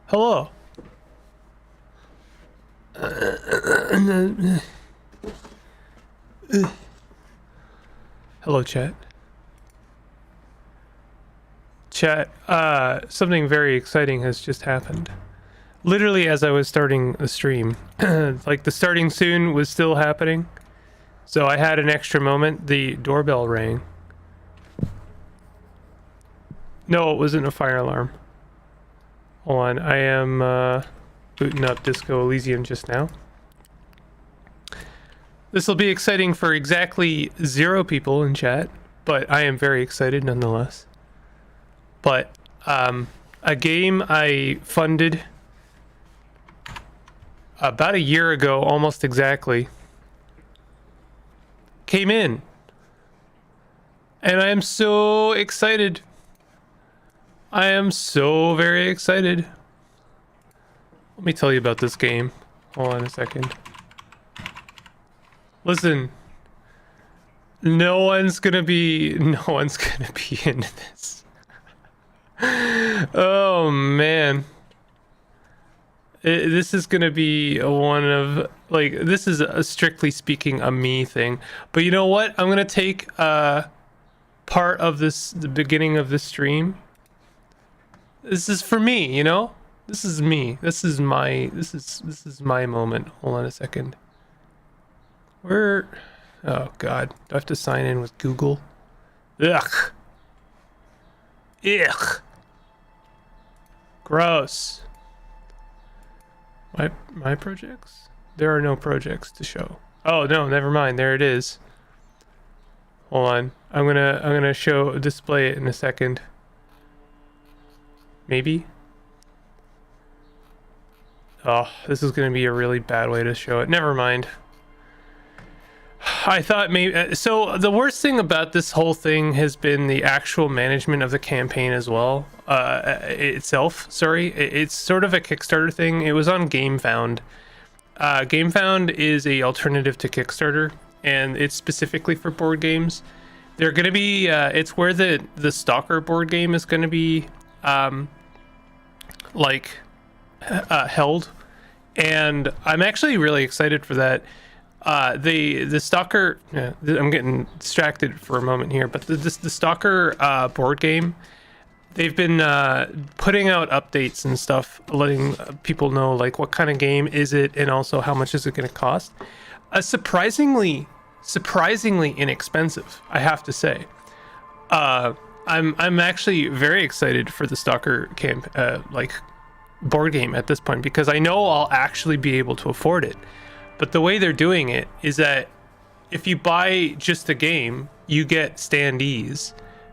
Hello. Hello, chat. Chat, something very exciting has just happened. Literally as I was starting the stream. Like, the starting soon was still happening. So I had an extra moment. The doorbell rang. No, it wasn't a fire alarm. Hold on, I am booting up Disco Elysium just now. This will be exciting for exactly 0 people in chat, but I am very excited nonetheless. But a game I funded about a year ago, almost exactly, came in. And I am so excited. I am so very excited. Let me tell you about this game. Hold on a second. Listen. No one's gonna be into this. Oh man. This is gonna be one of, like, this is strictly speaking a me thing. But you know what? I'm gonna take part of this, the beginning of the stream. This is for me, you know? This is me. This is my moment. Hold on a second. Oh god. Do I have to sign in with Google? Ugh. Ugh. Gross. My projects? There are no projects to show. Oh no, never mind. There it is. Hold on. I'm gonna display it in a second. Maybe? Oh, this is gonna be a really bad way to show it. Never mind. I thought maybe... So the worst thing about this whole thing has been the actual management of the campaign as well. Itself, sorry. It's sort of a Kickstarter thing. It was on GameFound. GameFound is a alternative to Kickstarter, and it's specifically for board games. They're going to be... it's where the Stalker board game is going to be... held, and I'm actually really excited for that. The Stalker, I'm getting distracted for a moment here, but the Stalker board game, they've been putting out updates and stuff, letting people know like what kind of game is it, and also how much is it going to cost. Surprisingly inexpensive, I have to say. I'm actually very excited for the Stalker board game at this point, because I know I'll actually be able to afford it. But the way they're doing it is that if you buy just the game, you get standees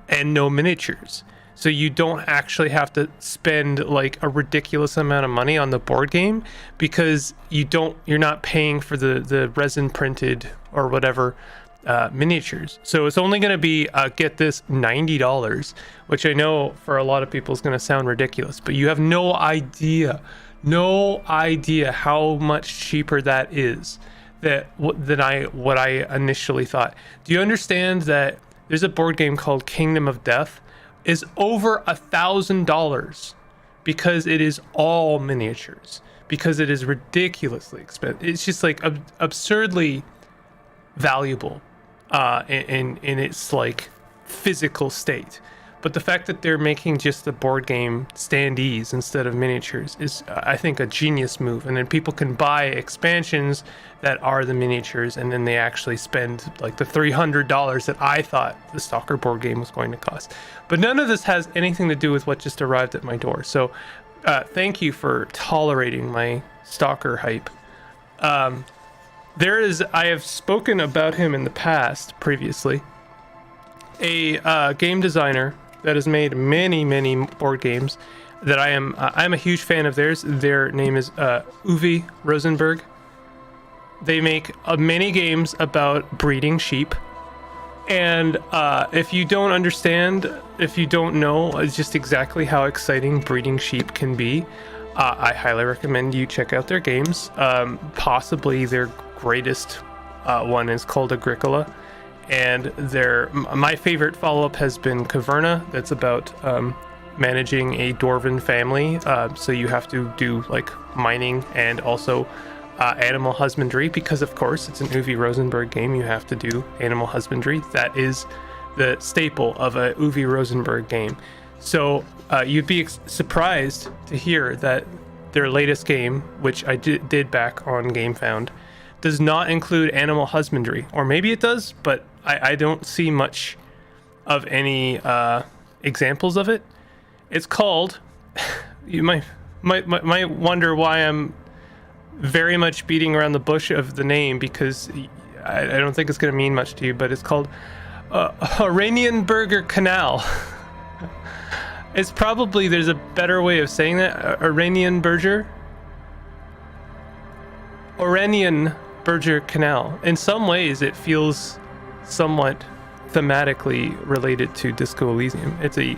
and no miniatures. So you don't actually have to spend like a ridiculous amount of money on the board game, because you're not paying for the resin printed or whatever miniatures. So it's only going to be get this $90, which I know for a lot of people is going to sound ridiculous, but you have no idea how much cheaper that is than what I initially thought. Do you understand that there's a board game called Kingdom of Death is over $1,000 because it is all miniatures, because it is ridiculously expensive. It's just like absurdly valuable in its like physical state. But the fact that they're making just the board game standees instead of miniatures is, I think, a genius move. And then people can buy expansions that are the miniatures, and then they actually spend like the $300 that I thought the Stalker board game was going to cost. But none of this has anything to do with what just arrived at my door. So thank you for tolerating my Stalker hype. I have spoken about him in the past previously. A game designer that has made many board games that I'm a huge fan of theirs. Their name is Uwe Rosenberg. They make many games about breeding sheep, and if you don't know just exactly how exciting breeding sheep can be, I highly recommend you check out their games. Possibly their greatest one is called Agricola. And my favorite follow-up has been Caverna. That's about managing a dwarven family. So you have to do like mining and also animal husbandry, because of course it's an Uwe Rosenberg game. You have to do animal husbandry. That is the staple of a Uwe Rosenberg game. So you'd be surprised to hear that their latest game, which I did back on GameFound, does not include animal husbandry. Or maybe it does, but I don't see much of any examples of it. It's called, you might wonder why I'm very much beating around the bush of the name, because I don't think it's going to mean much to you, but it's called Oranienburger Canal. It's probably, there's a better way of saying that. Oranienburger Canal. In some ways, it feels somewhat thematically related to Disco Elysium. It's a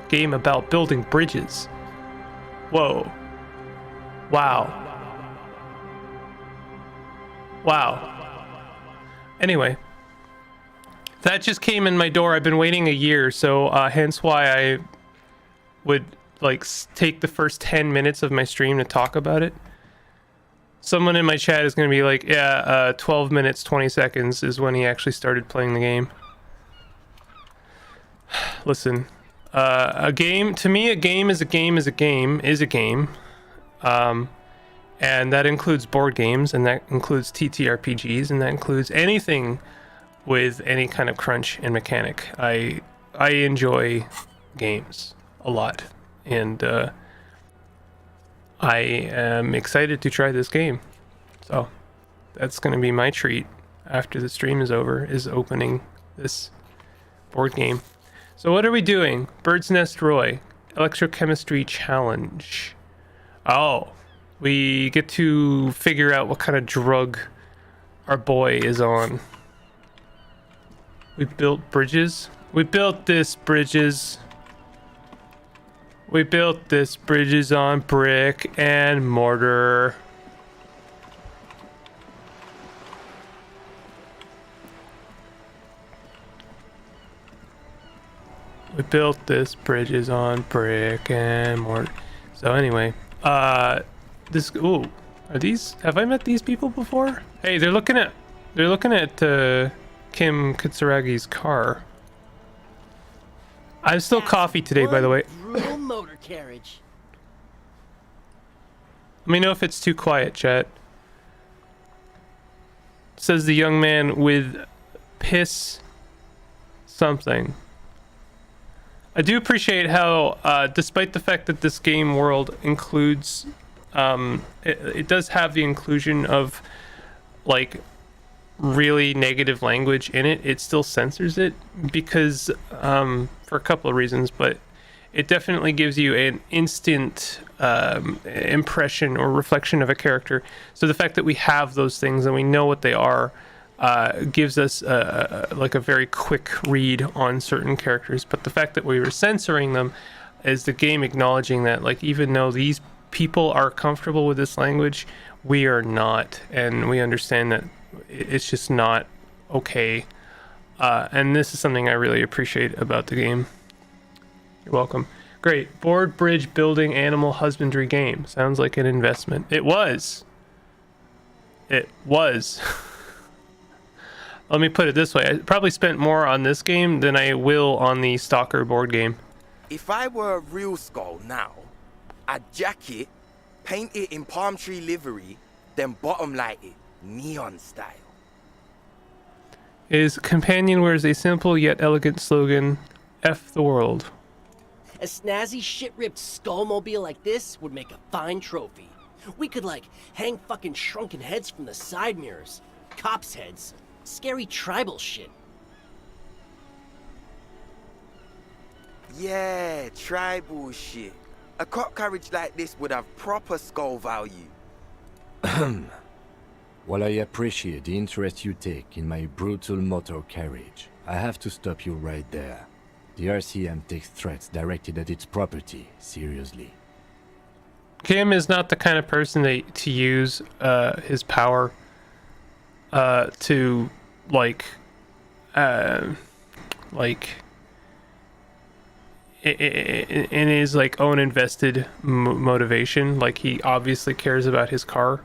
game about building bridges. Whoa. Wow. Anyway, that just came in my door. I've been waiting a year, so hence why I would like take the first 10 minutes of my stream to talk about it. Someone in my chat is going to be like, yeah, 12 minutes 20 seconds is when he actually started playing the game. Listen, a game, to me, a game is a game is a game is a game. And that includes board games, and that includes TTRPGs, and that includes anything with any kind of crunch and mechanic. I enjoy games a lot, and I am excited to try this game. So that's going to be my treat after the stream is over, is opening this board game. So what are we doing? Bird's Nest Roy, Electrochemistry Challenge. Oh, we get to figure out what kind of drug our boy is on. We built bridges. We built this bridges. We built this bridges on brick and mortar. We built this bridges on brick and mortar. So anyway, this, ooh, are these, have I met these people before? Hey, they're looking at Kim Kitsuragi's car. I'm still coffee today, by the way. Brutal motor carriage. Let me know if it's too quiet, chat. Says the young man with piss something. I do appreciate how, despite the fact that this game world includes, it does have the inclusion of, like, really negative language in it, it still censors it because, for a couple of reasons, but it definitely gives you an instant impression or reflection of a character. So the fact that we have those things and we know what they are, gives us like a very quick read on certain characters. But the fact that we were censoring them is the game acknowledging that, like, even though these people are comfortable with this language, we are not, and we understand that it's just not okay. And this is something I really appreciate about the game. You're welcome. Great. Board bridge building animal husbandry game. Sounds like an investment. It was. It was. Let me put it this way. I probably spent more on this game than I will on the Stalker board game. If I were a real skull now, I'd jack it, paint it in palm tree livery, then bottom light it, neon style. His companion wears a simple yet elegant slogan, F the world. A snazzy shit-ripped skullmobile like this would make a fine trophy. We could, like, hang fucking shrunken heads from the side mirrors. Cops' heads. Scary tribal shit. Yeah, tribal shit. A cop carriage like this would have proper skull value. While I appreciate the interest you take in my brutal motor carriage, I have to stop you right there. The RCM takes threats directed at its property seriously. Kim is not the kind of person to use his power to in his like own invested motivation. Like he obviously cares about his car,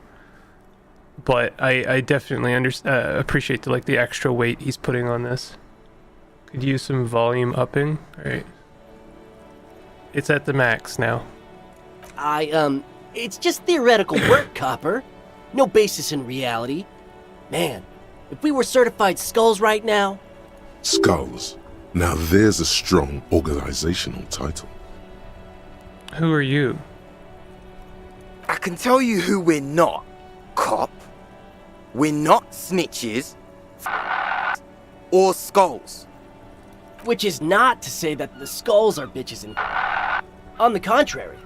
but I definitely appreciate the extra weight he's putting on this. Could use some volume upping. All right, it's at the max now. It's just theoretical work, Copper. No basis in reality. Man, if we were certified skulls right now... Skulls. Now there's a strong organizational title. Who are you? I can tell you who we're not, cop. We're not snitches or skulls. Which is not to say that the skulls are bitches and... On the contrary.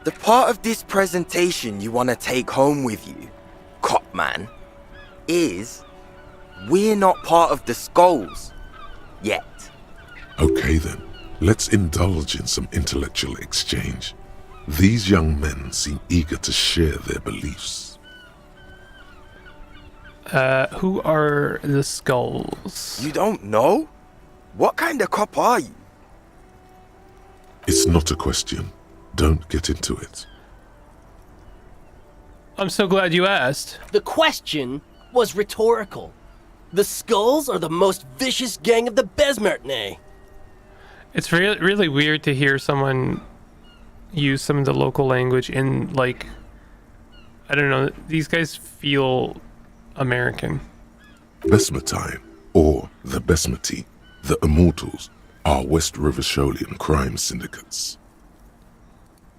The part of this presentation you want to take home with you, cop man, is we're not part of the skulls yet. Okay then, let's indulge in some intellectual exchange. These young men seem eager to share their beliefs. Who are the skulls? You don't know? What kind of cop are you? It's not a question. Don't get into it. I'm so glad you asked. The question was rhetorical. The skulls are the most vicious gang of the Besmertnay. It's really weird to hear someone use some of the local language in, like, I don't know, these guys feel American. Besmatine, or the Besmati, the Immortals, are West River Sholian crime syndicates.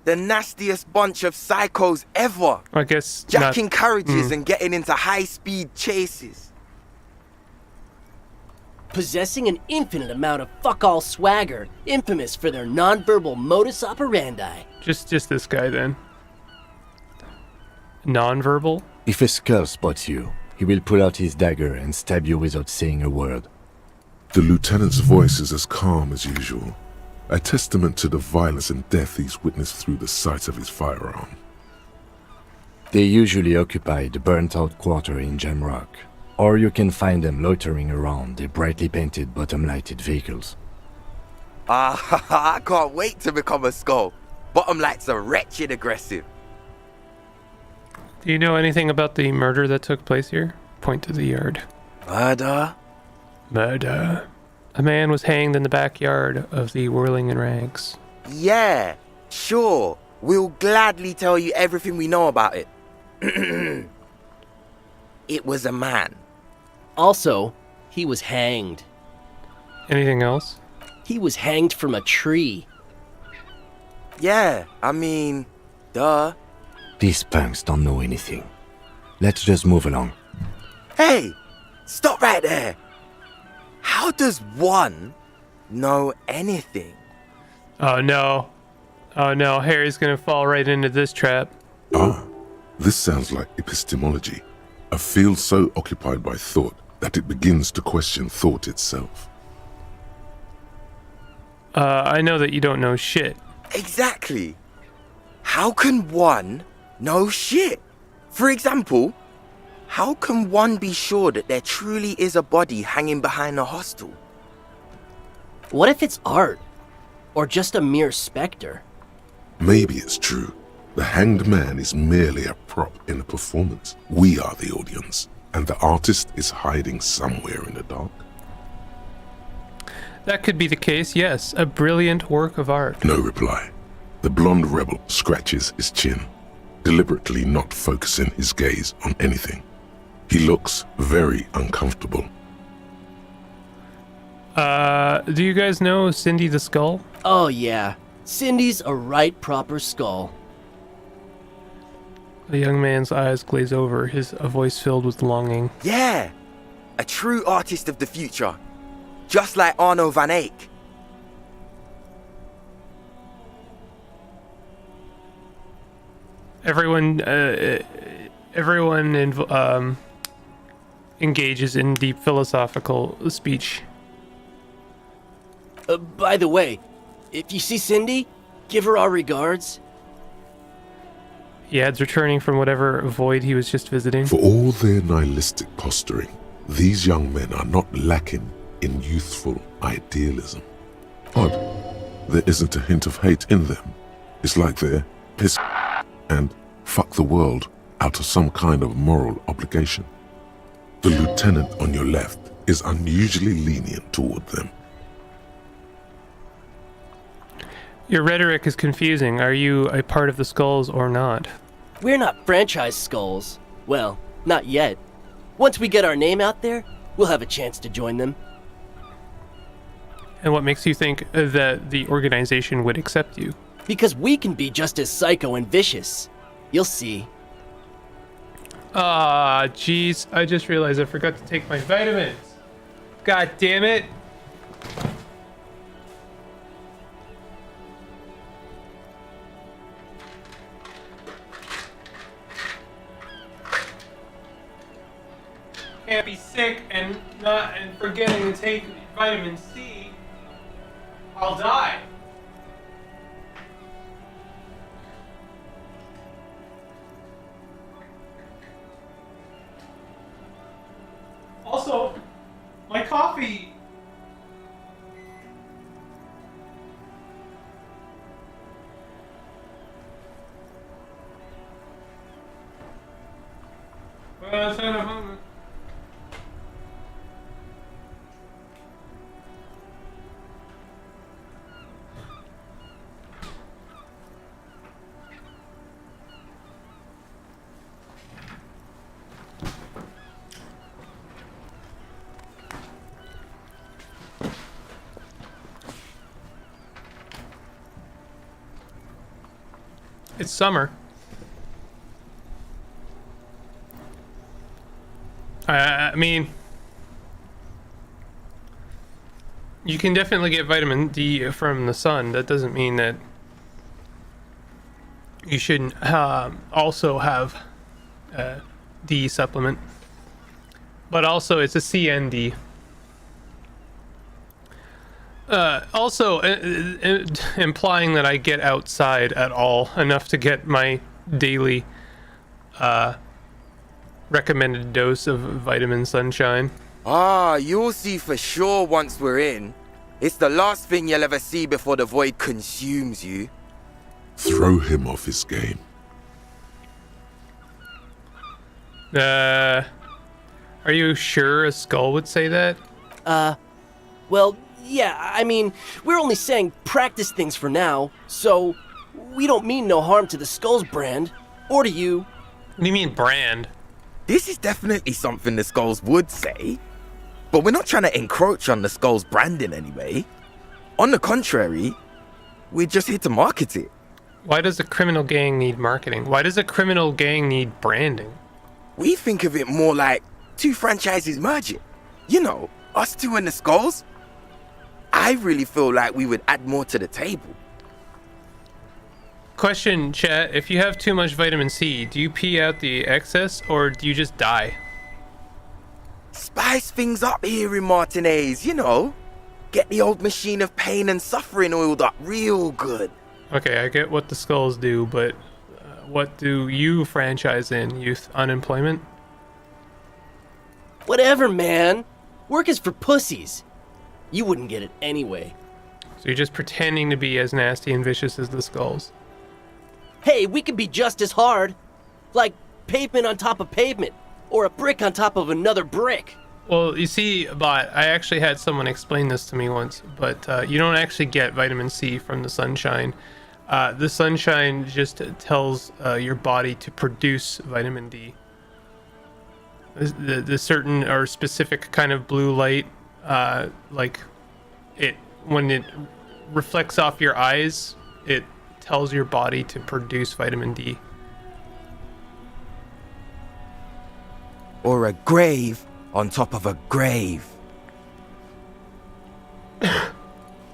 The nastiest bunch of psychos ever. I guess Jacking carriages and getting into high-speed chases. Possessing an infinite amount of fuck-all swagger, infamous for their non-verbal modus operandi. Just this guy then. Non-verbal? If a skull spots you, he will pull out his dagger and stab you without saying a word. The lieutenant's voice is as calm as usual, a testament to the violence and death he's witnessed through the sight of his firearm. They usually occupy the burnt-out quarter in Jamrock, or you can find them loitering around their brightly painted bottom-lighted vehicles. I can't wait to become a skull. Bottom lights are wretched aggressive. Do you know anything about the murder that took place here? Point to the yard. Murder? Murder. A man was hanged in the backyard of the Whirling in Rags. Yeah, sure. We'll gladly tell you everything we know about it. It was a man. Also, he was hanged. Anything else? He was hanged from a tree. Yeah, I mean, duh. These punks don't know anything. Let's just move along. Hey, stop right there. How does one know anything? Oh no. Oh no, Harry's gonna fall right into this trap. Ah, this sounds like epistemology, a field so occupied by thought that it begins to question thought itself. I know that you don't know shit. Exactly. How can one know shit? For example, how can one be sure that there truly is a body hanging behind a hostel? What if it's art? Or just a mere specter? Maybe it's true. The hanged man is merely a prop in a performance. We are the audience, and the artist is hiding somewhere in the dark. That could be the case, yes. A brilliant work of art. No reply. The blonde rebel scratches his chin, deliberately not focusing his gaze on anything. He looks very uncomfortable. Do you guys know Cindy the Skull? Oh yeah, Cindy's a right proper skull. The young man's eyes glaze over, his voice filled with longing. Yeah, a true artist of the future. Just like Arno van Eyck. Everyone engages in deep philosophical speech. By the way, if you see Cindy, give her our regards. He adds, returning from whatever void he was just visiting. For all their nihilistic posturing, these young men are not lacking in youthful idealism. Odd. There isn't a hint of hate in them. It's like they're piss and fuck the world out of some kind of moral obligation. The lieutenant on your left is unusually lenient toward them. Your rhetoric is confusing. Are you a part of the Skulls or not? We're not franchise Skulls. Well, not yet. Once we get our name out there, we'll have a chance to join them. And what makes you think that the organization would accept you? Because we can be just as psycho and vicious. You'll see. Ah, jeez. I just realized I forgot to take my vitamins. God damn it. Can't be sick and forgetting to take vitamin C. I'll die. Also, my coffee. Well, it's not a moment. It's summer. I mean, you can definitely get vitamin D from the sun. That doesn't mean that you shouldn't also have a D supplement. But also, it's a CND. Also, implying that I get outside at all enough to get my daily recommended dose of vitamin sunshine. Ah, you'll see for sure once we're in. It's the last thing you'll ever see before the void consumes you. Throw him off his game. Are you sure a skull would say that? Well, yeah, I mean, we're only saying practice things for now, so we don't mean no harm to the Skulls brand, or to you. What do you mean brand? This is definitely something the Skulls would say, but we're not trying to encroach on the Skulls brand in any way. On the contrary, we're just here to market it. Why does a criminal gang need marketing? Why does a criminal gang need branding? We think of it more like two franchises merging. You know, us two and the Skulls. I really feel like we would add more to the table. Question, chat. If you have too much vitamin C, do you pee out the excess or do you just die? Spice things up here in Martinez, you know. Get the old machine of pain and suffering oiled up real good. Okay, I get what the Skulls do, but what do you franchise in? Youth unemployment? Whatever, man. Work is for pussies. You wouldn't get it anyway. So you're just pretending to be as nasty and vicious as the Skulls. Hey, we could be just as hard. Like pavement on top of pavement, or a brick on top of another brick. Well, you see, Bot, I actually had someone explain this to me once, but you don't actually get vitamin C from the sunshine. The sunshine just tells your body to produce vitamin D. The certain or specific kind of blue light, like it when it reflects off your eyes, it tells your body to produce vitamin D. Or a grave on top of a grave.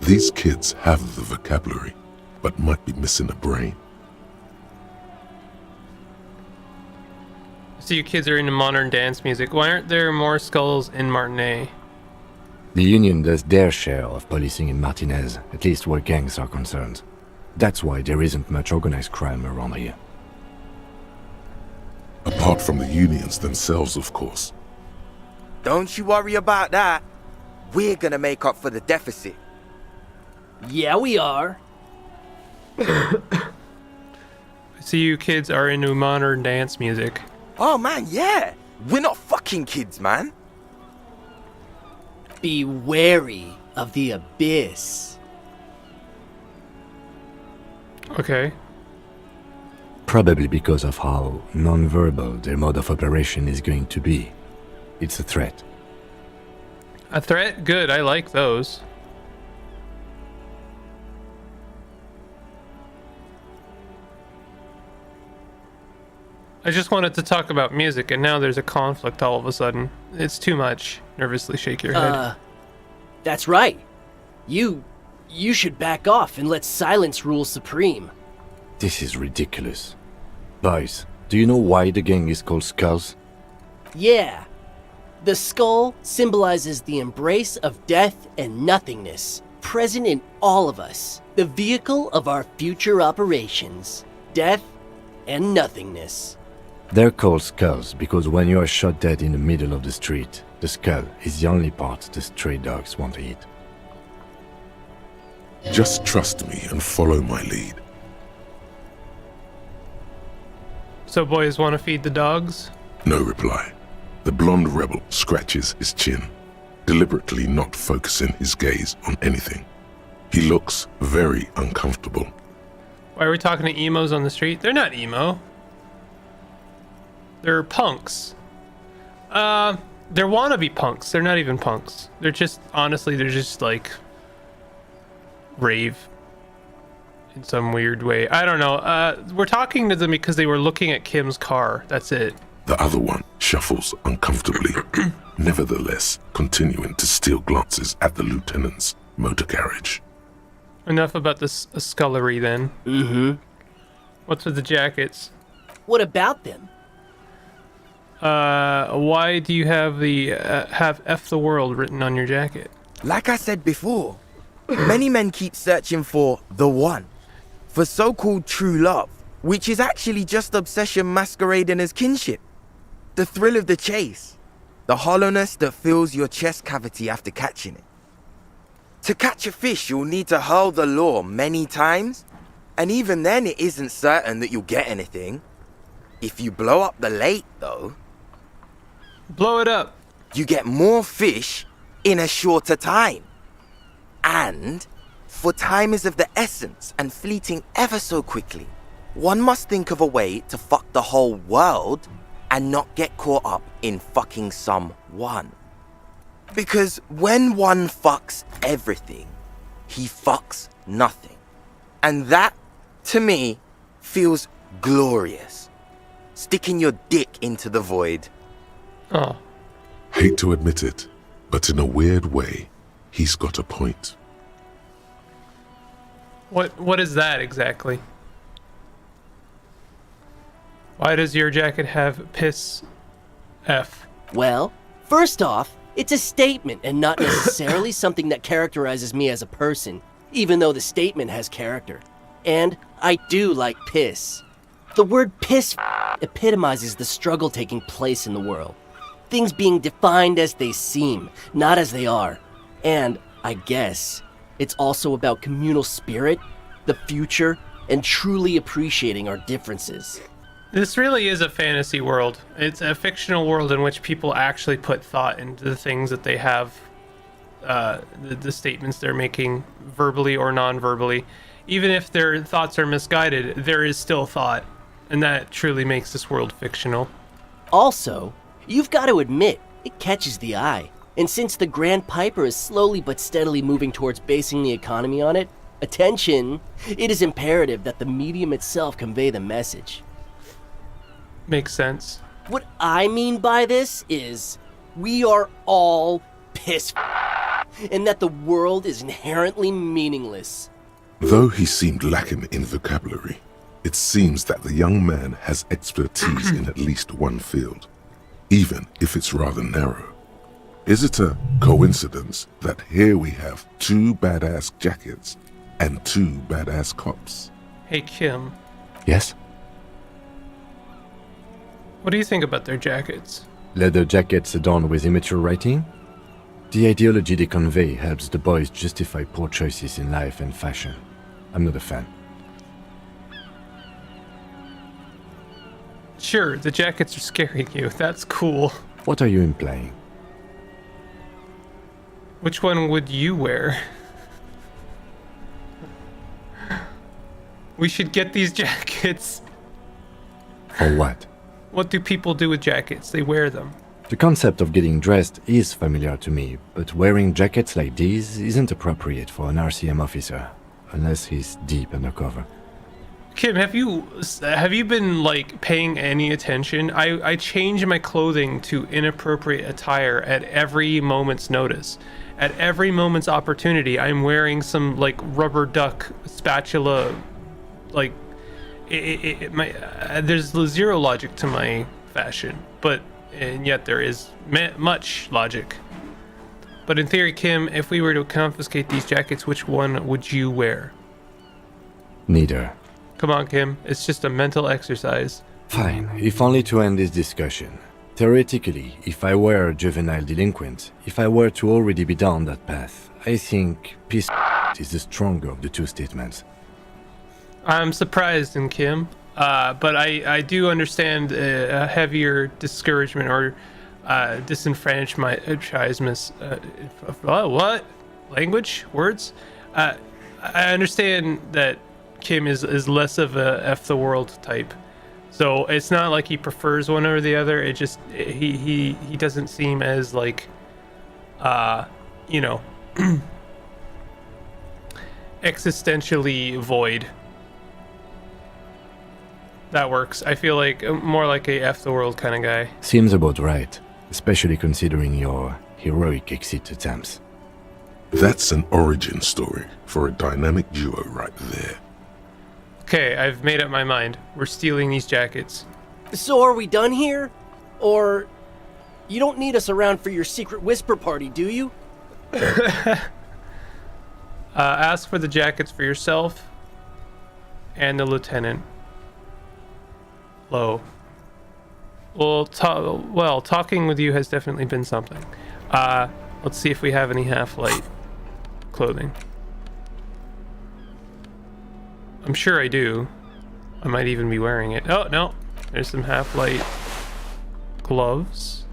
These kids have the vocabulary, but might be missing a brain. So you kids are into modern dance music. Why aren't there more Skulls in Martinez? The Union does their share of policing in Martinez, at least where gangs are concerned. That's why there isn't much organized crime around here. Apart from the unions themselves, of course. Don't you worry about that. We're gonna make up for the deficit. Yeah, we are. I see you kids are into modern dance music. Oh man, yeah. We're not fucking kids, man. Be wary of the abyss. Okay. Probably because of how non-verbal their mode of operation is going to be. It's a threat. A threat? Good, I like those. I just wanted to talk about music, and now there's a conflict all of a sudden. It's too much. Nervously shake your head. That's right. You should back off and let silence rule supreme. This is ridiculous. Boys, do you know why the gang is called Skulls? Yeah. The skull symbolizes the embrace of death and nothingness, present in all of us. The vehicle of our future operations. Death and nothingness. They're called Skulls because when you are shot dead in the middle of the street, the skull is the only part the stray dogs want to eat. Just trust me and follow my lead. So boys want to feed the dogs? No reply. The blonde rebel scratches his chin, deliberately not focusing his gaze on anything. He looks very uncomfortable. Why are we talking to emos on the street? They're not emo. They're punks. They're wannabe punks. They're not even punks. They're just, honestly, they're just like rave in some weird way. I don't know. We're talking to them because they were looking at Kim's car. That's it. The other one shuffles uncomfortably, nevertheless continuing to steal glances at the lieutenant's motor carriage. Enough about this scullery then. Mm-hmm. What's with the jackets? What about them? Why do you have the have F the world written on your jacket? Like I said before, many men keep searching for the one, for so-called true love, which is actually just obsession masquerading as kinship. The thrill of the chase, the hollowness that fills your chest cavity after catching it. To catch a fish, you'll need to hurl the lure many times, and even then it isn't certain that you'll get anything. If you blow up the lake, though, Blow it up. you get more fish in a shorter time. And, for time is of the essence and fleeting ever so quickly, one must think of a way to fuck the whole world and not get caught up in fucking someone. Because when one fucks everything, he fucks nothing. And that, to me, feels glorious. Sticking your dick into the void. Oh. Hate to admit it, but in a weird way, he's got a point. What is that exactly? Why does your jacket have piss F? Well, first off, it's a statement and not necessarily something that characterizes me as a person, even though the statement has character. And I do like piss. The word piss epitomizes the struggle taking place in the world. Things being defined as they seem, not as they are. And, I guess, it's also about communal spirit, the future, and truly appreciating our differences. This really is a fantasy world. It's a fictional world in which people actually put thought into the things that they have, the statements they're making, verbally or non-verbally. Even if their thoughts are misguided, there is still thought, and that truly makes this world fictional. Also, you've got to admit, it catches the eye. And since the Grand Piper is slowly but steadily moving towards basing the economy on it, attention, it is imperative that the medium itself convey the message. Makes sense. What I mean by this is, we are all piss and that the world is inherently meaningless. Though he seemed lacking in vocabulary, it seems that the young man has expertise in at least one field, even if it's rather narrow. Is it a coincidence that here we have two badass jackets and two badass cops? Hey, Kim, Yes? what do you think about their jackets? Leather jackets adorned with immature writing? The ideology they convey helps the boys justify poor choices in life and fashion. I'm not a fan. Sure, the jackets are scaring you. That's cool. What are you implying? Which one would you wear? We should get these jackets. For what? What do people do with jackets? They wear them. The concept of getting dressed is familiar to me, but wearing jackets like these isn't appropriate for an RCM officer, unless he's deep undercover. Kim, have you been like paying any attention? I change my clothing to inappropriate attire at every moment's notice. At every moment's opportunity, I'm wearing some like rubber duck spatula. Like, there's zero logic to my fashion, and yet there is much logic. But in theory, Kim, if we were to confiscate these jackets, which one would you wear? Neither. Come on, Kim. It's just a mental exercise. Fine, if only to end this discussion. Theoretically, if I were a juvenile delinquent, if I were to already be down that path, I think peace is the stronger of the two statements. I'm surprised in Kim, but I do understand a heavier discouragement or disenfranchisement. What? Language? Words? I understand that Kim is less of a F the world type. So it's not like he prefers one or the other. It just he doesn't seem as like existentially void. That works. I feel like more like a F the world kind of guy. Seems about right, especially considering your heroic exit attempts. That's an origin story for a dynamic duo right there. Okay, I've made up my mind. We're stealing these jackets. So are we done here? Or you don't need us around for your secret whisper party, do you? Ask for the jackets for yourself and the lieutenant. Low. Well, talking with you has definitely been something. Let's see if we have any half-light clothing. I'm sure I do. I might even be wearing it. Oh, no. There's some half-light gloves.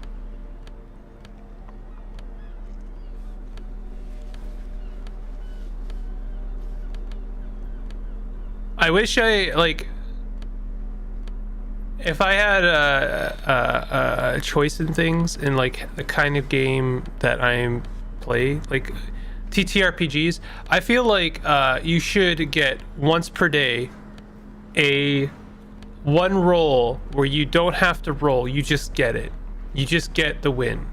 I wish if I had a choice in things in like the kind of game that I play, like TTRPGs, I feel like you should get once per day one roll where you don't have to roll, you just get it. You just get the win.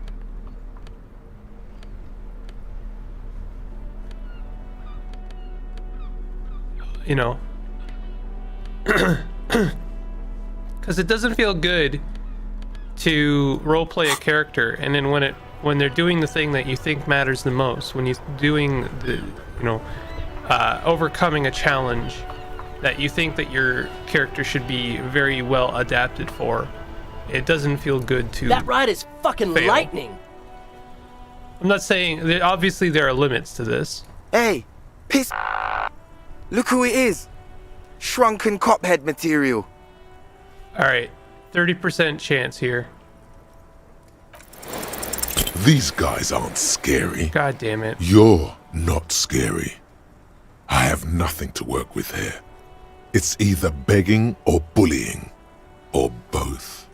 You know. Because it doesn't feel good to roleplay a character, and then when they're doing the thing that you think matters the most, when you're doing the overcoming a challenge that you think that your character should be very well adapted for, it doesn't feel good to. That ride is fucking fail. lightning. I'm not saying obviously there are limits to this. Hey, piss. Look who it is. Shrunken cophead material. All right, 30% chance here. These guys aren't scary. God damn it. You're not scary. I have nothing to work with here. It's either begging or bullying, or both.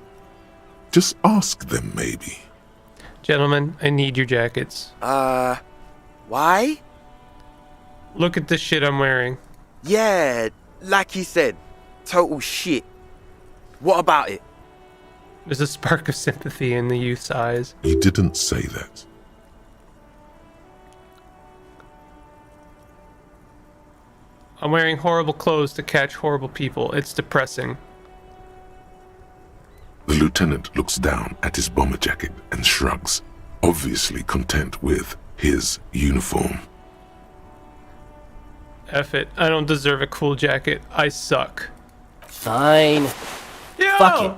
Just ask them, maybe. Gentlemen, I need your jackets. Why? Look at this shit I'm wearing. Yeah, like he said, total shit. What about it? There's a spark of sympathy in the youth's eyes. He didn't say that. I'm wearing horrible clothes to catch horrible people. It's depressing. The lieutenant looks down at his bomber jacket and shrugs, obviously content with his uniform. F it. I don't deserve a cool jacket. I suck. Fine. Yo! Fuck it.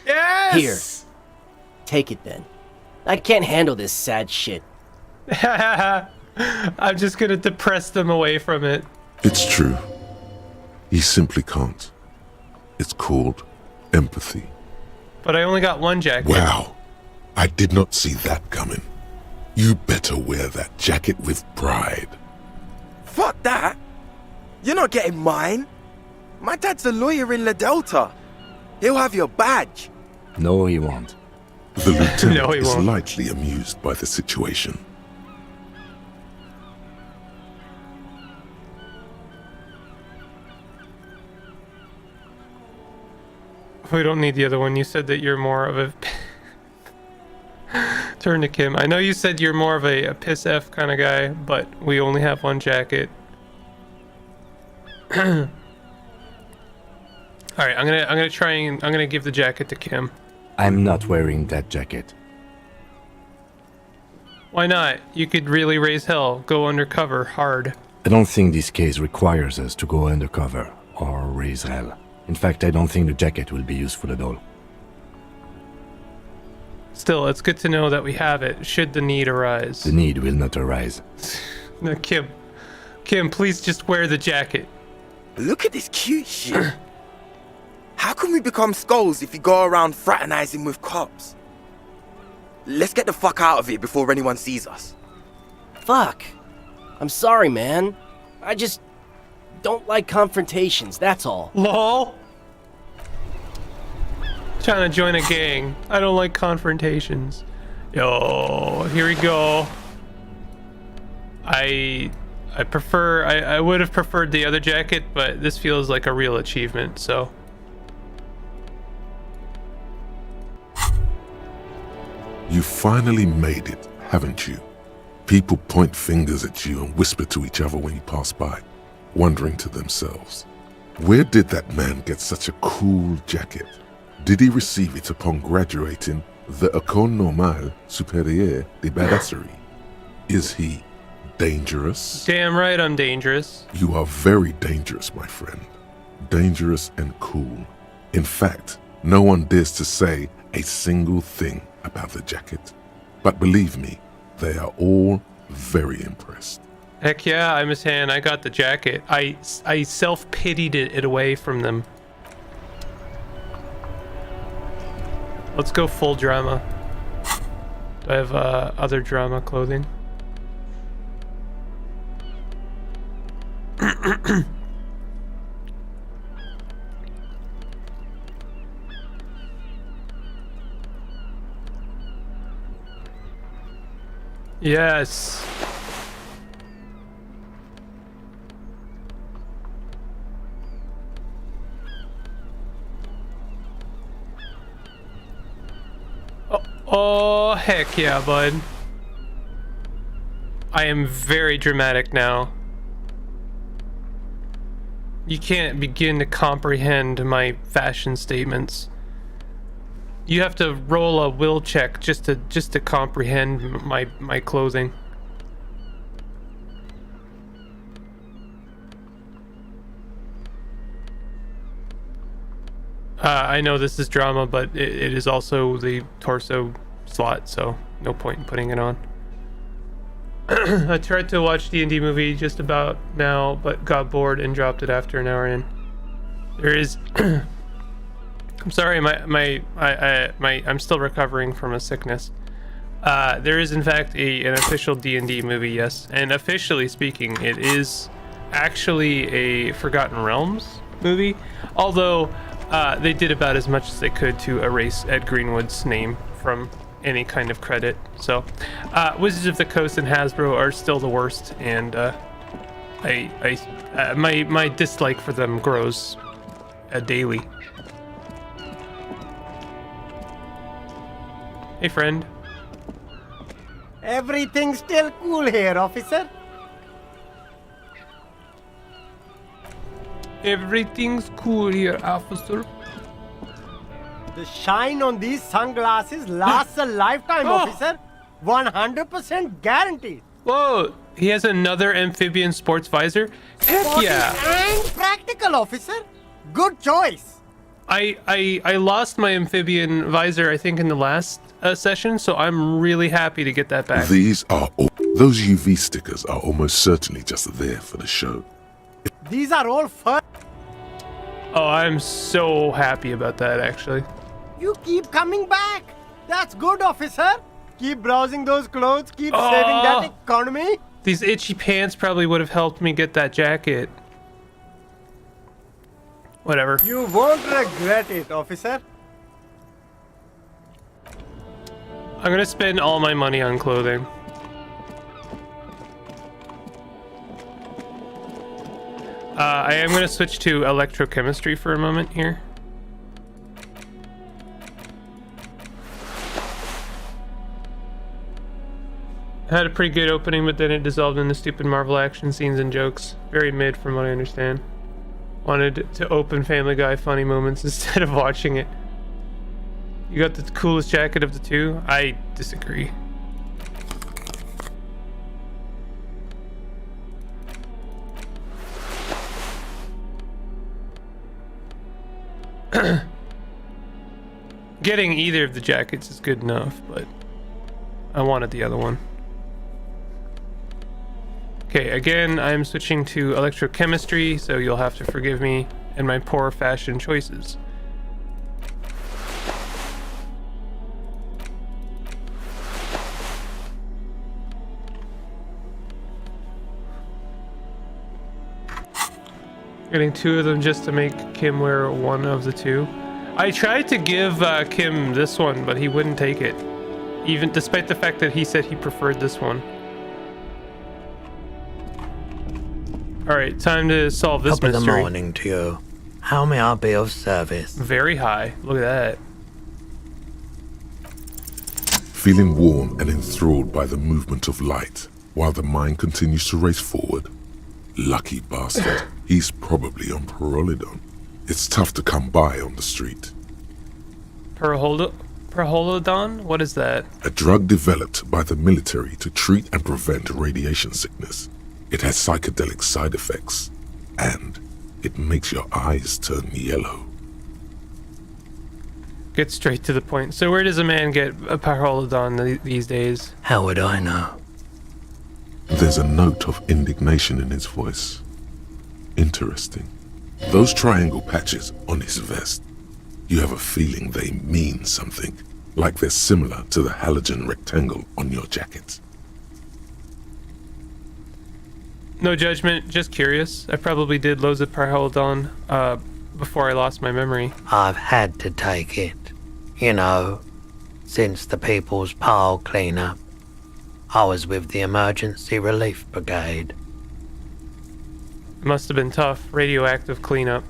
Yes! Here. Take it then. I can't handle this sad shit. I'm just gonna depress them away from it. It's true. He simply can't. It's called empathy. But I only got one jacket. Wow. I did not see that coming. You better wear that jacket with pride. Fuck that! You're not getting mine. My dad's a lawyer in La Delta. He'll have your badge. No, he won't. The lieutenant No, he is won't. lightly amused by the situation. We don't need the other one. You said that you're more of a... Turn to Kim. I know you said you're more of a piss F kind of guy, but we only have one jacket. All right, I'm gonna give the jacket to Kim. I'm not wearing that jacket. Why not? You could really raise hell. Go undercover hard. I don't think this case requires us to go undercover or raise hell. In fact, I don't think the jacket will be useful at all. Still, it's good to know that we have it, should the need arise. The need will not arise. No, Kim, please just wear the jacket. Look at this cute shit. How can we become skulls if you go around fraternizing with cops? Let's get the fuck out of here before anyone sees us. Fuck. I'm sorry, man. I just don't like confrontations, that's all. LOL. Trying to join a gang. I don't like confrontations. Yo, here we go. I would have preferred the other jacket, but this feels like a real achievement, so. You finally made it, haven't you? People point fingers at you and whisper to each other when you pass by, wondering to themselves, where did that man get such a cool jacket? Did he receive it upon graduating the École Normale Supérieure de Badasserie? Is he dangerous? Damn right I'm dangerous. You are very dangerous, my friend. Dangerous and cool. In fact, no one dares to say a single thing about the jacket. But believe me, they are all very impressed. Heck yeah, I'm his hand. I got the jacket. I self-pitied it away from them. Let's go full drama. Do I have other drama clothing? Yes. Oh, heck yeah, bud. I am very dramatic now. You can't begin to comprehend my fashion statements. You have to roll a will check just to comprehend my clothing. I know this is drama, but it is also the torso slot, so no point in putting it on. I tried to watch D&D movie just about now, but got bored and dropped it after an hour in. There is... I'm sorry, I'm still recovering from a sickness. There is in fact an official D&D movie, yes. And officially speaking, it is actually a Forgotten Realms movie. Although they did about as much as they could to erase Ed Greenwood's name from any kind of credit. So Wizards of the Coast and Hasbro are still the worst, and my dislike for them grows daily. Hey, friend. Everything's still cool here, officer. Everything's cool here, officer. The shine on these sunglasses lasts a lifetime, officer. 100% guaranteed. Whoa, he has another amphibian sports visor? Heck yeah. And practical, officer. Good choice. I lost my amphibian visor, I think, in the last session, so I'm really happy to get that back. These are all Those UV stickers are almost certainly just there for the show. These are all fun. Oh, I'm so happy about that, actually. You keep coming back. That's good, officer. Keep browsing those clothes. Keep saving that economy. These itchy pants probably would have helped me get that jacket. Whatever. You won't regret it, officer. I'm gonna spend all my money on clothing. I am gonna switch to electrochemistry for a moment here. Had a pretty good opening, but then it dissolved into stupid Marvel action scenes and jokes. Very mid from what I understand. Wanted to open Family Guy funny moments instead of watching it. You got the coolest jacket of the two? I disagree. Getting either of the jackets is good enough, but I wanted the other one. Okay, again, I'm switching to electrochemistry, so you'll have to forgive me and my poor fashion choices. Getting two of them just to make Kim wear one of the two. I tried to give Kim this one, but he wouldn't take it. Even despite the fact that he said he preferred this one. Alright, time to solve this Top of the mystery. morning to you. How may I be of service? Very high. Look at that. Feeling warm and enthralled by the movement of light, while the mind continues to race forward. Lucky bastard. He's probably on Perolidon. It's tough to come by on the street. Perholodon? What is that? A drug developed by the military to treat and prevent radiation sickness. It has psychedelic side effects, and it makes your eyes turn yellow. Get straight to the point. So where does a man get a Perholodon these days? How would I know? There's a note of indignation in his voice. Interesting. Those triangle patches on his vest, you have a feeling they mean something, like they're similar to the halogen rectangle on your jacket. No judgment, just curious. I probably did loads of Perholodon before I lost my memory. I've had to take it. You know, since the People's Pile cleanup. I was with the Emergency Relief Brigade. It must have been tough. Radioactive cleanup.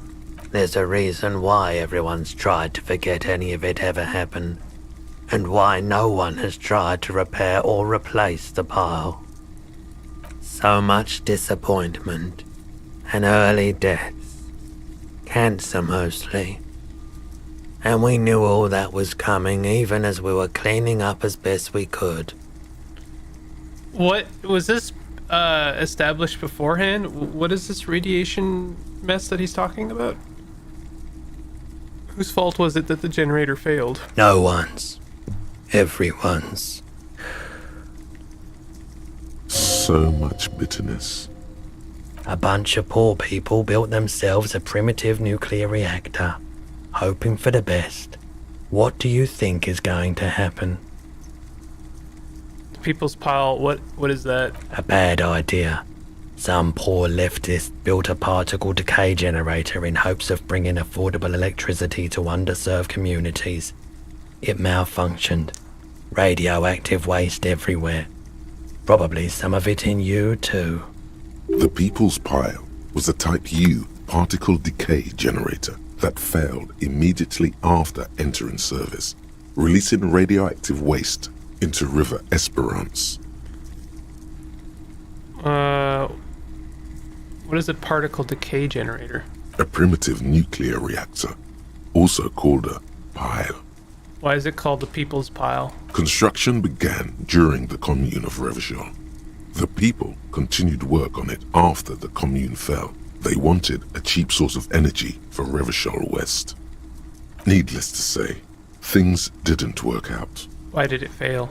There's a reason why everyone's tried to forget any of it ever happened, and why no one has tried to repair or replace the pile. So much disappointment, and early deaths. Cancer mostly. And we knew all that was coming even as we were cleaning up as best we could. What was this established beforehand? What is this radiation mess that he's talking about? Whose fault was it that the generator failed? No one's. Everyone's. So much bitterness. A bunch of poor people built themselves a primitive nuclear reactor, hoping for the best. What do you think is going to happen? People's Pile, what is that? A bad idea. Some poor leftist built a particle decay generator in hopes of bringing affordable electricity to underserved communities. It malfunctioned. Radioactive waste everywhere. Probably some of it in you too. The People's Pile was a Type U particle decay generator that failed immediately after entering service, releasing radioactive waste into River Esperance. What is a particle decay generator? A primitive nuclear reactor, also called a pile. Why is it called the People's Pile? Construction began during the Commune of Revachol. The people continued work on it after the Commune fell. They wanted a cheap source of energy for Revachol West. Needless to say, things didn't work out. Why did it fail?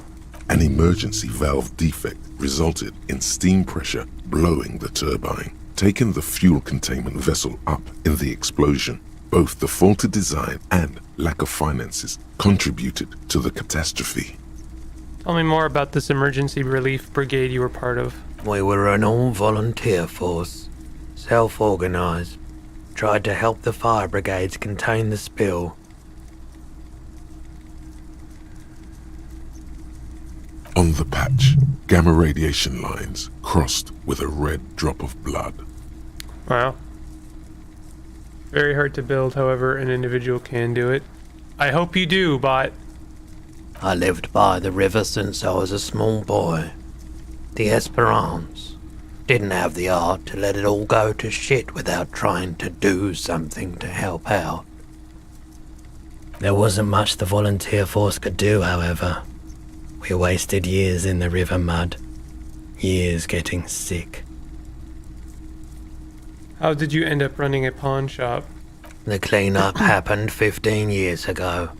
An emergency valve defect resulted in steam pressure blowing the turbine, taking the fuel containment vessel up in the explosion. Both the faulty design and lack of finances contributed to the catastrophe. Tell me more about this emergency relief brigade you were part of. We were an all-volunteer force, self-organized, tried to help the fire brigades contain the spill. On the patch, gamma radiation lines crossed with a red drop of blood. Wow. Very hard to build, however, an individual can do it. I hope you do, bot. I lived by the river since I was a small boy. The Esperance. Didn't have the art to let it all go to shit without trying to do something to help out. There wasn't much the volunteer force could do, however. We wasted years in the river mud. Years getting sick. How did you end up running a pawn shop? The clean-up happened 15 years ago.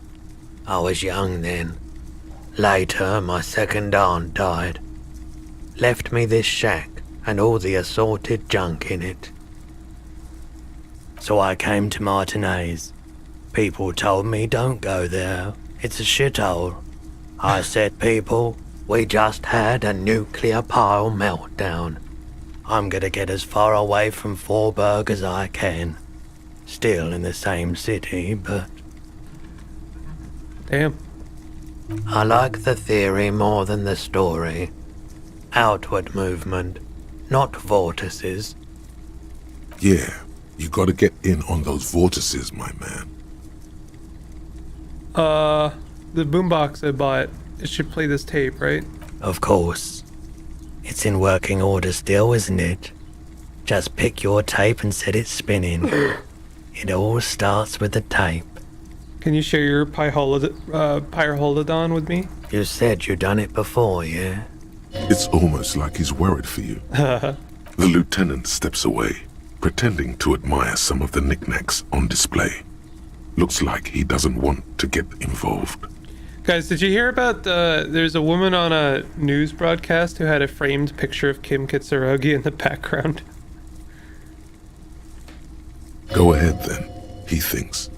I was young then. Later, my second aunt died. Left me this shack and all the assorted junk in it. So I came to Martinez. People told me don't go there. It's a shithole. I said, people, we just had a nuclear pile meltdown. I'm gonna get as far away from Forburg as I can. Still in the same city, but Damn. I like the theory more than the story. Outward movement, not vortices. Yeah, you gotta get in on those vortices, my man. The boombox I bought, it should play this tape, right? Of course. It's in working order still, isn't it? Just pick your tape and set it spinning. It all starts with the tape. Can you share your Pyrholodon with me? You said you'd done it before, yeah? It's almost like he's worried for you. The lieutenant steps away, pretending to admire some of the knickknacks on display. Looks like he doesn't want to get involved. Guys, did you hear about there's a woman on a news broadcast who had a framed picture of Kim Kitsuragi in the background? Go ahead then, he thinks.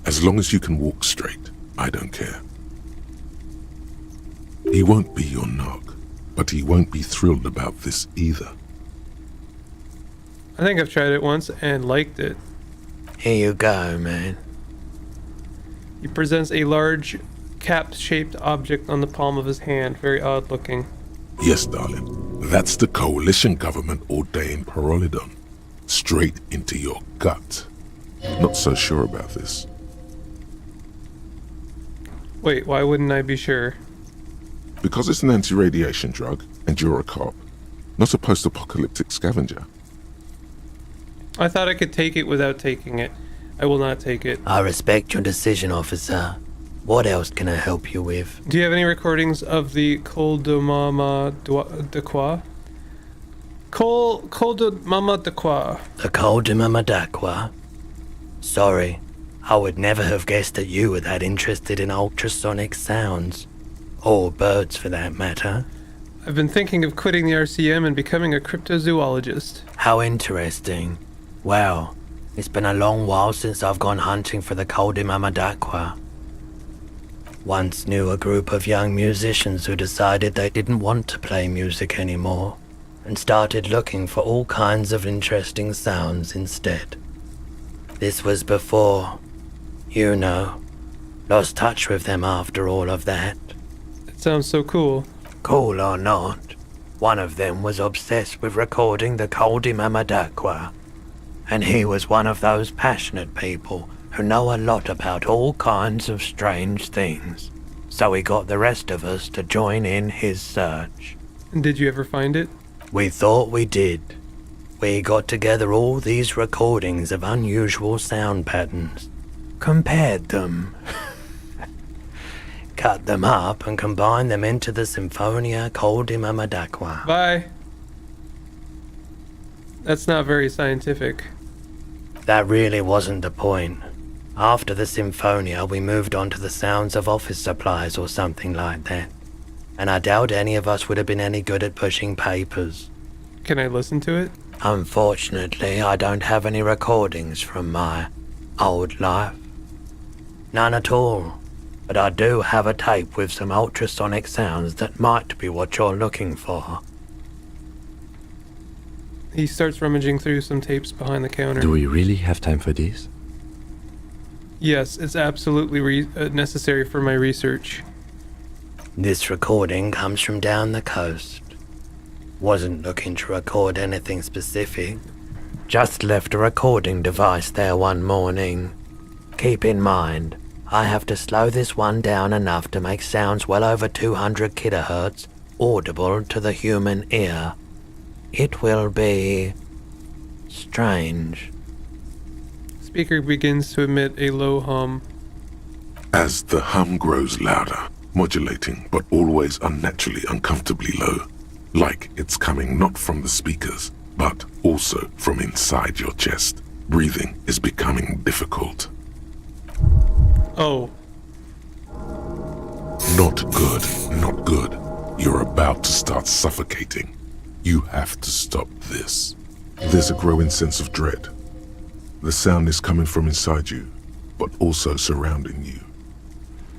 As long as you can walk straight, I don't care. He won't be your nog, but he won't be thrilled about this either. I think I've tried it once and liked it. Here you go, man. He presents a large cap-shaped object on the palm of his hand. Very odd looking. Yes, darling. That's the coalition government ordained Pyrolidon. Straight into your gut. Not so sure about this. Wait, why wouldn't I be sure? Because it's an anti-radiation drug, and you're a cop. Not a post-apocalyptic scavenger. I thought I could take it without taking it. I will not take it. I respect your decision, officer. What else can I help you with? Do you have any recordings of the Col de Mama de Croix? Col de Mama de Croix. The Col de Mamadakwa? Sorry, I would never have guessed that you were that interested in ultrasonic sounds. Or birds, for that matter. I've been thinking of quitting the RCM and becoming a cryptozoologist. How interesting. Wow, it's been a long while since I've gone hunting for the Col de Mamadakwa. Once knew a group of young musicians who decided they didn't want to play music anymore and started looking for all kinds of interesting sounds instead. This was before, you know, lost touch with them after all of that. It sounds so cool. Cool or not, one of them was obsessed with recording the Col de Mamadakwa, and he was one of those passionate people who know a lot about all kinds of strange things, so he got the rest of us to join in his search. And did you ever find it? We thought we did. We got together all these recordings of unusual sound patterns, compared them, cut them up and combined them into the Symphonia Col de Mamadakwa. Bye. That's not very scientific. That really wasn't the point. After the Symphonia, we moved on to the sounds of office supplies or something like that. and I doubt any of us would have been any good at pushing papers. Can I listen to it? Unfortunately, I don't have any recordings from my old life. None at all. But I do have a tape with some ultrasonic sounds that might be what you're looking for. He starts rummaging through some tapes behind the counter. Do we really have time for this? Yes, it's absolutely necessary for my research. This recording comes from down the coast. Wasn't looking to record anything specific. Just left a recording device there one morning. Keep in mind, I have to slow this one down enough to make sounds well over 200 kilohertz audible to the human ear. It will be strange. Speaker begins to emit a low hum. As the hum grows louder, modulating but always unnaturally uncomfortably low, like it's coming not from the speakers, but also from inside your chest. Breathing is becoming difficult. Oh. Not good, not good. You're about to start suffocating. You have to stop this. There's a growing sense of dread. The sound is coming from inside you, but also surrounding you.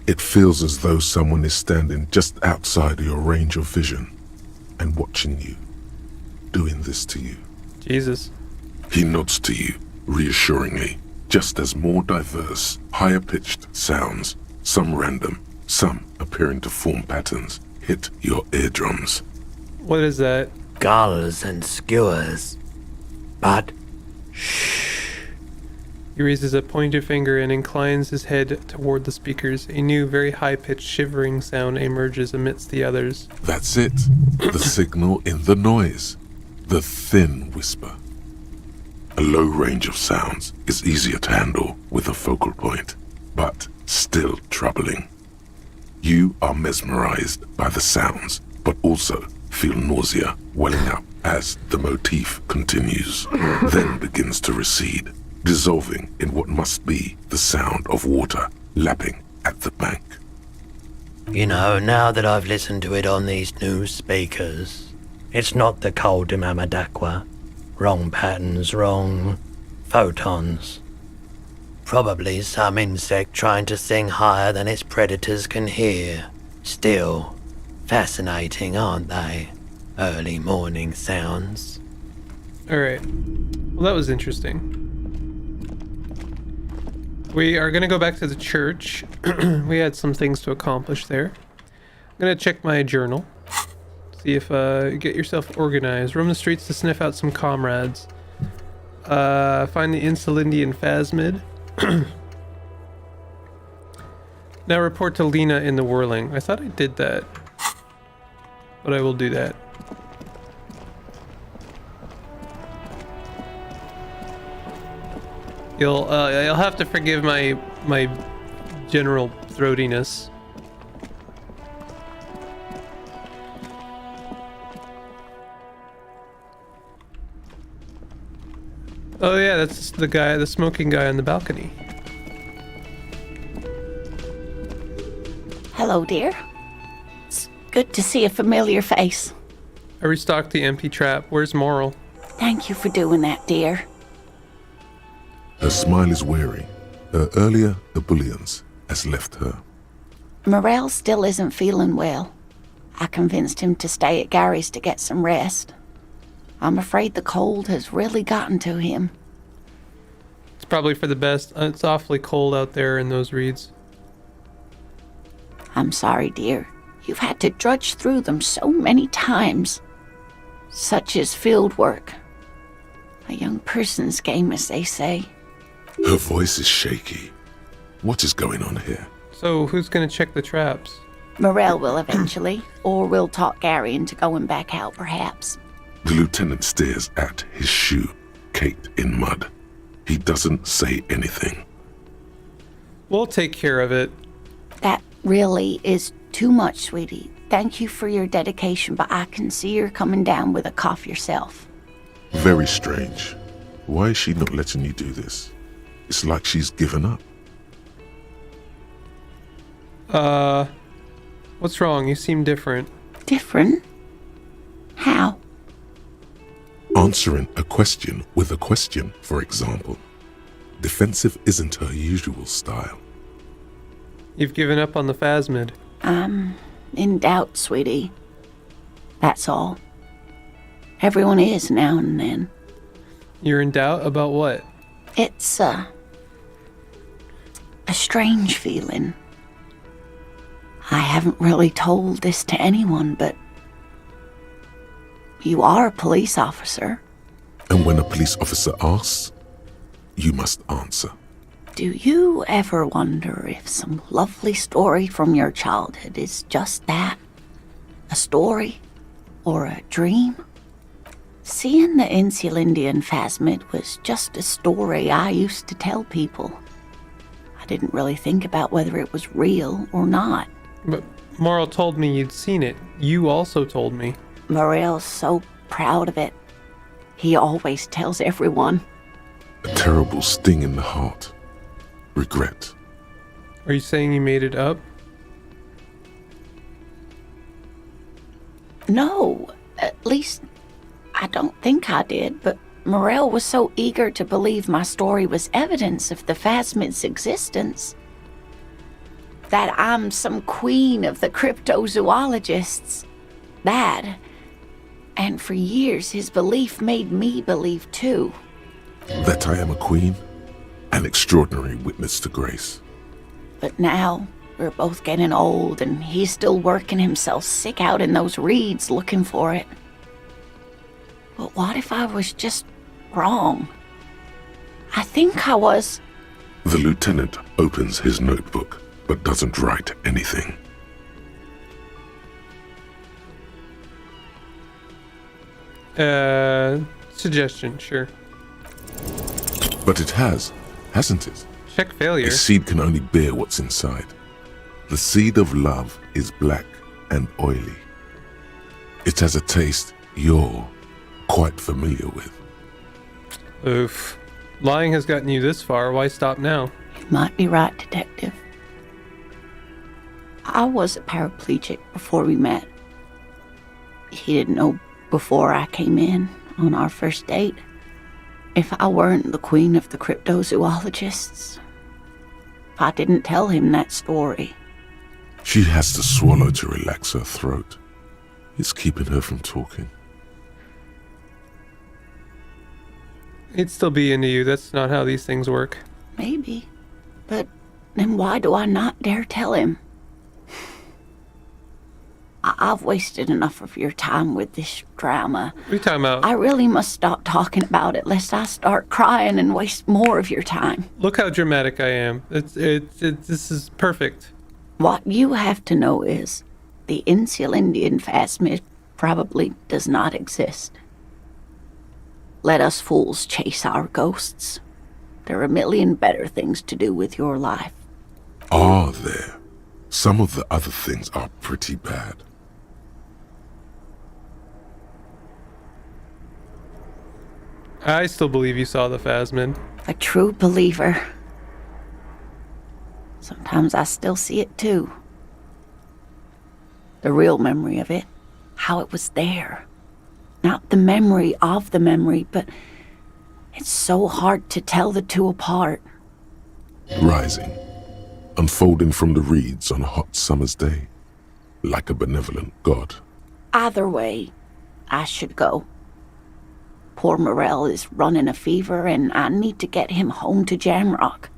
It feels as though someone is standing just outside of your range of vision and watching you, doing this to you. Jesus. He nods to you, reassuringly, just as more diverse, higher-pitched sounds, some random, some appearing to form patterns, hit your eardrums. What is that? Gulls and skewers. But He raises a pointer finger and inclines his head toward the speakers. A new, very high-pitched shivering sound emerges amidst the others. That's it. The signal in the noise. The thin whisper. A low range of sounds is easier to handle with a focal point, but still troubling. You are mesmerized by the sounds, but also feel nausea welling up as the motif continues, then begins to recede, dissolving in what must be the sound of water lapping at the bank. you know, now that I've listened to it on these new speakers, it's not the cold Imamadakwa. Wrong patterns, wrong photons. Probably some insect trying to sing higher than its predators can hear. Still, fascinating, aren't they? Early morning sounds. Alright. Well, that was interesting. We are going to go back to the church. We had some things to accomplish there. I'm going to check my journal. See if, get yourself organized. Roam the streets to sniff out some comrades. Find the Insulindian Phasmid. Now report to Lena in the Whirling. I thought I did that. But I will do that. You'll have to forgive my general throatiness. Oh yeah, that's the guy, the smoking guy on the balcony. Hello, dear. It's good to see a familiar face. I restocked the empty trap. Where's Moral? Thank you for doing that, dear. Her smile is weary. Her earlier ebullience has left her. Morel still isn't feeling well. I convinced him to stay at Gary's to get some rest. I'm afraid the cold has really gotten to him. It's probably for the best. It's awfully cold out there in those reeds. I'm sorry, dear. You've had to drudge through them so many times. Such is field work. A young person's game, as they say. Her voice is shaky. What is going on here? So who's gonna check the traps? Morel will eventually, or we'll talk Gary into going back out, perhaps. The lieutenant stares at his shoe, caked in mud. He doesn't say anything. We'll take care of it. That really is too much, sweetie. Thank you for your dedication, but I can see you're coming down with a cough yourself. Very strange. Why is she not letting you do this? It's like she's given up. What's wrong? You seem different. Different? How? Answering a question with a question, for example. Defensive isn't her usual style. You've given up on the phasmid. I'm in doubt, sweetie. That's all. Everyone is now and then. You're in doubt about what? It's a strange feeling. I haven't really told this to anyone, but you are a police officer. And when a police officer asks, you must answer. Do you ever wonder if some lovely story from your childhood is just that? A story? Or a dream? Seeing the Insulindian phasmid was just a story I used to tell people. I didn't really think about whether it was real or not. But Morrill told me you'd seen it. You also told me. Morell's so proud of it. He always tells everyone. A terrible sting in the heart. Regret. Are you saying you made it up? No, at least I don't think I did, but Morell was so eager to believe my story was evidence of the phasmid's existence. That I'm some queen of the cryptozoologists. That, and for years his belief made me believe too. That I am a queen? An extraordinary witness to grace. But now, we're both getting old and he's still working himself sick out in those reeds looking for it. But what if I was just wrong? I think I was. The lieutenant opens his notebook, but doesn't write anything. Suggestion, sure. But it has, hasn't it? Check failure. A seed can only bear what's inside. The seed of love is black and oily. It has a taste you're quite familiar with. Oof. Lying has gotten you this far. Why stop now? You might be right, Detective. I was a paraplegic before we met. He didn't know before I came in on our first date. If I weren't the queen of the cryptozoologists, if I didn't tell him that story. She has to swallow to relax her throat. It's keeping her from talking. He'd still be into you. That's not how these things work. Maybe. But then why do I not dare tell him? I've wasted enough of your time with this drama. What are you talking about? I really must stop talking about it lest I start crying and waste more of your time. Look how dramatic I am. This is perfect. What you have to know is the Insulindian phasmid probably does not exist. Let us fools chase our ghosts. There are a million better things to do with your life. Are there? Some of the other things are pretty bad. I still believe you saw the phasmid. A true believer. Sometimes I still see it too. The real memory of it. How it was there. Not the memory of the memory, but it's so hard to tell the two apart. Rising, unfolding from the reeds on a hot summer's day, like a benevolent god. Either way, I should go. Poor Morell is running a fever, and I need to get him home to Jamrock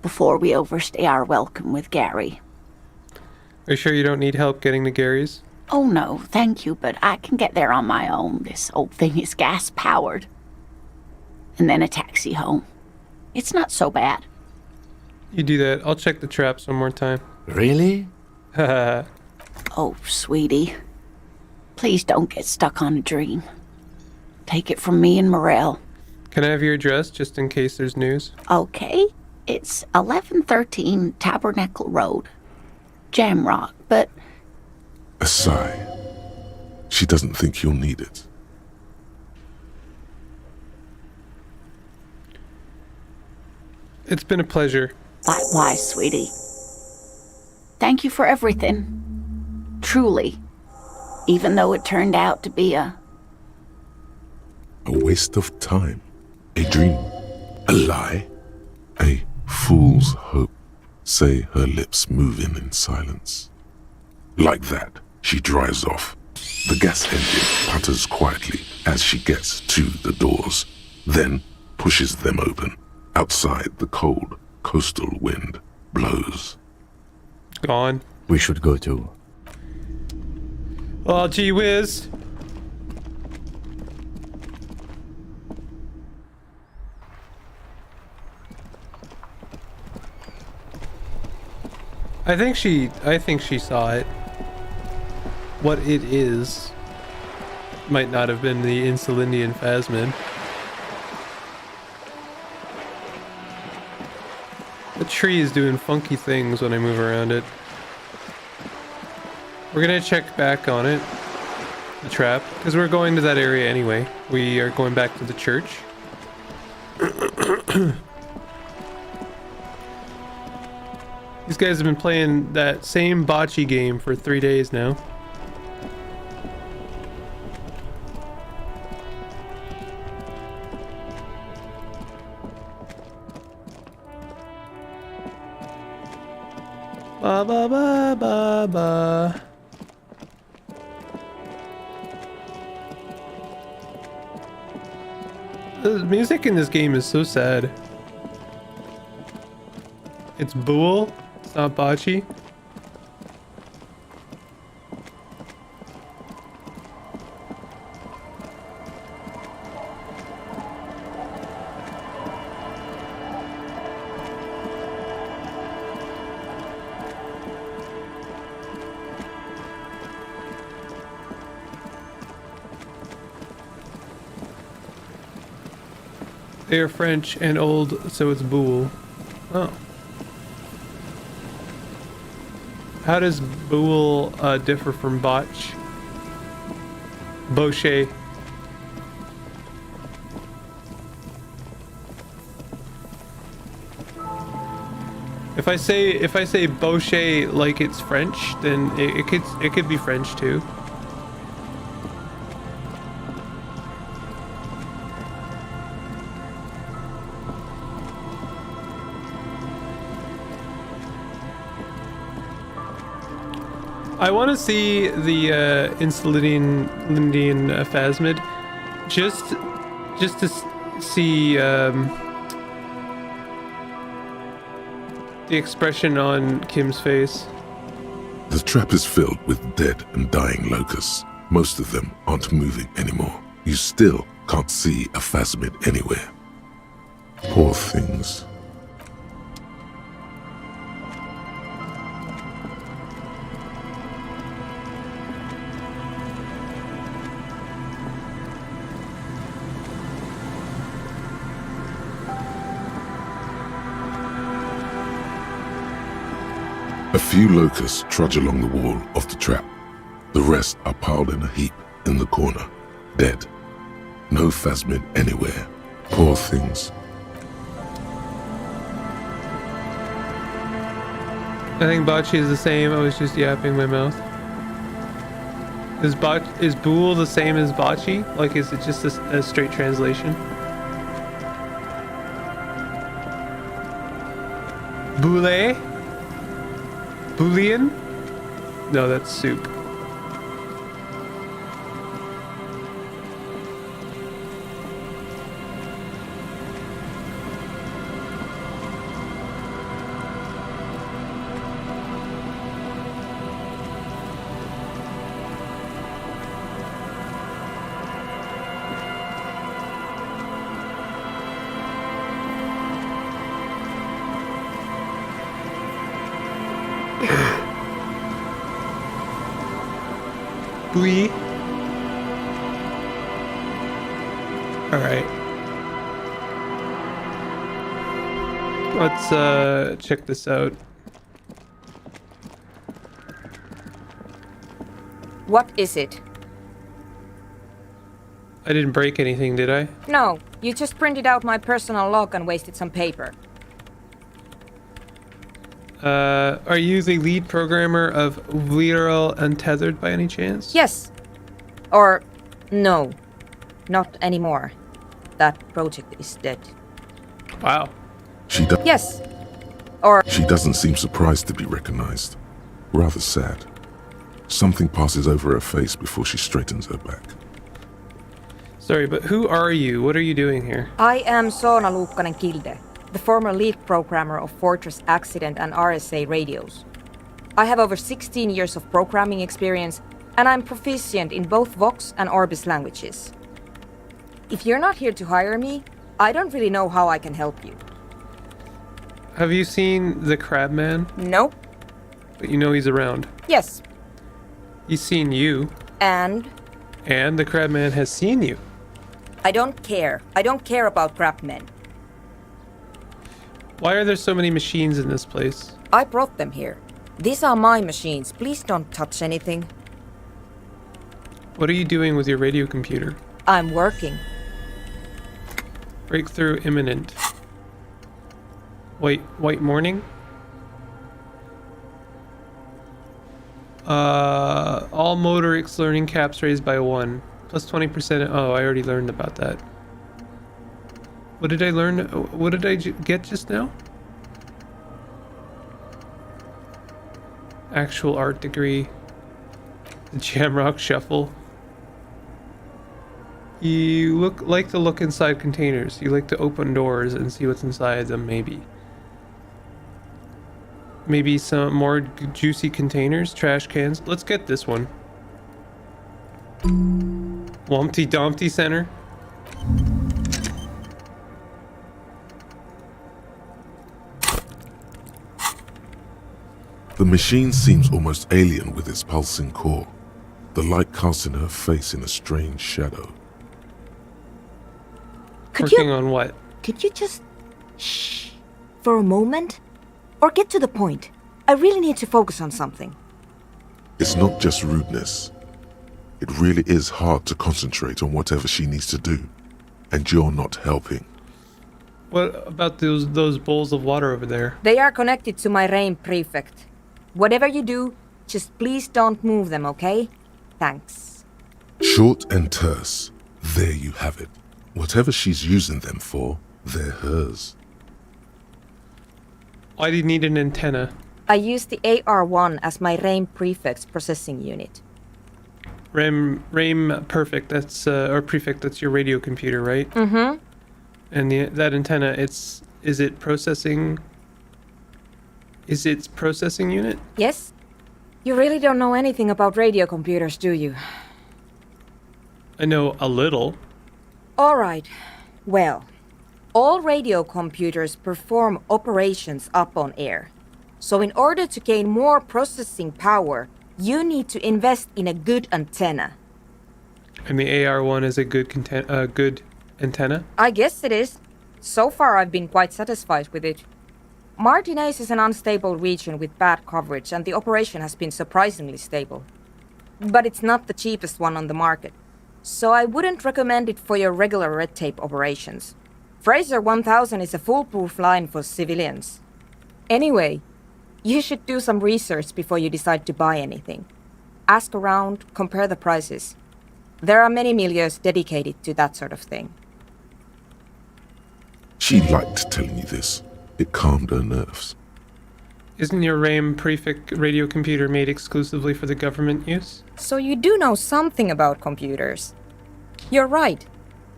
before we overstay our welcome with Gary. Are you sure you don't need help getting to Gary's? Oh no, thank you, but I can get there on my own. This old thing is gas-powered. And then a taxi home. It's not so bad. You do that. I'll check the traps one more time. Really? Oh, sweetie. Please don't get stuck on a dream. Take it from me and Morell. Can I have your address just in case there's news? Okay, it's 1113 Tabernacle Road. Jamrock, but... A sigh. She doesn't think you'll need it. It's been a pleasure. Likewise, sweetie. Thank you for everything. Truly. Even though it turned out to be A waste of time. A dream. A lie. A fool's hope. Say her lips moving in silence. Like that, she drives off. The gas engine putters quietly as she gets to the doors, then pushes them open. Outside, the cold coastal wind blows. Gone. We should go too. Oh, gee whiz. I think she saw it. What it is might not have been the Insulindian phasmid. The tree is doing funky things when I move around it. We're gonna check back on it, the trap, because we're going to that area anyway. We are going back to the church. These guys have been playing that same bocce game for 3 days now. Ba ba ba ba ba. The music in this game is so sad. It's Bool, it's not bocce. They are French and old, so it's Bool. Oh. How does Bool differ from botch? Bochet. If I say bochet like it's French, then it could be French too. I want to see the Insulindian phasmid, just to see the expression on Kim's face. The trap is filled with dead and dying locusts. Most of them aren't moving anymore. You still can't see a phasmid anywhere. Poor things. A few locusts trudge along the wall of the trap. The rest are piled in a heap in the corner, dead. No phasmid anywhere. Poor things. I think bocce is the same. I was just yapping my mouth. Is Bool the same as bocce? Like, is it just a straight translation? Boule? Boolean? No, that's soup. Oui. All right. Let's check this out. What is it? I didn't break anything, did I? No, you just printed out my personal log and wasted some paper. Are you the lead programmer of Viral Untethered by any chance? Yes. Or no, not anymore. That project is dead. Wow. Yes. Or She doesn't seem surprised to be recognized. Rather sad. Something passes over her face before she straightens her back. Sorry, but who are you? What are you doing here? I am Soona Luukkanen-Kilde, the former lead programmer of Fortress Accident and RSA radios. I have over 16 years of programming experience, and I'm proficient in both Vox and Orbis languages. If you're not here to hire me, I don't really know how I can help you. Have you seen the Crabman? No? But you know he's around. Yes. He's seen you. And? And the Crabman has seen you. I don't care. I don't care about crabmen. Why are there so many machines in this place? I brought them here. These are my machines. Please don't touch anything. What are you doing with your radio computer? I'm working. Breakthrough imminent. White morning? All motorics learning caps raised by 1. Plus 20%. Oh, I already learned about that. What did I learn? What did I get just now? Actual art degree. The Jamrock Shuffle. You like to look inside containers. You like to open doors and see what's inside them, maybe. Maybe some more juicy containers, trash cans. Let's get this one. Wumpty Dumpty Center. The machine seems almost alien with its pulsing core, the light casting her face in a strange shadow. Working on what? Could you just shh for a moment? Or get to the point. I really need to focus on something. It's not just rudeness. It really is hard to concentrate on whatever she needs to do, and you're not helping. What about those bowls of water over there? They are connected to my RAIN prefect. Whatever you do, just please don't move them, okay? Thanks. Short and terse. There you have it. Whatever she's using them for, they're hers. Why do you need an antenna? I use the AR1 as my RAIN prefect's processing unit. RAM perfect. That's or prefect. That's your radio computer, right? Mm-hmm. And that antenna, is it processing? Is its processing unit? Yes? You really don't know anything about radio computers, do you? I know a little. All right. Well, all radio computers perform operations up on air. So in order to gain more processing power, you need to invest in a good antenna. And the AR1 is a good antenna? I guess it is. So far I've been quite satisfied with it. Martinez is an unstable region with bad coverage, and the operation has been surprisingly stable. But it's not the cheapest one on the market, so I wouldn't recommend it for your regular red tape operations. Fraser 1000 is a foolproof line for civilians. Anyway, you should do some research before you decide to buy anything. Ask around, compare the prices. There are many milieus dedicated to that sort of thing. She liked telling you this. It calmed her nerves. Isn't your RAM prefect radio computer made exclusively for the government use? So you do know something about computers. You're right.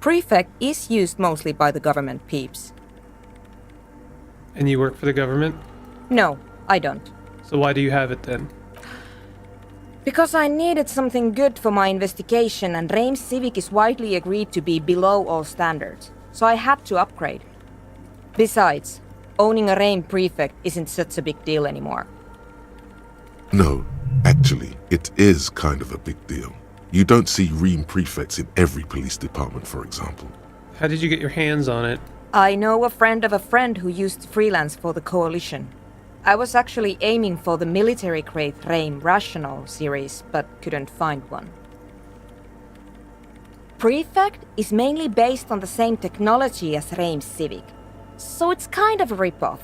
Prefect is used mostly by the government peeps. And you work for the government? No, I don't. So why do you have it then? Because I needed something good for my investigation, and RAIN Civic is widely agreed to be below all standards, so I had to upgrade. Besides, owning a RAIN prefect isn't such a big deal anymore. No, actually, it is kind of a big deal. You don't see REAM prefects in every police department, for example. How did you get your hands on it? I know a friend of a friend who used to freelance for the Coalition. I was actually aiming for the military-grade RAIN Rational series, but couldn't find one. Prefect is mainly based on the same technology as RAIN Civic, so it's kind of a ripoff.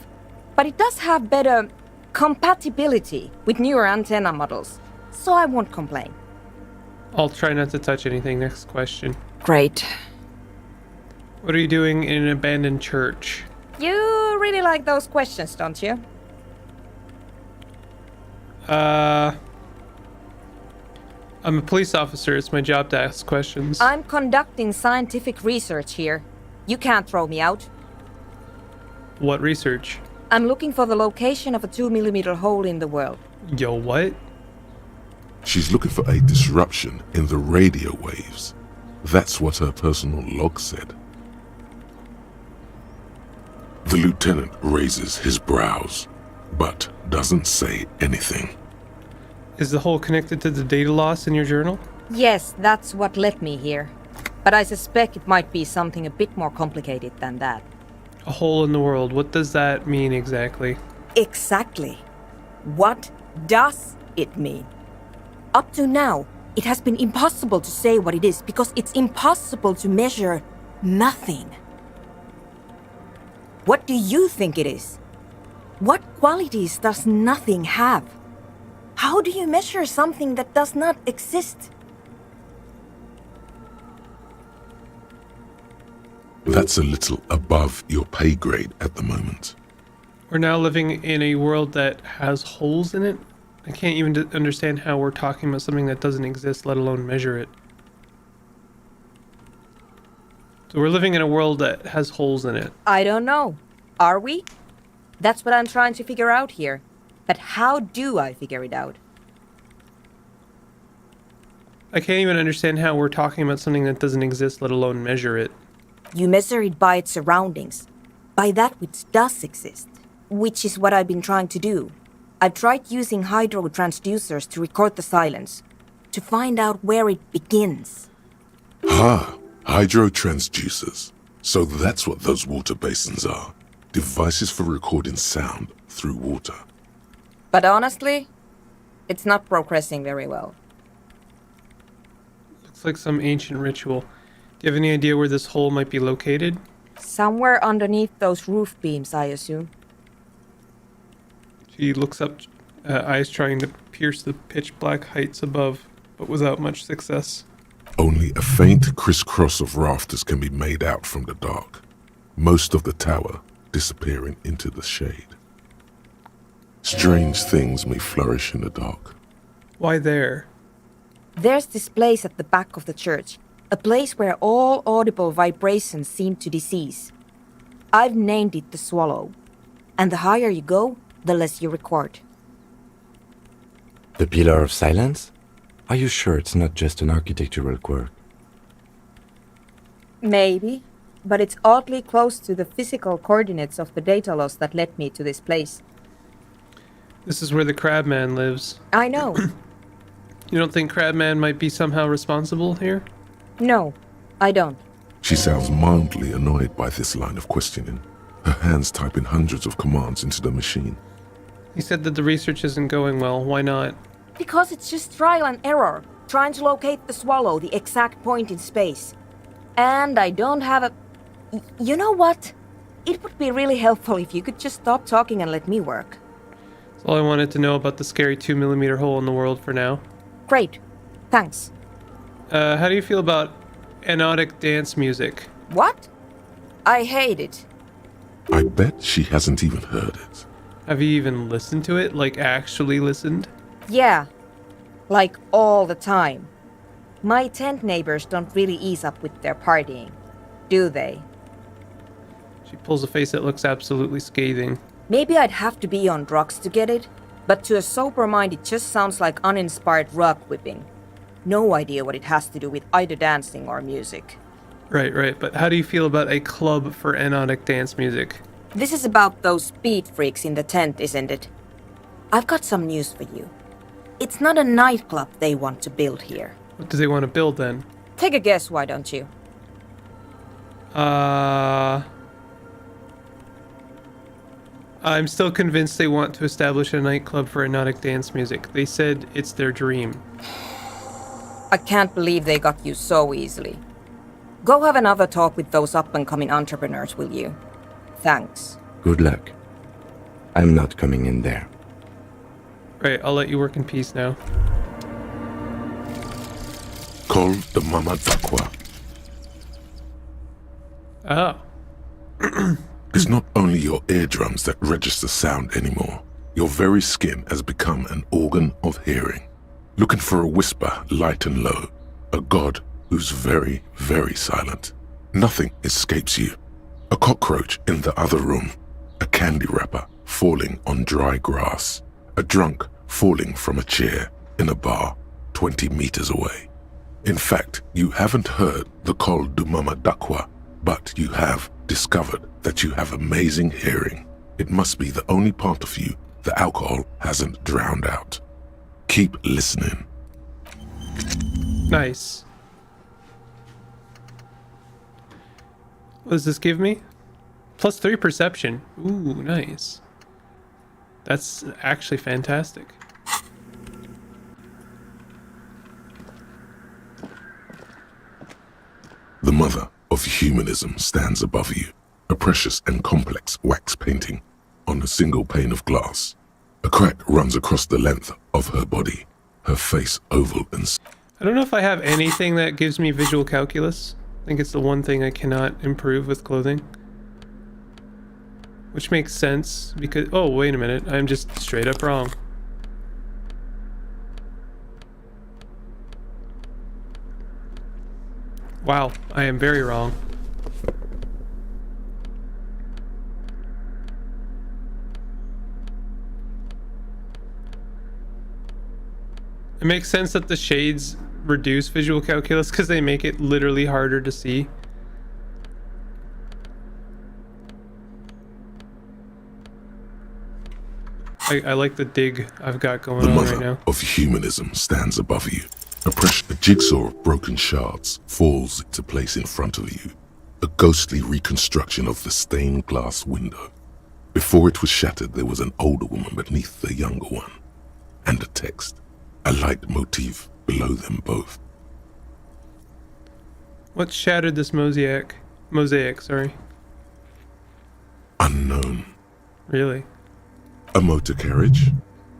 But it does have better compatibility with newer antenna models, so I won't complain. I'll try not to touch anything. Next question. Great. What are you doing in an abandoned church? You really like those questions, don't you? I'm a police officer. It's my job to ask questions. I'm conducting scientific research here. You can't throw me out. What research? I'm looking for the location of a 2mm hole in the world. Yo, what? She's looking for a disruption in the radio waves. That's what her personal log said. The lieutenant raises his brows, but doesn't say anything. Is the hole connected to the data loss in your journal? Yes, that's what led me here. But I suspect it might be something a bit more complicated than that. A hole in the world. What does that mean exactly? Exactly. What does it mean? Up to now, it has been impossible to say what it is because it's impossible to measure nothing. What do you think it is? What qualities does nothing have? How do you measure something that does not exist? That's a little above your pay grade at the moment. We're now living in a world that has holes in it. I can't even understand how we're talking about something that doesn't exist, let alone measure it. So we're living in a world that has holes in it. I don't know. Are we? That's what I'm trying to figure out here. But how do I figure it out? I can't even understand how we're talking about something that doesn't exist, let alone measure it. You measure it by its surroundings, by that which does exist, which is what I've been trying to do. I've tried using hydro transducers to record the silence, to find out where it begins. Hydro transducers. So that's what those water basins are. Devices for recording sound through water. But honestly, it's not progressing very well. Looks like some ancient ritual. Do you have any idea where this hole might be located? Somewhere underneath those roof beams, I assume. She looks up, eyes trying to pierce the pitch black heights above, but without much success. Only a faint crisscross of rafters can be made out from the dark. Most of the tower disappearing into the shade. Strange things may flourish in the dark. Why there? There's this place at the back of the church, a place where all audible vibrations seem to cease. I've named it the Swallow, and the higher you go, the less you record. The Pillar of Silence? Are you sure it's not just an architectural quirk? Maybe, but it's oddly close to the physical coordinates of the data loss that led me to this place. This is where the Crabman lives. I know. You don't think Crabman might be somehow responsible here? No, I don't. She sounds mildly annoyed by this line of questioning, her hands typing hundreds of commands into the machine. He said that the research isn't going well. Why not? Because it's just trial and error, trying to locate the Swallow, the exact point in space. And I don't have a... You know what? It would be really helpful if you could just stop talking and let me work. That's all I wanted to know about the scary 2mm hole in the world for now. Great. Thanks. How do you feel about anodic dance music? What? I hate it. I bet she hasn't even heard it. Have you even listened to it? Like, actually listened? Yeah. Like, all the time. My tent neighbors don't really ease up with their partying, do they? She pulls a face that looks absolutely scathing. Maybe I'd have to be on drugs to get it, but to a sober mind it just sounds like uninspired rug whipping. No idea what it has to do with either dancing or music. Right, but how do you feel about a club for anodic dance music? This is about those speed freaks in the tent, isn't it? I've got some news for you. It's not a nightclub they want to build here. What do they want to build then? Take a guess, why don't you? I'm still convinced they want to establish a nightclub for anodic dance music. They said it's their dream. I can't believe they got you so easily. Go have another talk with those up-and-coming entrepreneurs, will you? Thanks. Good luck. I'm not coming in there. Right, I'll let you work in peace now. Call the Mama Dakwa. Oh. It's not only your eardrums that register sound anymore. Your very skin has become an organ of hearing. Looking for a whisper light and low. A god who's very, very silent. Nothing escapes you. A cockroach in the other room. A candy wrapper falling on dry grass. A drunk falling from a chair in a bar 20 meters away. In fact, you haven't heard the Call du Mama Dakwa, but you have discovered that you have amazing hearing. It must be the only part of you the alcohol hasn't drowned out. Keep listening. Nice. What does this give me? +3 perception. Ooh, nice. That's actually fantastic. The mother of humanism stands above you, a precious and complex wax painting on a single pane of glass. A crack runs across the length of her body, her face oval and... I don't know if I have anything that gives me visual calculus. I think it's the one thing I cannot improve with clothing. Which makes sense because... Oh, wait a minute. I'm just straight up wrong. Wow, I am very wrong. It makes sense that the shades reduce visual calculus because they make it literally harder to see. I like the dig I've got going The on right mother now. of humanism stands above you. A jigsaw of broken shards falls into place in front of you. A ghostly reconstruction of the stained glass window. Before it was shattered, there was an older woman beneath the younger one. And a text. A light motif below them both. What shattered this mosaic? Mosaic, sorry. Unknown. Really? A motor carriage?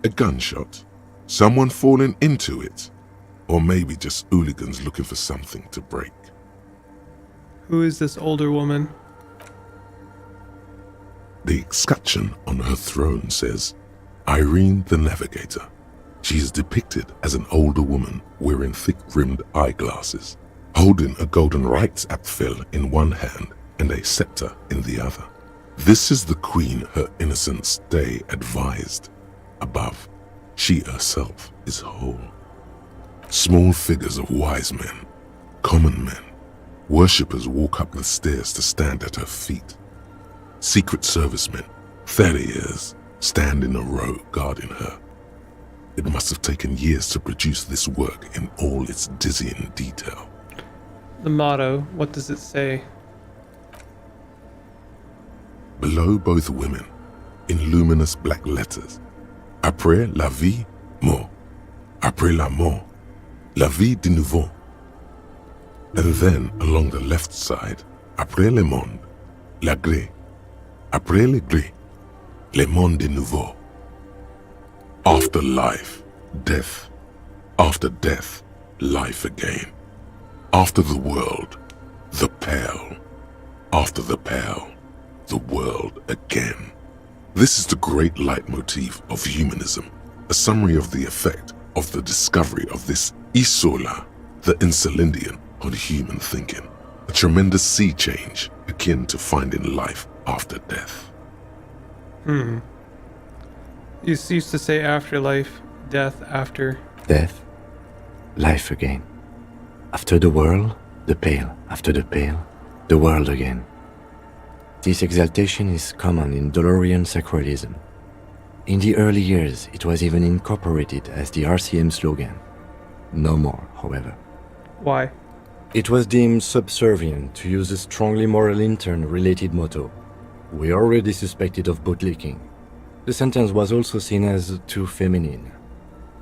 A gunshot? Someone falling into it? Or maybe just hooligans looking for something to break? Who is this older woman? The escutcheon on her throne says, Irene the Navigator. She is depicted as an older woman wearing thick-rimmed eyeglasses, holding a golden rights apfel in one hand and a scepter in the other. This is the queen her innocence day advised. Above, she herself is whole. Small figures of wise men, common men, worshippers walk up the stairs to stand at her feet. Secret servicemen, farriers, stand in a row guarding her. It must have taken years to produce this work in all its dizzying detail. The motto, what does it say? Below both women, in luminous black letters, Après la vie, mort. Après la mort, la vie de nouveau. And then along the left side, Après le monde, la gré. Après le gré, le monde de nouveau. After life, death. After death, life again. After the world, the pale. After the pale, the world again. This is the great leitmotif of humanism, a summary of the effect of the discovery of this Isola, the Insulindian, on human thinking. A tremendous sea change akin to finding life after death. You used to say afterlife, death after. Death, life again. After the world, the pale. After the pale, the world again. This exaltation is common in Dolorian sacralism. In the early years, it was even incorporated as the RCM slogan. No more, however. Why? It was deemed subservient to use a strongly moral intern-related motto. We already suspected of bootlicking. The sentence was also seen as too feminine.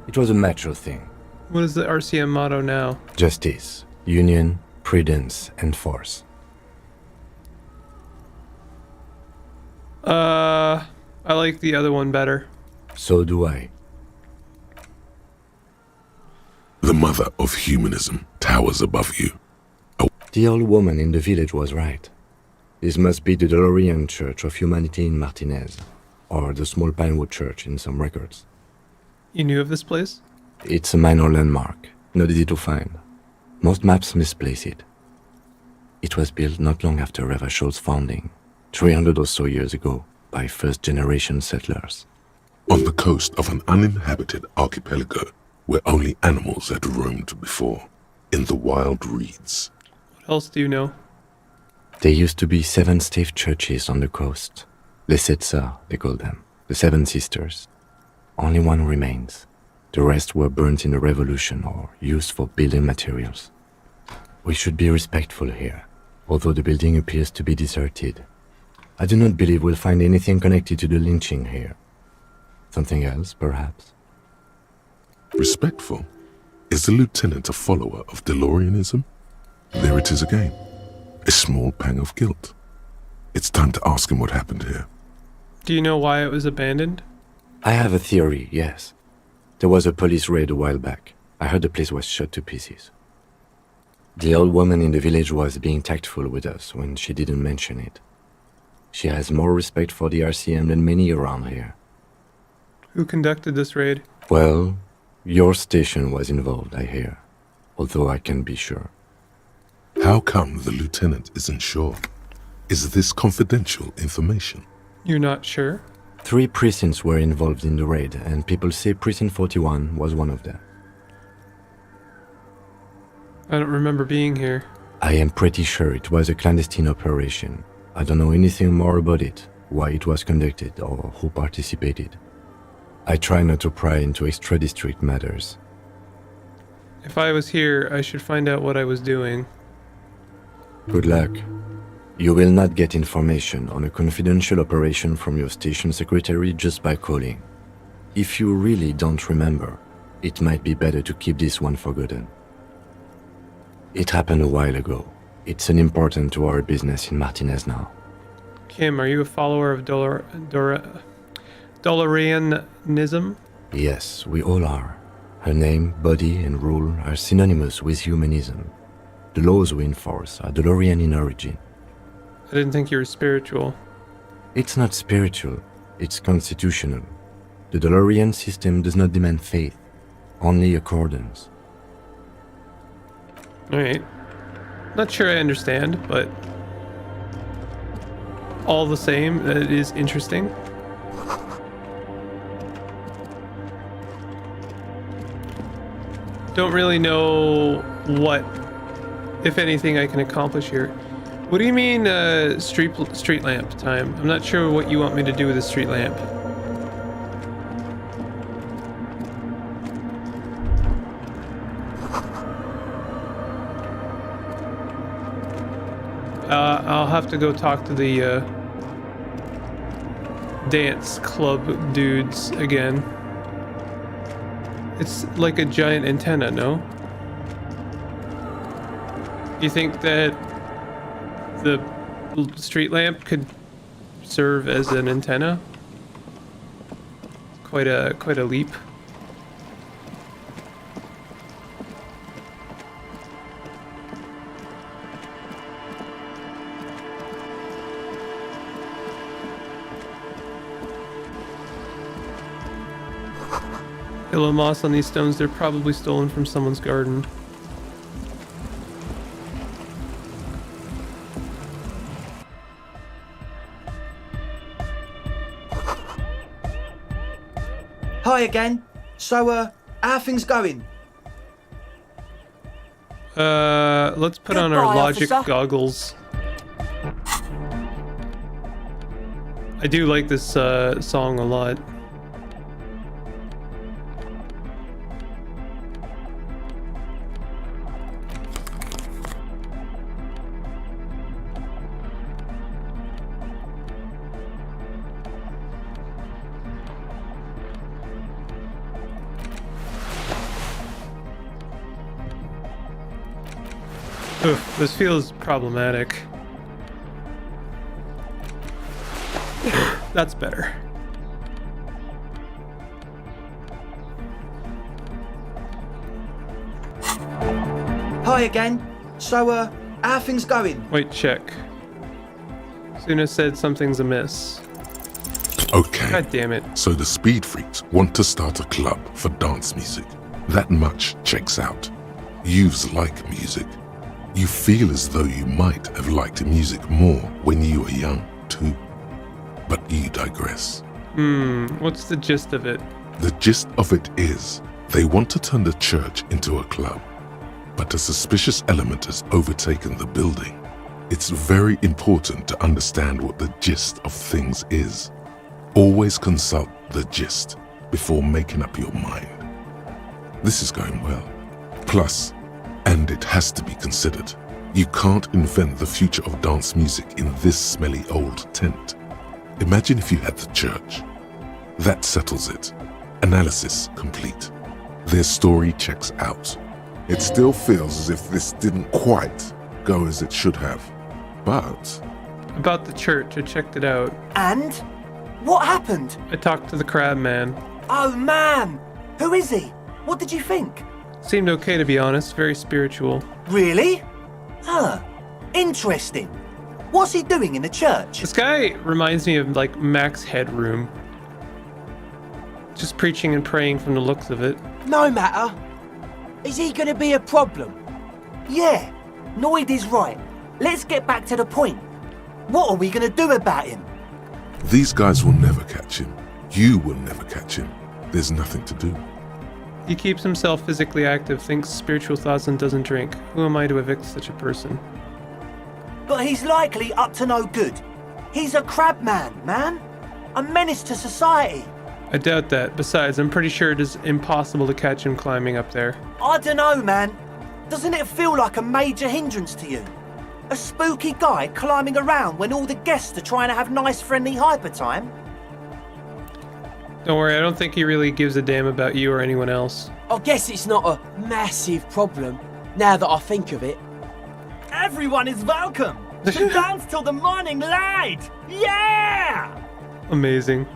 It was a macho thing. What is the RCM motto now? Justice, union, prudence, and force. I like the other one better. So do I. Mother of humanism towers above you. The old woman in the village was right. This must be the DeLorean Church of Humanity in Martinez, or the small Pinewood Church in some records. You knew of this place? It's a minor landmark, not easy to find. Most maps misplace it. It was built not long after Revachol's founding, 300 or so years ago, by first-generation settlers. On the coast of an uninhabited archipelago where only animals had roamed before, in the wild reeds. What else do you know? There used to be 7 stave churches on the coast. Les Sept Sœurs, they call them. The 7 Sisters. Only one remains. The rest were burnt in the revolution or used for building materials. We should be respectful here, although the building appears to be deserted. I do not believe we'll find anything connected to the lynching here. Something else, perhaps? Respectful? Is the lieutenant a follower of DeLoreanism? There it is again. A small pang of guilt. It's time to ask him what happened here. Do you know why it was abandoned? I have a theory, yes. There was a police raid a while back. I heard the place was shot to pieces. The old woman in the village was being tactful with us when she didn't mention it. She has more respect for the RCM than many around here. Who conducted this raid? Well, your station was involved, I hear. Although I can't be sure. How come the lieutenant isn't sure? Is this confidential information? You're not sure? 3 precincts were involved in the raid, and people say Precinct 41 was one of them. I don't remember being here. I am pretty sure it was a clandestine operation. I don't know anything more about it, why it was conducted, or who participated. I try not to pry into extra-district matters. If I was here, I should find out what I was doing. Good luck. You will not get information on a confidential operation from your station secretary just by calling. If you really don't remember, it might be better to keep this one forgotten. It happened a while ago. It's unimportant to our business in Martinez now. Kim, are you a follower of DeLoreanism? Yes, we all are. Her name, body, and rule are synonymous with humanism. The laws we enforce are DeLorean in origin. I didn't think you were spiritual. It's not spiritual, it's constitutional. The DeLorean system does not demand faith, only accordance. Alright. Not sure I understand, but all the same, it is interesting. Don't really know what, if anything, I can accomplish here. What do you mean, street lamp time? I'm not sure what you want me to do with a street lamp. I'll have to go talk to the dance club dudes again. It's like a giant antenna, no? You think that the street lamp could serve as an antenna? Quite a leap. Yellow moss on these stones, they're probably stolen from someone's garden. Hi again. So, how are things going? Let's put on our Goodbye, logic officer. goggles. I do like this song a lot. Oof, this feels problematic. That's better. Hi again. So, how things going? Wait, check. Suna said something's amiss. Okay. God damn it. So the Speed Freaks want to start a club for dance music. That much checks out. Youths like music. You feel as though you might have liked music more when you were young, too. But you digress. What's the gist of it? The gist of it is, they want to turn the church into a club. But a suspicious element has overtaken the building. It's very important to understand what the gist of things is. Always consult the gist before making up your mind. This is going well. Plus, and it has to be considered, you can't invent the future of dance music in this smelly old tent. Imagine if you had the church. That settles it. Analysis complete. Their story checks out. It still feels as if this didn't quite go as it should have. But About the church, I checked it out. And? What happened? I talked to the crab man. Oh man! Who is he? What did you think? Seemed okay, to be honest. Very spiritual. Really? Huh. Interesting. What's he doing in the church? This guy reminds me of like Max Headroom. Just preaching and praying from the looks of it. No matter. Is he gonna be a problem? Yeah, Noid is right. Let's get back to the point. What are we gonna do about him? these guys will never catch him. You will never catch him. There's nothing to do. He keeps himself physically active, thinks spiritual thoughts, and doesn't drink. Who am I to evict such a person? But he's likely up to no good. He's a crab man. A menace to society. I doubt that. Besides, I'm pretty sure it is impossible to catch him climbing up there. I dunno, man. Doesn't it feel like a major hindrance to you? A spooky guy climbing around when all the guests are trying to have nice, friendly hyper time? Don't worry, I don't think he really gives a damn about you or anyone else. I guess it's not a massive problem, now that I think of it. Everyone is welcome to dance till the morning light. Yeah! Amazing.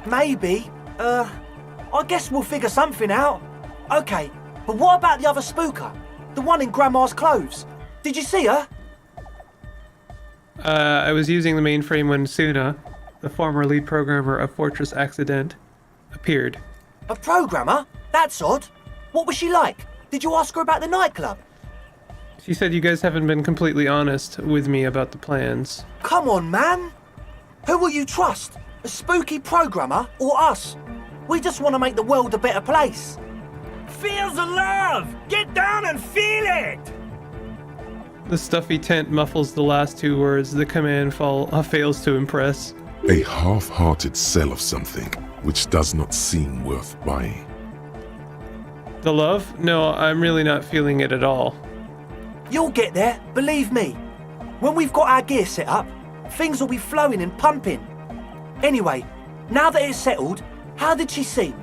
Maybe. I guess we'll figure something out. Okay, but what about the other spooker? The one in Grandma's clothes? Did you see her? I was using the mainframe when Suna, the former lead programmer of Fortress Accident, appeared. A programmer? That's odd. What was she like? Did you ask her about the nightclub? She said you guys haven't been completely honest with me about the plans. Come on, man. Who will you trust? A spooky programmer or us? We just want to make the world a better place. Feel the love! Get down and feel it! The stuffy tent muffles the last two words. The command fails to impress. A half-hearted sell of something which does not seem worth buying. The love? No, I'm really not feeling it at all. You'll get there, believe me. When we've got our gear set up, things will be flowing and pumping. Anyway, now that it's settled, how did she seem?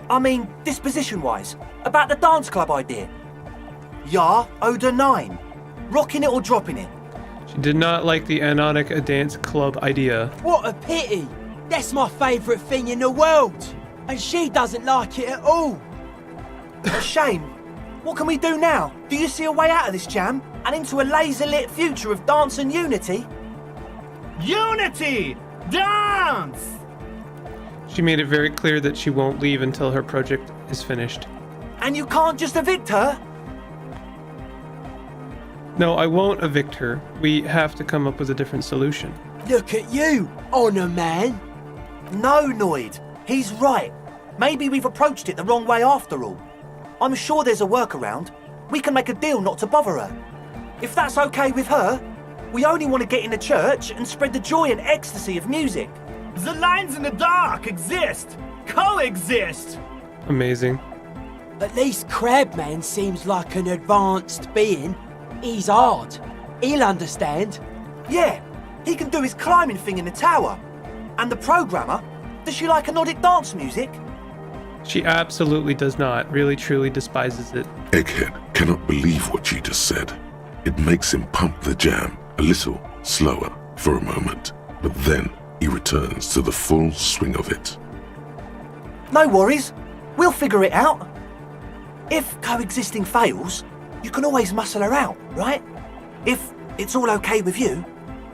I mean, disposition-wise, about the dance club idea. Ja oder nein? Rocking it or dropping it? She did not like the Anodic dance club idea. What a pity! That's my favourite thing in the world! And she doesn't like it at all! A shame. What can we do now? Do you see a way out of this jam and into a laser-lit future of dance and unity? Unity! Dance! She made it very clear that she won't leave until her project is finished. And you can't just evict her? No, I won't evict her. We have to come up with a different solution. Look at you, Honor Man! No, Noid. He's right. Maybe we've approached it the wrong way after all. I'm sure there's a workaround. We can make a deal not to bother her. If that's okay with her, we only want to get in the church and spread the joy and ecstasy of music. The lines in the dark exist! Coexist! Amazing. At least Crabman seems like an advanced being. He's hard. He'll understand. Yeah, he can do his climbing thing in the tower. And the programmer, does she like Anodic dance music? She absolutely does not. Really, truly despises it. Egghead cannot believe what you just said. It makes him pump the jam a little slower for a moment, but then he returns to the full swing of it. No worries. We'll figure it out. If coexisting fails, you can always muscle her out, right? If it's all okay with you,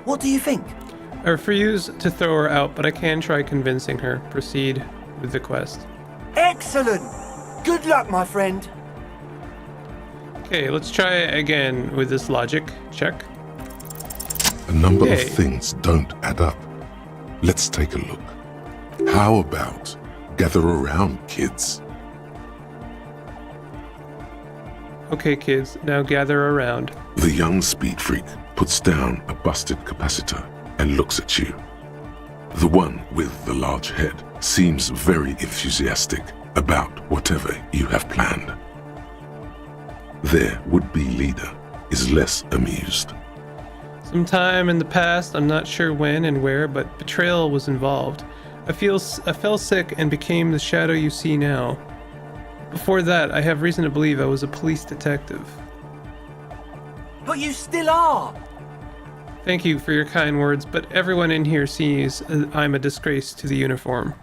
what do you think? I refuse to throw her out, but I can try convincing her. Proceed with the quest. Excellent! Good luck, my friend. Okay, let's try again with this logic check. A number Okay. of things don't add up. Let's take a look. How about gather around, kids? Okay, kids, now gather around. The young speed freak puts down a busted capacitor and looks at you. The one with the large head seems very enthusiastic about whatever you have planned. Their would-be leader is less amused. Sometime in the past, I'm not sure when and where, but betrayal was involved. I fell sick and became the shadow you see now. Before that, I have reason to believe I was a police detective. But you still are! Thank you for your kind words, but everyone in here sees I'm a disgrace to the uniform.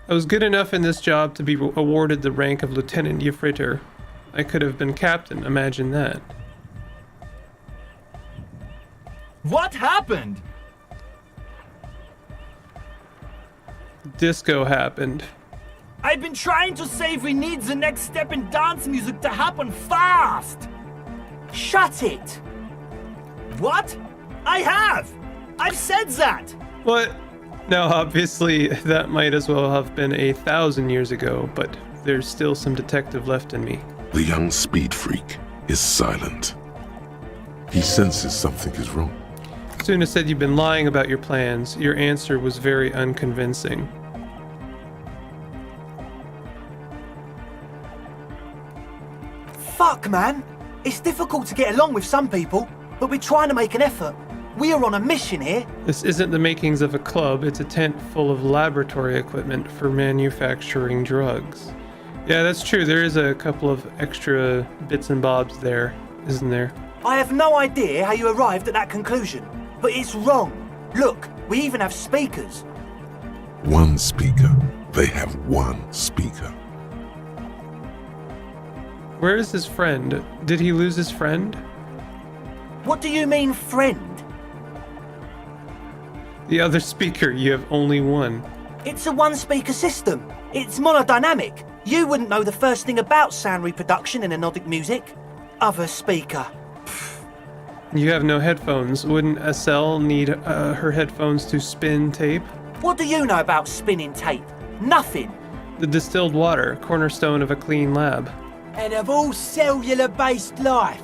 I was good enough in this job to be awarded the rank of Lieutenant Yefritter. I could have been captain, imagine that. What happened? Disco happened. I've been trying to say we need the next step in dance music to happen fast! Shut it! What? I have! I've said that! What? Now, obviously, that might as well have been 1,000 years ago, but there's still some detective left in me. The young speed freak is silent. He senses something is wrong. Soon as said you've been lying about your plans, your answer was very unconvincing. Fuck, man! It's difficult to get along with some people, but we're trying to make an effort. We are on a mission here. This isn't the makings of a club, it's a tent full of laboratory equipment for manufacturing drugs. Yeah, that's true, there is a couple of extra bits and bobs there, isn't there? I have no idea how you arrived at that conclusion, but it's wrong. Look, we even have speakers. One speaker. They have one speaker. Where is his friend? Did he lose his friend? What do you mean, friend? The other speaker, you have only one. It's a one-speaker system. It's monodynamic. You wouldn't know the first thing about sound reproduction in anodic music. Other speaker. You have no headphones. Wouldn't Estelle need her headphones to spin tape? What do you know about spinning tape? Nothing. The distilled water, cornerstone of a clean lab. And of all cellular-based life,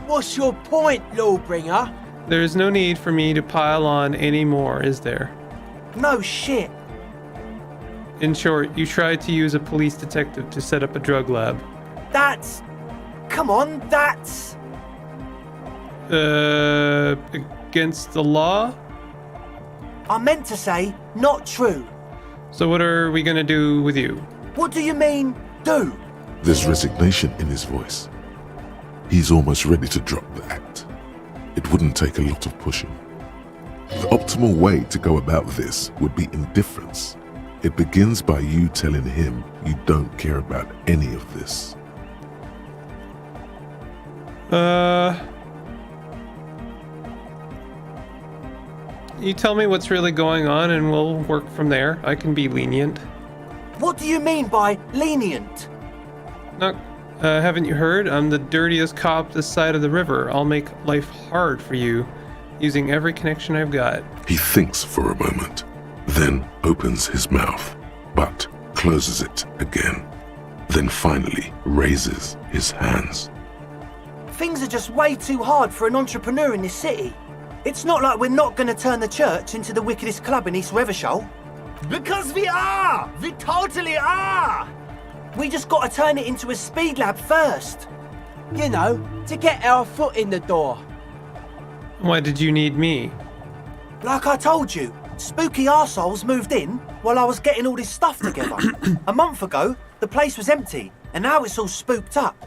what's your point, Lawbringer? There is no need for me to pile on any more, is there? No shit. In short, you tried to use a police detective to set up a drug lab. That's... Come on, that's... Against the law? I meant to say, not true. So what are we gonna do with you? What do you mean, do? There's resignation in his voice. He's almost ready to drop the act. It wouldn't take a lot of pushing. The optimal way to go about this would be indifference. It begins by you telling him you don't care about any of this. You tell me what's really going on and we'll work from there. I can be lenient. What do you mean by lenient? Not, haven't you heard? I'm the dirtiest cop this side of the river. I'll make life hard for you, using every connection I've got. He thinks for a moment, then opens his mouth, but closes it again, then finally raises his hands. Things are just way too hard for an entrepreneur in this city. It's not like we're not going to turn the church into the wickedest club in East Revershall. Because we are! We totally are! We just got to turn it into a speed lab first. You know, to get our foot in the door. Why did you need me? Like I told you, spooky arseholes moved in while I was getting all this stuff together. A month ago, the place was empty, and now it's all spooked up.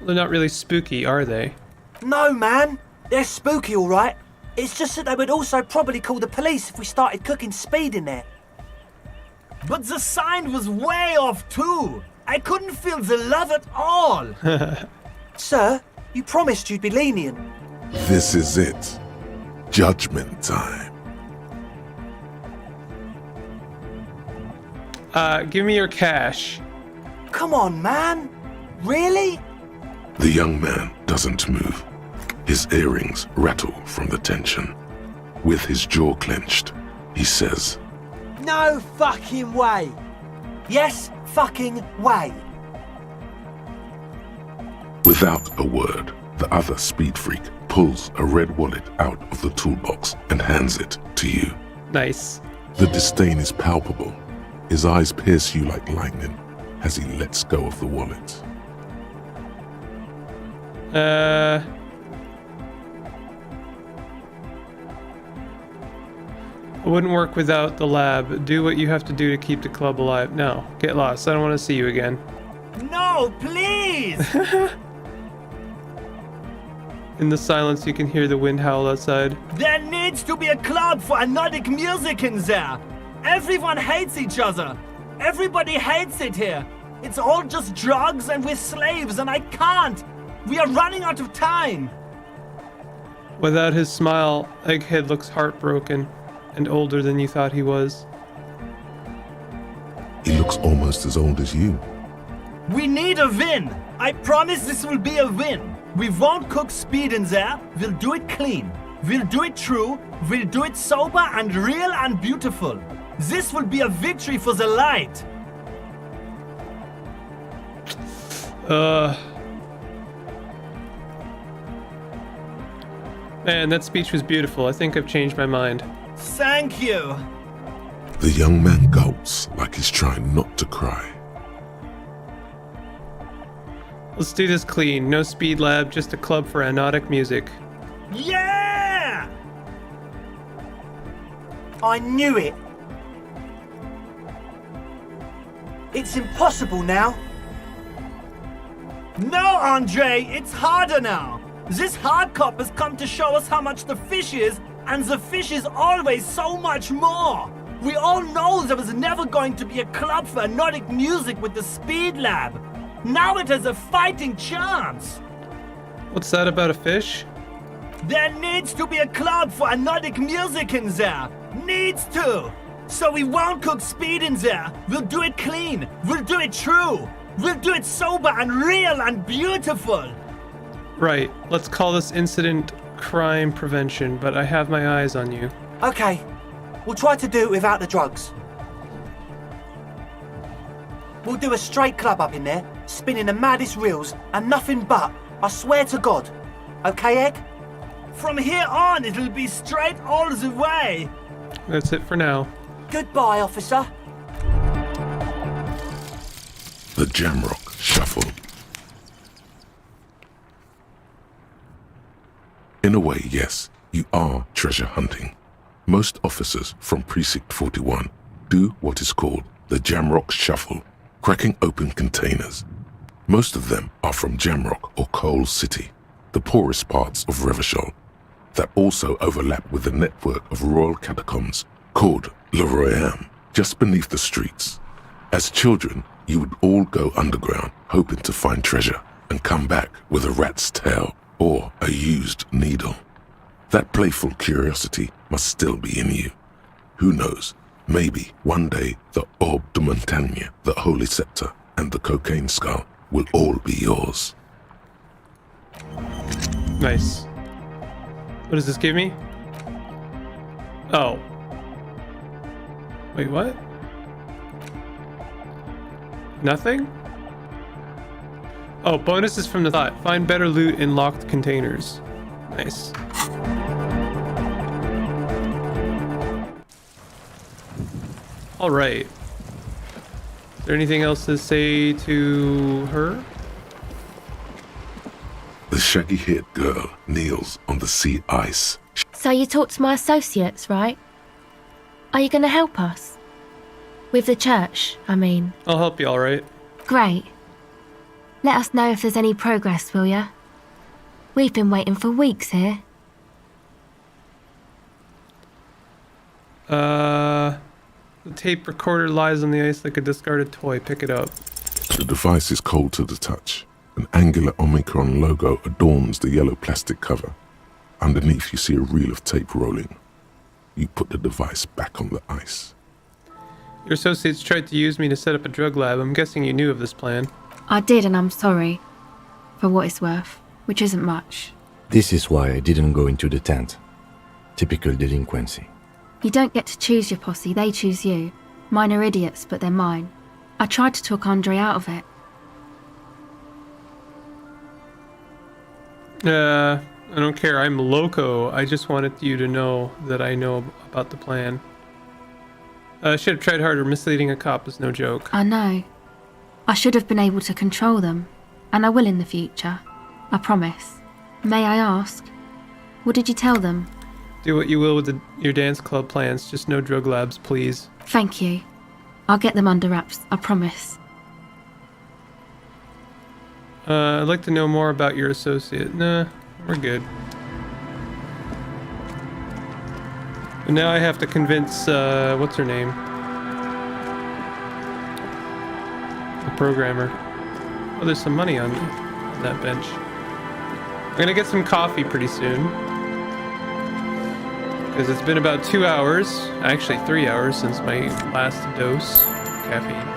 They're not really spooky, are they? No, man. They're spooky, all right. It's just that they would also probably call the police if we started cooking speed in there. But the sign was way off too! I couldn't feel the love at all. Sir, you promised you'd be lenient. This is it. Judgment time. Give me your cash. Come on, man. Really? The young man doesn't move. His earrings rattle from the tension. With his jaw clenched, he says, No fucking way. Yes, fucking way. Without a word, the other speed freak pulls a red wallet out of the toolbox and hands it to you. Nice. The disdain is palpable. His eyes pierce you like lightning as he lets go of the wallet. It wouldn't work without the lab. Do what you have to do to keep the club alive. No, get lost. I don't want to see you again. No, please! In the silence, you can hear the wind howl outside. There needs to be a club for Nordic music in there. Everyone hates each other. Everybody hates it here. It's all just drugs and we're slaves and I can't. We are running out of time. Without his smile, Egghead looks heartbroken and older than you thought he was. He looks almost as old as you. We need a win. I promise this will be a win. We won't cook speed in there. We'll do it clean. We'll do it true. We'll do it sober and real and beautiful. This will be a victory for the light. Man, that speech was beautiful. I think I've changed my mind. Thank you. The young man gulps like he's trying not to cry. Let's do this clean. No speed lab, just a club for anodic music. Yeah! I knew it. It's impossible now. No, Andre, it's harder now. This hard cop has come to show us how much the fish is, and the fish is always so much more. We all know there was never going to be a club for Nordic music with the Speed Lab. Now it has a fighting chance. What's that about a fish? There needs to be a club for Nordic music in there. Needs to. So we won't cook speed in there. We'll do it clean. We'll do it true. We'll do it sober and real and beautiful. Right. Let's call this incident crime prevention, but I have my eyes on you. Okay, we'll try to do it without the drugs. We'll do a straight club up in there, spinning the maddest reels and nothing but, I swear to God. Okay, Egg? From here on, it'll be straight all the way. That's it for now. Goodbye, officer. The Jamrock Shuffle. In a way, yes, you are treasure hunting. Most officers from Precinct 41 do what is called the Jamrock Shuffle, cracking open containers. Most of them are from Jamrock or Coal City, the poorest parts of Revachol, that also overlap with the network of royal catacombs called Le Royaume, just beneath the streets. As children, you would all go underground, hoping to find treasure, and come back with a rat's tail or a used needle. That playful curiosity must still be in you. Who knows, maybe one day the Orbe de Montagne, the Holy Scepter, and the Cocaine Skull will all be yours. Nice. What does this give me? Oh. Wait, what? Nothing? Oh, bonuses from the thought. Find better loot in locked containers. Nice. Alright. Is there anything else to say to her? The shaggy-haired girl kneels on the sea ice. So you talked to my associates, right? Are you going to help us? With the church, I mean. I'll help you, alright? Great. Let us know if there's any progress, will ya? We've been waiting for weeks here. The tape recorder lies on the ice like a discarded toy. Pick it up. The device is cold to the touch. An angular Omicron logo adorns the yellow plastic cover. Underneath you see a reel of tape rolling. You put the device back on the ice. Your associates tried to use me to set up a drug lab. I'm guessing you knew of this plan. I did, and I'm sorry. For what it's worth, which isn't much. This is why I didn't go into the tent. Typical delinquency. You don't get to choose your posse, they choose you. Mine are idiots, but they're mine. I tried to talk Andre out of it. I don't care. I'm loco. I just wanted you to know that I know about the plan. I should have tried harder. Misleading a cop is no joke. I know. I should have been able to control them. And I will in the future. I promise. May I ask? What did you tell them? Do what you will with your dance club plans. Just no drug labs, please. Thank you. I'll get them under wraps. I promise. I'd like to know more about your associate. Nah, we're good. And now I have to convince, what's her name? The programmer. Oh, there's some money on that bench. I'm gonna get some coffee pretty soon. Because it's been about 2 hours, actually 3 hours since my last dose of caffeine.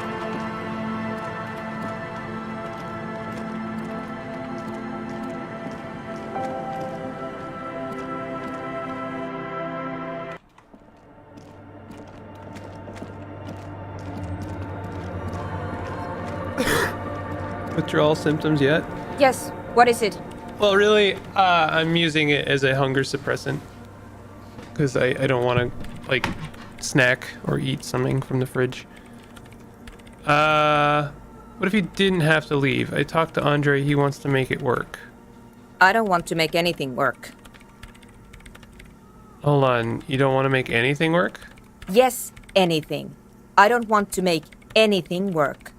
Withdrawal symptoms yet? Yes, what is it? Well, really, I'm using it as a hunger suppressant. Because I don't want to, like, snack or eat something from the fridge. What if you didn't have to leave? I talked to Andre, he wants to make it work. I don't want to make anything work. Hold on, you don't want to make anything work? Yes, anything. I don't want to make anything work.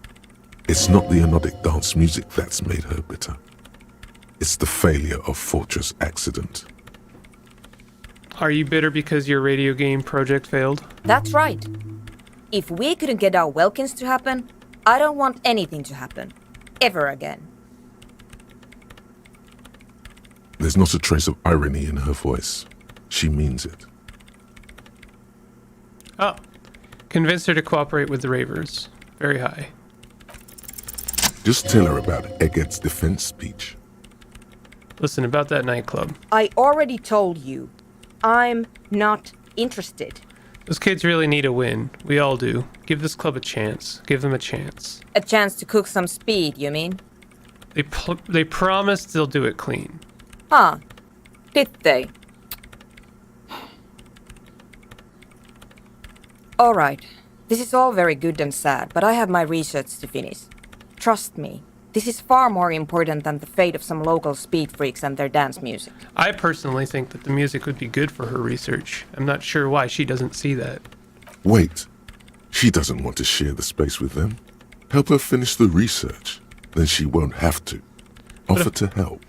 It's not the anodic dance music that's made her bitter. It's the failure of Fortress Accident. Are you bitter because your radio game project failed? That's right. If we couldn't get our Welkins to happen, I don't want anything to happen. Ever again. There's not a trace of irony in her voice. She means it. Oh. Convince her to cooperate with the Ravers. Very high. Just tell her about Egged's defense speech. Listen, about that nightclub. I already told you. I'm not interested. Those kids really need a win. We all do. Give this club a chance. Give them a chance. A chance to cook some speed, you mean? They promised they'll do it clean. Huh. Did they? Alright. This is all very good and sad, but I have my research to finish. Trust me. This is far more important than the fate of some local speed freaks and their dance music. I personally think that the music would be good for her research. I'm not sure why she doesn't see that. Wait. She doesn't want to share the space with them. Help her finish the research. Then she won't have to. Offer to help.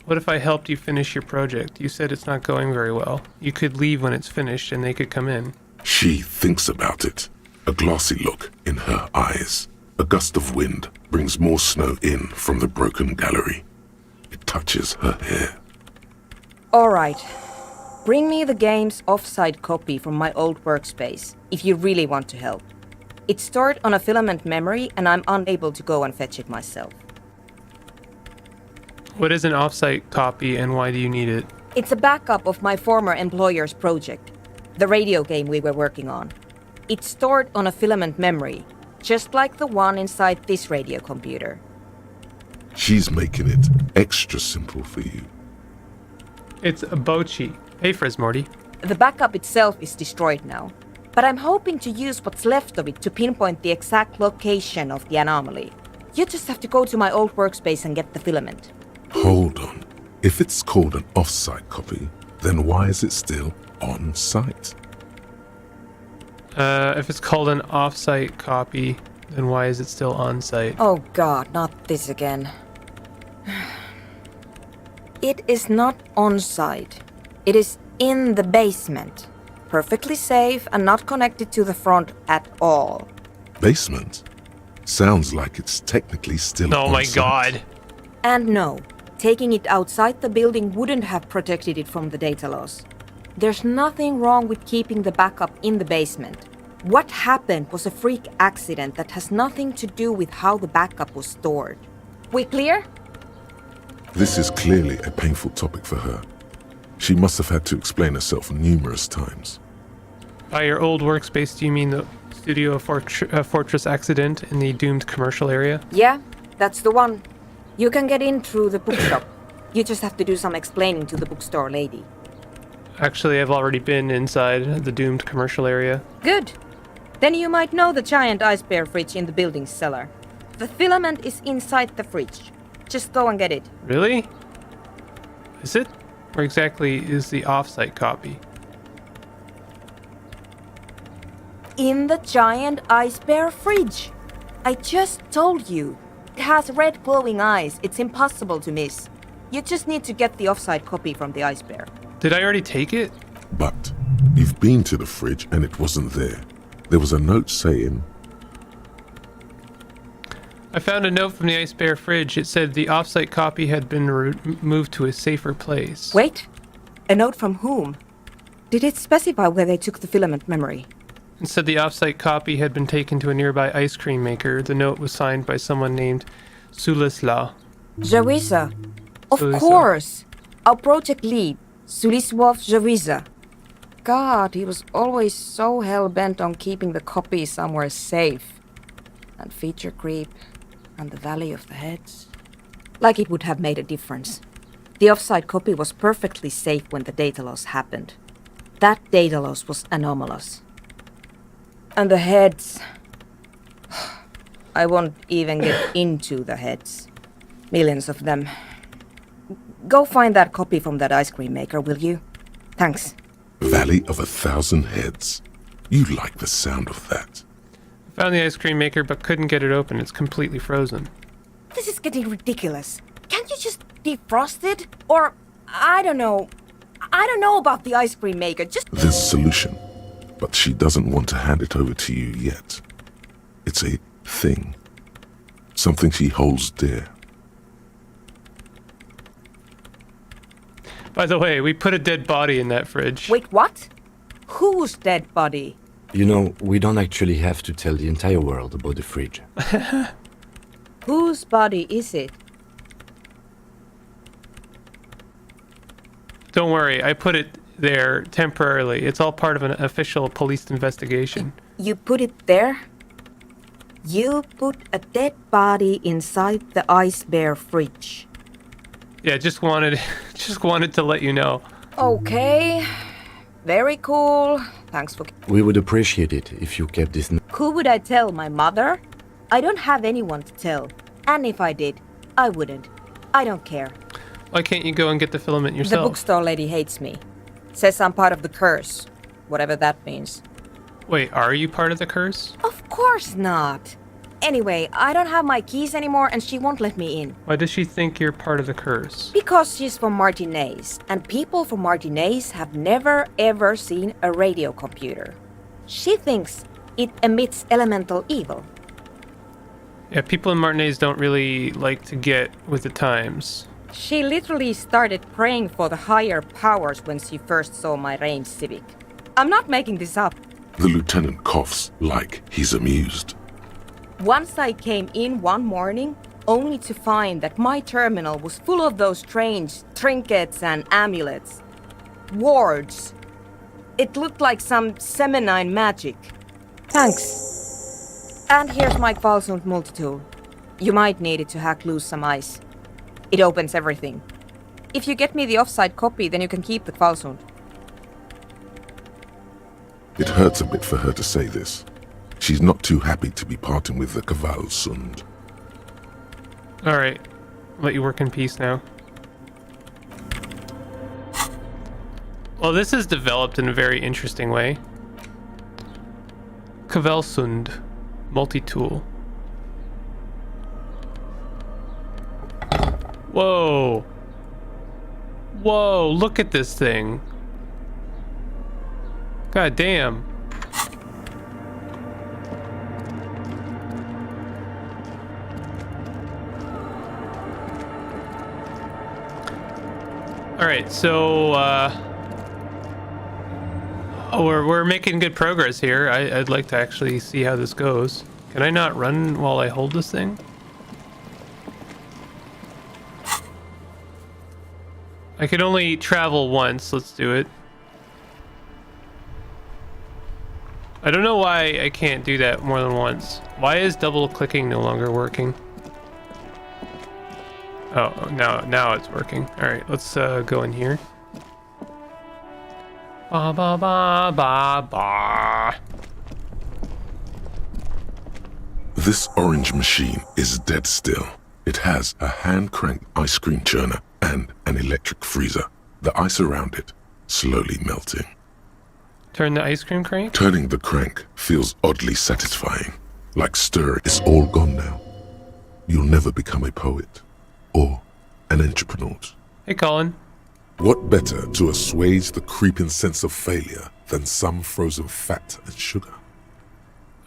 What if I helped you finish your project? You said it's not going very well. You could leave when it's finished and they could come in. She thinks about it. A glassy look in her eyes. A gust of wind brings more snow in from the broken gallery. It touches her hair. Alright. Bring me the game's offsite copy from my old workspace, if you really want to help. It's stored on a filament memory and I'm unable to go and fetch it myself. What is an offsite copy and why do you need it? It's a backup of my former employer's project, the radio game we were working on. It's stored on a filament memory, just like the one inside this radio computer. She's making it extra simple for you. It's a bochi. Pay for it, Morty. The backup itself is destroyed now, but I'm hoping to use what's left of it to pinpoint the exact location of the anomaly. You just have to go to my old workspace and get the filament. Hold on. If it's called an off-site copy, then why is it still on site? If it's called an off-site copy, then why is it still on-site? Oh god, not this again. It is not on-site. It is in the basement. Perfectly safe and not connected to the front at all. Basement? Sounds like it's technically still Oh on my site. god. And no, taking it outside the building wouldn't have protected it from the data loss. There's nothing wrong with keeping the backup in the basement. What happened was a freak accident that has nothing to do with how the backup was stored. We clear? This is clearly a painful topic for her. She must have had to explain herself numerous times. By your old workspace, do you mean the Studio Fortress accident in the doomed commercial area? Yeah, that's the one. You can get in through the bookshop. You just have to do some explaining to the bookstore lady. Actually, I've already been inside the doomed commercial area. Good. Then you might know the giant ice bear fridge in the building's cellar. The filament is inside the fridge. Just go and get it. Really? Is it? Where exactly is the offsite copy? In the giant ice bear fridge. I just told you. It has red glowing eyes. It's impossible to miss. You just need to get the offsite copy from the ice bear. Did I already take it? But you've been to the fridge and it wasn't there. There was a note saying, I found a note from the Ice Bear fridge. It said the offsite copy had been moved to a safer place. Wait. A note from whom? Did it specify where they took the filament memory? It said the offsite copy had been taken to a nearby ice cream maker. The note was signed by someone named Sulisla. Jawiza. Of Sulisla. course. Our project lead, Suliswov Jawiza. God, he was always so hell-bent on keeping the copy somewhere safe. And feature creep, and the Valley of the Heads. Like it would have made a difference. The offsite copy was perfectly safe when the data loss happened. That data loss was anomalous. And the heads... I won't even get into the heads. Millions of them. Go find that copy from that ice cream maker, will you? Thanks. Valley of 1,000 Heads. You like the sound of that. I found the ice cream maker but couldn't get it open. It's completely frozen. This is getting ridiculous. Can't you just defrost it? Or, I don't know. I don't know about the ice cream maker. Just... There's a solution, but she doesn't want to hand it over to you yet. It's a thing. Something she holds dear. By the way, we put a dead body in that fridge. Wait, what? Whose dead body? You know, we don't actually have to tell the entire world about the fridge. Whose body is it? Don't worry, I put it there temporarily. It's all part of an official police investigation. You put it there? You put a dead body inside the ice bear fridge. Yeah, just wanted to let you know. Okay. Very cool. Thanks for... We would appreciate it if you kept this... Who would I tell? My mother? I don't have anyone to tell. And if I did, I wouldn't. I don't care. Why can't you go and get the filament yourself? The bookstore lady hates me. Says I'm part of the curse. Whatever that means. Wait, are you part of the curse? Of course not. Anyway, I don't have my keys anymore and she won't let me in. Why does she think you're part of the curse? Because she's from Martinez, and people from Martinez have never ever seen a radio computer. She thinks it emits elemental evil. Yeah, people in Martinez don't really like to get with the times. She literally started praying for the higher powers when she first saw my range Civic. I'm not making this up. The lieutenant coughs like he's amused. Once I came in one morning, only to find that my terminal was full of those strange trinkets and amulets. Wards. It looked like some Semenine magic. Thanks. And here's my Kvalsund multitool. You might need it to hack loose some ice. It opens everything. If you get me the offsite copy, then you can keep the Kvalsund. It hurts a bit for her to say this. She's not too happy to be parting with the Kvalsund. Alright, let you work in peace now. Well, this is developed in a very interesting way. Kvalsund multi-tool. Whoa. Whoa, look at this thing. God damn. All right, so we're making good progress here. I'd like to actually see how this goes. Can I not run while I hold this thing? I can only travel once. Let's do it. I don't know why I can't do that more than once. Why is double clicking no longer working? Oh, now it's working. All right, let's go in here. Ba ba ba ba ba. This orange machine is dead still. It has a hand-cranked ice cream churner and an electric freezer. The ice around it slowly melting. Turn the ice cream crank? Turning the crank feels oddly satisfying. Like stir is all gone now. You'll never become a poet or an entrepreneur. Hey, Colin. What better to assuage the creeping sense of failure than some frozen fat and sugar?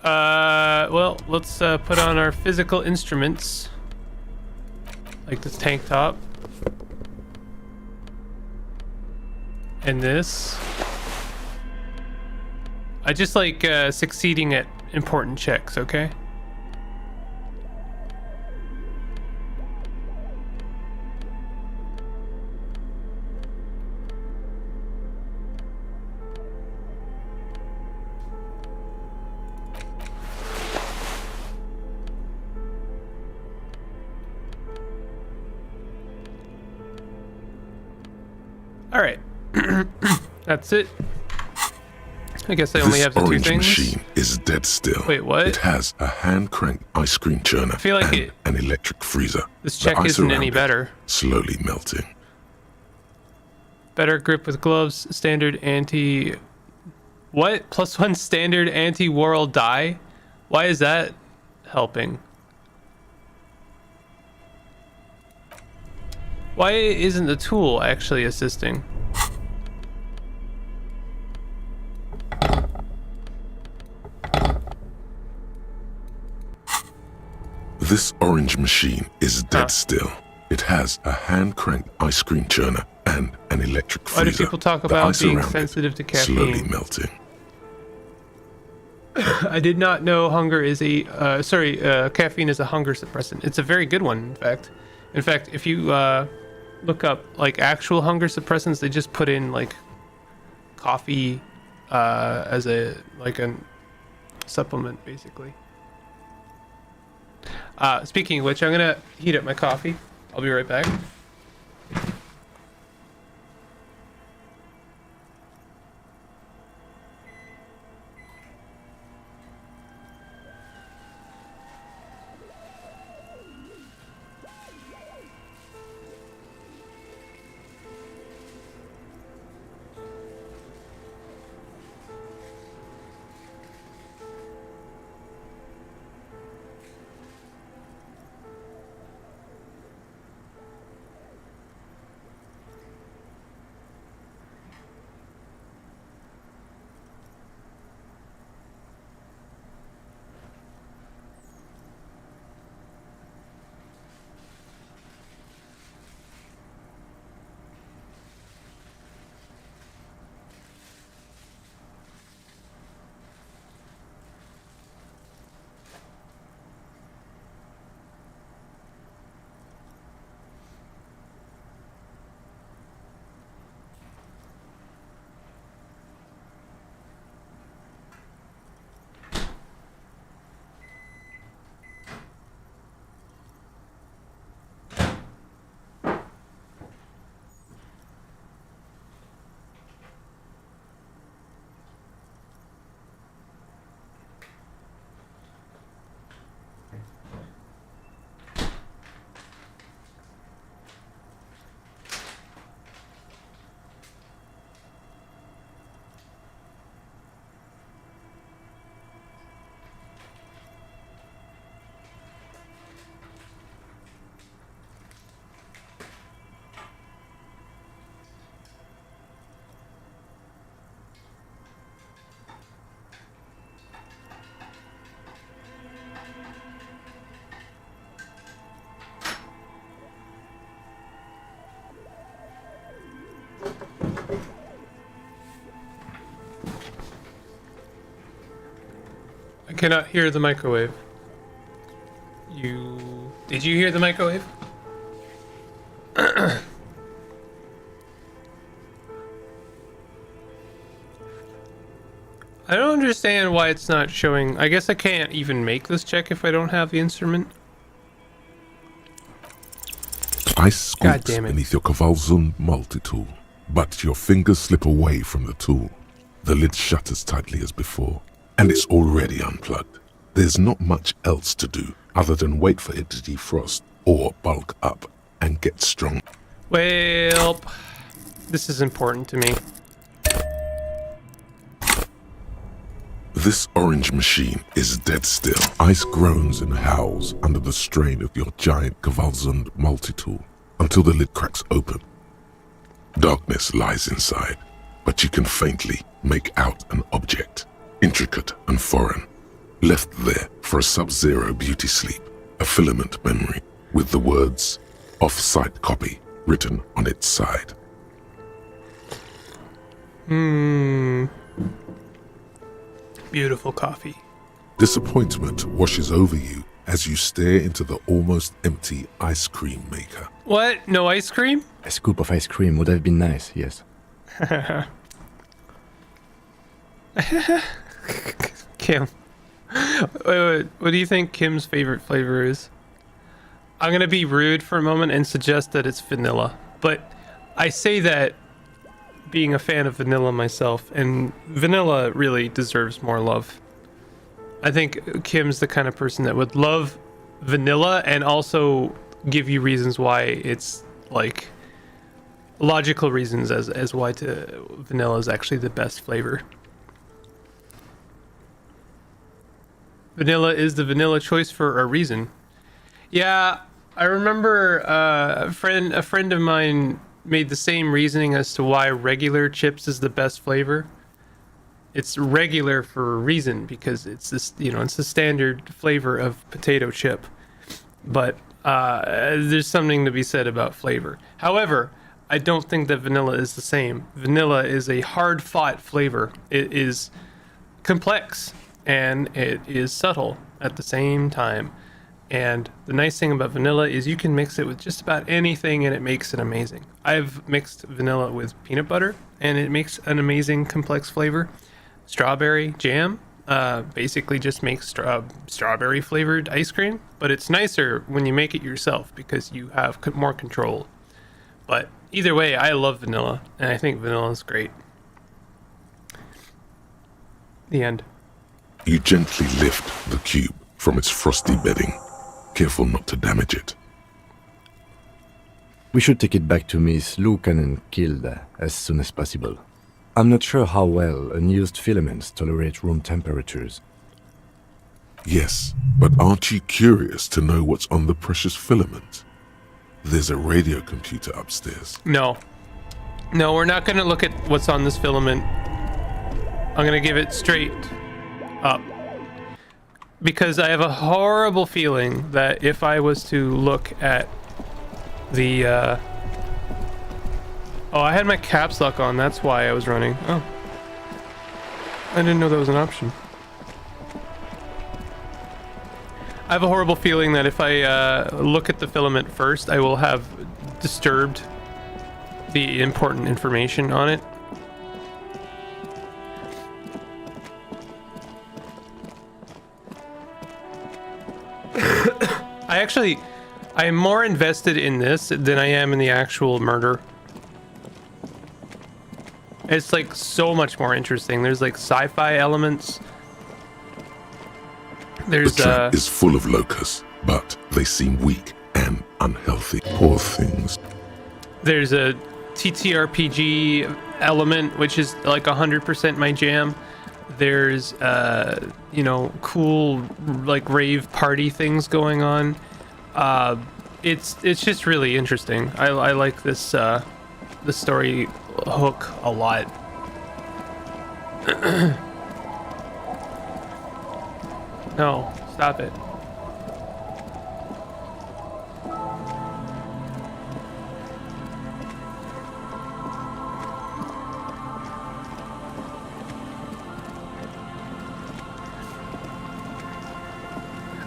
Well, let's put on our physical instruments. Like this tank top. And this. I just like succeeding at important checks, okay? All right. That's it. I guess I only have the two This things. orange machine is dead still. Wait, what? It has a hand-cranked ice cream churner feel like and an electric freezer. This The check ice isn't around any it better. slowly melting. Better grip with gloves. Standard anti... What? +1 standard anti-whirl die? Why is that helping? Why isn't the tool actually assisting? This orange machine is dead still. It has a hand-cranked ice cream churner and an electric freezer. Why do people talk The about ice being around it sensitive to slowly caffeine? melting. I did not know hunger is a caffeine is a hunger suppressant. It's a very good one, in fact. In fact, if you look up like actual hunger suppressants, they just put in like coffee as a supplement, basically. Speaking of which, I'm gonna heat up my coffee. I'll be right back. cannot hear the microwave. Did you hear the microwave? I don't understand why it's not showing. I guess I can't even make this check if I don't have the instrument. Ice squeaks damn it. beneath your Kvalzund multi-tool, but your fingers slip away from the tool. The lid shutters tightly as before, and it's already unplugged. There's not much else to do other than wait for it to defrost or bulk up and get strong. Well, this is important to me. This orange machine is dead still. Ice groans and howls under the strain of your giant Kvalzund multi-tool until the lid cracks open. Darkness lies inside, but you can faintly make out an object, intricate and foreign, left there for a sub-zero beauty sleep, a filament memory with the words "off-site copy" written on its side. Beautiful coffee. Disappointment washes over you as you stare into the almost empty ice cream maker. What? No ice cream? A scoop of ice cream would have been nice, yes. Kim. Wait, what do you think Kim's favorite flavor is? I'm gonna be rude for a moment and suggest that it's vanilla. But I say that being a fan of vanilla myself, and vanilla really deserves more love. I think Kim's the kind of person that would love vanilla and also give you reasons why it's like logical reasons as why vanilla is actually the best flavor. Vanilla is the vanilla choice for a reason. Yeah, I remember a friend of mine made the same reasoning as to why regular chips is the best flavor. It's regular for a reason because it's this, it's the standard flavor of potato chip. But there's something to be said about flavor. However, I don't think that vanilla is the same. Vanilla is a hard-fought flavor. It is complex and it is subtle at the same time. And the nice thing about vanilla is you can mix it with just about anything and it makes it amazing. I've mixed vanilla with peanut butter and it makes an amazing complex flavor. Strawberry jam basically just makes strawberry flavored ice cream, but it's nicer when you make it yourself because you have more control. But either way, I love vanilla and I think vanilla is great. The end. You gently lift the cube from its frosty bedding, careful not to damage it. We should take it back to Miss Lukanen Kilda as soon as possible. I'm not sure how well unused filaments tolerate room temperatures. Yes, but aren't you curious to know what's on the precious filament? There's a radio computer upstairs. No, we're not going to look at what's on this filament. I'm going to give it straight up. Because I have a horrible feeling that if I was to look at the, oh, I had my caps lock on, that's why I was running. Oh. I didn't know that was an option. I have a horrible feeling that if I look at the filament first, I will have disturbed the important information on it. I am more invested in this than I am in the actual murder. It's like so much more interesting. There's like sci-fi elements. There's the trap is full of locusts, but they seem weak and unhealthy. Poor things. There's a TTRPG element, which is like 100% my jam. There's cool like rave party things going on. It's just really interesting. I like this the story hook a lot. No, stop it.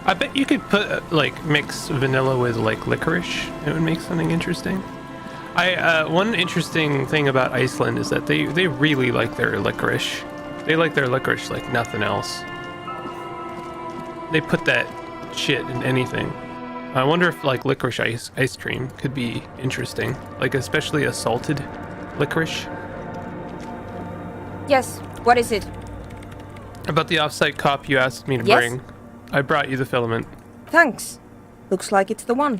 I bet you could put mix vanilla with licorice. It would make something interesting. One interesting thing about Iceland is that they really like their licorice. They like their licorice like nothing else. They put that shit in anything. I wonder if licorice ice cream could be interesting, especially a salted licorice. Yes, what is it? About the off-site cop you asked me to Yes? bring. I brought you the filament. Thanks. Looks like it's the one.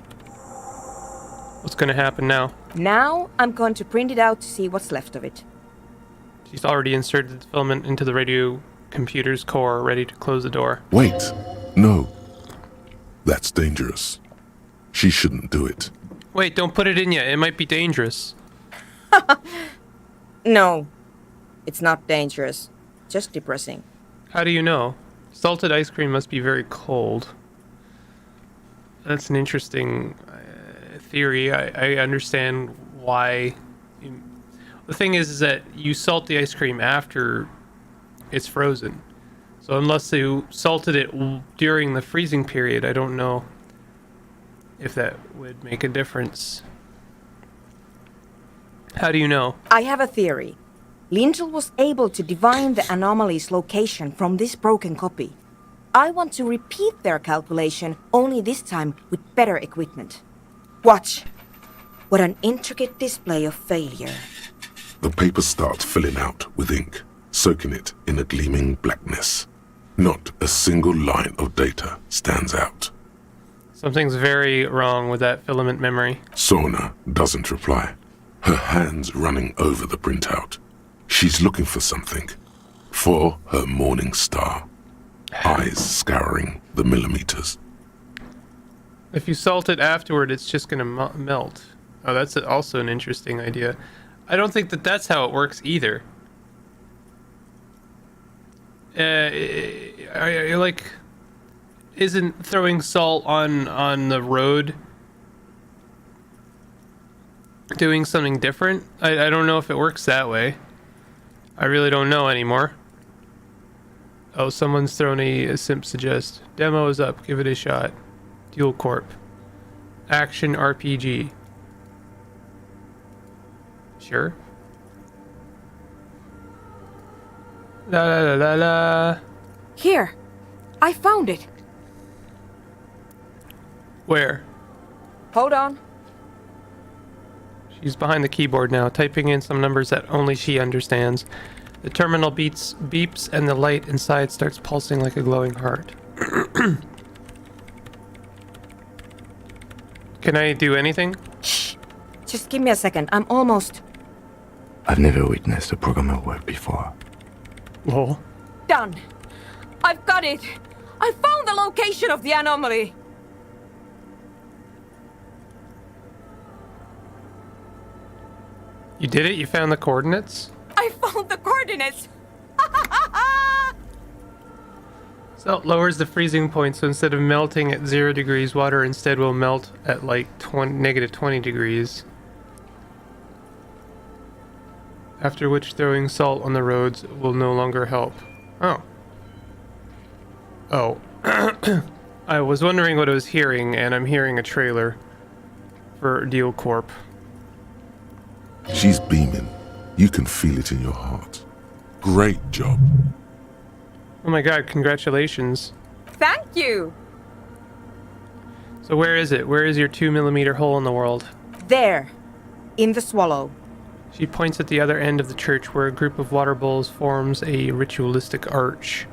What's gonna happen now? Now I'm going to print it out to see what's left of it. She's already inserted the filament into the radio computer's core, ready to close the door. Wait. No. That's dangerous. She shouldn't do it. Wait, don't put it in yet. It might be dangerous. No, it's not dangerous. Just depressing. How do you know? Salted ice cream must be very cold. That's an interesting theory. I understand why. The thing is that you salt the ice cream after it's frozen. So unless you salted it during the freezing period, I don't know if that would make a difference. How do you know? I have a theory. Lindell was able to divine the anomaly's location from this broken copy. I want to repeat their calculation, only this time with better equipment. Watch. What an intricate display of failure. The paper starts filling out with ink, soaking it in a gleaming blackness. Not a single line of data stands out. Something's very wrong with that filament memory. Sona doesn't reply, her hands running over the printout. She's looking for something. For her morning star. Eyes scouring the millimeters. If you salt it afterward, it's just gonna melt. Oh, that's also an interesting idea. I don't think that's how it works either. Isn't throwing salt on the road doing something different? I don't know if it works that way. I really don't know anymore. Oh, someone's thrown a simp suggest. Demo is up. Give it a shot. Dual Corp. Action RPG. Sure. La la la la la. Here. I found it. Where? Hold on. She's behind the keyboard now, typing in some numbers that only she understands. The terminal beeps, and the light inside starts pulsing like a glowing heart. Can I do anything? Shh. Just give me a second. I'm almost... I've never witnessed a programmer work before. Lol. done. I've got it. I found the location of the anomaly. You did it? You found the coordinates? I found the coordinates. So it lowers the freezing point, so instead of melting at 0 degrees, water instead will melt at like negative 20 degrees. After which throwing salt on the roads will no longer help. Oh. Oh. I was wondering what I was hearing, and I'm hearing a trailer for Deal Corp. She's beaming. You can feel it in your heart. Great job. Oh my god, congratulations. Thank you. So where is it? Where is your 2mm hole in the world? There. In the swallow. She points at the other end of the church where a group of water bowls forms a ritualistic arch.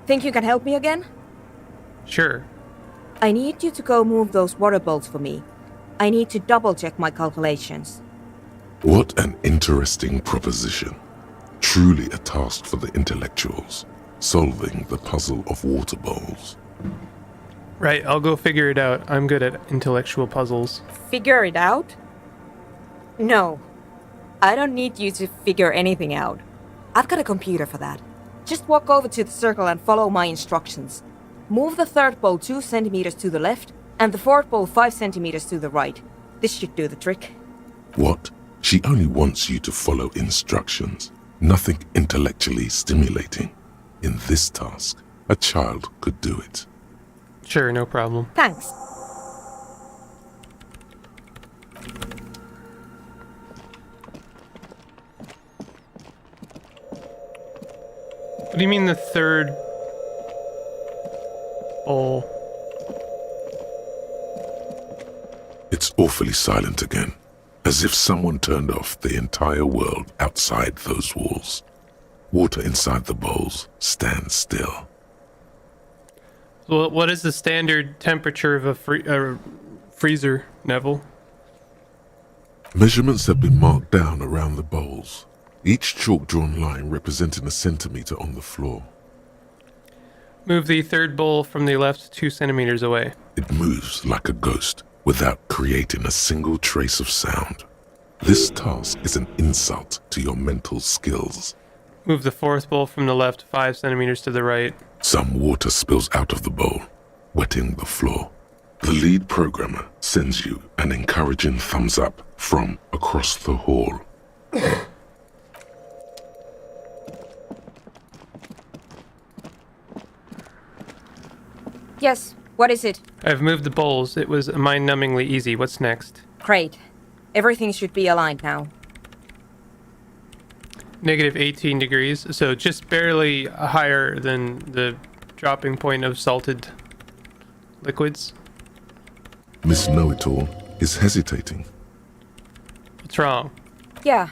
Think you can help me again? Sure. I need you to go move those water bowls for me. I need to double check my calculations. What an interesting proposition. Truly a task for the intellectuals, solving the puzzle of water bowls. Right, I'll go figure it out. I'm good at intellectual puzzles. Figure it out? No. I don't need you to figure anything out. I've got a computer for that. Just walk over to the circle and follow my instructions. Move the third bowl 2 centimeters to the left, and the fourth bowl 5 centimeters to the right. This should do the trick. What? She only wants you to follow instructions. Nothing intellectually stimulating. In this task, a child could do it. Sure, no problem. Thanks. What do you mean the third bowl? It's awfully silent again, as if someone turned off the entire world outside those walls. Water inside the bowls stands still. Well, what is the standard temperature of a freezer, Neville? Measurements have been marked down around the bowls, each chalk-drawn line representing a centimeter on the floor. Move the third bowl from the left 2 centimeters away. It moves like a ghost without creating a single trace of sound. This task is an insult to your mental skills. Move the fourth bowl from the left 5 centimeters to the right. Some water spills out of the bowl, wetting the floor. The lead programmer sends you an encouraging thumbs up from across the hall. Yes, what is it? I've moved the bowls. It was mind-numbingly easy. What's next? Great. Everything should be aligned now. Negative 18 degrees, so just barely higher than the dropping point of salted liquids. Miss Know-It-All is hesitating. What's wrong? Yeah.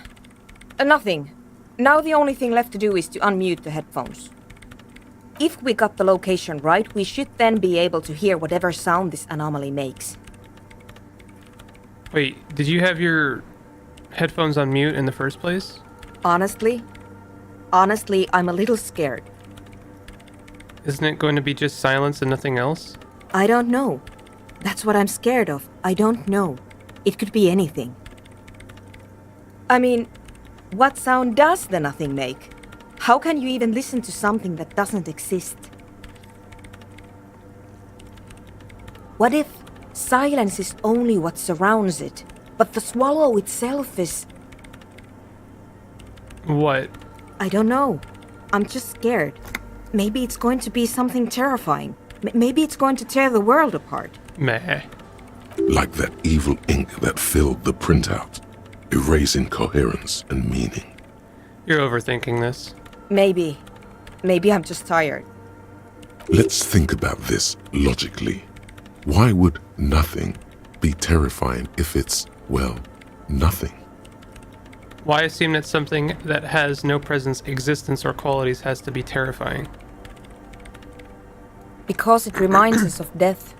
Nothing. Now the only thing left to do is to unmute the headphones. If we got the location right, we should then be able to hear whatever sound this anomaly makes. Wait, did you have your headphones on mute in the first place? Honestly, I'm a little scared. Isn't it going to be just silence and nothing else? I don't know. That's what I'm scared of. I don't know. It could be anything. I mean, what sound does the nothing make? How can you even listen to something that doesn't exist? What if silence is only what surrounds it, but the swallow itself is... What? I don't know. I'm just scared. Maybe it's going to be something terrifying. Maybe it's going to tear the world apart. Meh. Like that evil ink that filled the printout, erasing coherence and meaning. You're overthinking this. Maybe. Maybe I'm just tired. Let's think about this logically. Why would nothing be terrifying if it's, well, nothing? Why assume that something that has no presence, existence, or qualities has to be terrifying? Because it reminds us of death.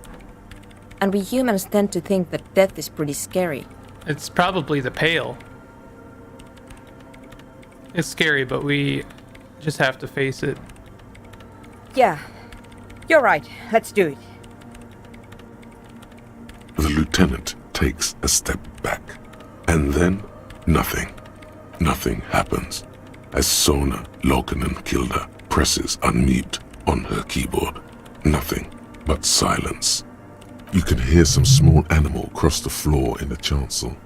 And we humans tend to think that death is pretty scary. It's probably the pale. It's scary, but we just have to face it. Yeah, you're right. Let's do it. The lieutenant takes a step back, and then nothing. Nothing happens as Sona Lokanen-Kilda presses unmute on her keyboard. Nothing but silence. You can hear some small animal cross the floor in the chancel.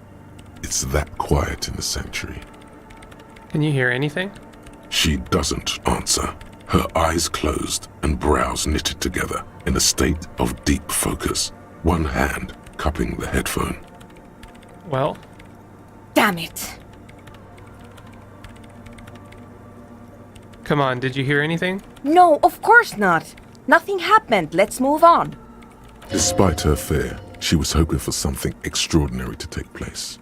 It's that quiet in the sanctuary. Can you hear anything? She doesn't answer, her eyes closed and brows knitted together in a state of deep focus, one hand cupping the headphone. Well? Damn it! Come on, did you hear anything? No, of course not. Nothing happened. Let's move on. Despite her fear, she was hoping for something extraordinary to take place.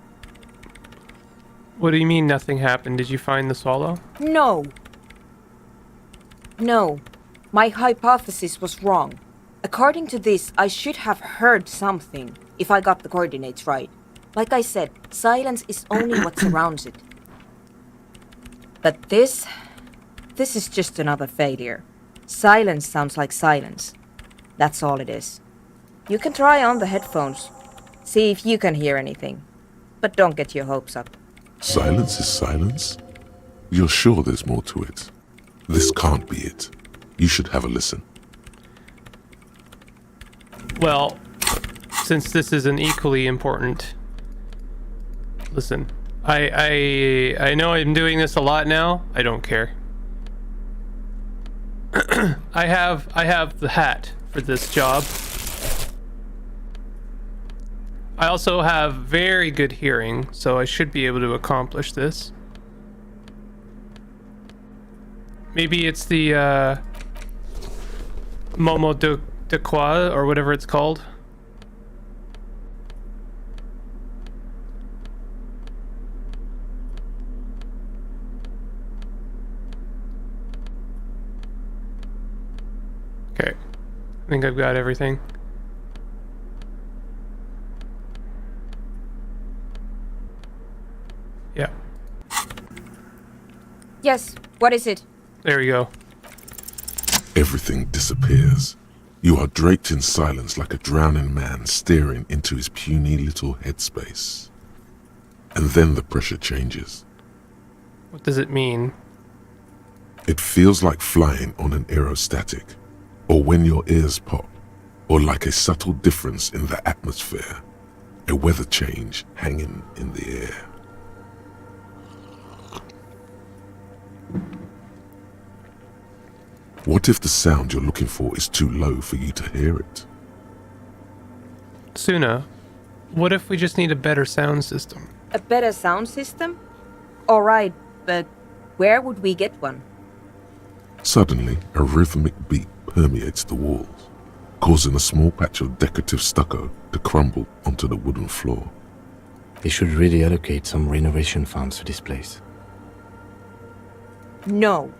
What do you mean nothing happened? Did you find the swallow? No. No. My hypothesis was wrong. According to this, I should have heard something, if I got the coordinates right. Like I said, silence is only what surrounds it. But this is just another failure. Silence sounds like silence. That's all it is. You can try on the headphones. See if you can hear anything. But don't get your hopes up. Silence is silence? You're sure there's more to it? This can't be it. You should have a listen. Well, since this is an equally important... Listen, I know I'm doing this a lot now. I don't care. I have the hat for this job. I also have very good hearing, so I should be able to accomplish this. Maybe it's the Momo de Qua or whatever it's called. Okay, I think I've got everything. Yeah. Yes, what is it? There we go. Everything disappears. You are draped in silence like a drowning man staring into his puny little headspace. And then the pressure changes. What does it mean? It feels like flying on an aerostatic, or when your ears pop, or like a subtle difference in the atmosphere, a weather change hanging in the air. What if the sound you're looking for is too low for you to hear it? Suna, what if we just need a better sound system? A better sound system? Alright, but where would we get one? Suddenly, a rhythmic beat permeates the walls, causing a small patch of decorative stucco to crumble onto the wooden floor. They should really allocate some renovation funds to this place. No.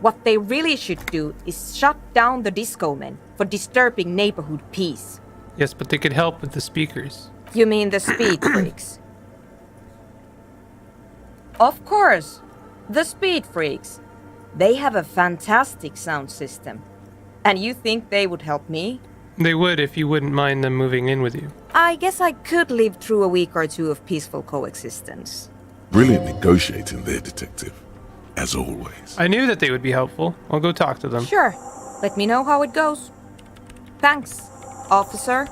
What they really should do is shut down the disco men for disturbing neighborhood peace. Yes, but they could help with the speakers. You mean the speed freaks? Of course, the speed freaks. They have a fantastic sound system. And you think they would help me? They would if you wouldn't mind them moving in with you. I guess I could live through a week or two of peaceful coexistence. Brilliant negotiating there, detective. As always. I knew that they would be helpful. I'll go talk to them. Sure. Let me know how it goes. Thanks, officer.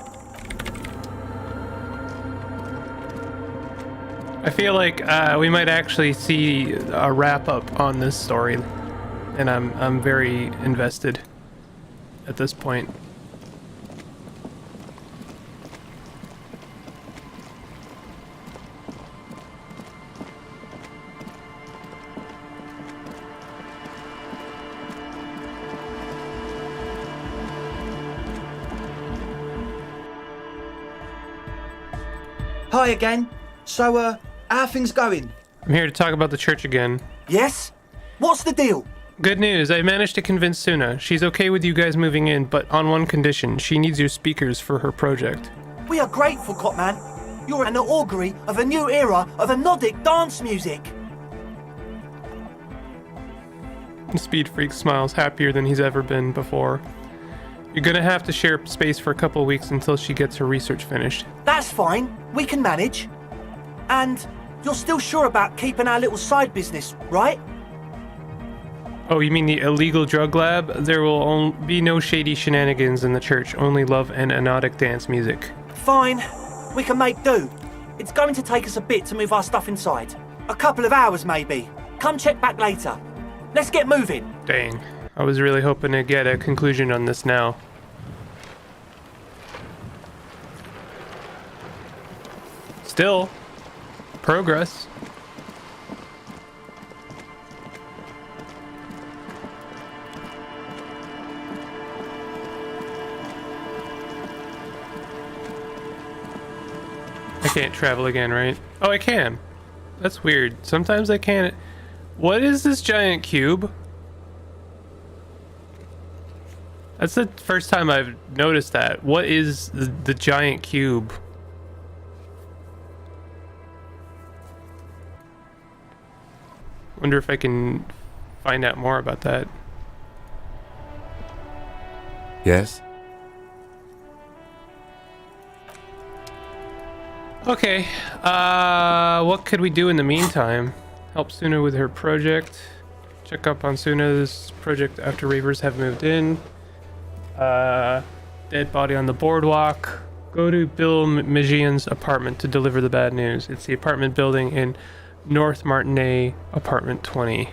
I feel like we might actually see a wrap-up on this story. And I'm very invested at this point. Hi again. So, how are things going? I'm here to talk about the church again. Yes? What's the deal? Good news, I managed to convince Suna. She's okay with you guys moving in, but on one condition. She needs your speakers for her project. We are grateful, Copman. You're an augury of a new era of Nordic dance music. The Speed Freak smiles happier than he's ever been before. You're gonna have to share space for a couple weeks until she gets her research finished. That's fine. We can manage. And you're still sure about keeping our little side business, right? Oh, you mean the illegal drug lab? There will be no shady shenanigans in the church, only love and anodic dance music. Fine. We can make do. It's going to take us a bit to move our stuff inside. A couple of hours, maybe. Come check back later. Let's get moving. Dang. I was really hoping to get a conclusion on this now. Still, progress. I can't travel again, right? Oh, I can. That's weird. Sometimes I can't. What is this giant cube? That's the first time I've noticed that. What is the giant cube? Wonder if I can find out more about that. Yes? Okay, what could we do in the meantime? Help Suna with her project. Check up on Suna's project after Ravers have moved in. Dead body on the boardwalk. Go to Bill Mijian's apartment to deliver the bad news. It's the apartment building in North Martinet, apartment 20.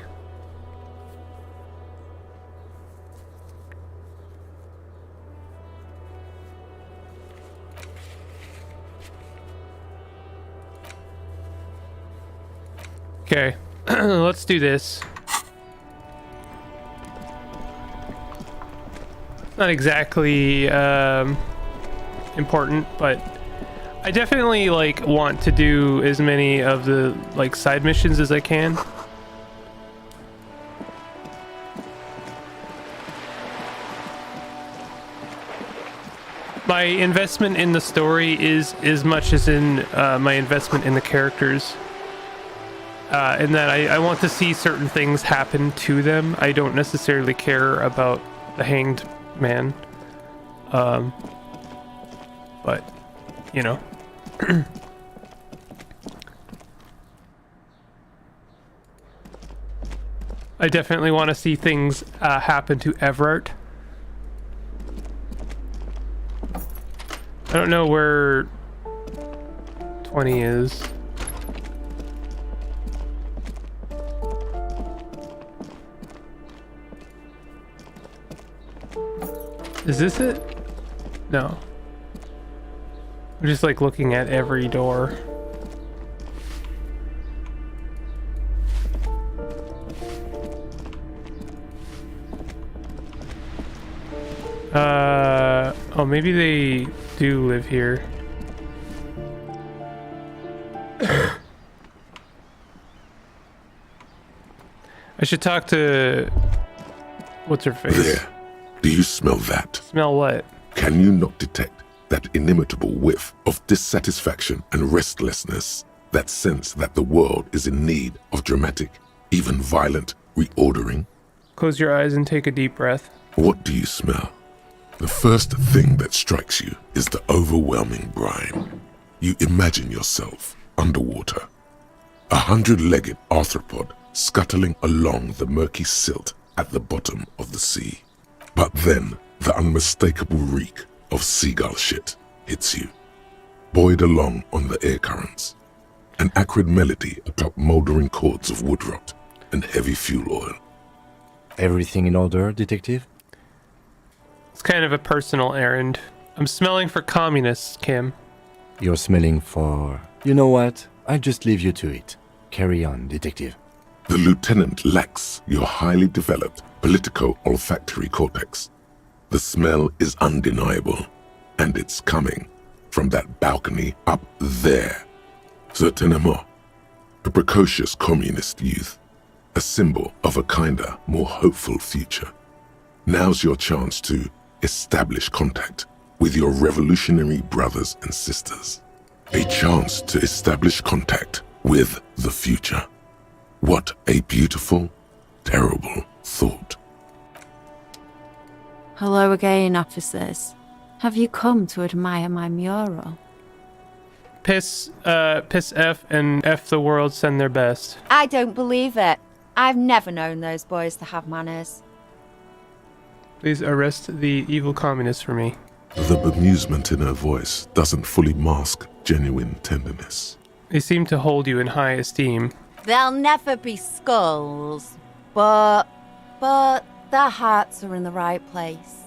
Okay, let's do this. Not exactly important, but I definitely like want to do as many of the like side missions as I can. My investment in the story is as much as in my investment in the characters. In that I want to see certain things happen to them. I don't necessarily care about the hanged man. But, you know. I definitely want to see things happen to Everett. I don't know where 20 is. Is this it? No. I'm just like looking at every door. Oh, maybe they do live here. I should talk to... What's her face? There. Do you smell that? Smell what? Can you not detect that inimitable whiff of dissatisfaction and restlessness, that sense that the world is in need of dramatic, even violent reordering? Close your eyes and take a deep breath. What do you smell? The first thing that strikes you is the overwhelming brine. You imagine yourself underwater, a 100-legged arthropod scuttling along the murky silt at the bottom of the sea. But then the unmistakable reek of seagull shit hits you, buoyed along on the air currents, an acrid melody atop mouldering cords of wood rot and heavy fuel oil. Everything in order, detective? It's kind of a personal errand. I'm smelling for communists, Kim. You're smelling for... You know what? I'll just leave you to it. Carry on, detective. The lieutenant lacks your highly developed politico-olfactory cortex. The smell is undeniable, and it's coming from that balcony up there. Certainement, a precocious communist youth, a symbol of a kinder, more hopeful future. Now's your chance to establish contact with your revolutionary brothers and sisters. A chance to establish contact with the future. What a beautiful, terrible thought. Hello again, officers. Have you come to admire my mural? Piss F and F the world send their best. I don't believe it. I've never known those boys to have manners. Please arrest the evil communists for me. The bemusement in her voice doesn't fully mask genuine tenderness. They seem to hold you in high esteem. They'll never be skulls, but their hearts are in the right place.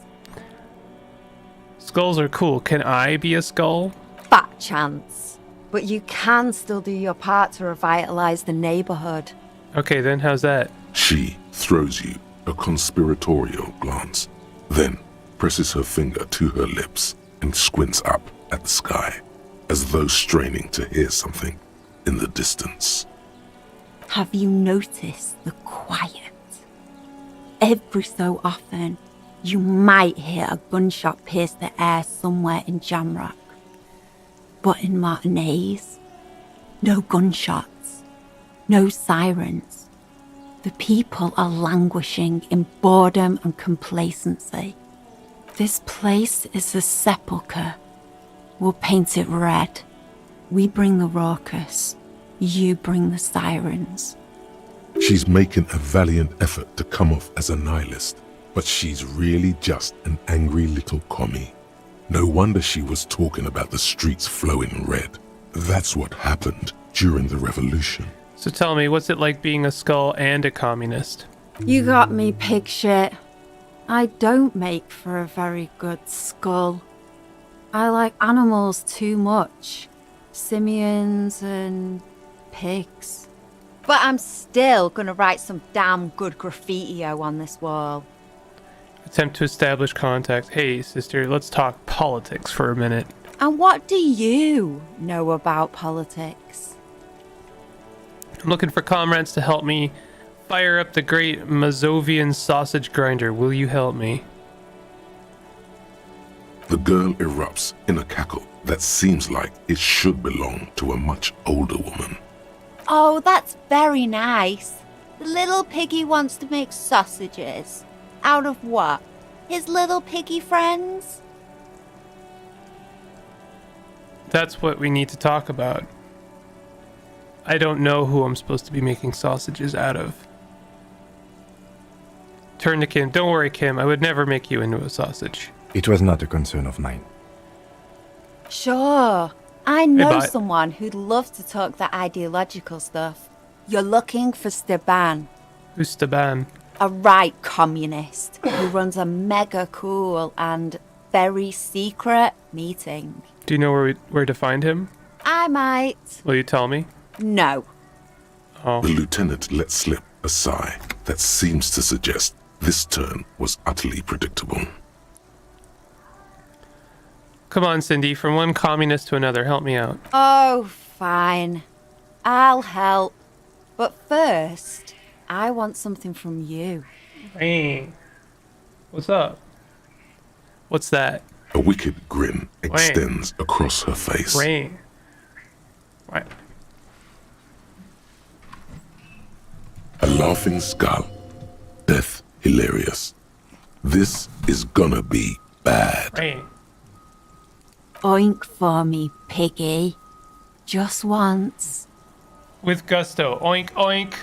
Skulls are cool. Can I be a skull? Fat chance. But you can still do your part to revitalize the neighborhood. Okay, then how's that? She throws you a conspiratorial glance, then presses her finger to her lips and squints up at the sky, as though straining to hear something in the distance. Have you noticed the quiet? Every so often, you might hear a gunshot pierce the air somewhere in Jamrock. But in Martinez, no gunshots, no sirens. The people are languishing in boredom and complacency. This place is a sepulchre. We'll paint it red. We bring the raucous. You bring the sirens. She's making a valiant effort to come off as a nihilist, but she's really just an angry little commie. No wonder she was talking about the streets flowing red. That's what happened during the revolution. So tell me, what's it like being a skull and a communist? You got me, pig shit. I don't make for a very good skull. I like animals too much. Simians and pigs. But I'm still gonna write some damn good graffiti-o on this wall. Attempt to establish contact. Hey, sister, let's talk politics for a minute. And what do you know about politics? I'm looking for comrades to help me fire up the great Mazovian sausage grinder. Will you help me? The girl erupts in a cackle that seems like it should belong to a much older woman. Oh, that's very nice. The little piggy wants to make sausages. Out of what? His little piggy friends? That's what we need to talk about. I don't know who I'm supposed to be making sausages out of. Turn to Kim. Don't worry, Kim. I would never make you into a sausage. It was not a concern of mine. Sure. I know bye. someone who'd love to talk that ideological stuff. You're looking for Steban. Who's Steban? A right communist who runs a mega cool and very secret meeting. Do you know where to find him? I might. Will you tell me? No. Oh. The lieutenant let slip a sigh that seems to suggest this turn was utterly predictable. Come on, Cindy. From one communist to another. Help me out. Oh, fine. I'll help. But first, I want something from you. Hey. What's up? What's that? A wicked grin extends across her face. Rain. What? A laughing skull. Death hilarious. This is gonna be bad. Rain. Oink for me, piggy. Just once. With gusto. Oink, oink.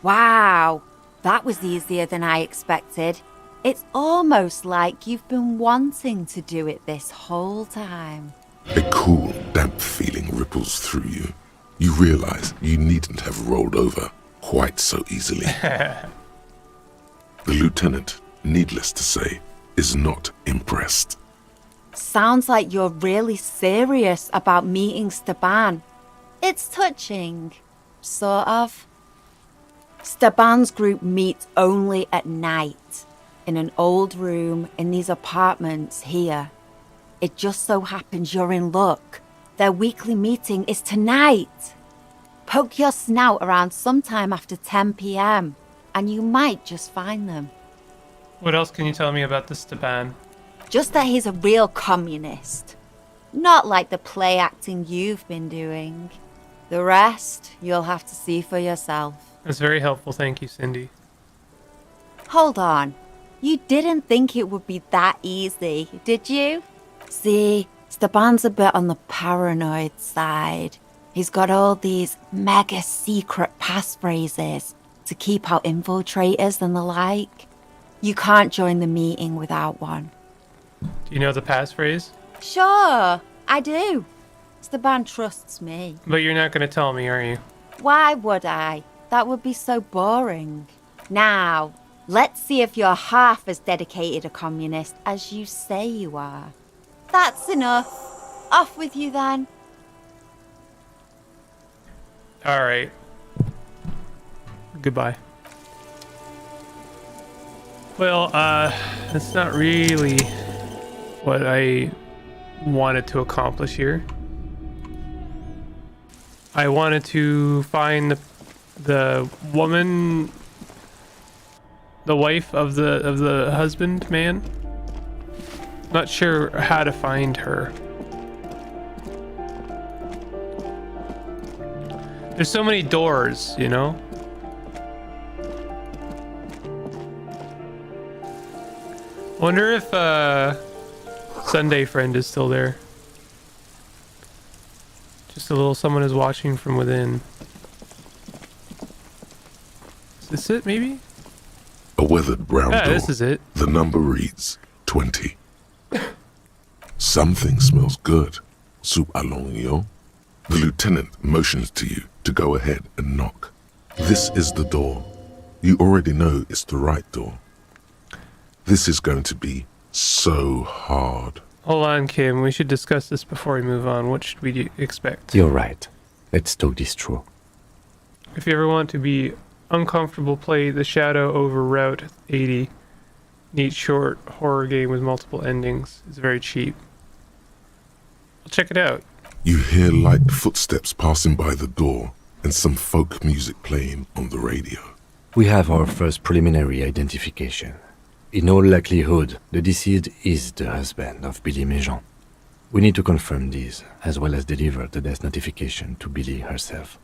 Wow, that was easier than I expected. It's almost like you've been wanting to do it this whole time. A cool, damp feeling ripples through you. You realize you needn't have rolled over quite so easily. The lieutenant, needless to say, is not impressed. Sounds like you're really serious about meeting Steban. It's touching, sort of. Steban's group meets only at night, in an old room in these apartments here. It just so happens you're in luck. Their weekly meeting is tonight. Poke your snout around sometime after 10 p.m. and you might just find them. What else can you tell me about this Steban? Just that he's a real communist. Not like the play acting you've been doing. The rest, you'll have to see for yourself. That's very helpful. Thank you, Cindy. Hold on. You didn't think it would be that easy, did you? See, Steban's a bit on the paranoid side. He's got all these mega secret passphrases to keep out infiltrators and the like. You can't join the meeting without one. Do you know the passphrase? Sure, I do. Steban trusts me. But you're not going to tell me, are you? Why would I? That would be so boring. Now, let's see if you're half as dedicated a communist as you say you are. That's enough. Off with you then. All right. Goodbye. Well, that's not really what I wanted to accomplish here. I wanted to find the woman, the wife of the husband man. Not sure how to find her. There's so many doors, you know? Wonder if Sunday Friend is still there. Just a little someone is watching from within. Is this it, maybe? A weathered brown door. This is it. The number reads 20. Something smells good. Soup allons yo. The lieutenant motions to you to go ahead and knock. This is the door. You already know it's the right door. This is going to be so hard. Hold on, Kim. We should discuss this before we move on. What should we expect? You're right. Let's talk this through. If you ever want to be uncomfortable, play The Shadow over Route 80. Neat short horror game with multiple endings. It's very cheap. I'll check it out. You hear light footsteps passing by the door and some folk music playing on the radio. We have our first preliminary identification. In all likelihood, the deceased is the husband of Billy Méjean. We need to confirm this, as well as deliver the death notification to Billy herself.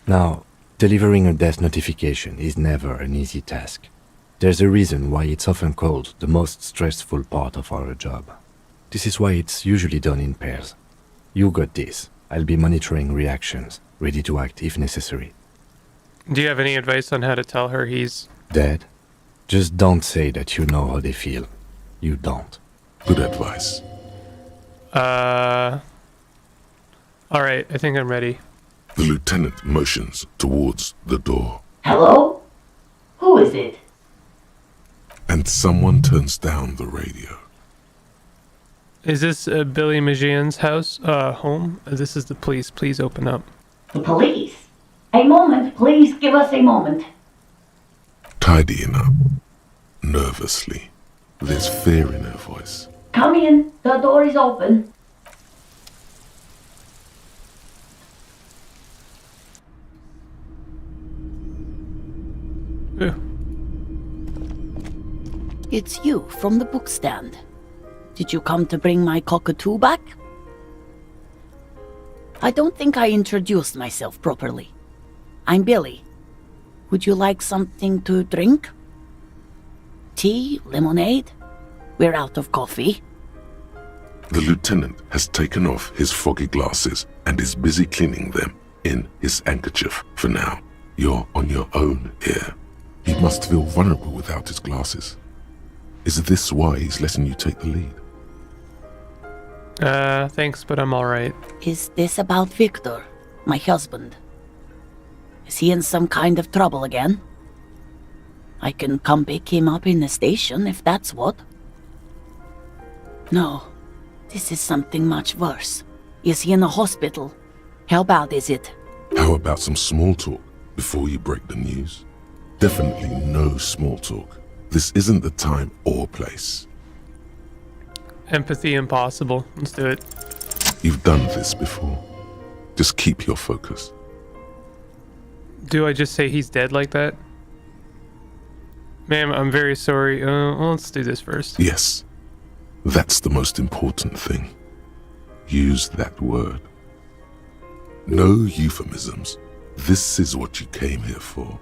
Now, delivering a death notification is never an easy task. There's a reason why it's often called the most stressful part of our job. This is why it's usually done in pairs. You got this. I'll be monitoring reactions, ready to act if necessary. Do you have any advice on how to tell her he's... Dead? Just don't say that you know how they feel. You don't. Good advice. Alright, I think I'm ready. The lieutenant motions towards the door. Hello? Who is it? And someone turns down the radio. Is this Billy Méjean's house? Home? This is the police. Please open up. The police? A moment, please give us a moment. Tidying up. Nervously. There's fear in her voice. Come in, the door is open. It's you from the bookstand. Did you come to bring my cockatoo back? I don't think I introduced myself properly. I'm Billy. Would you like something to drink? Tea? Lemonade? We're out of coffee. The lieutenant has taken off his foggy glasses and is busy cleaning them in his handkerchief for now. You're on your own here. He must feel vulnerable without his glasses. Is this why he's letting you take the lead? Thanks, but I'm alright. Is this about Victor, my husband? Is he in some kind of trouble again? I can come pick him up in the station if that's what. No, this is something much worse. Is he in the hospital? How bad is it? How about some small talk before you break the news? Definitely no small talk. This isn't the time or place. Empathy impossible. Let's do it. You've done this before. Just keep your focus. Do I just say he's dead like that? Ma'am, I'm very sorry. Well, let's do this first. Yes. That's the most important thing. Use that word. No euphemisms. This is what you came here for.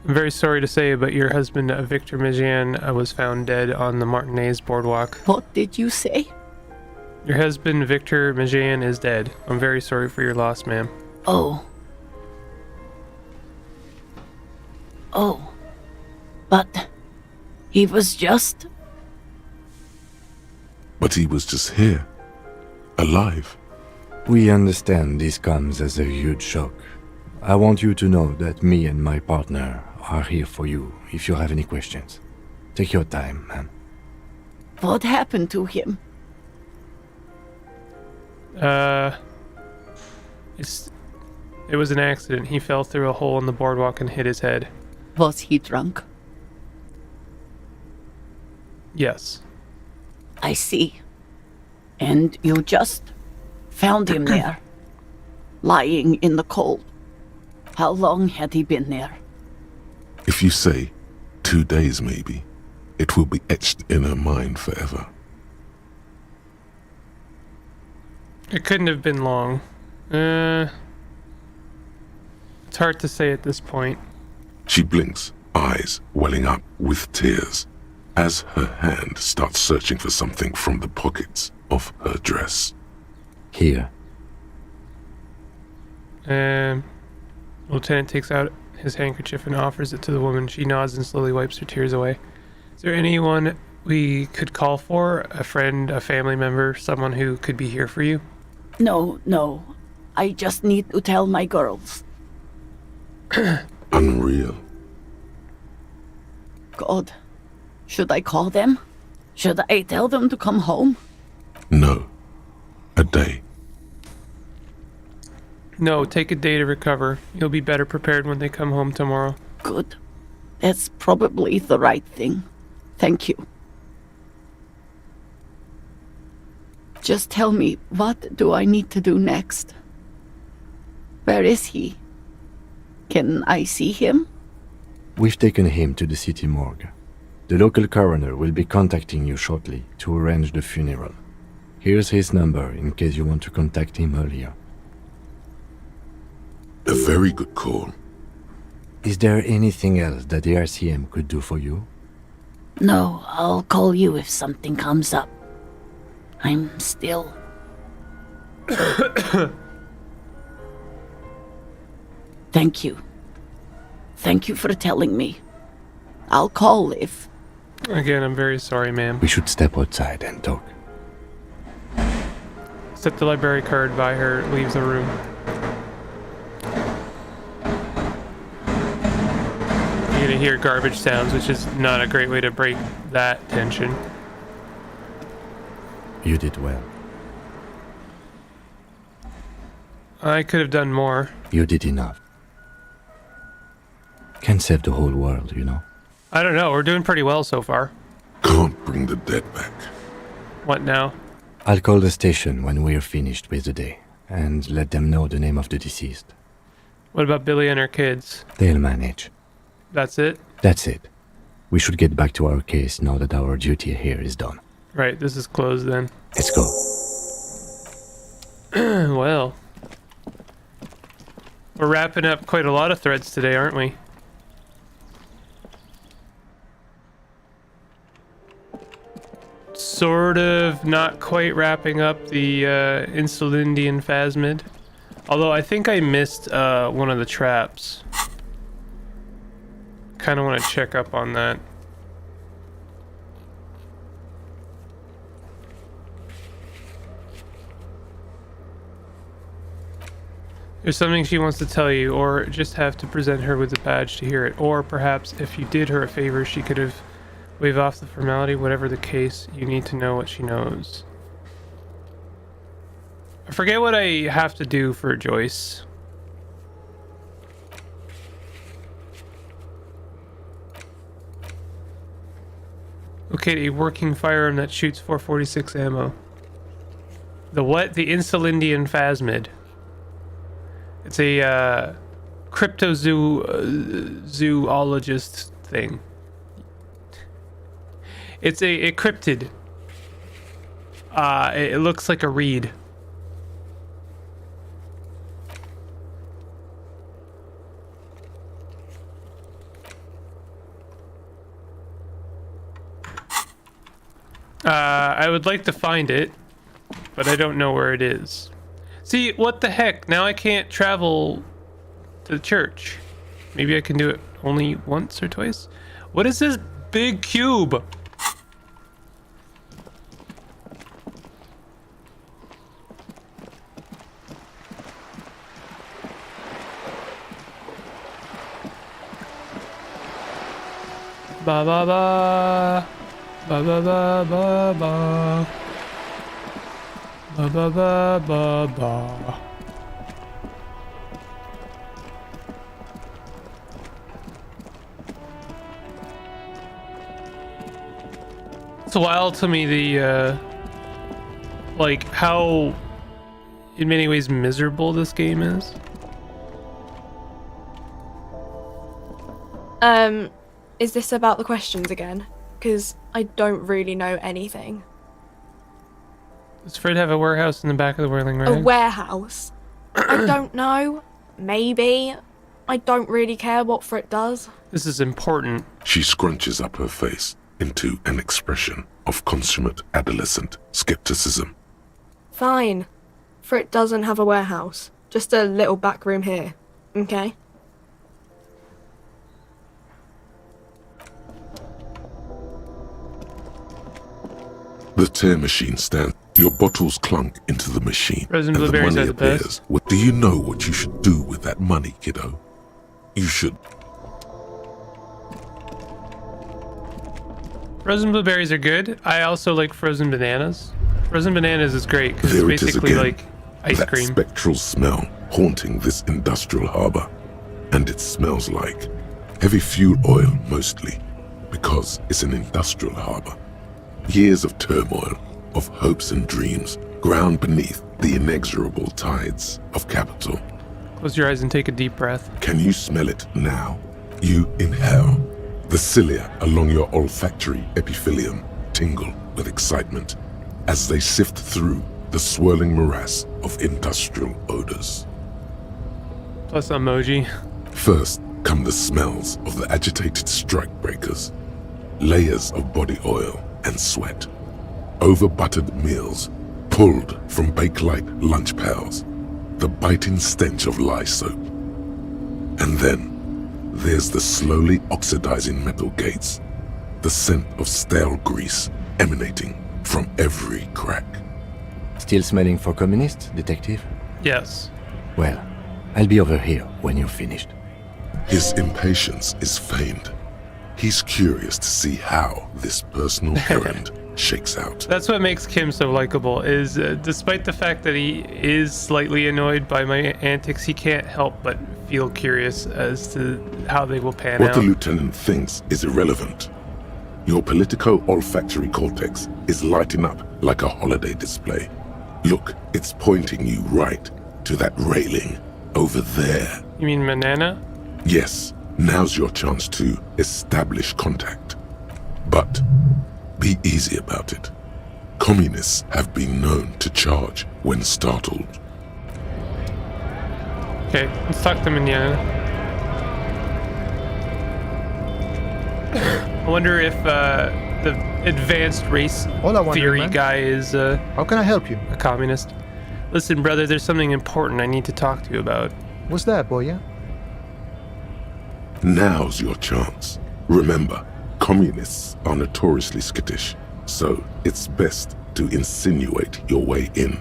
I'm very sorry to say, but your husband, Victor Méjean, was found dead on the Martinez boardwalk. What did you say? Your husband, Victor Méjean, is dead. I'm very sorry for your loss, ma'am. Oh. But he was just... But he was just here. Alive. We understand this comes as a huge shock. I want you to know that me and my partner are here for you if you have any questions. Take your time, ma'am. What happened to him? It was an accident. He fell through a hole in the boardwalk and hit his head. Was he drunk? Yes. I see. And you just found him there, lying in the cold. How long had he been there? If you say 2 days maybe, it will be etched in her mind forever. It couldn't have been long. It's hard to say at this point. She blinks, eyes welling up with tears, as her hand starts searching for something from the pockets of her dress. Here. Lieutenant takes out his handkerchief and offers it to the woman. She nods and slowly wipes her tears away. Is there anyone we could call for? A friend, a family member, someone who could be here for you? No. I just need to tell my girls. Unreal. God. Should I call them? Should I tell them to come home? No. A day. No, take a day to recover. You'll be better prepared when they come home tomorrow. Good. That's probably the right thing. Thank you. Just tell me, what do I need to do next? Where is he? Can I see him? We've taken him to the city morgue. The local coroner will be contacting you shortly to arrange the funeral. Here's his number in case you want to contact him earlier. A very good call. Is there anything else that the RCM could do for you? No, I'll call you if something comes up. I'm still... Thank you. Thank you for telling me. I'll call if... Again, I'm very sorry, ma'am. We should step outside and talk. Set the library card by her, leaves the room. You're gonna hear garbage sounds, which is not a great way to break that tension. You did well. I could have done more. You did enough. Can't save the whole world, you know. I don't know, we're doing pretty well so far. Can't bring the dead back. What now? I'll call the station when we're finished with the day, and let them know the name of the deceased. What about Billy and her kids? They'll manage. That's it? That's it. We should get back to our case now that our duty here is done. Right, this is closed then. Let's go. Well. We're wrapping up quite a lot of threads today, aren't we? Sort of not quite wrapping up the Insulindian Phasmid. Although I think I missed one of the traps. Kind of want to check up on that. There's something she wants to tell you, or just have to present her with a badge to hear it. Or perhaps if you did her a favor, she could have waved off the formality. Whatever the case, you need to know what she knows. I forget what I have to do for Joyce. Locate a working firearm that shoots 446 ammo. The what? The Insulindian Phasmid. It's a cryptozoologist thing. It's a cryptid. It looks like a reed. I would like to find it, but I don't know where it is. See, what the heck? Now I can't travel to the church. Maybe I can do it only once or twice? What is this big cube? Ba ba ba. Ba ba ba ba ba. Ba ba ba ba ba. It's wild to me the like how in many ways miserable this game is. Is this about the questions again? Because I don't really know anything. Does Fred have a warehouse in the back of the Whirling Rag? A warehouse? I don't know. Maybe. I don't really care what Frit does. This is important. She scrunches up her face into an expression of consummate adolescent skepticism. Fine. Frit doesn't have a warehouse. Just a little back room here. Okay? The tear machine stands. Your bottles clunk into the machine, Frozen and the blueberries money are the appears. best. What do you know what you should do with that money, kiddo? You should. Frozen blueberries are good. I also like frozen bananas. Frozen bananas is great because There it's it is basically again. like Ice that cream. spectral smell haunting this industrial harbor. And it smells like heavy fuel oil mostly, because it's an industrial harbor. Years of turmoil, of hopes and dreams, ground beneath the inexorable tides of capital. Close your eyes and take a deep breath. Can you smell it now? You inhale. The cilia along your olfactory epithelium tingle with excitement as they sift through the swirling morass of industrial odors. Plus emoji. First come the smells of the agitated strikebreakers, layers of body oil and sweat, over-buttered meals pulled from bake-like lunch pails, the biting stench of lye soap. And then there's the slowly oxidizing metal gates, the scent of stale grease emanating from every crack. Still smelling for communists, detective? Yes. Well, I'll be over here when you're finished. His impatience is feigned. He's curious to see how this personal errand shakes out. That's what makes Kim so likable, is despite the fact that he is slightly annoyed by my antics, he can't help but feel curious as to how they will pan What out. the lieutenant thinks is irrelevant. Your politico-olfactory cortex is lighting up like a holiday display. Look, it's pointing you right to that railing over there. You mean Manana? Yes, now's your chance to establish contact. But be easy about it. Communists have been known to charge when startled. Okay, let's talk to Manana. I wonder if the advanced race theory guy is how can I help you? A communist. Listen, brother, there's something important I need to talk to you about. What's that, Boya? Now's your chance. Remember, communists are notoriously skittish, so it's best to insinuate your way in.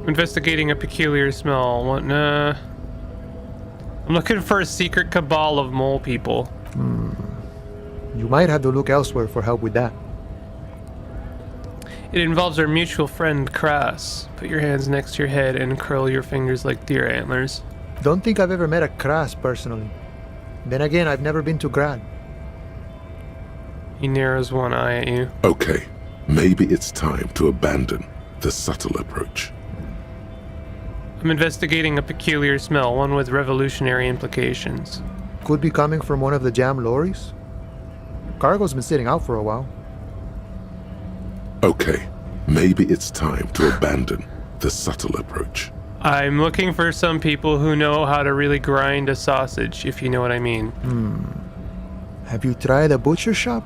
Investigating a peculiar smell. What? I'm looking for a secret cabal of mole people. You might have to look elsewhere for help with that. It involves our mutual friend, Kras. Put your hands next to your head and curl your fingers like deer antlers. Don't think I've ever met a Kras personally. Then again, I've never been to Grad. He narrows one eye at you. Okay, maybe it's time to abandon the subtle approach. I'm investigating a peculiar smell, one with revolutionary implications. Could be coming from one of the jam lorries. Cargo's been sitting out for a while. Okay, maybe it's time to abandon the subtle approach. I'm looking for some people who know how to really grind a sausage, if you know what I mean. Have you tried a butcher shop?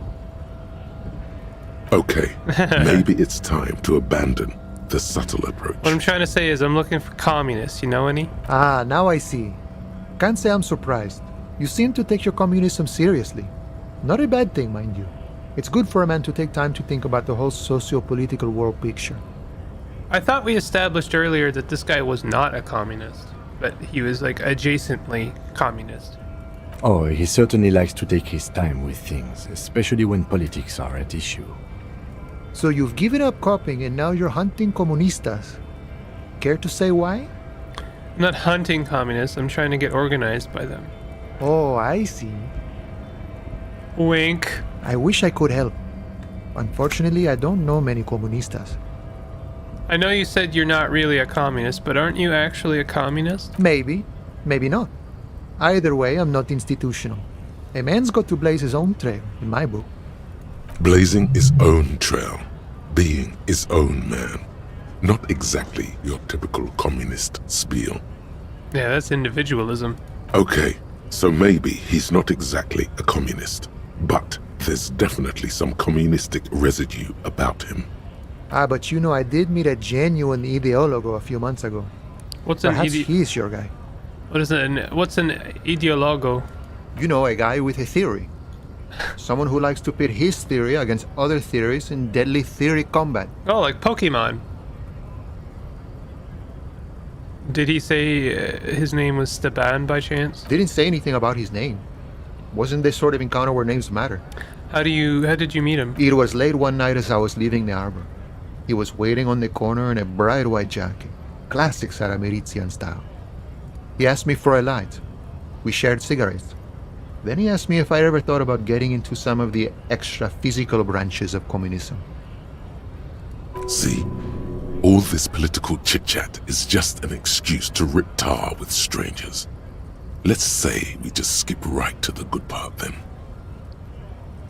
Okay, maybe it's time to abandon the subtle approach. What I'm trying to say is I'm looking for communists. You know any? Ah, now I see. Can't say I'm surprised. You seem to take your communism seriously. Not a bad thing, mind you. It's good for a man to take time to think about the whole socio-political world picture. I thought we established earlier that this guy was not a communist, but he was like adjacently communist. Oh, he certainly likes to take his time with things, especially when politics are at issue. So you've given up copying and now you're hunting comunistas. Care to say why? I'm not hunting communists, I'm trying to get organized by them. Oh, I see. Wink. I wish I could help. Unfortunately, I don't know many comunistas. I know you said you're not really a communist, but aren't you actually a communist? Maybe, maybe not. Either way, I'm not institutional. A man's got to blaze his own trail, in my book. Blazing his own trail, being his own man. Not exactly your typical communist spiel. Yeah, that's individualism. Okay, so maybe he's not exactly a communist, but there's definitely some communistic residue about him. Ah, but you know, I did meet a genuine ideologo a few months ago. Perhaps he's your guy. What's an ideologo? You know, a guy with a theory. Someone who likes to pit his theory against other theories in deadly theory combat. Oh, like Pokemon. Did he say his name was Steban by chance? Didn't say anything about his name. Wasn't this sort of encounter where names matter? How did you meet him? It was late one night as I was leaving the arbor. He was waiting on the corner in a bright white jacket, classic Saramirizian style. He asked me for a light. We shared cigarettes. Then he asked me if I ever thought about getting into some of the extra physical branches of communism. See, all this political chit-chat is just an excuse to rip tar with strangers. Let's say we just skip right to the good part then.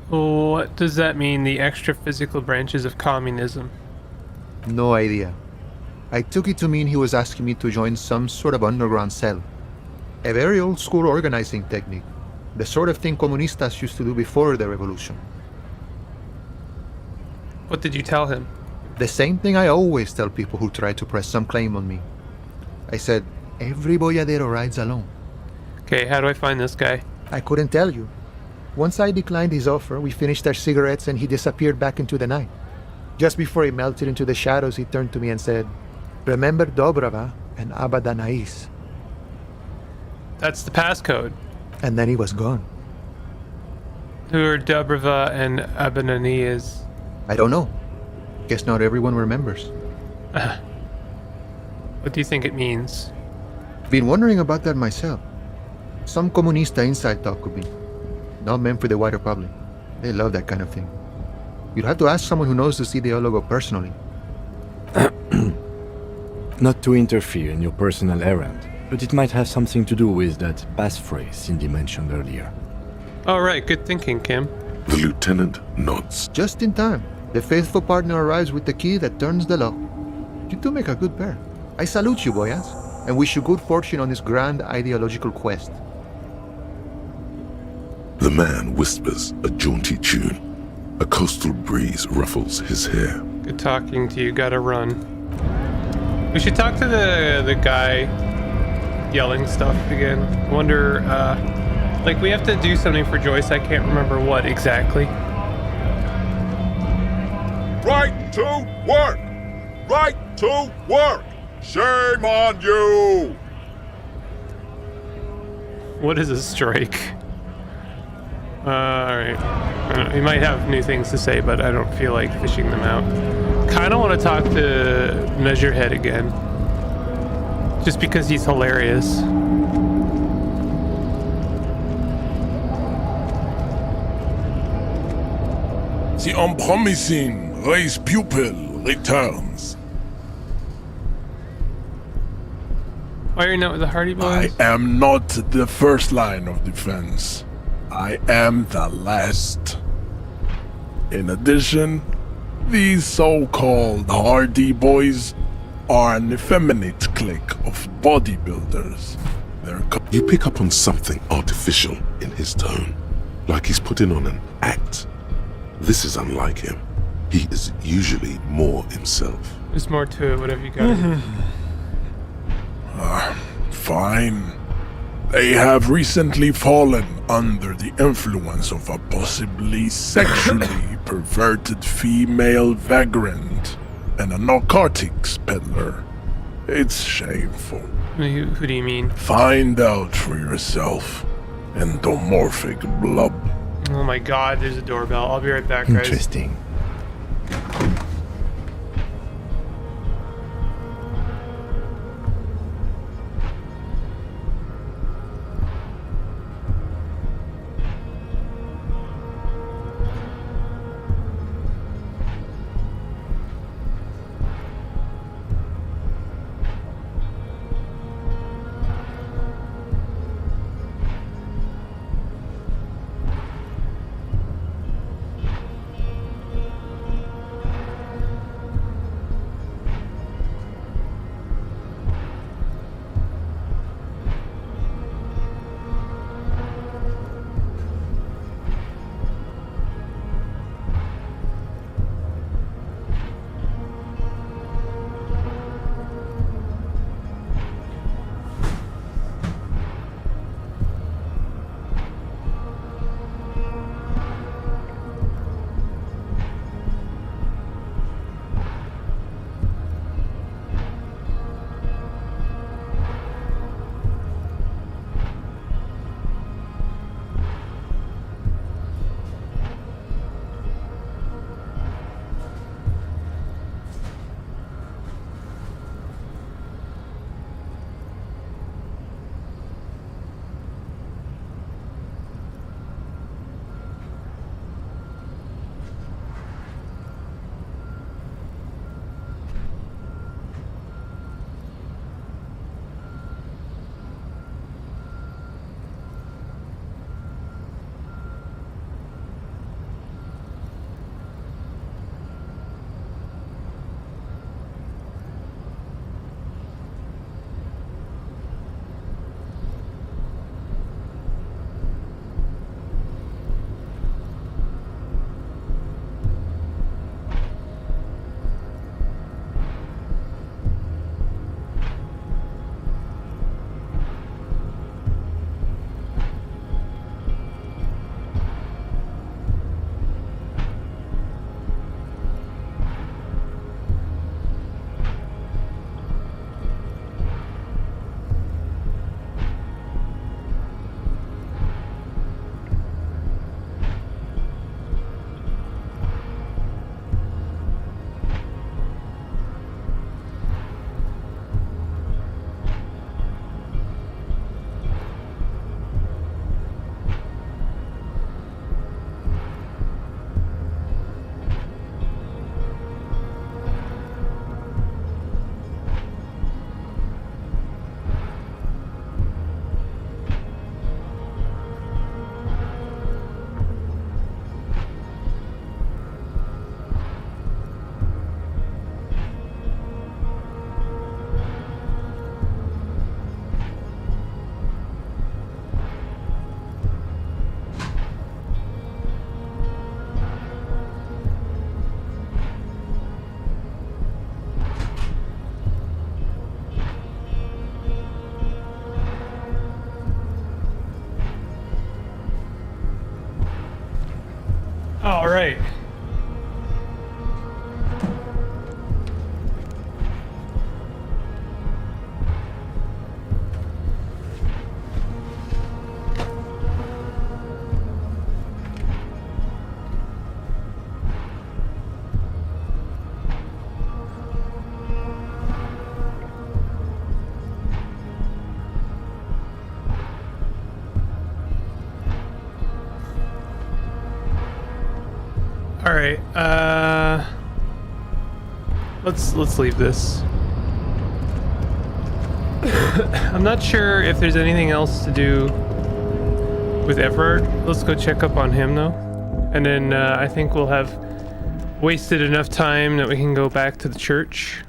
What does that mean, the extra physical branches of communism? No idea. I took it to mean he was asking me to join some sort of underground cell. A very old school organizing technique. The sort of thing comunistas used to do before the revolution. What did you tell him? The same thing I always tell people who try to press some claim on me. I said, every boyadero rides alone. Okay, how do I find this guy? I couldn't tell you. Once I declined his offer, we finished our cigarettes and he disappeared back into the night. Just before he melted into the shadows, he turned to me and said, "Remember Dobrava and Abadanais." That's the passcode. And then he was gone. Who are Dobrava and Abananias? I don't know. Guess not everyone remembers. What do you think it means? Been wondering about that myself. Some comunista inside talk could be. Not meant for the wider public. They love that kind of thing. You'd have to ask someone who knows the ideologo personally. Not to interfere in your personal errand, but it might have something to do with that passphrase Cindy mentioned earlier. All right, good thinking, Kim. The lieutenant nods. Just in time. The faithful partner arrives with the key that turns the lock. You two make a good pair. I salute you, boyas, and wish you good fortune on this grand ideological quest. The man whispers a jaunty tune. A coastal breeze ruffles his hair. Good talking to you. Gotta run. We should talk to the guy yelling stuff again. I wonder, like we have to do something for Joyce. I can't remember what exactly. Right to work! Right to work! Shame on you! What is a strike? Alright. He might have new things to say, but I don't feel like fishing them out. Kind of want to talk to Measurehead again. Just because he's hilarious. The unpromising race pupil returns. Why are you not with the Hardy Boys? I am not the first line of defense. I am the last. In addition, these so-called Hardy Boys are an effeminate clique of bodybuilders. You pick up on something artificial in his tone, like he's putting on an act. This is unlike him. He is usually more himself. There's more to it, whatever you got. Fine. They have recently fallen under the influence of a possibly sexually perverted female vagrant and a narcotics peddler. It's shameful. Who do you mean? Find out for yourself. Endomorphic blub. Oh my god, there's a doorbell. I'll be right back, guys. Interesting. right. Let's leave this. I'm not sure if there's anything else to do with Everard. Let's go check up on him though, and then I think we'll have wasted enough time that we can go back to the church.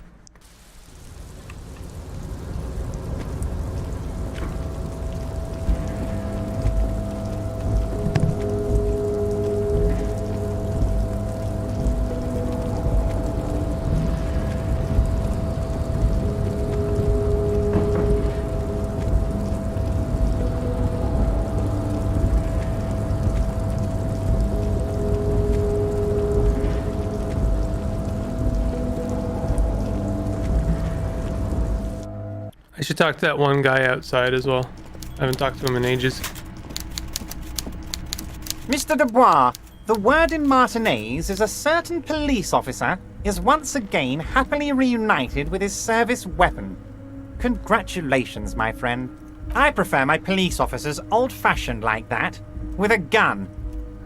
I should talk to that one guy outside as well. I haven't talked to him in ages. Mr. Dubois, the word in Martinez is a certain police officer is once again happily reunited with his service weapon. Congratulations, my friend. I prefer my police officers old-fashioned like that, with a gun.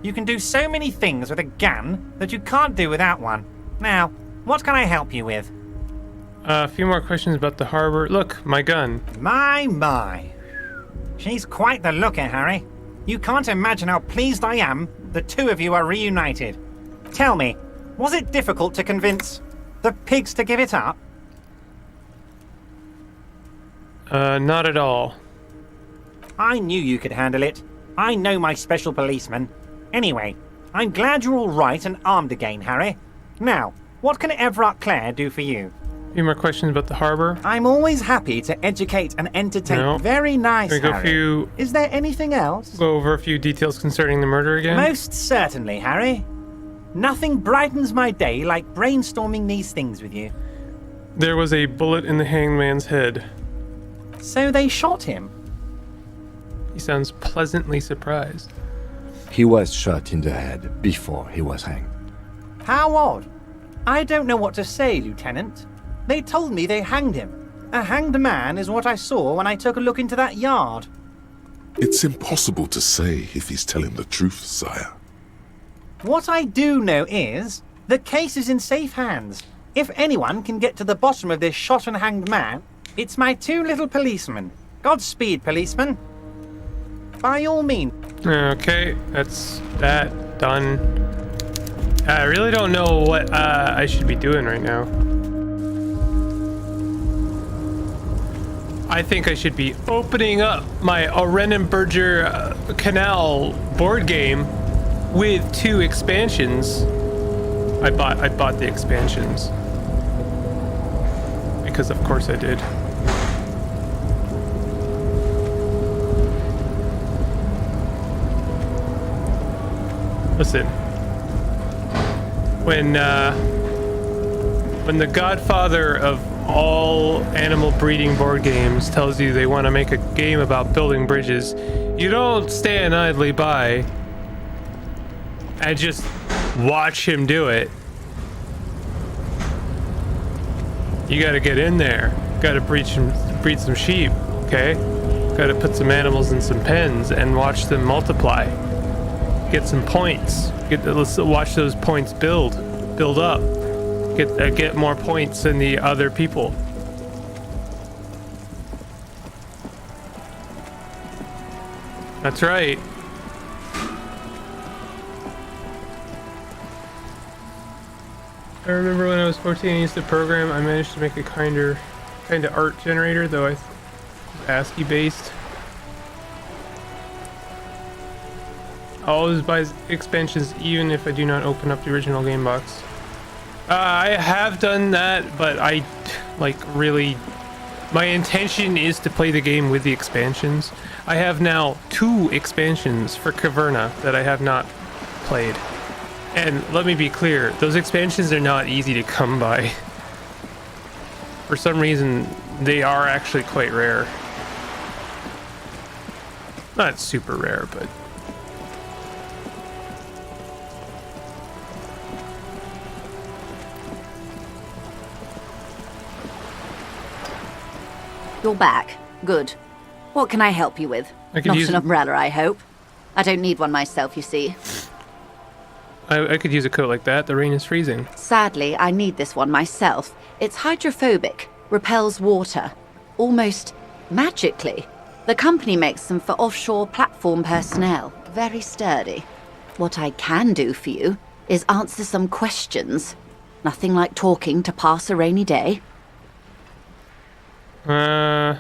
You can do so many things with a gun that you can't do without one. Now, what can I help you with? A few more questions about the harbor. Look, my gun. My. She's quite the looker, Harry. You can't imagine how pleased I am the two of you are reunited. Tell me, was it difficult to convince the pigs to give it up? Not at all. I knew you could handle it. I know my special policeman. Anyway, I'm glad you're all right and armed again, Harry. Now, what can Everard Clare do for you? A few more questions about the harbor. I'm always happy to educate and entertain. No. Very nice, Can we go Harry. Is there anything else? Go over a few details concerning the murder again? Most certainly, Harry. Nothing brightens my day like brainstorming these things with you. There was a bullet in the hangman's head. So they shot him? He sounds pleasantly surprised. He was shot in the head before he was hanged. How odd. I don't know what to say, Lieutenant. They told me they hanged him. A hanged man is what I saw when I took a look into that yard. It's impossible to say if he's telling the truth, sire. What I do know is, the case is in safe hands. If anyone can get to the bottom of this shot and hanged man, it's my two little policemen. Godspeed, policeman. By all means. Okay, that's that done. I really don't know what I should be doing right now. I think I should be opening up my Orenenberger Canal board game with 2 expansions. I bought the expansions because of course I did. Listen, when the godfather of all animal breeding board games tells you they want to make a game about building bridges, you don't stand idly by and just watch him do it. You gotta get in there. Gotta breed some sheep, okay? Gotta put some animals in some pens and watch them multiply. Get some points. Let's watch those points build up. Get more points than the other people. That's right. I remember when I was 14 and used to program, I managed to make a kind of art generator, though I ASCII based. I'll always buy expansions even if I do not open up the original game box. I have done that, but I really, my intention is to play the game with the expansions. I have now 2 expansions for Caverna that I have not played. And let me be clear, those expansions are not easy to come by. For some reason, they are actually quite rare. Not super rare, but... You're back. Good. What can I help you with? Not an umbrella, I hope. I don't need one myself, you see. I could use a coat like that. The rain is freezing. Sadly, I need this one myself. It's hydrophobic, repels water, almost magically. The company makes them for offshore platform personnel. Very sturdy. What I can do for you is answer some questions. Nothing like talking to pass a rainy day. Oh,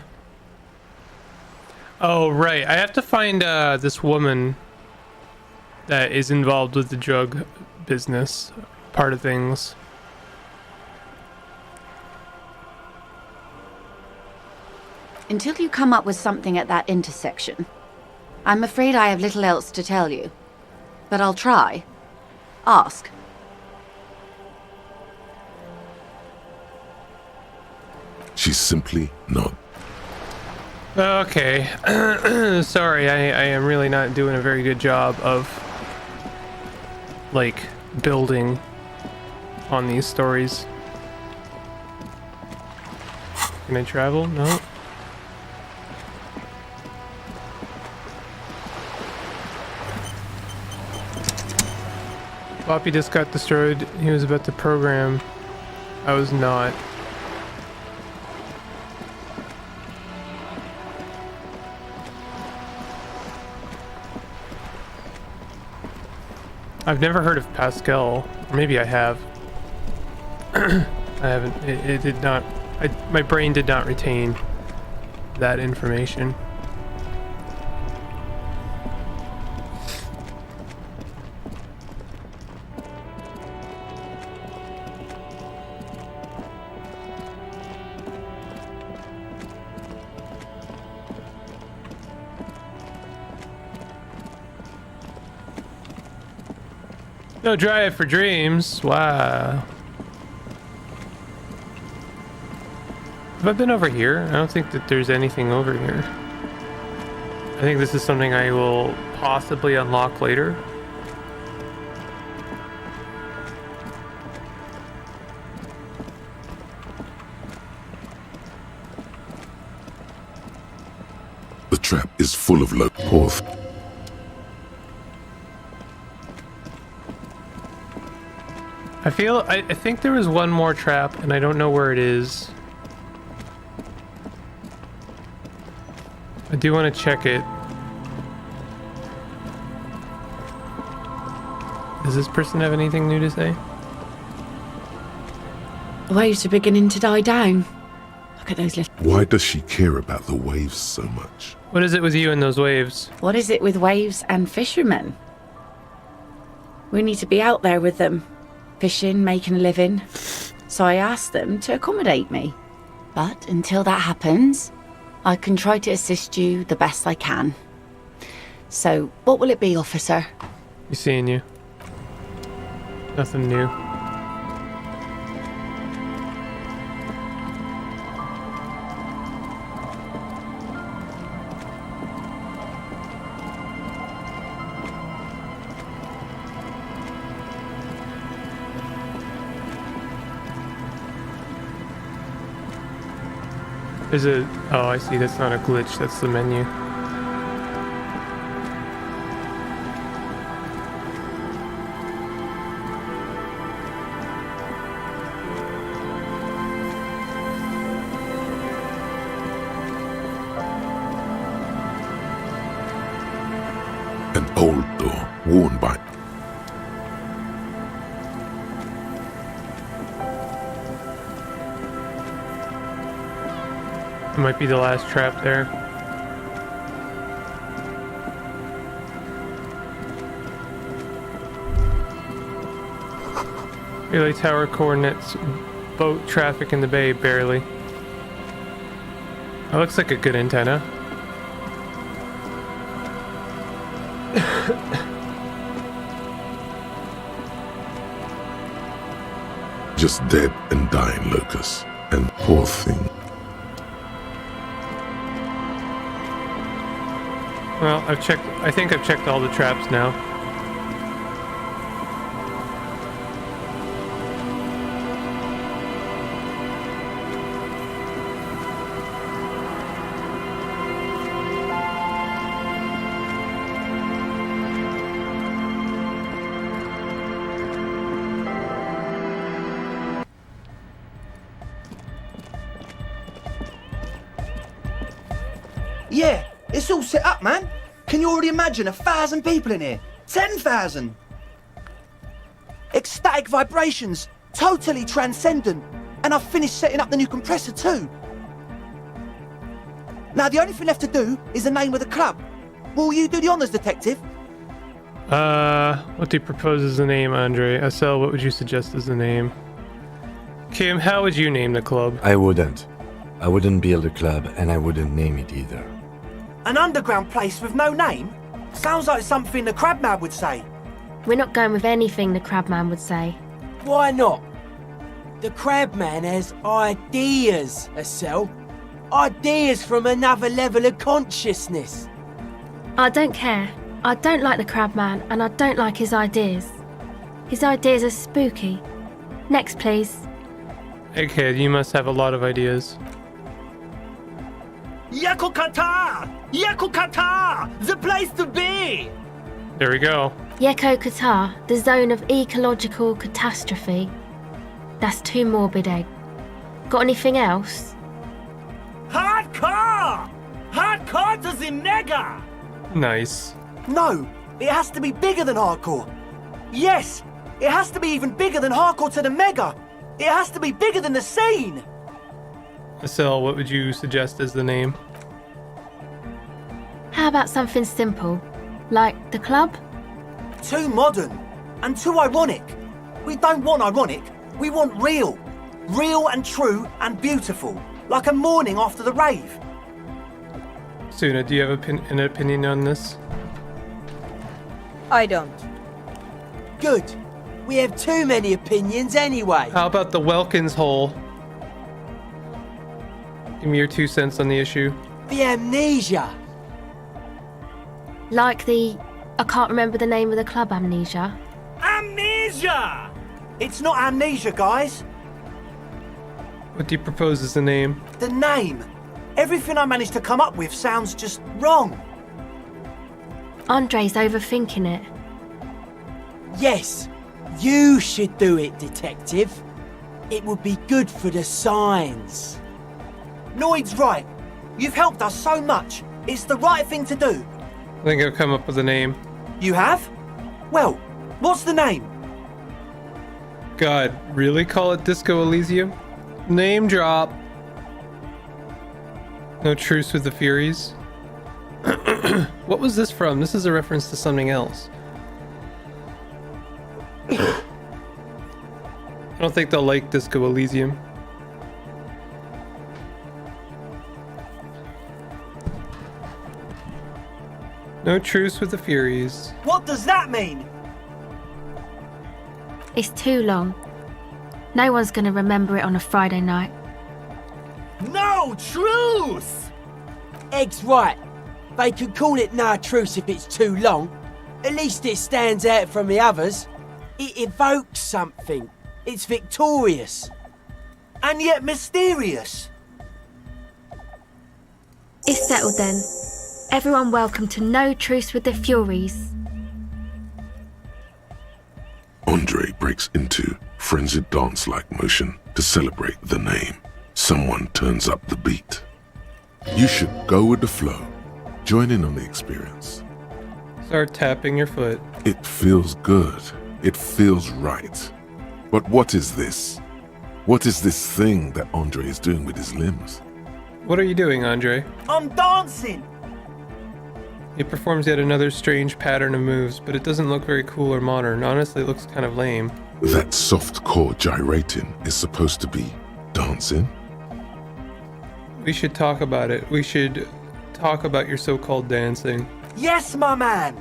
right. I have to find this woman that is involved with the drug business part of things. Until you come up with something at that intersection, I'm afraid I have little else to tell you. But I'll try. Ask. She's simply not. Okay. Sorry, I am really not doing a very good job of, like, building on these stories. Can I travel? No. Floppy disk got destroyed. He was about to program. I was not. I've never heard of Pascal. Or maybe I have. I haven't. It did not. My brain did not retain that information. No drive for dreams. Wow. Have I been over here? I don't think that there's anything over here. I think this is something I will possibly unlock later. The trap is full of low-porth. I think there was one more trap, and I don't know where it is. I do want to check it. Does this person have anything new to say? The waves are beginning to die down. Look at those little... Why does she care about the waves so much? What is it with you and those waves? What is it with waves and fishermen? We need to be out there with them. Fishing, making a living. So I asked them to accommodate me. But until that happens, I can try to assist you the best I can. So, what will it be, officer? You seeing you. Nothing new. Is it? Oh, I see. That's not a glitch. That's the menu. An old door, worn by... It might be the last trap there. Relay tower coordinates. Boat traffic in the bay, barely. That looks like a good antenna. Just dead and dying locusts. And poor thing. Well, I think I've checked all the traps now. Yeah, it's all set up, man. Can you already imagine 1,000 people in here? 10,000! Ecstatic vibrations, totally transcendent. And I've finished setting up the new compressor too. Now the only thing left to do is the name of the club. Will you do the honors, detective? What do you propose as the name, Andre? Estelle, what would you suggest as the name? Kim, how would you name the club? I wouldn't. I wouldn't build a club, and I wouldn't name it either. An underground place with no name? Sounds like something the Crabman would say. We're not going with anything the Crabman would say. Why not? The Crabman has ideas, Estelle. Ideas from another level of consciousness. I don't care. I don't like the Crabman, and I don't like his ideas. His ideas are spooky. Next, please. Hey kid, you must have a lot of ideas. Yakukata! Yakukata! The place to be! There we go. Yeko Qatar, the zone of ecological catastrophe. That's too morbid, Egg. Got anything else? Hardcore! Hardcore to the mega! Nice. No, it has to be bigger than hardcore. Yes, it has to be even bigger than hardcore to the mega. It has to be bigger than the scene. Estelle, what would you suggest as the name? How about something simple? Like the club? Too modern and too ironic. We don't want ironic. We want real. Real and true and beautiful. Like a morning after the rave. Suna, do you have an opinion on this? I don't. Good. We have too many opinions anyway. How about the Welkins hole? Give me your 2 cents on the issue. The amnesia. Like the... I can't remember the name of the club, Amnesia. Amnesia! It's not amnesia, guys. What do you propose as the name? The name. Everything I managed to come up with sounds just wrong. Andre's overthinking it. Yes, you should do it, detective. It would be good for the signs. Noid's right. You've helped us so much. It's the right thing to do. I think I've come up with a name. You have? Well, what's the name? God, really call it Disco Elysium? Name drop. No truce with the Furies. What was this from? This is a reference to something else. I don't think they'll like Disco Elysium. No truce with the Furies. What does that mean? It's too long. No one's gonna remember it on a Friday night. No truce! Egg's right. They could call it no truce if it's too long. At least it stands out from the others. It evokes something. It's victorious. And yet mysterious. It's settled then. Everyone welcome to No Truce with the Furies. Andre breaks into frenzied dance-like motion to celebrate the name. Someone turns up the beat. You should go with the flow. Join in on the experience. Start tapping your foot. It feels good. It feels right. But what is this? What is this thing that Andre is doing with his limbs? What are you doing, Andre? I'm dancing! He performs yet another strange pattern of moves, but it doesn't look very cool or modern. Honestly, it looks kind of lame. That soft core gyrating is supposed to be dancing? We should talk about it. We should talk about your so-called dancing. Yes, my man!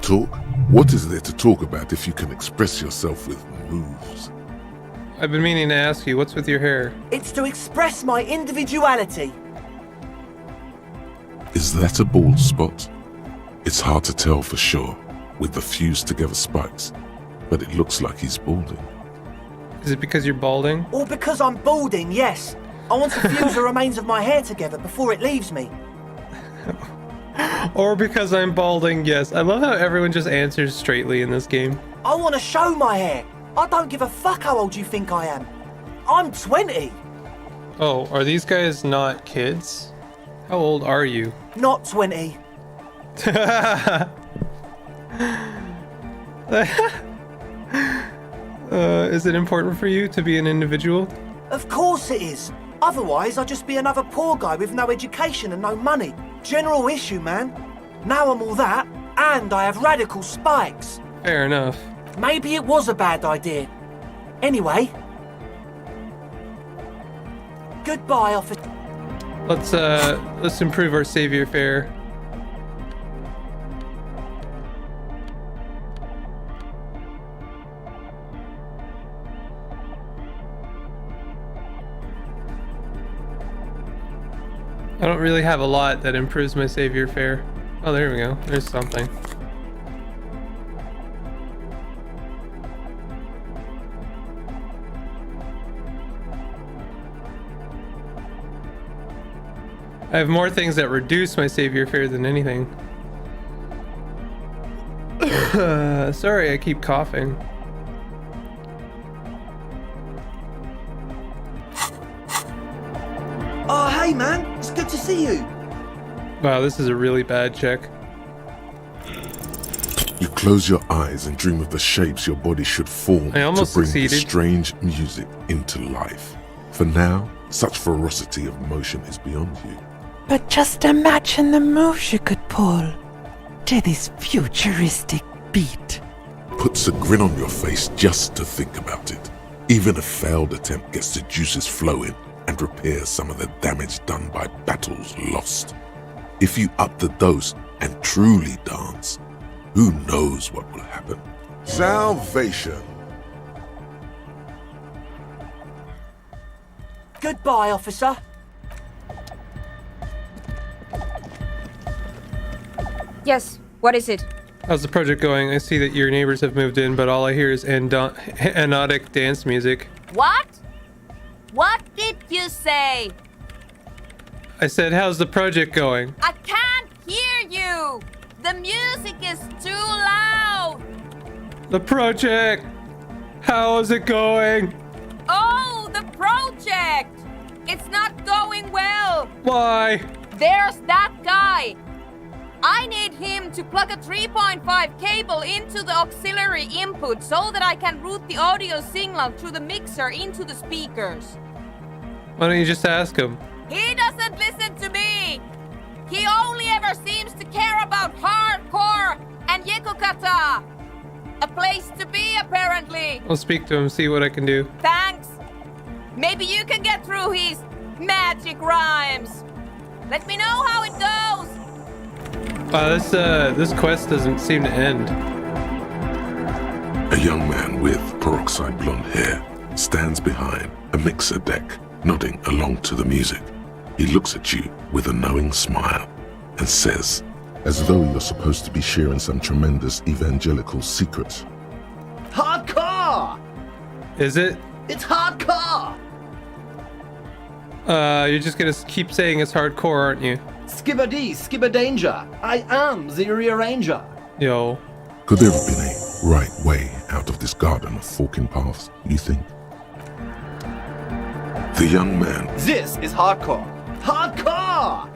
Talk? What is there to talk about if you can express yourself with moves? I've been meaning to ask you, what's with your hair? It's to express my individuality. Is that a bald spot? It's hard to tell for sure with the fused together spikes, but it looks like he's balding. Is it because you're balding? Or because I'm balding, yes. I want to fuse the remains of my hair together before it leaves me. Or because I'm balding, yes. I love how everyone just answers straightly in this game. I want to show my hair. I don't give a fuck how old you think I am. I'm 20. Oh, are these guys not kids? How old are you? Not 20. Is it important for you to be an individual? Of course it is. Otherwise, I'd just be another poor guy with no education and no money. General issue, man. Now I'm all that, and I have radical spikes. Fair enough. Maybe it was a bad idea. Anyway. Goodbye, officer. Let's improve our savior fare. I don't really have a lot that improves my savior fare. Oh, there we go. There's something. I have more things that reduce my savior fare than anything. Sorry, I keep coughing. Oh, hey, man. It's good to see you. Wow, this is a really bad check. You close your eyes and dream of the shapes your body should form I almost to bring succeeded. this strange music into life. For now, such ferocity of motion is beyond you. But just imagine the moves you could pull to this futuristic beat. Puts a grin on your face just to think about it. Even a failed attempt gets the juices flowing and repairs some of the damage done by battles lost. If you up the dose and truly dance, who knows what will happen? Salvation. Goodbye, officer. Yes, what is it? How's the project going? I see that your neighbors have moved in, but all I hear is anodic dance music. What? What did you say? I said, how's the project going? I can't hear you! The music is too loud! The project! How is it going? Oh, the project! It's not going well! Why? There's that guy! I need him to plug a 3.5 cable into the auxiliary input so that I can route the audio signal through the mixer into the speakers. Why don't you just ask him? He doesn't listen to me! He only ever seems to care about hardcore and Yekokata! A place to be, apparently! I'll speak to him, see what I can do. Thanks! Maybe you can get through his magic rhymes! Let me know how it goes! Wow, this quest doesn't seem to end. A young man with peroxide blonde hair stands behind a mixer deck, nodding along to the music. He looks at you with a knowing smile and says, as though you're supposed to be sharing some tremendous evangelical secret. Hardcore! Is it? It's hardcore! You're just gonna keep saying it's hardcore, aren't you? Skibadee, skibadanger. I am the rearranger. Yo. Could there have been a right way out of this garden of forking paths, you think? The young man. This is hardcore. Hardcore!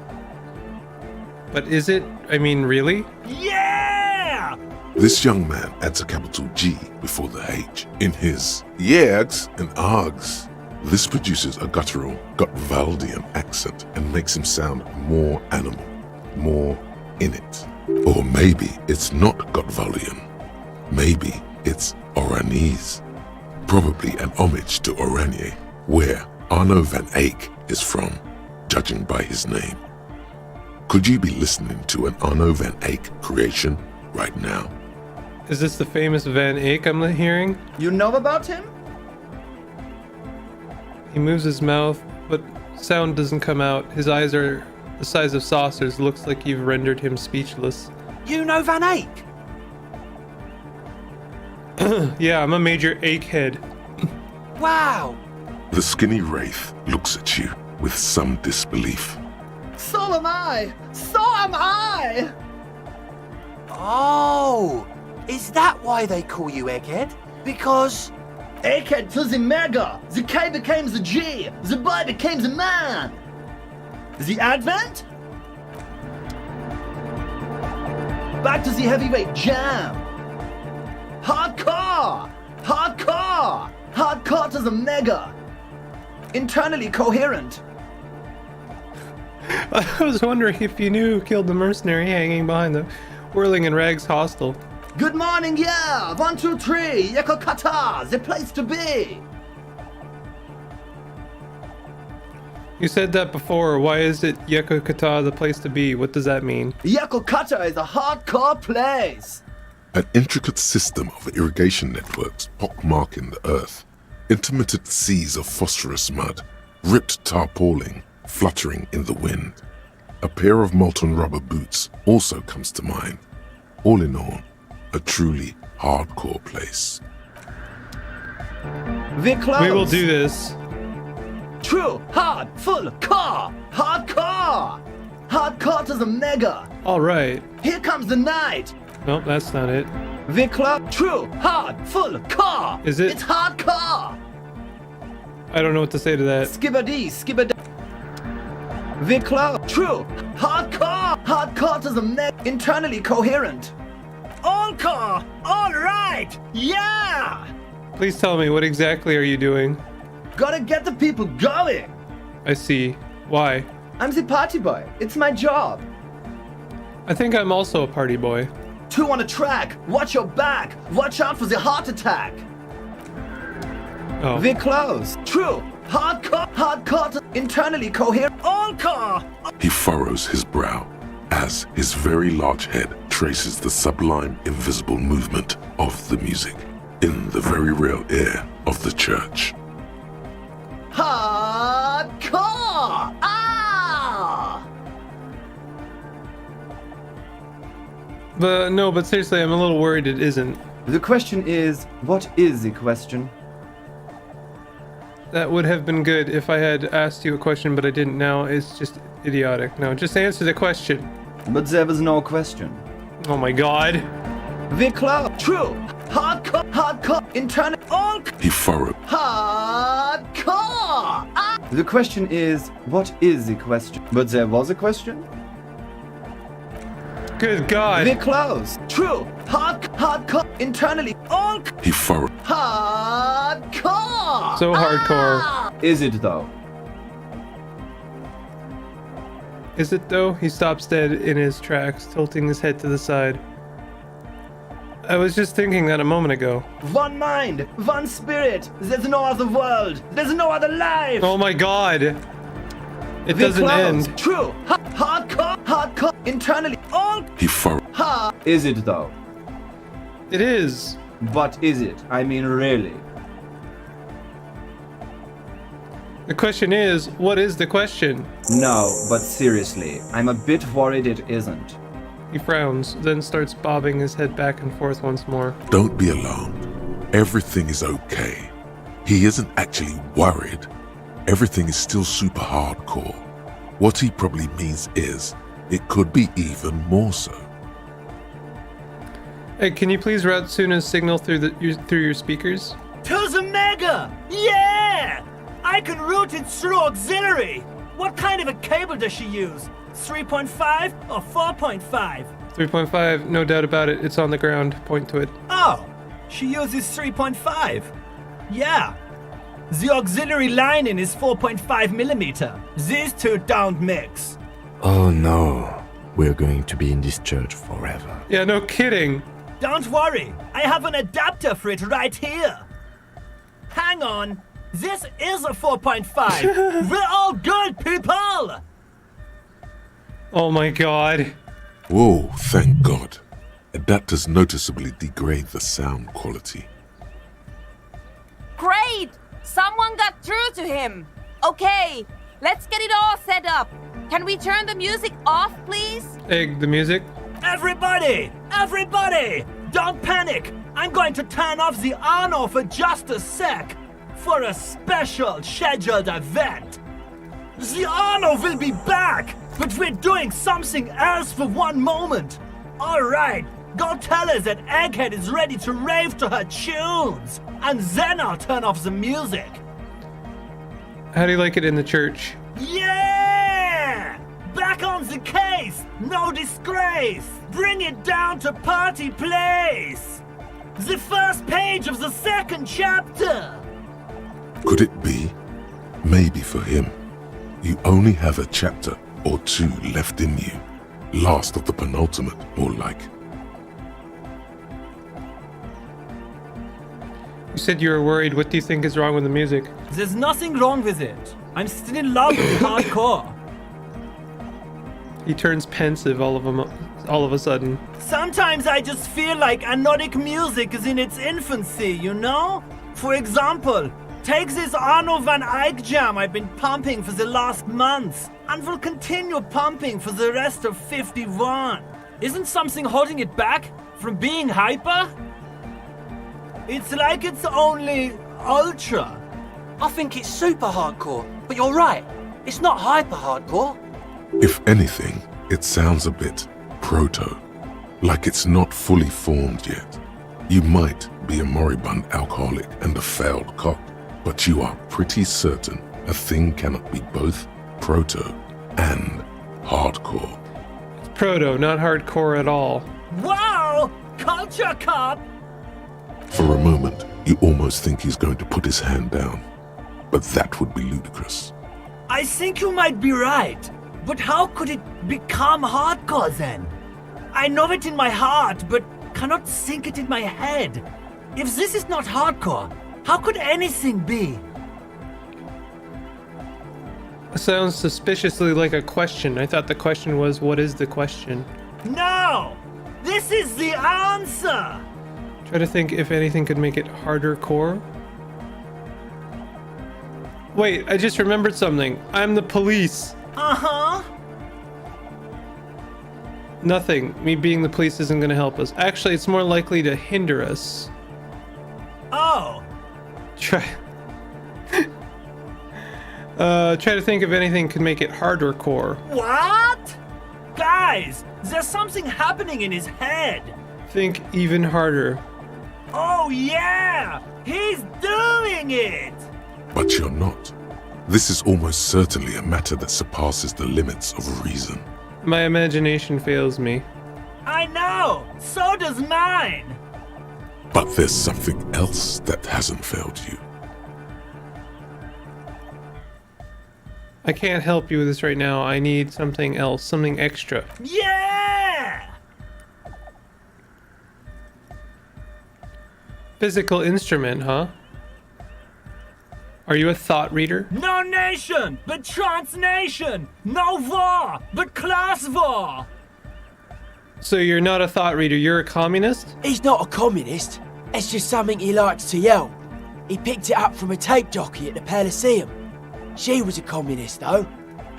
But is it? I mean, really? Yeah! This young man adds a capital G before the H in his yegs and args. This produces a guttural Gotwaldian accent and makes him sound more animal, more in it. Or maybe it's not Gotwaldian. Maybe it's Oranese. Probably an homage to Oranje, where Arno van Eyck is from, judging by his name. Could you be listening to an Arno van Eyck creation right now? Is this the famous Van Eyck I'm hearing? You know about him? He moves his mouth, but sound doesn't come out. His eyes are the size of saucers. Looks like you've rendered him speechless. You know Van Eyck? Yeah, I'm a major Eyck-head. Wow! The skinny wraith looks at you with some disbelief. So am I! So am I! Oh! Is that why they call you Egghead? Because AK to the Mega. The K became the G. The boy became the man. The Advent? Back to the heavyweight jam. Hardcore! Hardcore! Hardcore to the Mega. Internally coherent. I was wondering if you knew who killed the mercenary hanging behind the whirling in rags hostel. Good morning, yeah! 1, 2, 3, Yeko Kata, the place to be! You said that before. Why is it Yeko Kata the place to be? What does that mean? Yeko Kata is a hardcore place! An intricate system of irrigation networks pockmarking the earth, intermittent seas of phosphorus mud, ripped tarpaulin fluttering in the wind. A pair of molten rubber boots also comes to mind. All in all, a truly hardcore place. We're close. We will do this. True, hard, full, core, hardcore! Hardcore to the Mega! Alright. Here comes the night! Nope, that's not it. We're close. True, hard, full, core! Is it? It's hardcore! I don't know what to say to that. Skibbity, skibbity. We're close. True, hardcore! Hardcore to the Mega! Internally coherent. All core! All right! Yeah! Please tell me, what exactly are you doing? Gotta get the people going! I see. Why? I'm the party boy. It's my job. I think I'm also a party boy. 2 on a track. Watch your back. Watch out for the heart attack. Oh. We're close. True. Hardcore to internally coherent. All core! He furrows his brow as his very large head traces the sublime invisible movement of the music in the very real air of the church. Hardcore! Ah! But no, but seriously, I'm a little worried it isn't. The question is, what is the question? That would have been good if I had asked you a question, but I didn't. Now it's just idiotic. No, just answer the question. But there was no question. Oh my god. We're close. True. Hardcore, internal. All. He furrowed. Hardcore! Ah! The question is, what is the question? But there was a question? Good god. We're close. True. Hardcore, internally. All. He furrowed. Hardcore! So hardcore. Ah! Is it though? Is it though? He stops dead in his tracks, tilting his head to the side. I was just thinking that a moment ago. One mind, one spirit. There's no other world. There's no other life. Oh my god. It doesn't end. True. Hardcore, internally. All. He furrowed. Is it though? It is. But is it? I mean, really? The question is, what is the question? No, but seriously, I'm a bit worried it isn't. He frowns, then starts bobbing his head back and forth once more. Don't be alarmed. Everything is okay. He isn't actually worried. Everything is still super hardcore. What he probably means is, it could be even more so. Hey, can you please route Suna's signal through your speakers? To the Mega! Yeah! I can route it through auxiliary! What kind of a cable does she use? 3.5 or 4.5? 3.5, no doubt about it. It's on the ground. Point to it. Oh, she uses 3.5. Yeah. The auxiliary lining is 4.5 millimeter. These two don't mix. Oh no. We're going to be in this church forever. Yeah, no kidding. Don't worry. I have an adapter for it right here. Hang on. This is a 4.5. We're all good, people! Oh my god. Whoa, thank God. Adapters noticeably degrade the sound quality. Great! Someone got through to him. Okay, let's get it all set up. Can we turn the music off, please? Egg, the music? Everybody! Everybody! Don't panic! I'm going to turn off the on-off for just a sec for a special scheduled event. The on-off will be back, but we're doing something else for one moment. All right, Go tell her that Egghead is ready to rave to her tunes, and then I'll turn off the music. How do you like it in the church? Yeah! Back on the case! No disgrace! Bring it down to party place! The first page of the second chapter! Could it be? Maybe for him, you only have a chapter or two left in you. Last of the penultimate, more like. You said you were worried. What do you think is wrong with the music? There's nothing wrong with it. I'm still in love with hardcore. He turns pensive all of a sudden. Sometimes I just feel like anodic music is in its infancy, you know? For example, take this Arno van Eyck jam I've been pumping for the last months, and will continue pumping for the rest of 51. Isn't something holding it back from being hyper? It's like it's only ultra. I think it's super hardcore, but you're right. It's not hyper hardcore. If anything, it sounds a bit proto, like it's not fully formed yet. You might be a moribund alcoholic and a failed cop, but you are pretty certain a thing cannot be both proto and hardcore. It's proto, not hardcore at all. Wow! Culture cop! For a moment, you almost think he's going to put his hand down, but that would be ludicrous. I think you might be right, but how could it become hardcore then? I know it in my heart, but cannot think it in my head. If this is not hardcore, how could anything be? It sounds suspiciously like a question. I thought the question was, what is the question? No! This is the answer! Try to think if anything could make it harder core. Wait, I just remembered something. I'm the police. Uh-huh. Nothing. Me being the police isn't going to help us. Actually, it's more likely to hinder us. Oh. Try to think if anything could make it harder core. What? Guys, there's something happening in his head. Think even harder. Oh yeah! He's doing it! But you're not. This is almost certainly a matter that surpasses the limits of reason. My imagination fails me. I know! So does mine! But there's something else that hasn't failed you. I can't help you with this right now. I need something else, something extra. Yeah! Physical instrument, huh? Are you a thought reader? No nation, but transnation! No war, but class war! So you're not a thought reader, you're a communist? He's not a communist. It's just something he likes to yell. He picked it up from a tape jockey at the Elysium. She was a communist, though.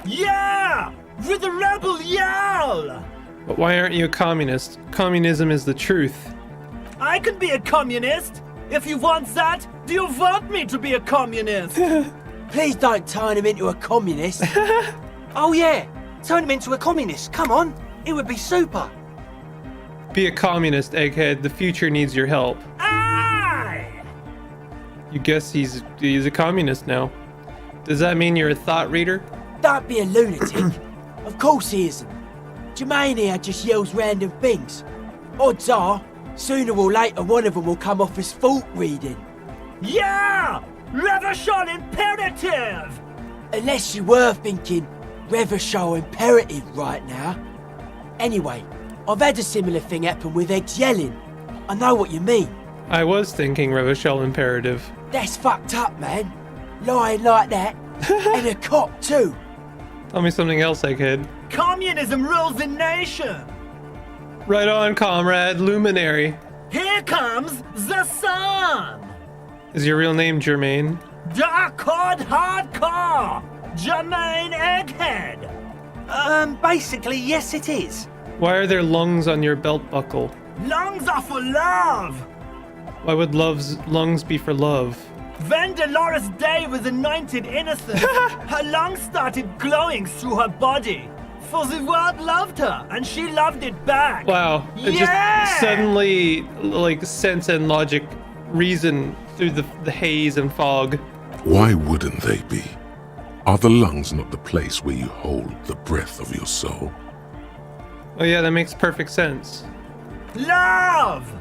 Yeah! With a rebel yell! But why aren't you a communist? Communism is the truth. I can be a communist! If you want that, do you want me to be a communist? Please don't turn him into a communist. Oh yeah, turn him into a communist. Come on, it would be super. Be a communist, Egghead. The future needs your help. Aye! You guess he's a communist now. Does that mean you're a thought reader? Don't be a lunatic. Of course he isn't. Jermaine here just yells random things. Odds are, sooner or later one of them will come off as thought reading. Yeah! Reversion imperative! Unless you were thinking Reversion imperative right now. Anyway, I've had a similar thing happen with Eggs yelling. I know what you mean. I was thinking Revershell imperative. That's fucked up, man. Lying like that. And a cop too. Tell me something else, Egghead. Communism rules the nation! Right on, comrade, luminary. Here comes the sun! Is your real name Jermaine? Dark-Hard Hardcore! Jermaine Egghead! Basically, yes it is. Why are there lungs on your belt buckle? Lungs are for love! Why would love's lungs be for love? When Dolores Day was anointed innocent, her lungs started glowing through her body. for the world loved her, and she loved it back. Wow. It Yeah! just suddenly, like, sense and logic reason through the haze and fog. Why wouldn't they be? Are the lungs not the place where you hold the breath of your soul? Oh yeah, that makes perfect sense. Love!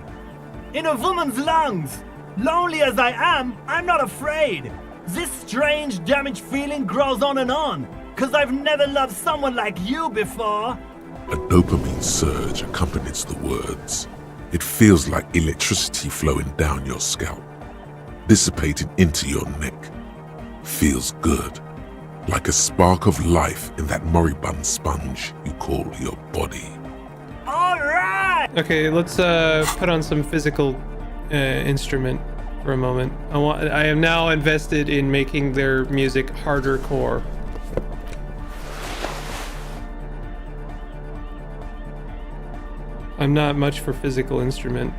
In a woman's lungs. Lonely as I am, I'm not afraid. This strange, damaged feeling grows on and on, 'cause I've never loved someone like you before. A dopamine surge accompanies the words. It feels like electricity flowing down your scalp, dissipating into your neck. Feels good. Like a spark of life in that moribund sponge you call your body. All right! Okay, let's put on some physical instrument for a moment. I am now invested in making their music harder core. I'm not much for physical instrument.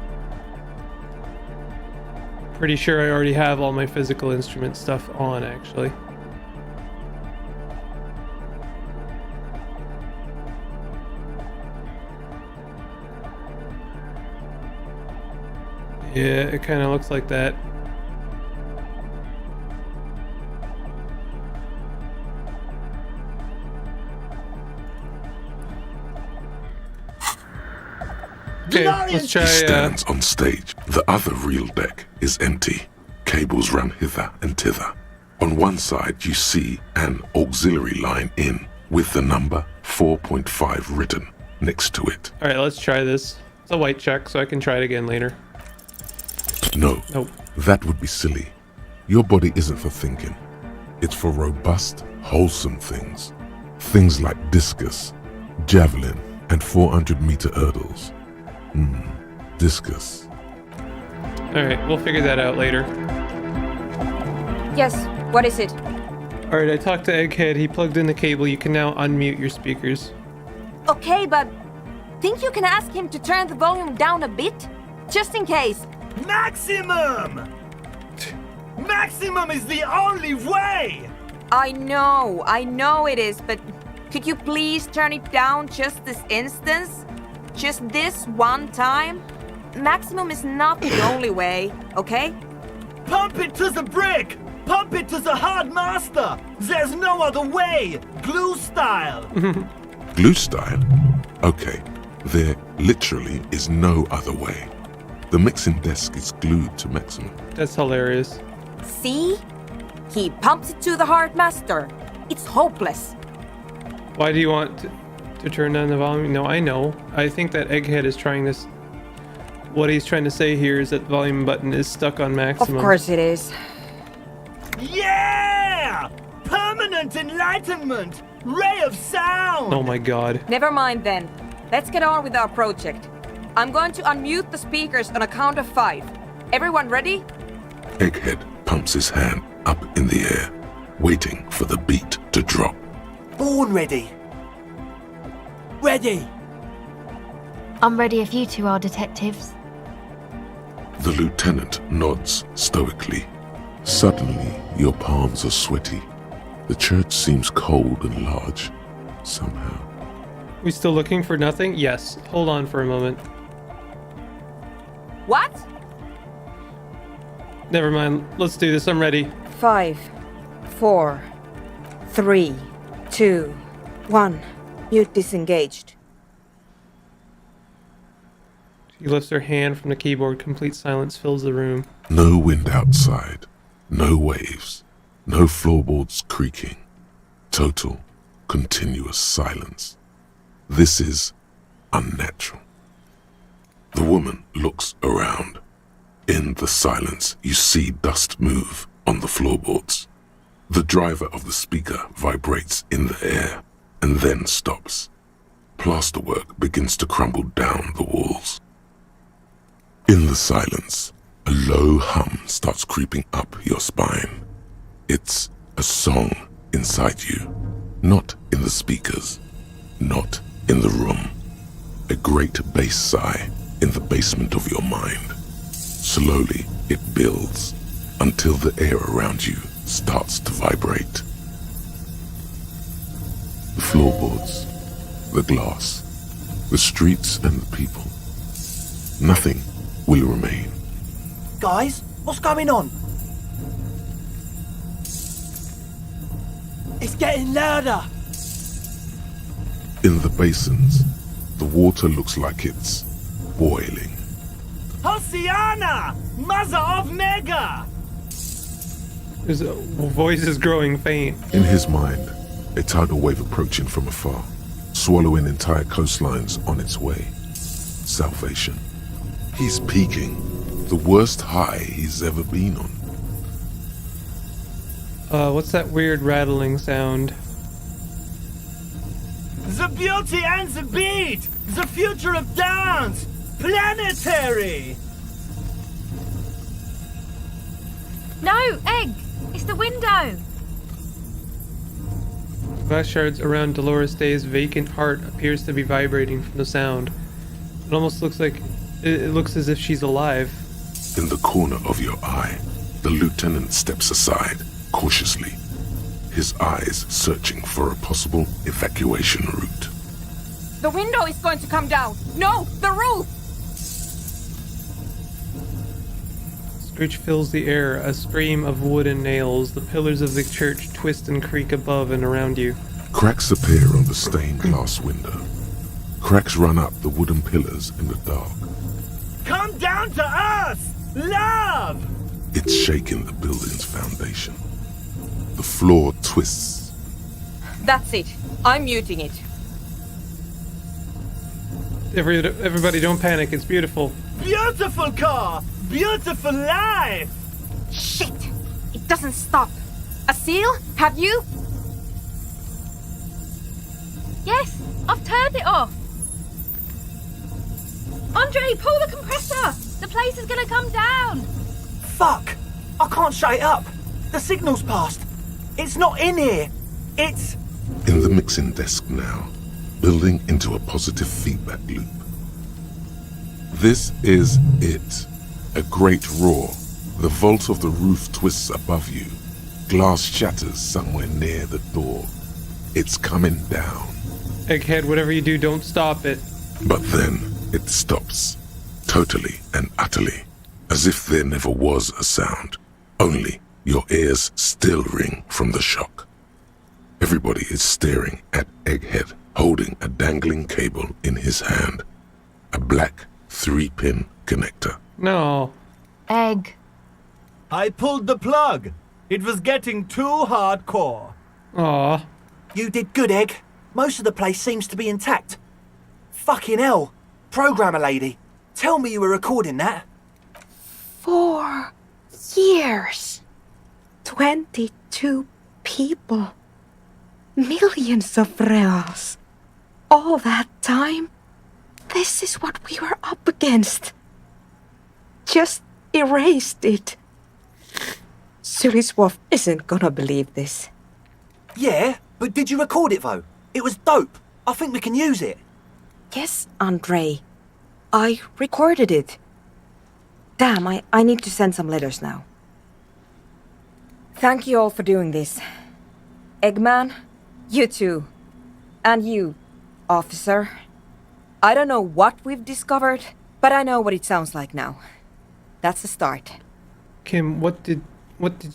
Pretty sure I already have all my physical instrument stuff on, actually. Yeah, it kind of looks like that. Okay, let's try. He stands on stage. The other real deck is empty. Cables run hither and thither. On one side, you see an auxiliary line in with the number 4.5 written next to it. All right, let's try this. It's a white check, so I can try it again later. No, Nope. that would be silly. Your body isn't for thinking. It's for robust, wholesome things. Things like discus, javelin, and 400-meter hurdles. Discus. All right, we'll figure that out later. Yes, what is it? All right, I talked to Egghead. He plugged in the cable. You can now unmute your speakers. Okay, but think you can ask him to turn the volume down a bit? Just in case. Maximum! Maximum is the only way! I know it is, but could you please turn it down just this instance? Just this one time? Maximum is not the only way, okay? Pump it to the brick! Pump it to the hard master! There's no other way! Glue style! Glue style? Okay, there literally is no other way. The mixing desk is glued to maximum. That's hilarious. See? He pumps it to the hard master. It's hopeless. Why do you want to turn down the volume? No, I know. I think that Egghead is trying this. What he's trying to say here is that the volume button is stuck on maximum. Of course it is. Yeah! Permanent enlightenment! Ray of sound! Oh my god. Never mind then. Let's get on with our project. I'm going to unmute the speakers on a count of 5. Everyone ready? Egghead pumps his hand up in the air, waiting for the beat to drop. Born ready. Ready. I'm ready if you two are detectives. The lieutenant nods stoically. Suddenly, your palms are sweaty. The church seems cold and large, somehow. We still looking for nothing? Yes. Hold on for a moment. What? Never mind. Let's do this. I'm ready. 5, 4, 3, 2, 1. Mute disengaged. She lifts her hand from the keyboard. Complete silence fills the room. No wind outside, no waves, no floorboards creaking. Total, continuous silence. This is unnatural. The woman looks around. In the silence, you see dust move on the floorboards. The driver of the speaker vibrates in the air and then stops. Plasterwork begins to crumble down the walls. In the silence, a low hum starts creeping up your spine. It's a song inside you, not in the speakers, not in the room. A great bass sigh in the basement of your mind. Slowly, it builds until the air around you starts to vibrate. The floorboards the glass, the streets and the people. Nothing will remain. Guys, what's going on? It's getting louder. In the basins, the water looks like it's boiling. Hosiana! Mother of Mega! His voice is growing faint. In his mind, a tidal wave approaching from afar, swallowing entire coastlines on its way. Salvation. He's peaking. The worst high he's ever been on. What's that weird rattling sound? The beauty and the beat! The future of dance! Planetary! No, Egg! It's the window! Glass shards around Dolores Day's vacant heart appears to be vibrating from the sound. It almost looks like... It looks as if she's alive. In the corner of your eye, the lieutenant steps aside, cautiously, his eyes searching for a possible evacuation route. The window is going to come down! No, the roof! Screech fills the air, a stream of wood and nails. The pillars of the church twist and creak above and around you. Cracks appear on the stained glass window. Cracks run up the wooden pillars in the dark. Come down to us! Love! It's shaking the building's foundation. The floor twists. That's it. I'm muting it. Everybody don't panic, it's beautiful. Beautiful car! Beautiful life! Shit! It doesn't stop. A seal? Have you? Yes, I've turned it off. Andre, pull the compressor! The place is gonna come down! Fuck! I can't shut it up! The signal's passed! It's not in here! It's... In the mixing desk now, building into a positive feedback loop. This is it. A great roar. The vault of the roof twists above you. Glass shatters somewhere near the door. It's coming down. Egghead, whatever you do, don't stop it. But then it stops. Totally and utterly. As if there never was a sound. Only your ears still ring from the shock. Everybody is staring at Egghead, holding a dangling cable in his hand. A black 3-pin connector. No. Egg. I pulled the plug. It was getting too hardcore. Aw. You did good, Egg. Most of the place seems to be intact. Fucking hell. Programmer lady, tell me you were recording that. 4 years. 22 people. Millions of reals. All that time? This is what we were up against. Just erased it. Suliswolf isn't gonna believe this. Yeah, but did you record it though? It was dope. I think we can use it. Yes, Andre. I recorded it. Damn, I need to send some letters now. Thank you all for doing this. Eggman, you too. And you, officer. I don't know what we've discovered, but I know what it sounds like now. That's a start. Kim, what did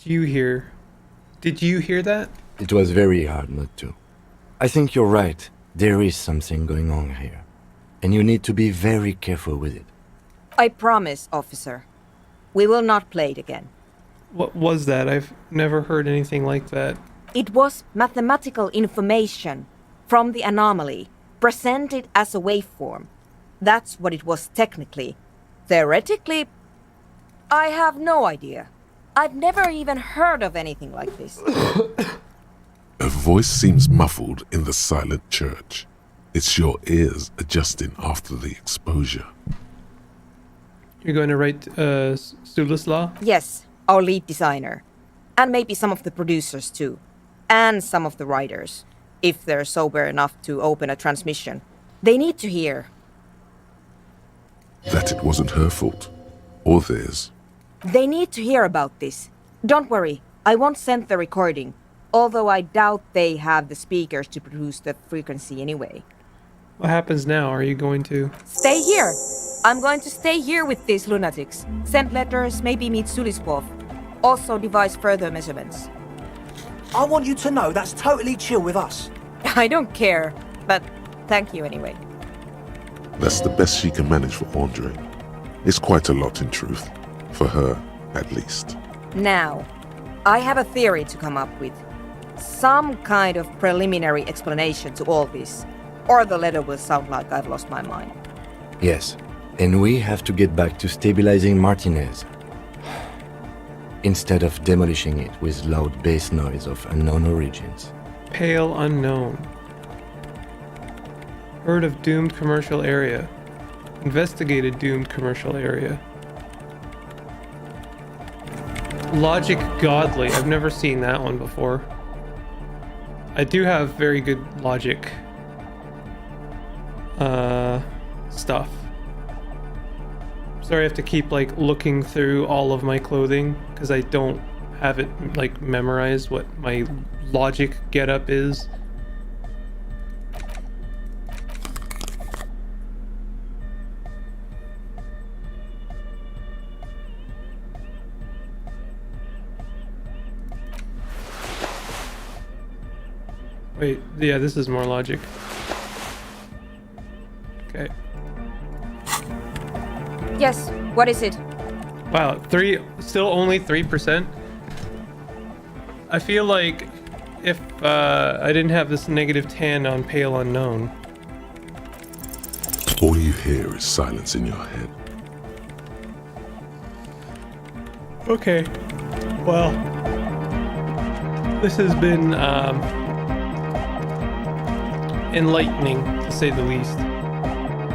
you hear? Did you hear that? It was very hard not to. I think you're right. There is something going on here. And you need to be very careful with it. I promise, officer. We will not play it again. What was that? I've never heard anything like that. It was mathematical information from the anomaly, presented as a waveform. That's what it was technically. Theoretically, I have no idea. I've never even heard of anything like this. A voice seems muffled in the silent church. It's your ears adjusting after the exposure. You're going to write Stulislaw? Yes, our lead designer. And maybe some of the producers too. And some of the writers. If they're sober enough to open a transmission. They need to hear. That it wasn't her fault. Or theirs. They need to hear about this. Don't worry, I won't send the recording. Although I doubt they have the speakers to produce the frequency anyway. What happens now? Are you going to... Stay here. I'm going to stay here with these lunatics. Send letters, maybe meet Sulispov. Also devise further measurements. I want you to know that's totally chill with us. I don't care, but thank you anyway. That's the best she can manage for Andre. It's quite a lot in truth. For her, at least. Now, I have a theory to come up with. Some kind of preliminary explanation to all this. Or the letter will sound like I've lost my mind. Yes, and we have to get back to stabilizing Martinez. Instead of demolishing it with loud bass noise of unknown origins. Pale unknown. Heard of doomed commercial area. Investigated doomed commercial area. Logic godly. I've never seen that one before. I do have very good logic stuff. Sorry I have to keep like looking through all of my clothing because I don't have it like memorized what my logic getup is. Wait, yeah, this is more logic. Okay. Yes, what is it? Wow, still only 3%? I feel like if I didn't have this negative 10 on Pale Unknown. All you hear is silence in your head. Okay. Well, this has been enlightening, to say the least.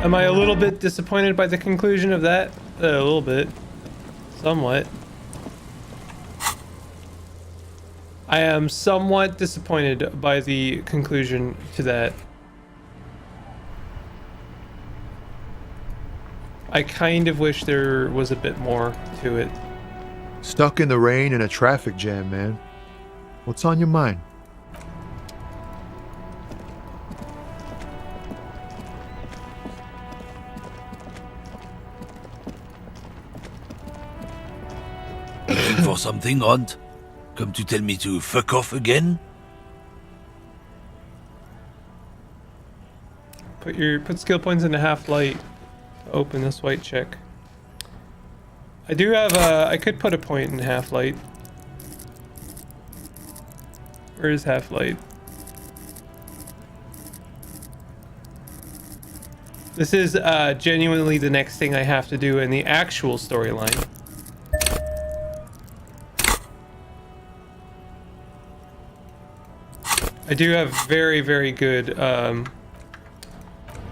Am I a little bit disappointed by the conclusion of that? A little bit. Somewhat. I am somewhat disappointed by the conclusion to that. I kind of wish there was a bit more to it. Stuck in the rain in a traffic jam, man. What's on your mind? Looking for something odd? Come to tell me to fuck off again? Put skill points into half light to open this white check. I do have I could put a point in half light. Where is half light? This is genuinely the next thing I have to do in the actual storyline. I do have very, very good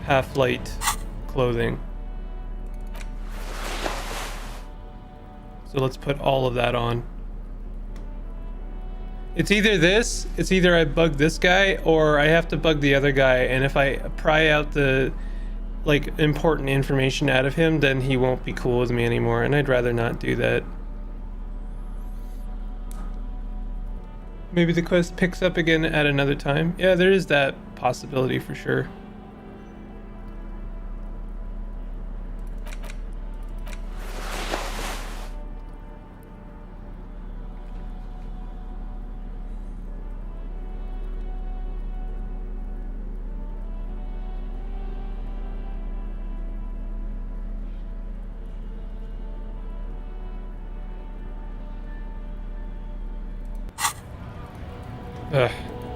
half-light clothing. So let's put all of that on. It's either this, it's either I bug this guy or I have to bug the other guy, and if I pry out the like important information out of him, then he won't be cool with me anymore, and I'd rather not do that. Maybe the quest picks up again at another time. Yeah, there is that possibility for sure.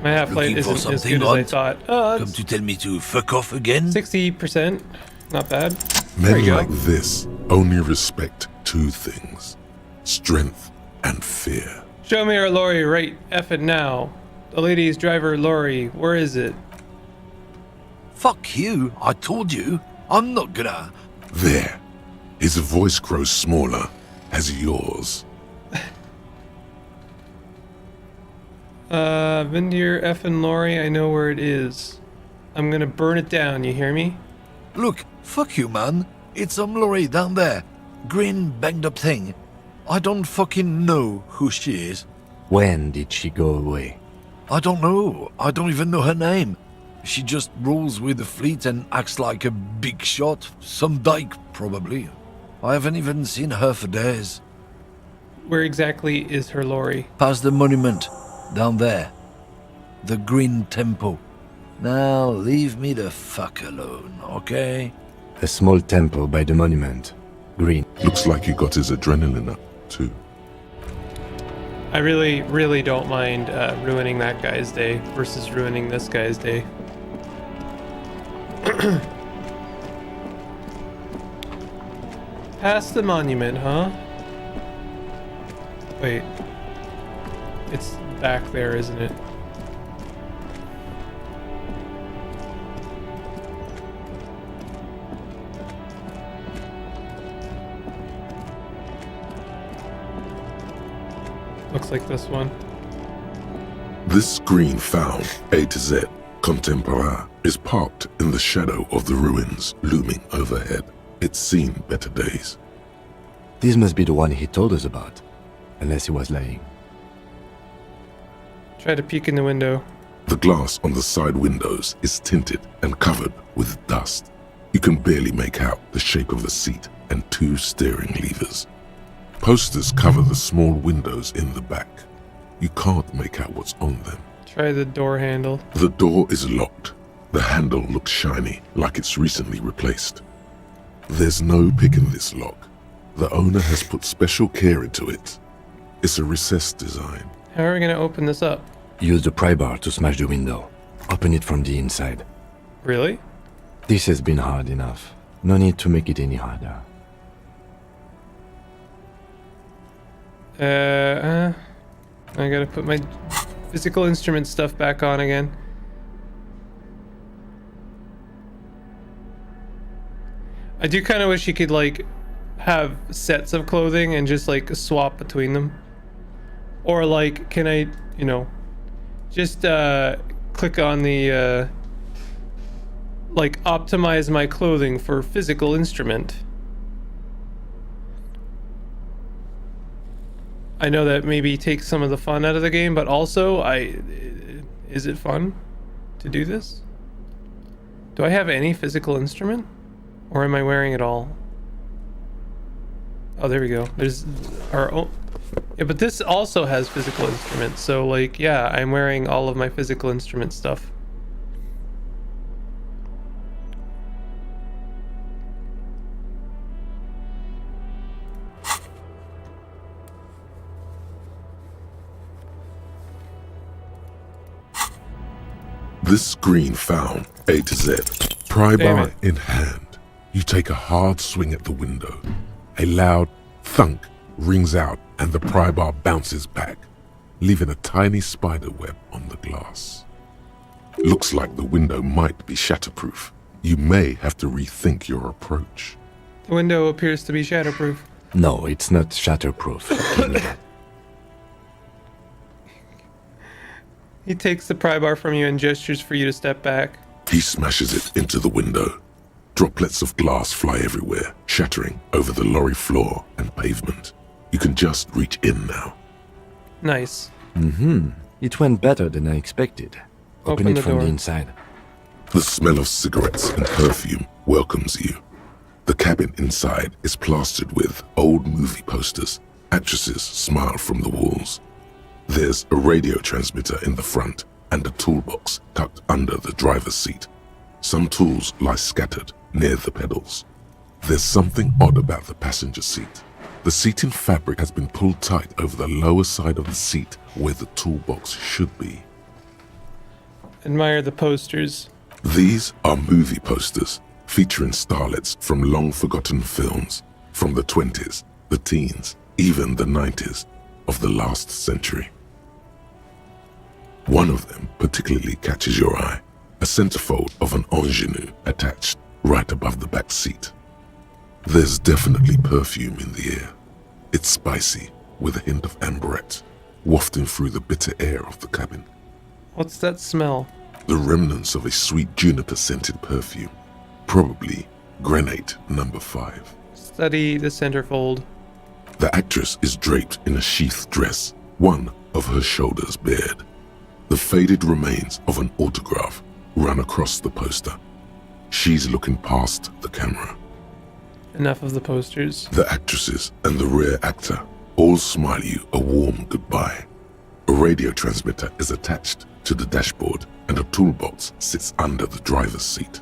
My half-life isn't as good as I thought. Come to tell me to fuck off again? 60%. Not bad. There Men you go. like this only respect two things. Strength and fear. Show me our lorry right effing now. The lady's driver lorry, where is it? Fuck you, I told you. I'm not gonna... There. His voice grows smaller as yours. Been to your effing lorry, I know where it is. I'm gonna burn it down, you hear me? Look, fuck you, man. It's some lorry down there. Green, banged up thing. I don't fucking know who she is. When did she go away? I don't know. I don't even know her name. She just rolls with the fleet and acts like a big shot. Some dyke, probably. I haven't even seen her for days. Where exactly is her lorry? Past the monument. Down there. The Green Temple. Now, leave me the fuck alone, okay? A small temple by the monument. Green. Looks like he got his adrenaline up, too. I really, really don't mind ruining that guy's day versus ruining this guy's day. Past the monument, huh? Wait. It's back there, isn't it? Looks like this one. This screen found, A to Z, contemporain, is parked in the shadow of the ruins looming overhead. It's seen better days. This must be the one he told us about. Unless he was lying. Try to peek in the window. The glass on the side windows is tinted and covered with dust. You can barely make out the shape of a seat and 2 steering levers. Posters cover the small windows in the back. You can't make out what's on them. Try the door handle. The door is locked. The handle looks shiny, like it's recently replaced. There's no pick in this lock. The owner has put special care into it. It's a recessed design. How are we going to open this up? Use the pry bar to smash the window. Open it from the inside. Really? This has been hard enough. No need to make it any harder. I gotta put my physical instrument stuff back on again. I do kind of wish you could like have sets of clothing and just like swap between them. Or like, can I, you know, just click on the like optimize my clothing for physical instrument. I know that maybe takes some of the fun out of the game, but also is it fun to do this? Do I have any physical instrument? Or am I wearing it all? Oh, there we go. There's our own. Yeah, but this also has physical instruments. So like, yeah, I'm wearing all of my physical instrument stuff. This screen found, A to Z, pry bar in hand. You take a hard swing at the window. A loud thunk rings out and the pry bar bounces back, leaving a tiny spider web on the glass. Looks like the window might be shatterproof. You may have to rethink your approach. The window appears to be shatterproof. No, it's not shatterproof. He takes the pry bar from you and gestures for you to step back. He smashes it into the window. Droplets of glass fly everywhere, shattering over the lorry floor and pavement. You can just reach in now. Nice. It went better than I expected. Open it from the inside. The smell of cigarettes and perfume welcomes you. The cabin inside is plastered with old movie posters. Actresses smile from the walls. There's a radio transmitter in the front and a toolbox tucked under the driver's seat. Some tools lie scattered near the pedals. There's something odd about the passenger seat. The seating fabric has been pulled tight over the lower side of the seat where the toolbox should be. Admire the posters. These are movie posters featuring starlets from long-forgotten films from the 20s, the teens, even the 90s of the last century. One of them particularly catches your eye, a centerfold of an ingenue attached right above the back seat. There's definitely perfume in the air. It's spicy, with a hint of amberette, wafting through the bitter air of the cabin. What's that smell? The remnants of a sweet juniper-scented perfume, probably Grenade No. 5. Study the centerfold. The actress is draped in a sheathed dress, one of her shoulders bared. The faded remains of an autograph run across the poster. She's looking past the camera. Enough of the posters. The actresses and the rear actor all smile you a warm goodbye. A radio transmitter is attached to the dashboard and a toolbox sits under the driver's seat.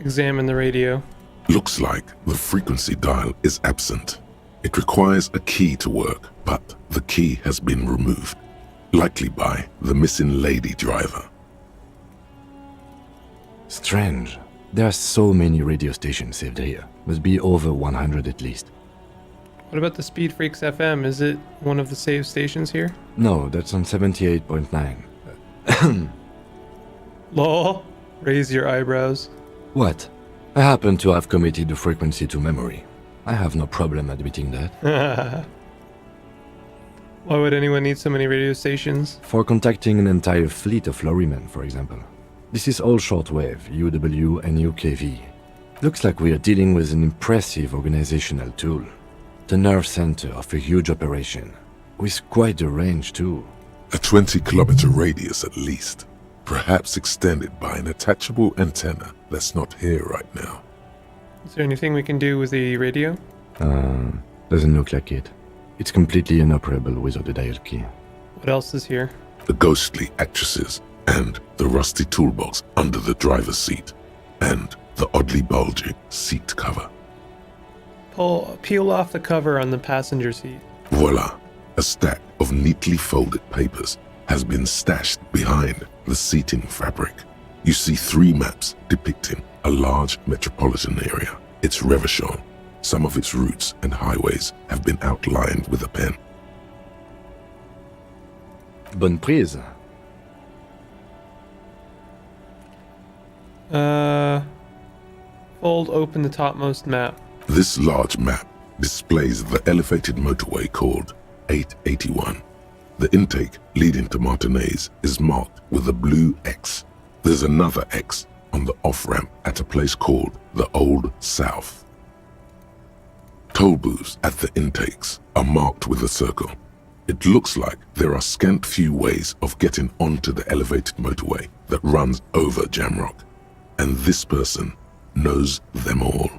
Examine the radio. Looks like the frequency dial is absent. It requires a key to work, but the key has been removed, likely by the missing lady driver. Strange. There are so many radio stations saved here. Must be over 100 at least. What about the Speed Freaks FM? Is it one of the saved stations here? No, that's on 78.9. Lol. Raise your eyebrows. What? I happen to have committed the frequency to memory. I have no problem admitting that. Why would anyone need so many radio stations? For contacting an entire fleet of lorrymen, for example. This is all shortwave, UW and UKV. Looks like we are dealing with an impressive organizational tool. The nerve center of a huge operation. With quite a range too. A 20-kilometer radius at least. Perhaps extended by an attachable antenna that's not here right now. Is there anything we can do with the radio? Doesn't look like it. It's completely inoperable without a dial key. What else is here? The ghostly actresses and the rusty toolbox under the driver's seat and the oddly bulging seat cover. Peel off the cover on the passenger seat. Voila! A stack of neatly folded papers has been stashed behind the seating fabric. You see 3 maps depicting a large metropolitan area. It's Revachol. Some of its routes and highways have been outlined with a pen. Bonne prise. Fold open the topmost map. This large map displays the elevated motorway called 881. The intake leading to Martinez is marked with a blue X. There's another X on the off-ramp at a place called the Old South. Toll booths at the intakes are marked with a circle. It looks like there are scant few ways of getting onto the elevated motorway that runs over Jamrock, and this person knows them all.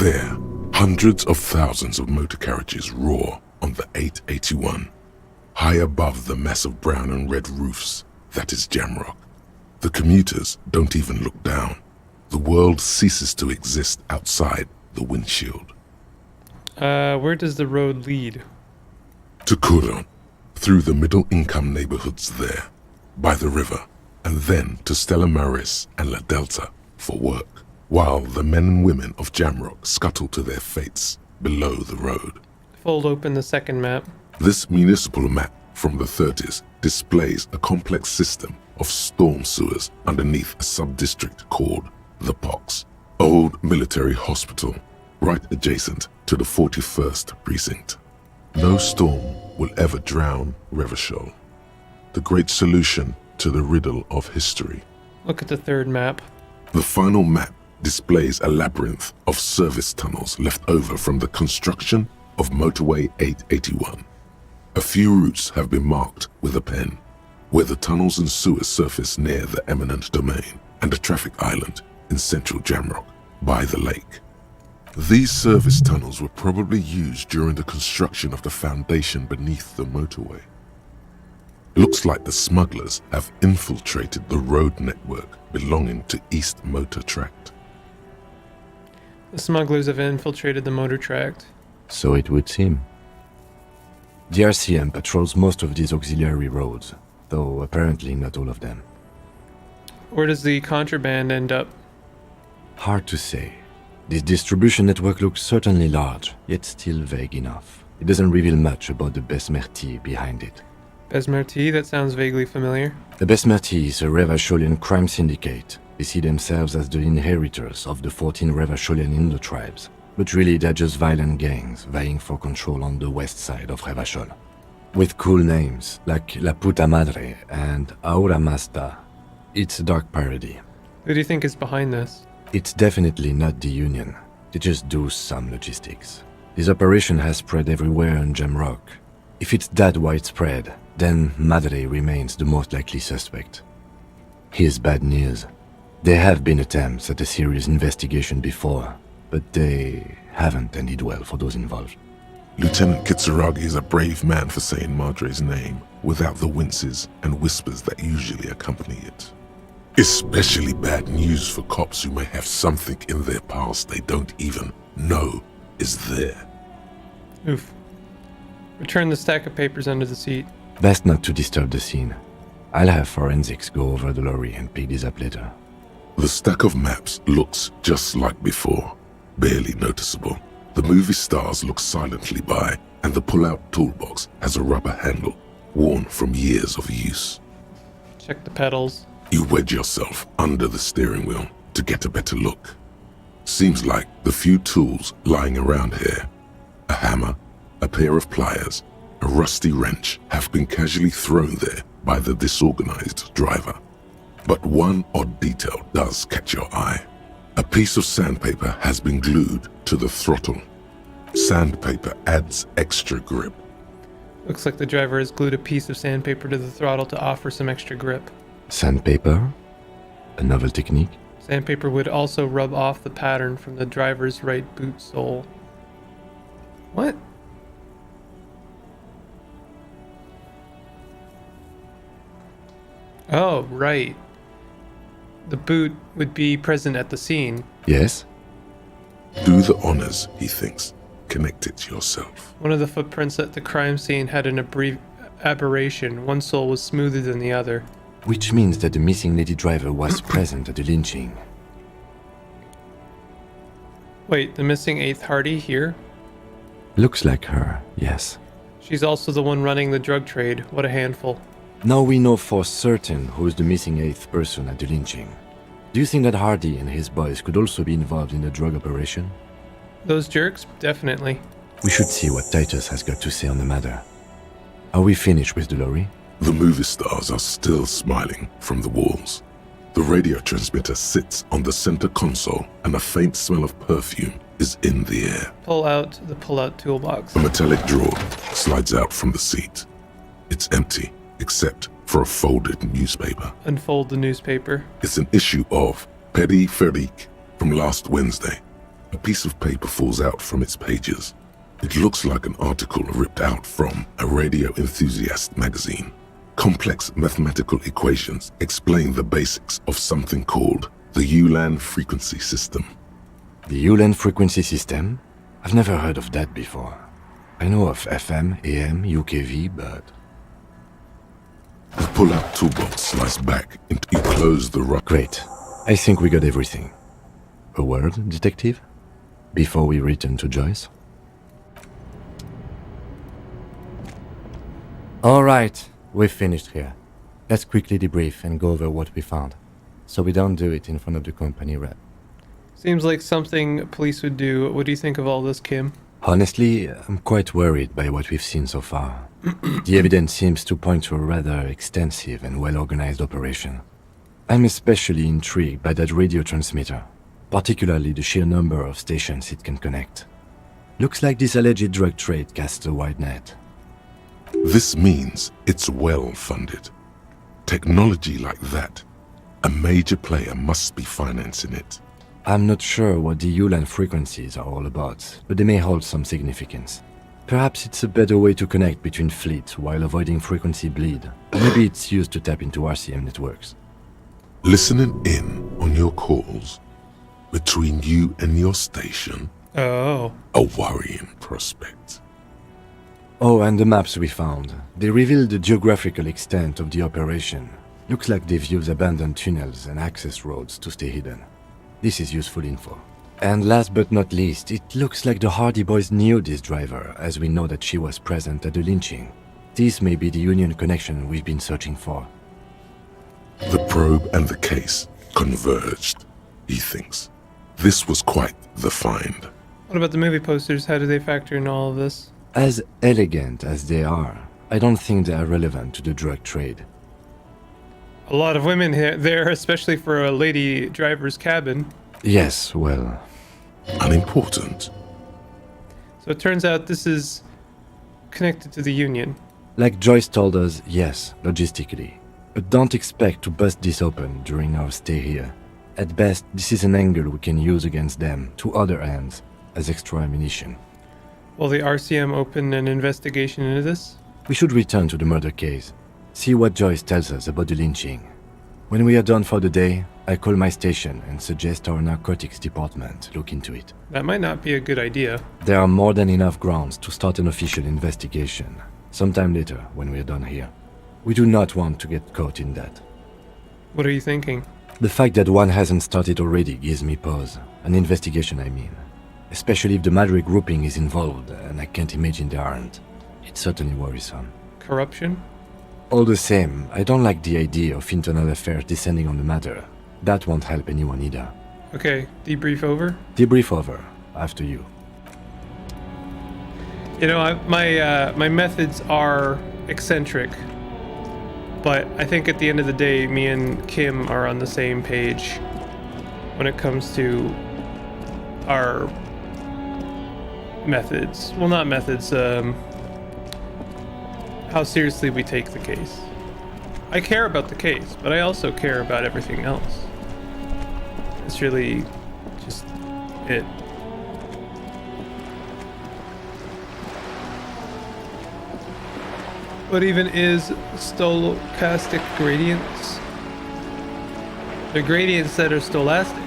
There, hundreds of thousands of motor carriages roar on the 881, high above the massive brown and red roofs that is Jamrock. The commuters don't even look down. The world ceases to exist outside the windshield. Where does the road lead? To Kuron, through the middle-income neighborhoods there, by the river, and then to Stella Maris and La Delta for work, while the men and women of Jamrock scuttle to their fates below the road. Fold open the second map. This municipal map from the 30s displays a complex system of storm sewers underneath a sub-district called the Pox, old military hospital, right adjacent to the 41st precinct. No storm will ever drown Revachol. The great solution to the riddle of history. Look at the third map. The final map displays a labyrinth of service tunnels left over from the construction of Motorway 881. A few routes have been marked with a pen, where the tunnels and sewers surface near the eminent domain and a traffic island in central Jamrock by the lake. These service tunnels were probably used during the construction of the foundation beneath the motorway. Looks like the smugglers have infiltrated the road network belonging to East Motor Tract. The smugglers have infiltrated the motor tract. So it would seem. The RCM patrols most of these auxiliary roads, though apparently not all of them. Where does the contraband end up? Hard to say. This distribution network looks certainly large, yet still vague enough. It doesn't reveal much about the Besmerti behind it. Besmerti? That sounds vaguely familiar. The Besmerti is a Revacholian crime syndicate. They see themselves as the inheritors of the 14 Revacholian Indo-tribes. But really they're just violent gangs vying for control on the west side of Revachol. With cool names like La Puta Madre and Aura Masta. It's a dark parody. Who do you think is behind this? It's definitely not the Union. They just do some logistics. This operation has spread everywhere in Jamrock. If it's that widespread, then Madre remains the most likely suspect. Here's bad news. There have been attempts at a serious investigation before, but they haven't ended well for those involved. Lieutenant Kitsuragi is a brave man for saying Madre's name without the winces and whispers that usually accompany it. Especially bad news for cops who may have something in their past they don't even know is there. Oof. Return the stack of papers under the seat. Best not to disturb the scene. I'll have forensics go over the lorry and pick this up later. The stack of maps looks just like before, barely noticeable. The movie stars look silently by, and the pull-out toolbox has a rubber handle, worn from years of use. Check the pedals. You wedge yourself under the steering wheel to get a better look. Seems like the few tools lying around here, a hammer, a pair of pliers, a rusty wrench, have been casually thrown there by the disorganized driver. But one odd detail does catch your eye. A piece of sandpaper has been glued to the throttle. Sandpaper adds extra grip. Looks like the driver has glued a piece of sandpaper to the throttle to offer some extra grip. Sandpaper? A novel technique? Sandpaper would also rub off the pattern from the driver's right boot sole. What? Oh, right. The boot would be present at the scene. Yes? Do the honors, he thinks. Connect it yourself. One of the footprints at the crime scene had an aberration. One sole was smoother than the other. Which means that the missing lady driver was present at the lynching. Wait, the missing 8th Hardy here? Looks like her, yes. She's also the one running the drug trade. What a handful. Now we know for certain who's the missing 8th person at the lynching. Do you think that Hardy and his boys could also be involved in the drug operation? Those jerks? Definitely. We should see what Titus has got to say on the matter. Are we finished with the lorry? The movie stars are still smiling from the walls. The radio transmitter sits on the center console and a faint smell of perfume is in the air. Pull out the pull-out toolbox. A metallic drawer slides out from the seat. It's empty, except for a folded newspaper. Unfold the newspaper. It's an issue of Périphérique from last Wednesday. A piece of paper falls out from its pages. It looks like an article ripped out from a radio enthusiast magazine. Complex mathematical equations explain the basics of something called the Ulan frequency system. The Ulan frequency system? I've never heard of that before. I know of FM, AM, UKV, but... The pull-out toolbox slides back and you close the rubber. Great. I think we got everything. A word, detective? Before we return to Joyce? All right. We've finished here. Let's quickly debrief and go over what we found, so we don't do it in front of the company rep. Seems like something police would do. What do you think of all this, Kim? Honestly, I'm quite worried by what we've seen so far. The evidence seems to point to a rather extensive and well-organized operation. I'm especially intrigued by that radio transmitter, particularly the sheer number of stations it can connect. Looks like this alleged drug trade casts a wide net. This means it's well-funded. Technology like that, a major player must be financing it. I'm not sure what the Ulan frequencies are all about, but they may hold some significance. Perhaps it's a better way to connect between fleets while avoiding frequency bleed. Maybe it's used to tap into RCM networks. Listening in on your calls between you and your station. Oh. A worrying prospect. Oh, and the maps we found. They reveal the geographical extent of the operation. Looks like they've used abandoned tunnels and access roads to stay hidden. This is useful info. And last but not least, it looks like the Hardy boys knew this driver, as we know that she was present at the lynching. This may be the Union connection we've been searching for. The probe and the case converged, he thinks. This was quite the find. What about the movie posters? How do they factor in all of this? As elegant as they are, I don't think they are relevant to the drug trade. A lot of women there, especially for a lady driver's cabin. Yes, well... Unimportant. So it turns out this is connected to the Union. Like Joyce told us, yes, logistically. But don't expect to bust this open during our stay here. At best, this is an angle we can use against them, to other ends, as extra ammunition. Will the RCM open an investigation into this? We should return to the murder case. See what Joyce tells us about the lynching. When we are done for the day, I call my station and suggest our narcotics department look into it. That might not be a good idea. There are more than enough grounds to start an official investigation, sometime later when we are done here. We do not want to get caught in that. What are you thinking? The fact that one hasn't started already gives me pause. An investigation, I mean. Especially if the Madrid grouping is involved, and I can't imagine they aren't. It's certainly worrisome. Corruption? All the same, I don't like the idea of internal affairs descending on the matter. That won't help anyone either. Okay, debrief over? Debrief over. After you. You know, my methods are eccentric, but I think at the end of the day, me and Kim are on the same page when it comes to our methods. Well, not methods, how seriously we take the case. I care about the case, but I also care about everything else. It's really just it. What even is stochastic gradients? They're gradients that are stochastic.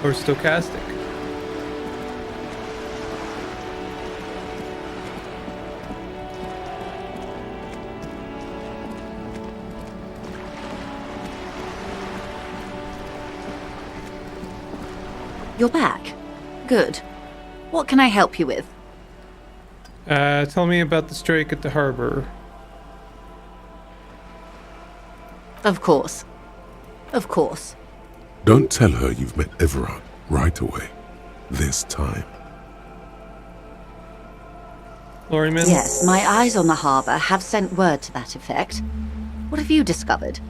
Or stochastic. You're back. Good. What can I help you with? Tell me about the strike at the harbor. Of course. Of course. Don't tell her you've met Everard right away. This time. Lorryman? Yes, my eyes on the harbour have sent word to that effect. What have you discovered?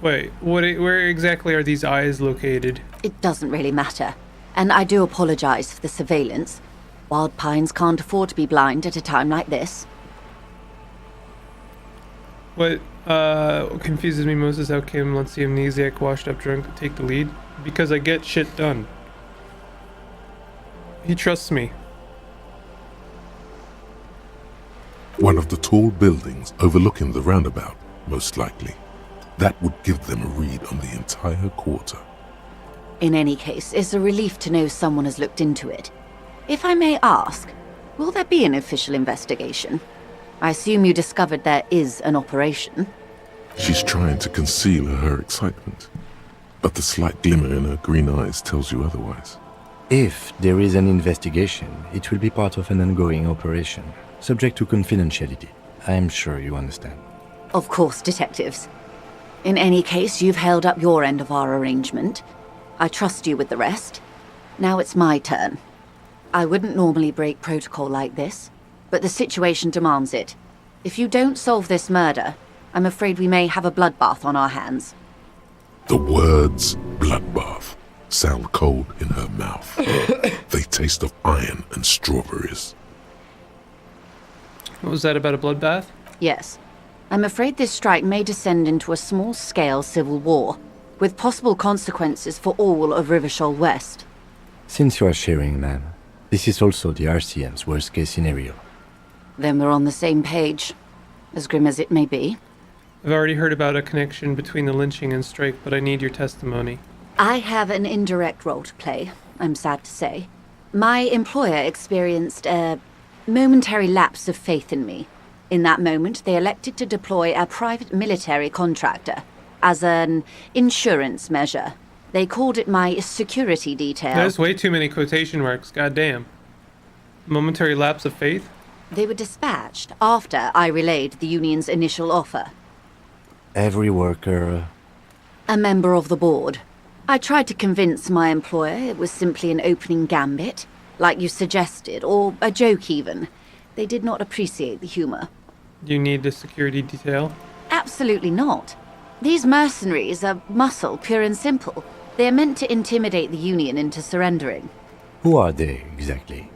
Wait, where exactly are these eyes located? It doesn't really matter. And I do apologise for the surveillance. Wild Pines can't afford to be blind at a time like this. What confuses me most is how Kim lets the amnesiac washed up drunk take the lead. Because I get shit done. He trusts me. One of the tall buildings overlooking the roundabout, most likely. That would give them a read on the entire quarter. In any case, it's a relief to know someone has looked into it. If I may ask, will there be an official investigation? I assume you discovered there is an operation. She's trying to conceal her excitement, but the slight glimmer in her green eyes tells you otherwise. If there is an investigation, it will be part of an ongoing operation, subject to confidentiality. I'm sure you understand. Of course, detectives. In any case, you've held up your end of our arrangement. I trust you with the rest. Now it's my turn. I wouldn't normally break protocol like this, but the situation demands it. If you don't solve this murder, I'm afraid we may have a bloodbath on our hands. The words bloodbath sound cold in her mouth. They taste of iron and strawberries. What was that about a bloodbath? Yes. I'm afraid this strike may descend into a small-scale civil war, with possible consequences for all of Rivershoal West. Since you are sharing, ma'am, this is also the RCM's worst-case scenario. Then we're on the same page, as grim as it may be. I've already heard about a connection between the lynching and strike, but I need your testimony. I have an indirect role to play, I'm sad to say. My employer experienced a momentary lapse of faith in me. In that moment, they elected to deploy a private military contractor as an insurance measure. They called it my security detail. There's way too many quotation marks, goddamn. Momentary lapse of faith? They were dispatched after I relayed the union's initial offer. Every worker... A member of the board. I tried to convince my employer it was simply an opening gambit, like you suggested, or a joke even. They did not appreciate the humor. You need a security detail? Absolutely not. These mercenaries are muscle, pure and simple. They are meant to intimidate the Union into surrendering. Who are they, exactly?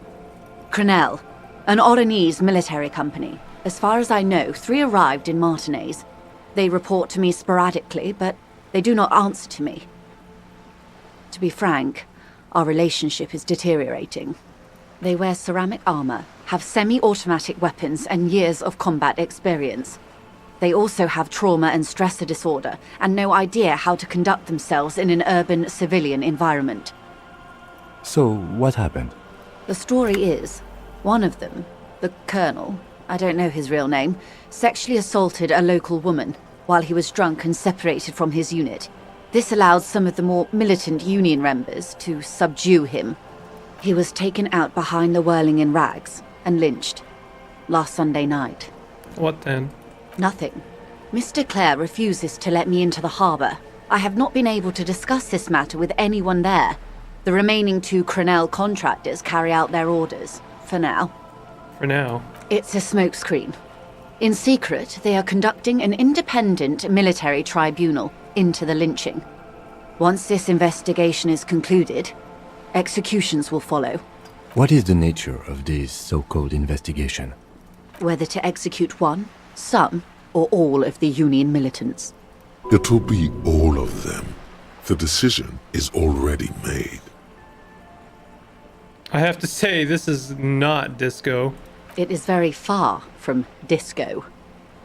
Crenell. An Oranese military company. As far as I know, 3 arrived in Martinez. They report to me sporadically, but they do not answer to me. To be frank, our relationship is deteriorating. They wear ceramic armor, have semi-automatic weapons, and years of combat experience. They also have trauma and stressor disorder, and no idea how to conduct themselves in an urban civilian environment. So, what happened? The story is, one of them, the colonel, I don't know his real name, sexually assaulted a local woman while he was drunk and separated from his unit. This allowed some of the more militant Union members to subdue him. He was taken out behind the whirling in rags and lynched last Sunday night. What then? Nothing. Mr. Clare refuses to let me into the harbour. I have not been able to discuss this matter with anyone there. The remaining 2 Crenell contractors carry out their orders, for now. For now? It's a smokescreen. In secret, they are conducting an independent military tribunal into the lynching. Once this investigation is concluded, executions will follow. What is the nature of this so-called investigation? Whether to execute one, some, or all of the Union militants. It'll be all of them. The decision is already made. I have to say, this is not disco. It is very far from disco.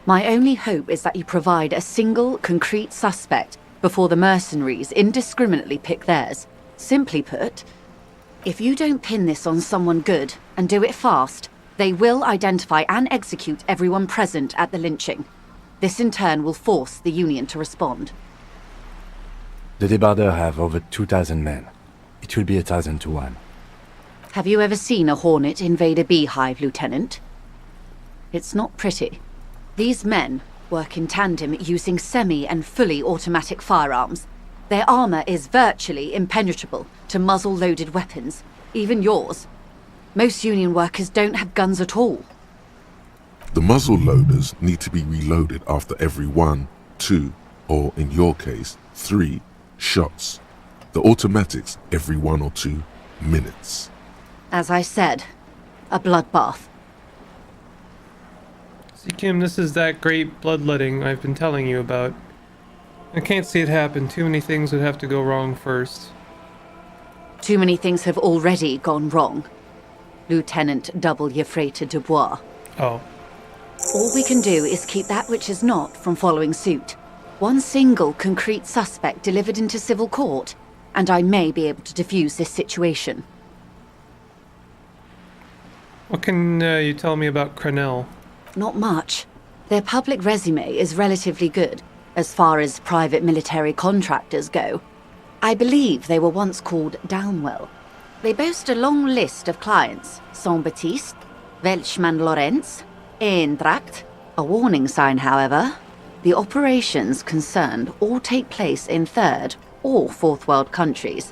My only hope is that you provide a single, concrete suspect before the mercenaries indiscriminately pick theirs. Simply put, if you don't pin this on someone good and do it fast, they will identify and execute everyone present at the lynching. This in turn will force the Union to respond. The Débardeurs have over 2,000 men. It will be 1,000 to 1. Have you ever seen a hornet invade a beehive, Lieutenant? It's not pretty. These men work in tandem using semi- and fully automatic firearms. Their armor is virtually impenetrable to muzzle-loaded weapons, even yours. Most Union workers don't have guns at all. The muzzle loaders need to be reloaded after every 1, 2, or in your case, 3 shots. The automatics every 1 or 2 minutes. As I said, a bloodbath. See, Kim, this is that great bloodletting I've been telling you about. I can't see it happen. Too many things would have to go wrong first. Too many things have already gone wrong. Lieutenant W. Freighter Dubois. Oh. All we can do is keep that which is not from following suit. One single concrete suspect delivered into civil court, and I may be able to defuse this situation. What can you tell me about Crenell? Not much. Their public resume is relatively good, as far as private military contractors go. I believe they were once called Downwell. They boast a long list of clients: Saint-Baptiste, Welchman-Lorenz, Eintracht. A warning sign, however. The operations concerned all take place in third or fourth world countries.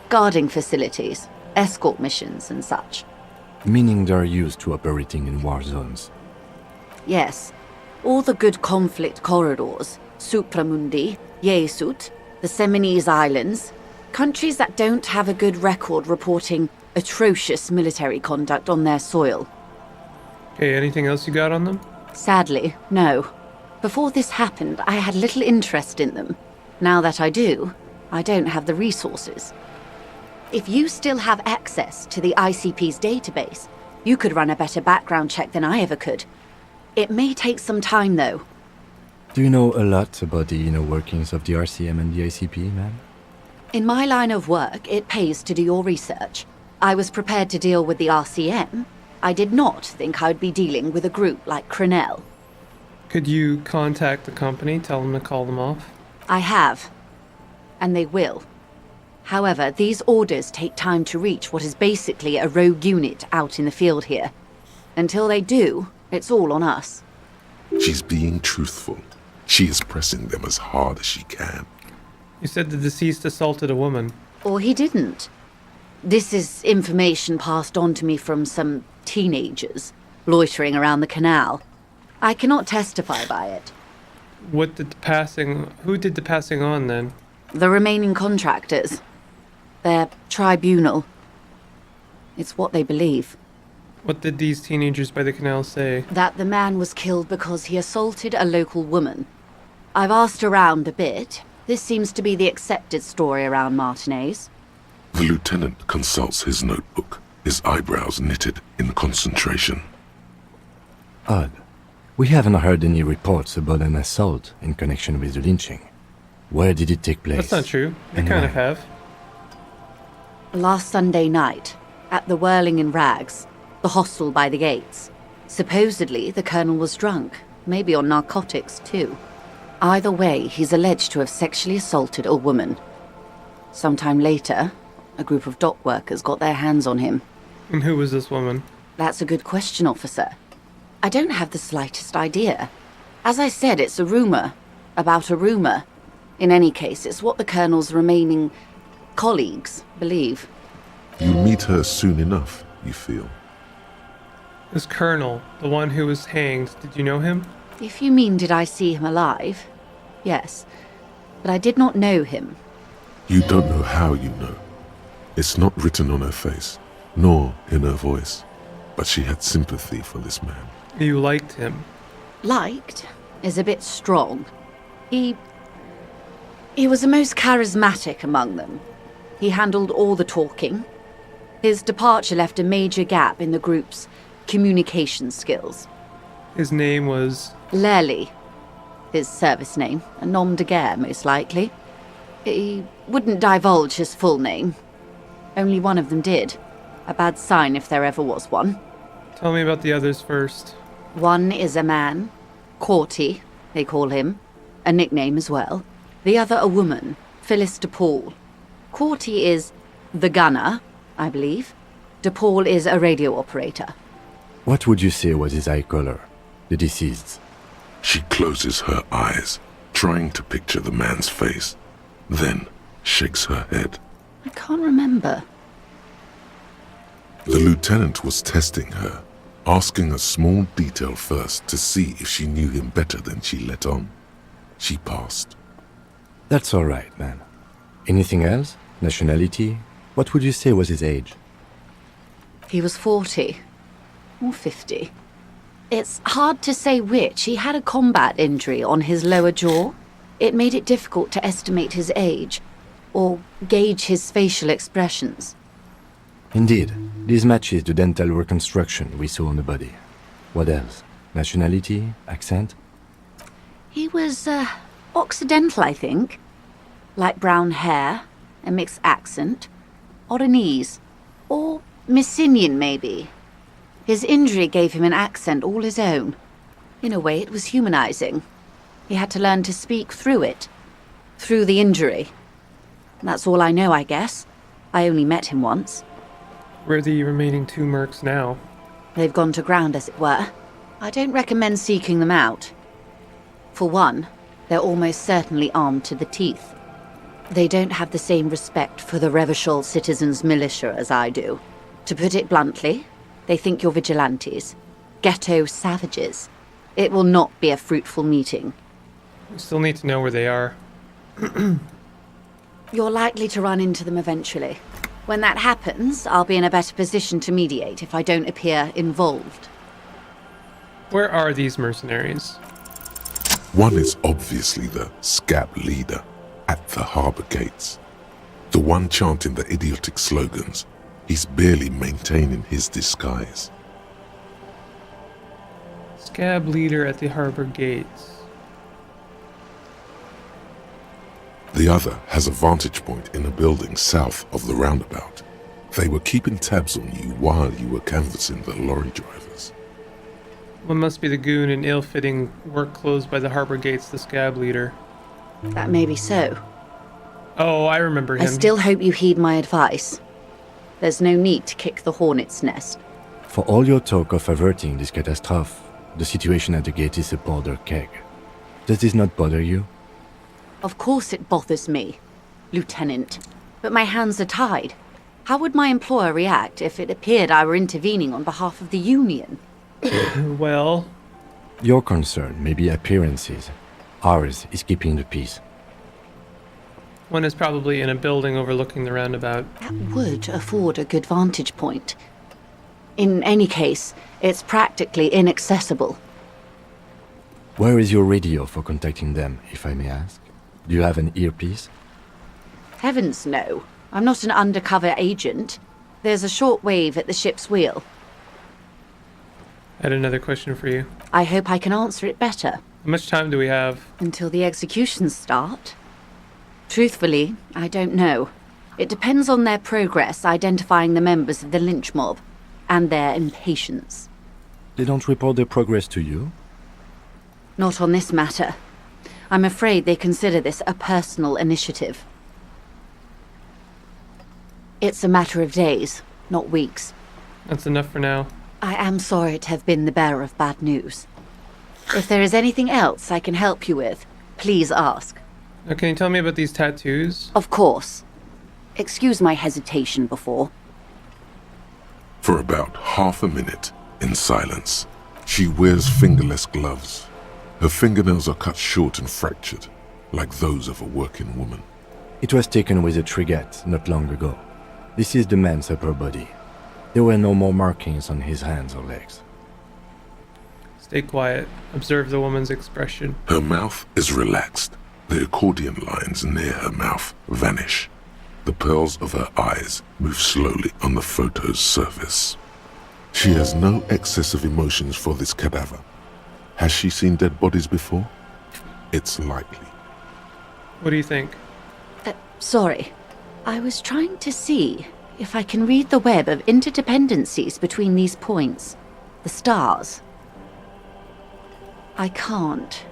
Guarding facilities, escort missions and such. Meaning they're used to operating in war zones. Yes. All the good conflict corridors, Supramundi, Yesut, the Seminese Islands, countries that don't have a good record reporting atrocious military conduct on their soil. Okay, anything else you got on them? Sadly, no. Before this happened, I had little interest in them. Now that I do, I don't have the resources. If you still have access to the ICP's database, you could run a better background check than I ever could. It may take some time, though. Do you know a lot about the inner workings of the RCM and the ICP, ma'am? In my line of work, it pays to do your research. I was prepared to deal with the RCM. I did not think I'd be dealing with a group like Crenell. Could you contact the company, tell them to call them off? I have. And they will. However, these orders take time to reach what is basically a rogue unit out in the field here. Until they do, it's all on us. She's being truthful. She is pressing them as hard as she can. You said the deceased assaulted a woman. Or he didn't. This is information passed on to me from some teenagers loitering around the canal. I cannot testify by it. Who did the passing on then? The remaining contractors. Their tribunal. It's what they believe. What did these teenagers by the canal say? That the man was killed because he assaulted a local woman. I've asked around a bit. This seems to be the accepted story around Martinez. The lieutenant consults his notebook, his eyebrows knitted in concentration. Odd. We haven't heard any reports about an assault in connection with the lynching. Where did it take place? That's not true. They And kind of when? have. Last Sunday night, at the Whirling in Rags, the hostel by the gates. Supposedly, the colonel was drunk, maybe on narcotics too. Either way, he's alleged to have sexually assaulted a woman. Sometime later, a group of dock workers got their hands on him. And who was this woman? That's a good question, officer. I don't have the slightest idea. As I said, it's a rumor about a rumor. In any case, it's what the colonel's remaining colleagues believe. You'll meet her soon enough, you feel. This colonel, the one who was hanged, did you know him? If you mean did I see him alive? Yes. But I did not know him. You don't know how you know. It's not written on her face, nor in her voice. But she had sympathy for this man. You liked him. Liked is a bit strong. He was the most charismatic among them. He handled all the talking. His departure left a major gap in the group's communication skills. His name was... Lely. His service name, a nom de guerre, most likely. He wouldn't divulge his full name. Only one of them did. A bad sign if there ever was one. Tell me about the others first. One is a man, Corty, they call him, a nickname as well. The other a woman, Phyllis DePaul. Corty is the gunner, I believe. DePaul is a radio operator. What would you say was his eye color, the deceased's? She closes her eyes, trying to picture the man's face, then shakes her head. I can't remember. The lieutenant was testing her, asking a small detail first to see if she knew him better than she let on. She passed. That's all right, man. Anything else? Nationality? What would you say was his age? He was 40 or 50. It's hard to say which. He had a combat injury on his lower jaw. It made it difficult to estimate his age or gauge his facial expressions. Indeed, this matches the dental reconstruction we saw on the body. What else? Nationality? Accent? He was, Occidental, I think. Light brown hair, a mixed accent, Oranese, or Messinian, maybe. His injury gave him an accent all his own. In a way, it was humanizing. He had to learn to speak through it, through the injury. That's all I know, I guess. I only met him once. Where are the remaining two mercs now? They've gone to ground, as it were. I don't recommend seeking them out. For one, they're almost certainly armed to the teeth. They don't have the same respect for the Revachol citizens' militia as I do. To put it bluntly, they think you're vigilantes. Ghetto savages. It will not be a fruitful meeting. We still need to know where they are. You're likely to run into them eventually. When that happens, I'll be in a better position to mediate if I don't appear involved. Where are these mercenaries? One is obviously the scab leader at the harbor gates. The one chanting the idiotic slogans. He's barely maintaining his disguise. Scab leader at the harbor gates. The other has a vantage point in a building south of the roundabout. They were keeping tabs on you while you were canvassing the lorry drivers. One must be the goon in ill-fitting work clothes by the harbor gates, the scab leader. That may be so. Oh, I remember him. I still hope you heed my advice. There's no need to kick the hornet's nest. For all your talk of averting this catastrophe, the situation at the gate is a powder keg. Does this not bother you? Of course it bothers me, Lieutenant. But my hands are tied. How would my employer react if it appeared I were intervening on behalf of the Union? Well... Your concern may be appearances. Ours is keeping the peace. One is probably in a building overlooking the roundabout. That would afford a good vantage point. In any case, it's practically inaccessible. Where is your radio for contacting them, if I may ask? Do you have an earpiece? Heavens no. I'm not an undercover agent. There's a shortwave at the ship's wheel. I had another question for you. I hope I can answer it better. How much time do we have? Until the executions start? Truthfully, I don't know. It depends on their progress identifying the members of the lynch mob, and their impatience. They don't report their progress to you? Not on this matter. I'm afraid they consider this a personal initiative. It's a matter of days, not weeks. That's enough for now. I am sorry to have been the bearer of bad news. If there is anything else I can help you with, please ask. Now, can you tell me about these tattoos? Of course. Excuse my hesitation before. For about half a minute, in silence, she wears fingerless gloves. Her fingernails are cut short and fractured, like those of a working woman. It was taken with a trigette not long ago. This is the man's upper body. There were no more markings on his hands or legs. Stay quiet. Observe the woman's expression. Her mouth is relaxed. The accordion lines near her mouth vanish. The pearls of her eyes move slowly on the photo's surface. She has no excess of emotions for this cadaver. Has she seen dead bodies before? It's likely. What do you think? Sorry. I was trying to see if I can read the web of interdependencies between these points. The stars. I can't.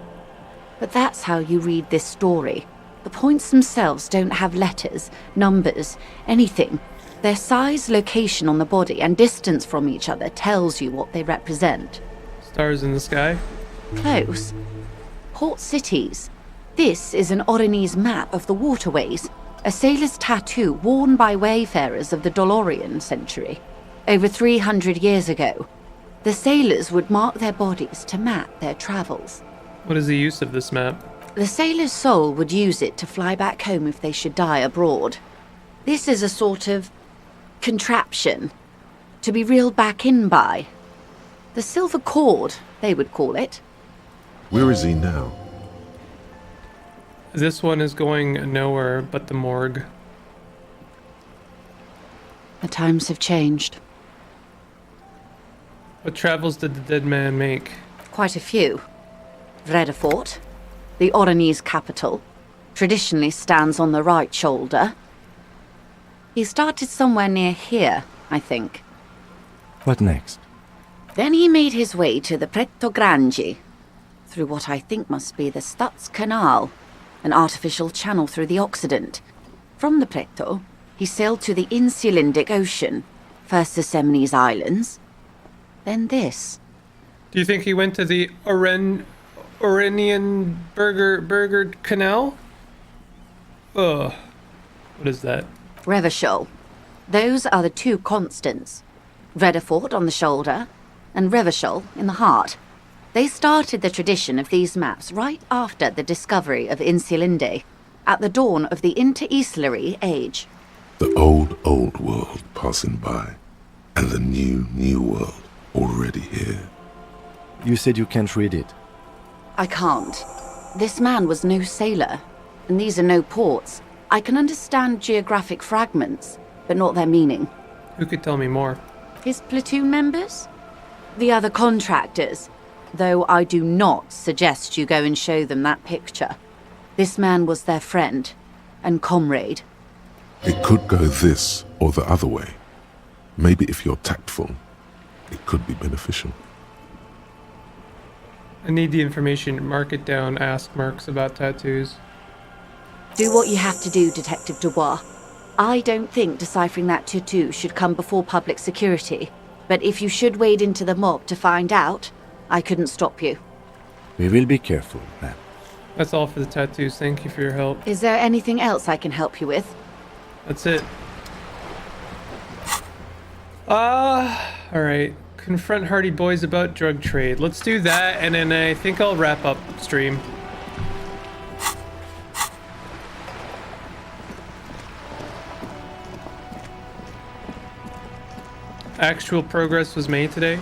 But that's how you read this story. The points themselves don't have letters, numbers, anything. Their size, location on the body, and distance from each other tells you what they represent. Stars in the sky? Close. Port cities. This is an Oronese map of the waterways, a sailor's tattoo worn by wayfarers of the Dolorian century. Over 300 years ago, the sailors would mark their bodies to map their travels. What is the use of this map? The sailor's soul would use it to fly back home if they should die abroad. This is a sort of contraption to be reeled back in by. The silver cord, they would call it. Where is he now? This one is going nowhere but the morgue. The times have changed. What travels did the dead man make? Quite a few. Vredefort, the Oronese capital, traditionally stands on the right shoulder. He started somewhere near here, I think. What next? Then he made his way to the Pretto Grande, through what I think must be the Stutz Canal, an artificial channel through the Occident. From the Pretto, he sailed to the Insulindic Ocean, first the Semines Islands, then this. Do you think he went to the Oranian Burger Canal? Ugh. What is that? Revachol. Those are the two constants. Vredefort on the shoulder, and Revachol in the heart. They started the tradition of these maps right after the discovery of Insulinde, at the dawn of the Interinsulary Age. The old world passing by, and the new world already here. You said you can't read it. I can't. This man was no sailor, and these are no ports. I can understand geographic fragments, but not their meaning. Who could tell me more? His platoon members? The other contractors. Though I do not suggest you go and show them that picture. This man was their friend and comrade. It could go this or the other way. Maybe if you're tactful, it could be beneficial. I need the information. Mark it down. Ask Marks about tattoos. Do what you have to do, Detective Dubois. I don't think deciphering that tattoo should come before public security. But if you should wade into the mob to find out, I couldn't stop you. We will be careful, ma'am. That's all for the tattoos. Thank you for your help. Is there anything else I can help you with? That's it. Alright. Confront Hardy Boys about drug trade. Let's do that, and then I think I'll wrap up stream. actual progress was made today.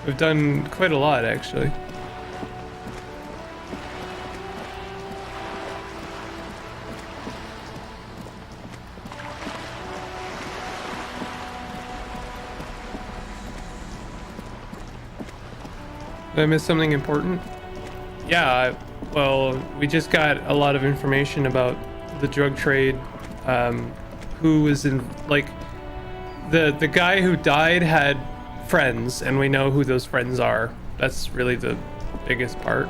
We've done quite a lot, actually. Did I miss something important? Yeah, well, we just got a lot of information about the drug trade, who was in, like, the guy who died had friends, and we know who those friends are. That's really the biggest part.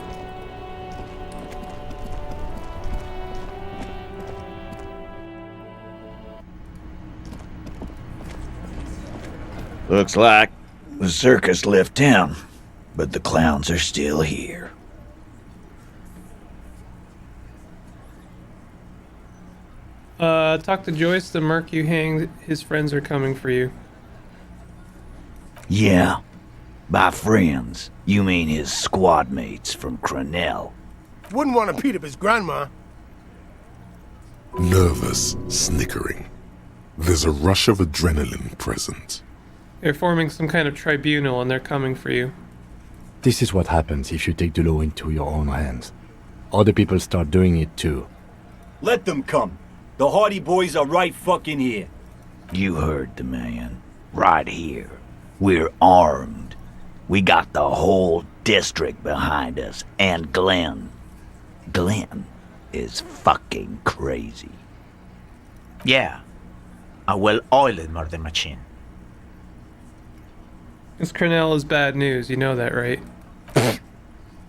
Looks like the circus left town, but the clowns are still here. Talk to Joyce. The merc you hanged, his friends are coming for you. Yeah. By friends, you mean his squad mates from Crenell. Wouldn't want to beat up his grandma. Nervous, snickering. There's a rush of adrenaline present. They're forming some kind of tribunal and they're coming for you. This is what happens if you take the law into your own hands. Other people start doing it too. Let them come. The Hardy Boys are right fucking here. You heard the man. Right here. We're armed. We got the whole district behind us, and Glenn. Glenn is fucking crazy. Yeah. A well-oiled murder machine. This Crenell is bad news, you know that, right?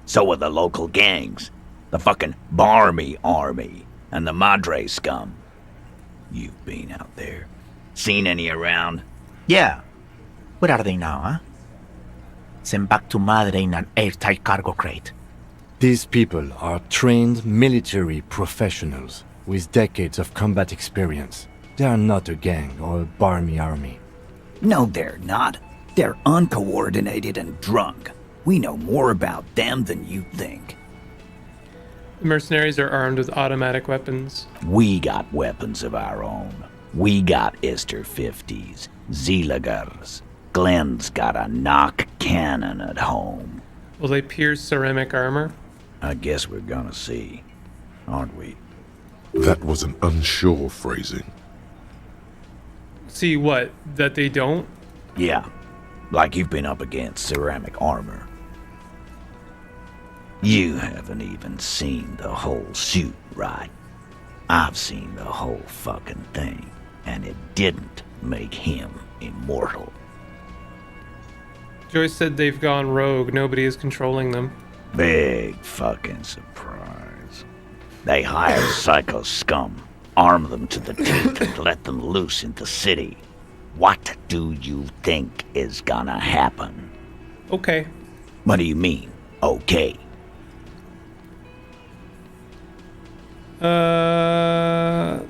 So are the local gangs. The fucking Barmy Army and the Madre scum. You've been out there. Seen any around? Yeah. Where are they now, huh? Sent back to Madre in an airtight cargo crate. These people are trained military professionals with decades of combat experience. They are not a gang or a Barmy army. No, they're not. They're uncoordinated and drunk. We know more about them than you think. The mercenaries are armed with automatic weapons. We got weapons of our own. We got Ister 50s, Zeelagers. Glenn's got a knock cannon at home. Will they pierce ceramic armor? I guess we're gonna see, aren't we? That was an unsure phrasing. See what? That they don't? Yeah, like you've been up against ceramic armor. You haven't even seen the whole suit, right? I've seen the whole fucking thing, and it didn't make him immortal. Joyce said they've gone rogue. Nobody is controlling them. Big fucking surprise. They hired psycho scum, arm them to the teeth, and let them loose in the city. What do you think is gonna happen? Okay. What do you mean, okay? Oh,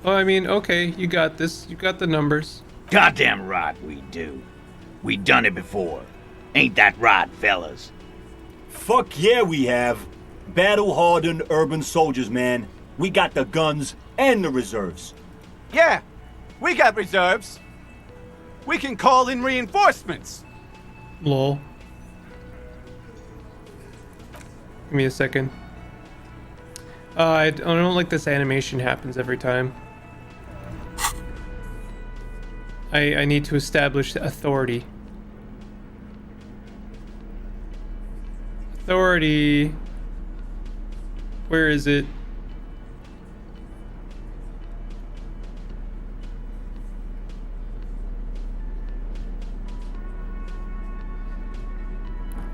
I mean, okay, you got this. You got the numbers. Goddamn right we do. We done it before. Ain't that right, fellas? Fuck yeah, we have. Battle-hardened urban soldiers, man. We got the guns and the reserves. Yeah, we got reserves. We can call in reinforcements. Lol. Give me a second. I don't like this animation happens every time. I need to establish authority. Authority. Where is it?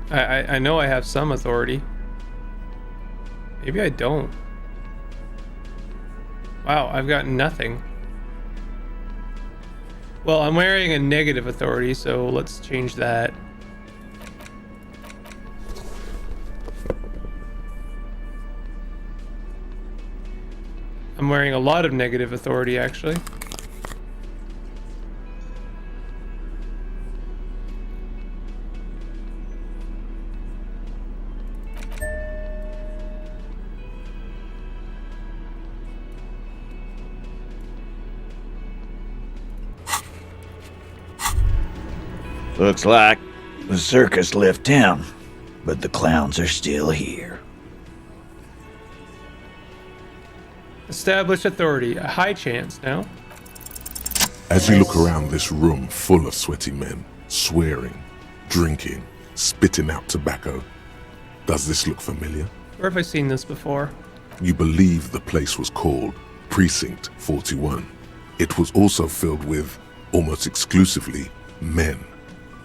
I know I have some authority. Maybe I don't. Wow, I've got nothing. Well, I'm wearing a negative authority, so let's change that. I'm wearing a lot of negative authority, actually. Looks like the circus left town, but the clowns are still here. Establish authority. A high chance now. As you look around this room full of sweaty men, swearing, drinking, spitting out tobacco, does this look familiar? Where have I seen this before? You believe the place was called Precinct 41. It was also filled with, almost exclusively, men,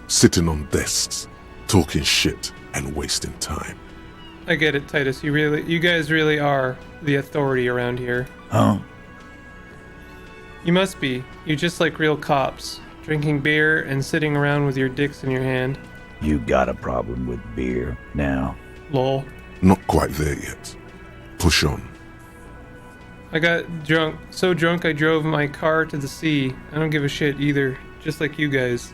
sitting on desks, talking shit and wasting time. I get it, Titus. You guys really are the authority around here. Huh? You must be. You're just like real cops, drinking beer and sitting around with your dicks in your hand. You got a problem with beer now? Lol. Not quite there yet. Push on. I got drunk, so drunk I drove my car to the sea. I don't give a shit either, just like you guys.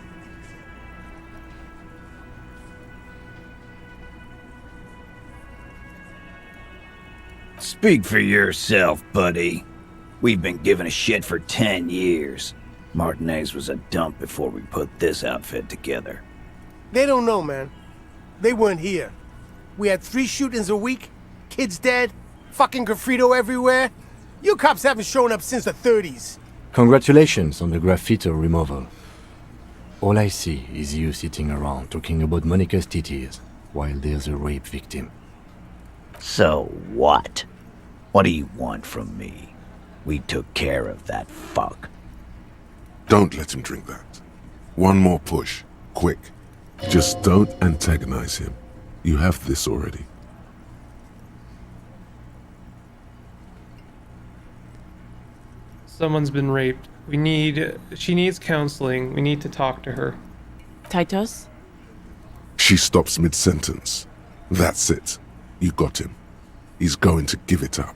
Speak for yourself, buddy. We've been giving a shit for 10 years. Martinez was a dump before we put this outfit together. They don't know, man. They weren't here. We had 3 shootings a week, kids dead, fucking graffito everywhere. You cops haven't shown up since the 30s. Congratulations on the graffito removal. All I see is you sitting around talking about Monica's titties while there's a rape victim. So what? What do you want from me? We took care of that fuck. Don't let him drink that. One more push. Quick. Just don't antagonize him. You have this already. Someone's been raped. She needs counseling. We need to talk to her. Titus? She stops mid-sentence. That's it. You got him. He's going to give it up,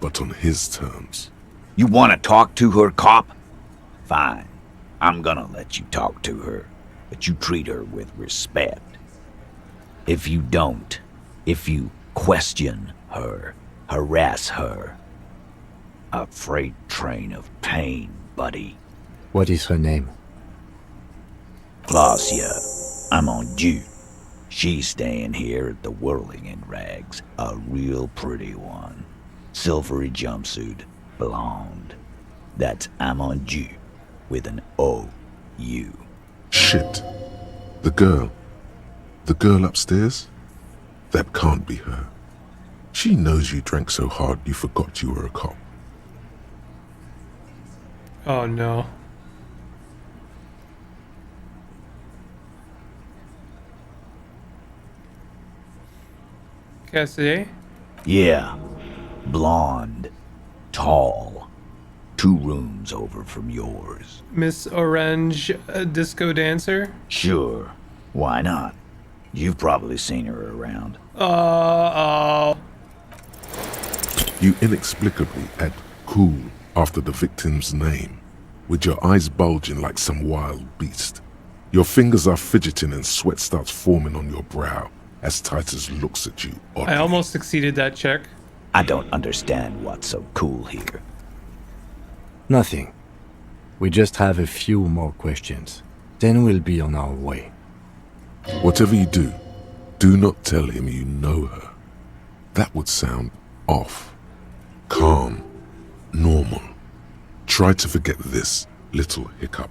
but on his terms. You want to talk to her, cop? Fine. I'm gonna let you talk to her, but you treat her with respect. If you don't, if you question her, harass her, a freight train of pain, buddy. What is her name? Glacia. I'm on due. She's staying here at the Whirling in Rags, a real pretty one. Silvery jumpsuit, blonde. That's Amonju, with an O-U. Shit. The girl upstairs? That can't be her. She knows you drank so hard you forgot you were a cop. Oh no. Cassidy? Yeah. Blonde. Tall. 2 rooms over from yours. Miss Orange, disco dancer? Sure. Why not? You've probably seen her around. Oh. You inexplicably add cool after the victim's name, with your eyes bulging like some wild beast. Your fingers are fidgeting and sweat starts forming on your brow as Titus looks at you oddly. I almost succeeded that check. I don't understand what's so cool here. Nothing. We just have a few more questions. Then we'll be on our way. Whatever you do, do not tell him you know her. That would sound off. Calm. Normal. Try to forget this little hiccup.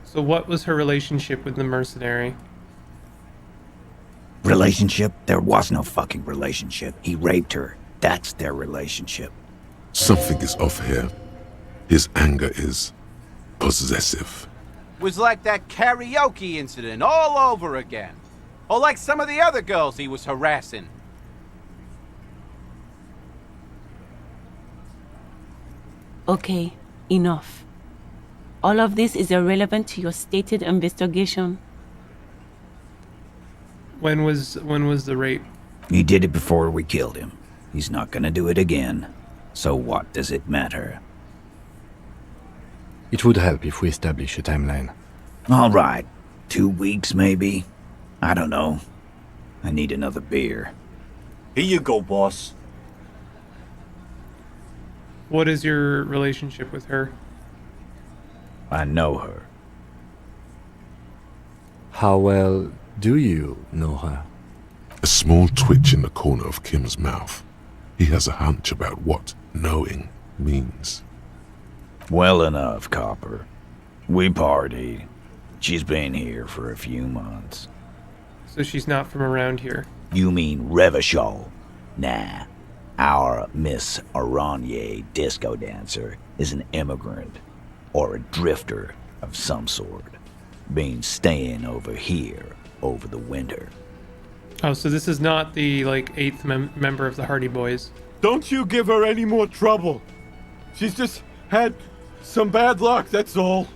So what was her relationship with the mercenary? Relationship? There was no fucking relationship. He raped her. That's their relationship. Something is off here. His anger is possessive. Was like that karaoke incident all over again. Or like some of the other girls he was harassing. Okay, enough. All of this is irrelevant to your stated investigation. When was the rape? He did it before we killed him. He's not gonna do it again. So what does it matter? It would help if we establish a timeline. All right. 2 weeks, maybe? I don't know. I need another beer. Here you go, boss. What is your relationship with her? I know her. How well do you know her? A small twitch in the corner of Kim's mouth. He has a hunch about what knowing means. Well enough, Copper. We partied. She's been here for a few months. So she's not from around here. You mean Revachol? Nah. Our Miss Aranye disco dancer is an immigrant, or a drifter of some sort. Been staying over here over the winter. Oh, so this is not the, like, 8th member of the Hardy Boys. Don't you give her any more trouble. She's just had some bad luck, that's all.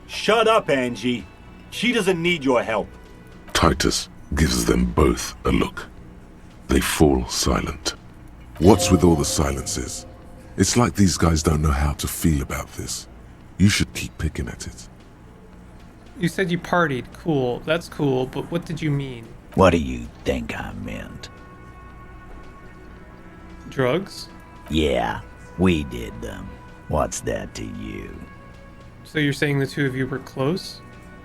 Shut up, Angie. She doesn't need your help. Titus gives them both a look. They fall silent. What's with all the silences? It's like these guys don't know how to feel about this. You should keep picking at it. You said you partied. Cool. That's cool, but what did you mean? What do you think I meant? Drugs? Yeah, we did them. What's that to you? So you're saying the two of you were close?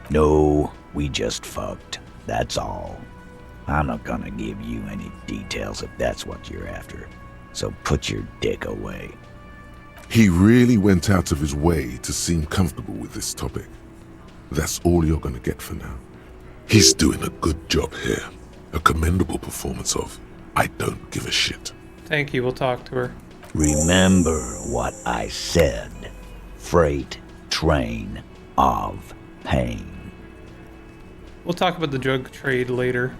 No, we just fucked. That's all. I'm not gonna give you any details if that's what you're after. So put your dick away. He really went out of his way to seem comfortable with this topic. That's all you're gonna get for now. He's doing a good job here. A commendable performance of I don't give a shit. Thank you, we'll talk to her. Remember what I said. Freight train of pain. We'll talk about the drug trade later.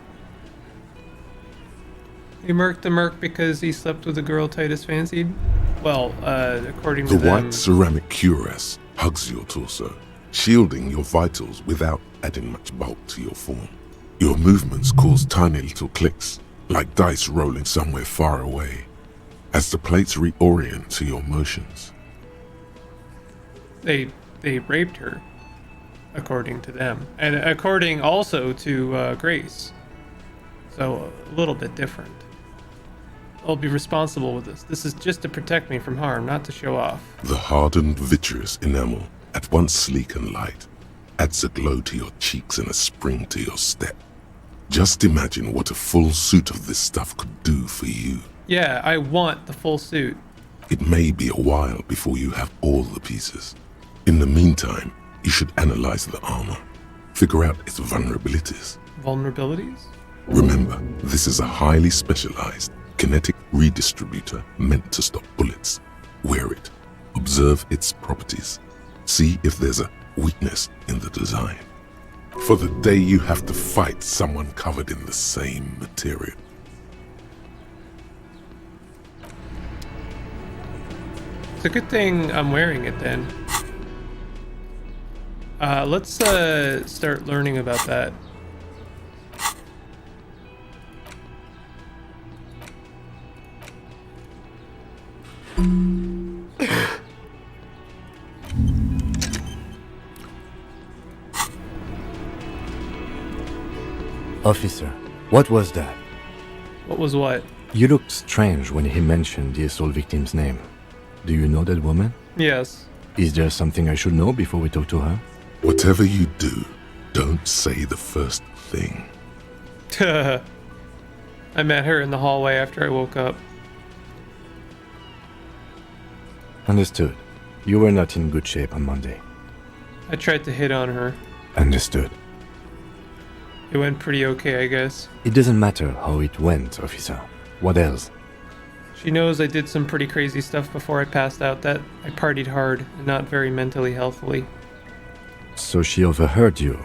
He murked the merc because he slept with a girl Titus fancied? Well, according to the them... white ceramic cuirass hugs your torso, shielding your vitals without adding much bulk to your form. Your movements cause tiny little clicks, like dice rolling somewhere far away, as the plates reorient to your motions. They raped her, according to them. And according also to Grace. So, a little bit different. I'll be responsible with this. This is just to protect me from harm, not to show off. The hardened vitreous enamel, at once sleek and light, adds a glow to your cheeks and a spring to your step. Just imagine what a full suit of this stuff could do for you. Yeah, I want the full suit. It may be a while before you have all the pieces. In the meantime, you should analyze the armor, figure out its vulnerabilities. Vulnerabilities? Remember, this is a highly specialized kinetic redistributor meant to stop bullets. Wear it, observe its properties, see if there's a weakness in the design. For the day you have to fight someone covered in the same material. It's a good thing I'm wearing it then. Let's start learning about that. Officer, what was that? What was what? You looked strange when he mentioned the assault victim's name. Do you know that woman? Yes. Is there something I should know before we talk to her? Whatever you do, don't say the first thing. I met her in the hallway after I woke up. Understood. You were not in good shape on Monday. I tried to hit on her. Understood. It went pretty okay, I guess. It doesn't matter how it went, officer. What else? She knows I did some pretty crazy stuff before I passed out, that I partied hard and not very mentally healthily. So she overheard you?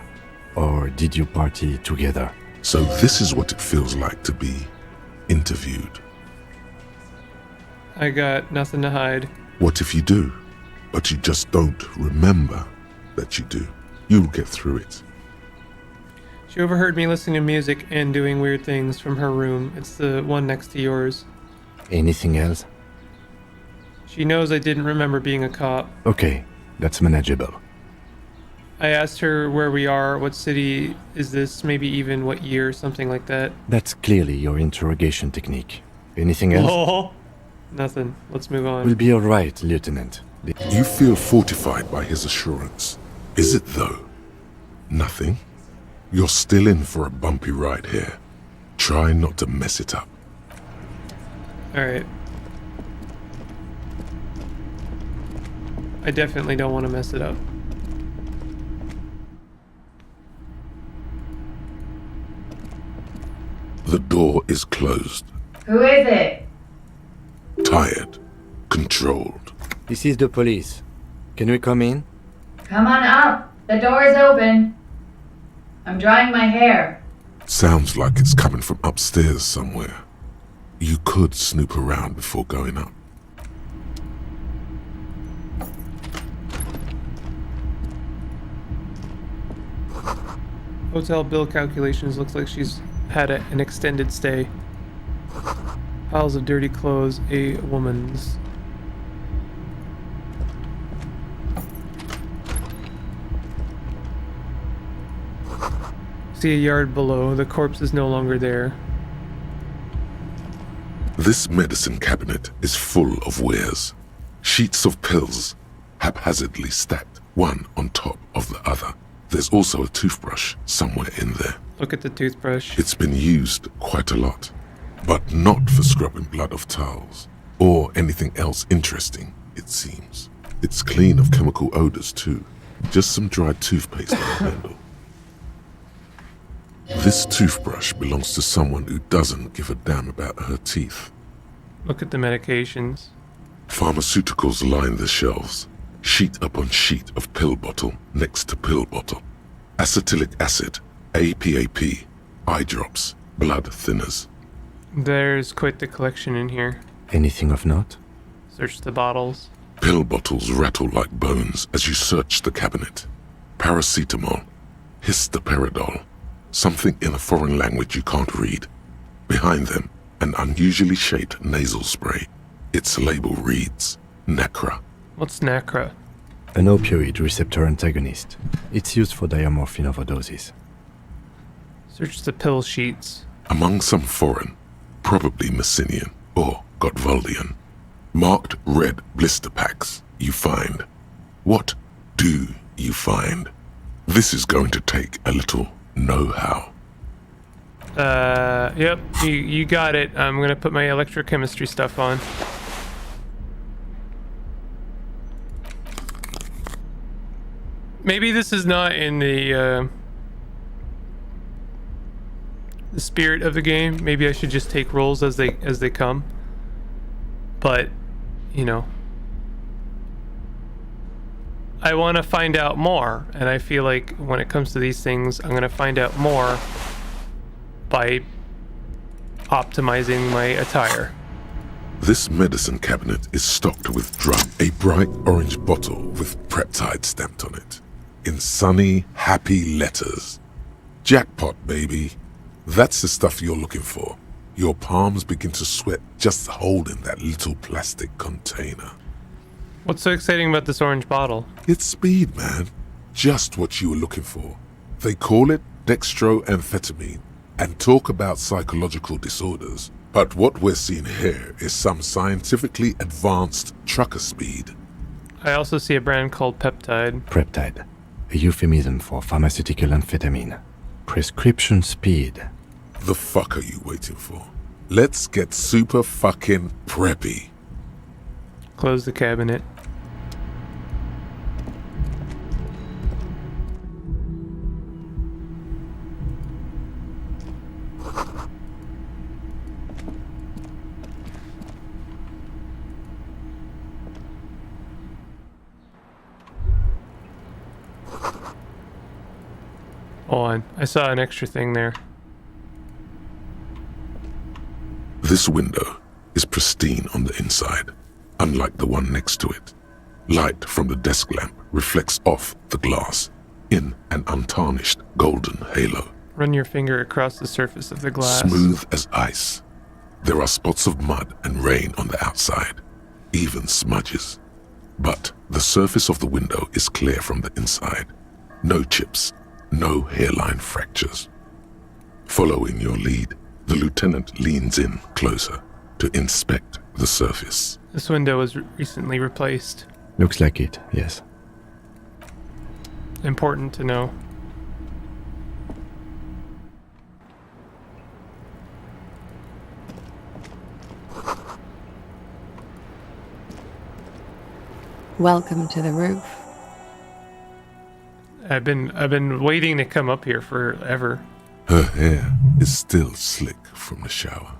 Or did you party together? So this is what it feels like to be interviewed. I got nothing to hide. What if you do, but you just don't remember that you do? You'll get through it. She overheard me listening to music and doing weird things from her room. It's the one next to yours. Anything else? She knows I didn't remember being a cop. Okay, that's manageable. I asked her where we are, what city is this, maybe even what year, something like that. That's clearly your interrogation technique. Anything else? Oh, nothing. Let's move on. We'll be alright, Lieutenant. You feel fortified by his assurance. Is it though? Nothing? You're still in for a bumpy ride here. Try not to mess it up. Alright. I definitely don't want to mess it up. The door is closed. Who is it? Tired. Controlled. This is the police. Can we come in? Come on up. The door is open. I'm drying my hair. Sounds like it's coming from upstairs somewhere. You could snoop around before going up. Hotel bill calculations. Looks like she's had an extended stay. Piles of dirty clothes. A woman's. See a yard below. The corpse is no longer there. This medicine cabinet is full of wares. Sheets of pills, haphazardly stacked, one on top of the other. There's also a toothbrush somewhere in there. Look at the toothbrush. It's been used quite a lot, but not for scrubbing blood off towels, or anything else interesting, it seems. It's clean of chemical odors too. Just some dried toothpaste on the handle. This toothbrush belongs to someone who doesn't give a damn about her teeth. Look at the medications. Pharmaceuticals line the shelves, sheet upon sheet of pill bottle next to pill bottle. Acetylic acid, APAP, eye drops, blood thinners. There's quite the collection in here. Anything of note? Search the bottles. Pill bottles rattle like bones as you search the cabinet. Paracetamol, histoperidol, something in a foreign language you can't read. Behind them, an unusually shaped nasal spray. Its label reads, Nacra. What's Nacra? An opioid receptor antagonist. It's used for diamorphine overdoses. Search the pill sheets. Among some foreign, probably Messinian or Gotwaldian, marked red blister packs you find. What do you find? This is going to take a little know-how. Yep, you got it. I'm gonna put my electrochemistry stuff on. Maybe this is not in the spirit of the game. Maybe I should just take rolls as they come. But, you know, I want to find out more, and I feel like when it comes to these things, I'm gonna find out more by optimizing my attire. This medicine cabinet is stocked with drug. A bright orange bottle with peptide stamped on it. In sunny, happy letters. Jackpot, baby. That's the stuff you're looking for. Your palms begin to sweat just holding that little plastic container. What's so exciting about this orange bottle? It's speed, man. Just what you were looking for. They call it dextroamphetamine and talk about psychological disorders. But what we're seeing here is some scientifically advanced trucker speed. I also see a brand called Peptide. Preptide, a euphemism for pharmaceutical amphetamine. Prescription speed. The fuck are you waiting for? Let's get super fucking preppy. Close the cabinet. Hold on, I saw an extra thing there. This window is pristine on the inside, unlike the one next to it. Light from the desk lamp reflects off the glass in an untarnished golden halo. Run your finger across the surface of the glass. Smooth as ice. There are spots of mud and rain on the outside, even smudges. But the surface of the window is clear from the inside. No chips, no hairline fractures. Following your lead, the lieutenant leans in closer to inspect the surface. This window was recently replaced. Looks like it, yes. Important to know. Welcome to the roof. I've been waiting to come up here forever. Her hair is still slick from the shower.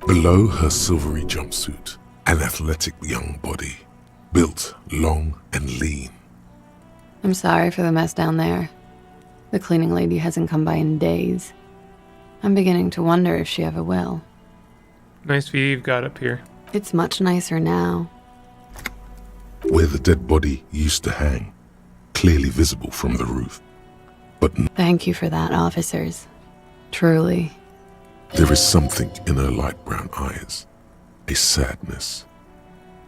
Below her silvery jumpsuit, an athletic young body, built long and lean. I'm sorry for the mess down there. The cleaning lady hasn't come by in days. I'm beginning to wonder if she ever will. Nice view you've got up here. It's much nicer now. Where the dead body used to hang, clearly visible from the roof. But Thank you for that, officers. Truly. there is something in her light brown eyes, a sadness,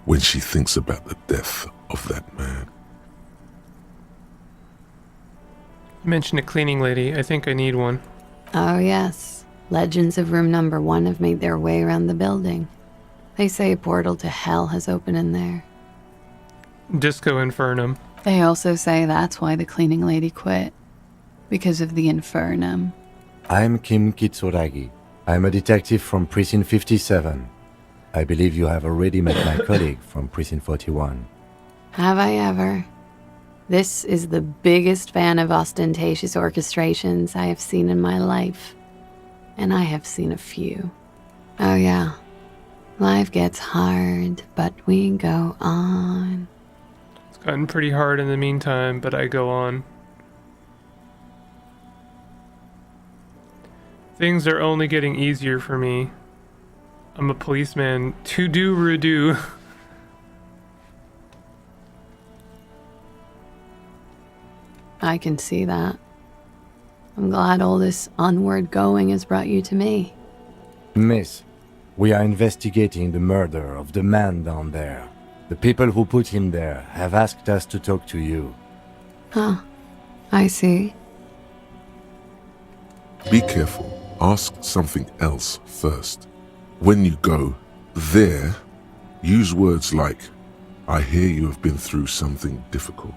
when she thinks about the death of that man. You mentioned a cleaning lady. I think I need one. Oh, yes. Legends of room number 1 have made their way around the building. They say a portal to hell has opened in there. Disco Infernum. They also say that's why the cleaning lady quit. Because of the Infernum. I'm Kim Kitsuragi. I'm a detective from Precinct 57. I believe you have already met my colleague from Precinct 41. Have I ever? This is the biggest fan of ostentatious orchestrations I have seen in my life. And I have seen a few. Oh yeah. Life gets hard, but we go on. It's gotten pretty hard in the meantime, but I go on. Things are only getting easier for me. I'm a policeman. To do redo. I can see that. I'm glad all this onward going has brought you to me. Miss, we are investigating the murder of the man down there. The people who put him there have asked us to talk to you. Huh. I see. Be careful. Ask something else first. When you go there, use words like, I hear you have been through something difficult.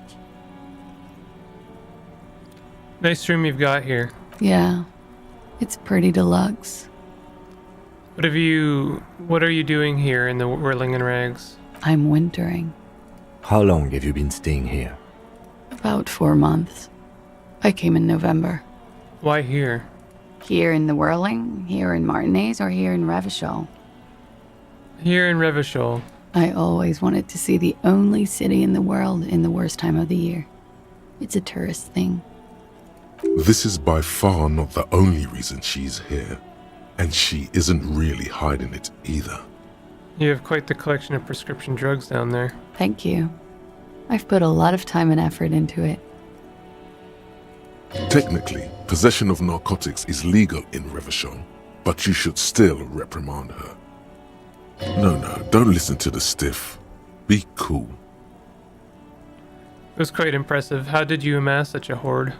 Nice room you've got here. Yeah. It's pretty deluxe. What are you doing here in the Whirling and Rags? I'm wintering. How long have you been staying here? About 4 months. I came in November. Why here? Here in the Whirling, here in Martinez, or here in Revachol? Here in Revachol. I always wanted to see the only city in the world in the worst time of the year. It's a tourist thing. This is by far not the only reason she's here, and she isn't really hiding it either. You have quite the collection of prescription drugs down there. Thank you. I've put a lot of time and effort into it. Technically, possession of narcotics is legal in Revachol, but you should still reprimand her. No, don't listen to the stiff. Be cool. It was quite impressive. How did you amass such a hoard?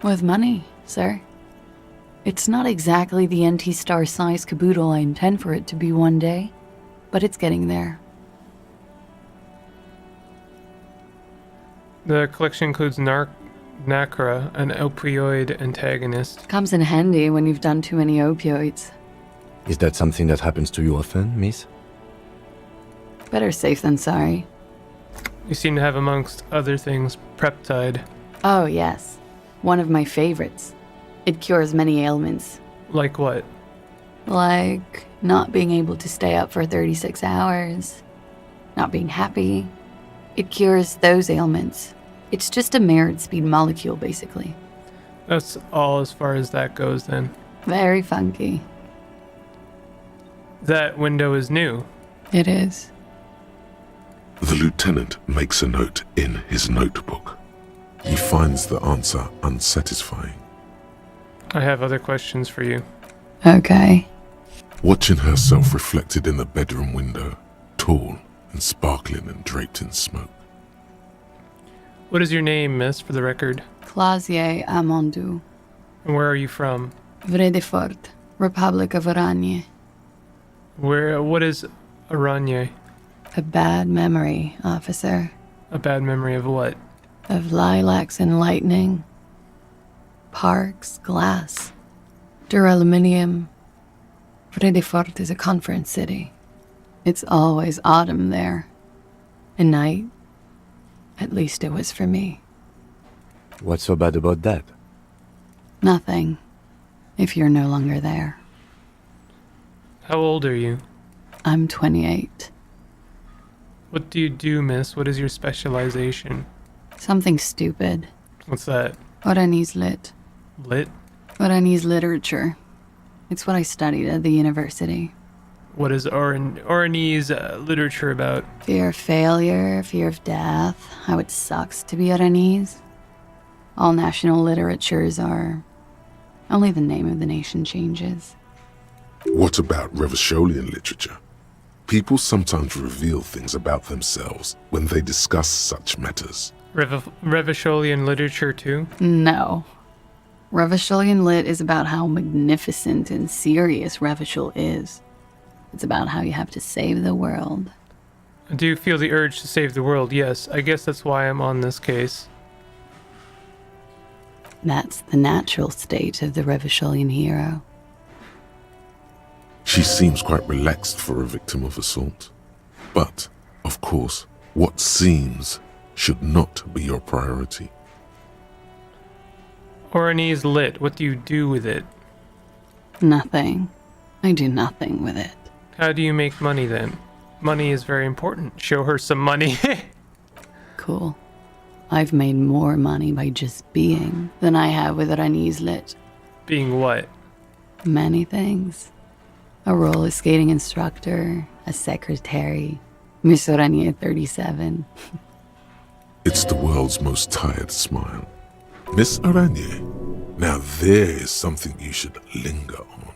With money, sir. It's not exactly the NT-star size caboodle I intend for it to be one day, but it's getting there. The collection includes Nacra, an opioid antagonist. Comes in handy when you've done too many opioids. Is that something that happens to you often, miss? Better safe than sorry. You seem to have, amongst other things, Preptide. Oh, yes. One of my favorites. It cures many ailments. Like what? Like not being able to stay up for 36 hours. Not being happy. It cures those ailments. It's just a merit speed molecule, basically. That's all as far as that goes, then. Very funky. That window is new. It is. The lieutenant makes a note in his notebook. He finds the answer unsatisfying. I have other questions for you. Okay. Watching herself reflected in the bedroom window, tall and sparkling and draped in smoke. What is your name, miss, for the record? Clausier Amandou. And where are you from? Vredefort, Republic of Oranje. What is Oranje? A bad memory, officer. A bad memory of what? Of lilacs and lightning. Parks, glass. Duraluminum. Vredefort is a conference city. It's always autumn there. And night. At least it was for me. What's so bad about that? Nothing. If you're no longer there. How old are you? I'm 28. What do you do, miss? What is your specialization? Something stupid. What's that? Oranese lit. Lit? Oranese literature. It's what I studied at the university. What is Oranese literature about? Fear of failure, fear of death, how it sucks to be Oranese. All national literatures are... Only the name of the nation changes. What about Revacholian literature? People sometimes reveal things about themselves when they discuss such matters. Revacholian literature too? No. Revacholian lit is about how magnificent and serious Revachol is. It's about how you have to save the world. I do feel the urge to save the world, yes. I guess that's why I'm on this case. That's the natural state of the Revacholian hero. She seems quite relaxed for a victim of assault. But, of course, what seems should not be your priority. Oranese lit, what do you do with it? Nothing. I do nothing with it. How do you make money then? Money is very important. Show her some money. Cool. I've made more money by just being than I have with Oranese lit. Being what? Many things. A roller skating instructor, a secretary, Miss Oranje 37. It's the world's most tired smile. Miss Oranje, now there is something you should linger on.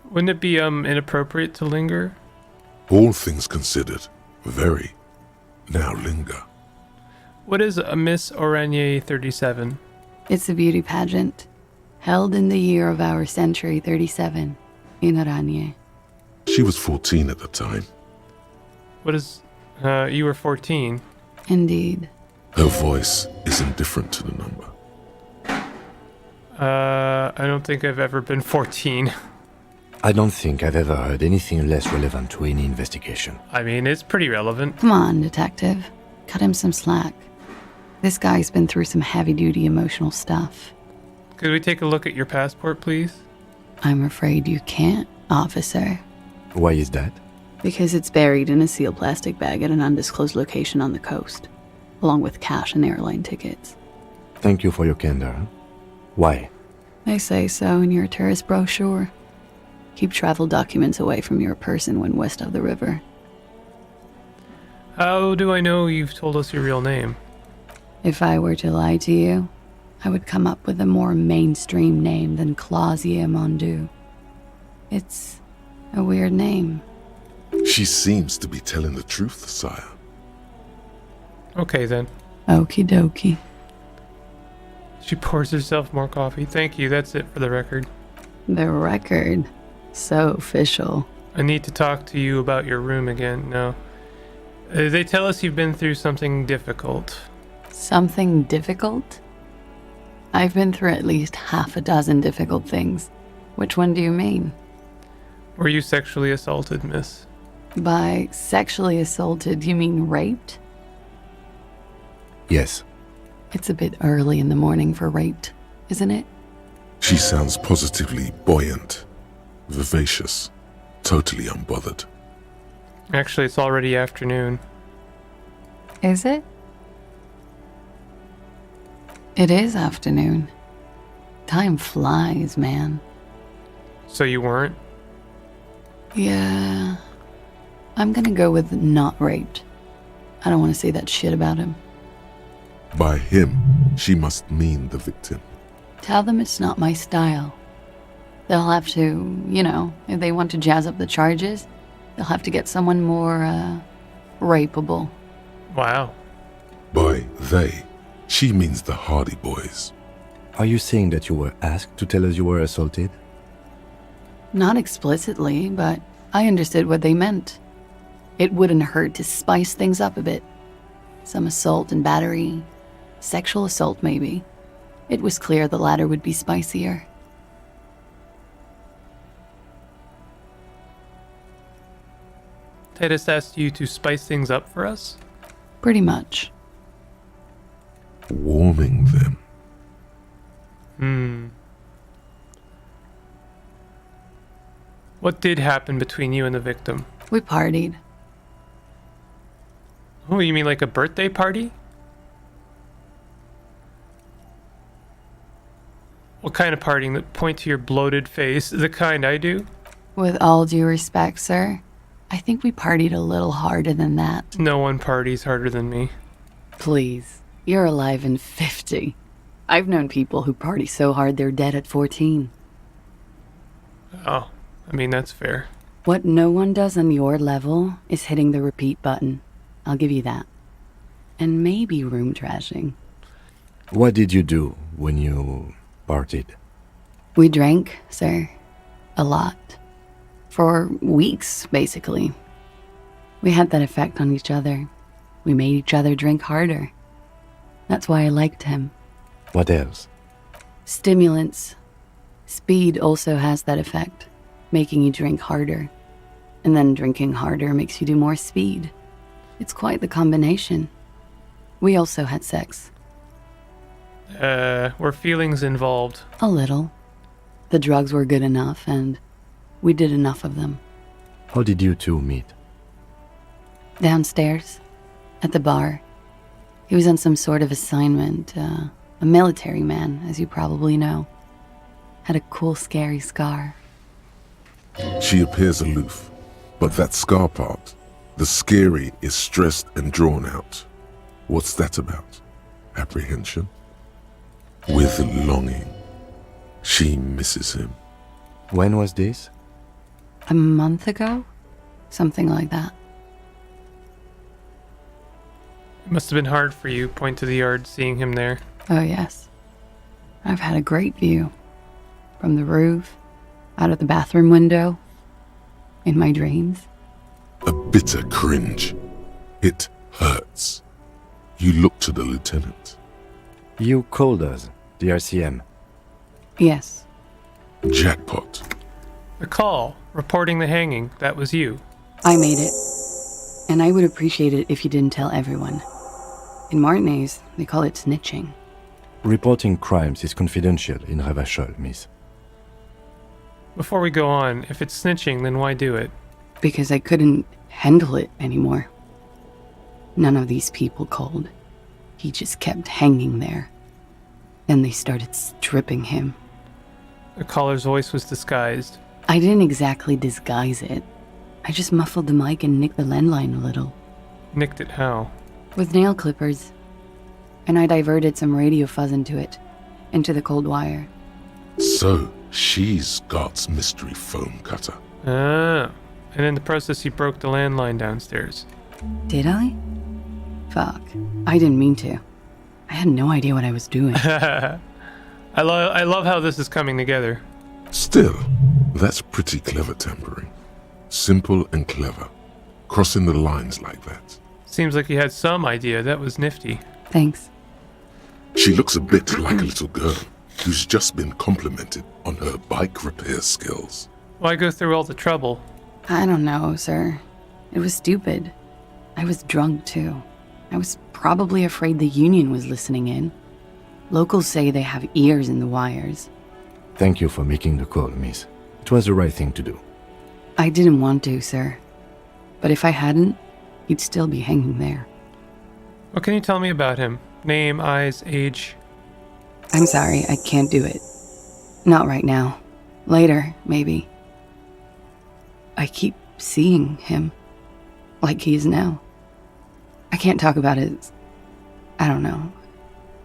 Wouldn't it be inappropriate to linger? All things considered, very. Now linger. What is a Miss Oranje 37? It's a beauty pageant, held in the year of our century 37, in Oranje. She was 14 at the time. What is... you were 14? Indeed. Her voice is indifferent to the number. I don't think I've ever been 14. I don't think I've ever heard anything less relevant to any investigation. I mean, it's pretty relevant. Come on, detective. Cut him some slack. This guy's been through some heavy-duty emotional stuff. Could we take a look at your passport, please? I'm afraid you can't, officer. Why is that? Because it's buried in a sealed plastic bag at an undisclosed location on the coast, along with cash and airline tickets. Thank you for your candor. Why? They say so in your tourist brochure. Keep travel documents away from your person when west of the river. How do I know you've told us your real name? If I were to lie to you, I would come up with a more mainstream name than Clausia Mondu. It's a weird name. She seems to be telling the truth, sire. Okay, then. Okie dokie. She pours herself more coffee. Thank you, that's it for the record. The record? So official. I need to talk to you about your room again. No. They tell us you've been through something difficult. Something difficult? I've been through at least half a dozen difficult things. Which one do you mean? Were you sexually assaulted, miss? By sexually assaulted, you mean raped? Yes. It's a bit early in the morning for raped, isn't it? She sounds positively buoyant, vivacious, totally unbothered. Actually, it's already afternoon. Is it? It is afternoon. Time flies, man. So you weren't? Yeah. I'm gonna go with not raped. I don't want to say that shit about him. By him, she must mean the victim. Tell them it's not my style. They'll have to, if they want to jazz up the charges, they'll have to get someone more, rapeable. Wow. By they, she means the Hardy Boys. Are you saying that you were asked to tell us you were assaulted? Not explicitly, but I understood what they meant. It wouldn't hurt to spice things up a bit. Some assault and battery. Sexual assault, maybe. It was clear the latter would be spicier. Titus asked you to spice things up for us? Pretty much. warming them. What did happen between you and the victim? We partied. Oh, you mean like a birthday party? What kind of partying? That point to your bloated face? The kind I do? With all due respect, sir, I think we partied a little harder than that. No one parties harder than me. Please, you're alive in 50. I've known people who party so hard they're dead at 14. Oh, I mean, that's fair. What no one does on your level is hitting the repeat button. I'll give you that. And maybe room trashing. What did you do when you partied? We drank, sir. A lot. For weeks, basically. We had that effect on each other. We made each other drink harder. That's why I liked him. What else? Stimulants. Speed also has that effect, making you drink harder. And then drinking harder makes you do more speed. It's quite the combination. We also had sex. Were feelings involved? A little. The drugs were good enough, and we did enough of them. How did you two meet? Downstairs, at the bar. He was on some sort of assignment, a military man, as you probably know. Had a cool, scary scar. She appears aloof, but that scar part, the scary, is stressed and drawn out. What's that about? Apprehension? With longing. She misses him. When was this? A month ago? Something like that. It must have been hard for you, point to the yard, seeing him there. Oh, yes. I've had a great view. From the roof, out of the bathroom window, in my dreams. A bitter cringe. It hurts. You look to the lieutenant. You called us, the RCM. Yes. Jackpot. A call reporting the hanging. That was you. I made it. And I would appreciate it if you didn't tell everyone. In Martinez, they call it snitching. Reporting crimes is confidential in Revachol, miss. Before we go on, if it's snitching, then why do it? Because I couldn't handle it anymore. None of these people called. He just kept hanging there. Then they started stripping him. The caller's voice was disguised. I didn't exactly disguise it. I just muffled the mic and nicked the landline a little. Nicked it how? With nail clippers. And I diverted some radio fuzz into it. Into the cold wire. So, she's God's mystery foam cutter. Ah. And in the process, you broke the landline downstairs. Did I? Fuck. I didn't mean to. I had no idea what I was doing. I love how this is coming together. Still, that's pretty clever tampering. Simple and clever. Crossing the lines like that. Seems like you had some idea. That was nifty. Thanks. She looks a bit like a little girl who's just been complimented on her bike repair skills. Why go through all the trouble? I don't know, sir. It was stupid. I was drunk, too. I was probably afraid the union was listening in. Locals say they have ears in the wires. Thank you for making the call, miss. It was the right thing to do. I didn't want to, sir. But if I hadn't, he'd still be hanging there. What can you tell me about him? Name, eyes, age? I'm sorry, I can't do it. Not right now. Later, maybe. I keep seeing him. Like he is now. I can't talk about his... I don't know...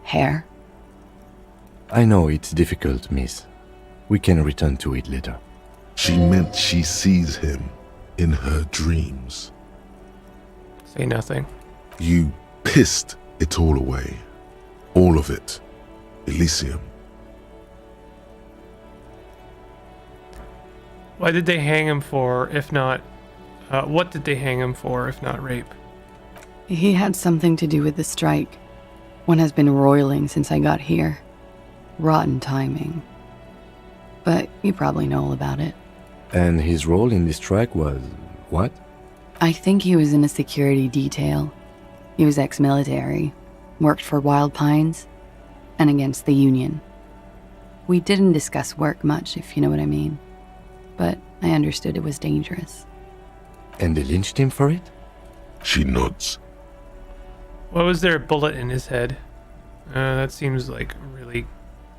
hair. I know it's difficult, miss. We can return to it later. She meant she sees him in her dreams. Say nothing. You pissed it all away. All of it. Elysium. Why did they hang him for, if not... what did they hang him for, if not rape? He had something to do with the strike. One has been roiling since I got here. Rotten timing. But you probably know all about it. And his role in this strike was... what? I think he was in a security detail. He was ex-military. worked for Wild Pines, and against the Union. We didn't discuss work much, if you know what I mean, but I understood it was dangerous. And they lynched him for it? She nods. What was there a bullet in his head? That seems like really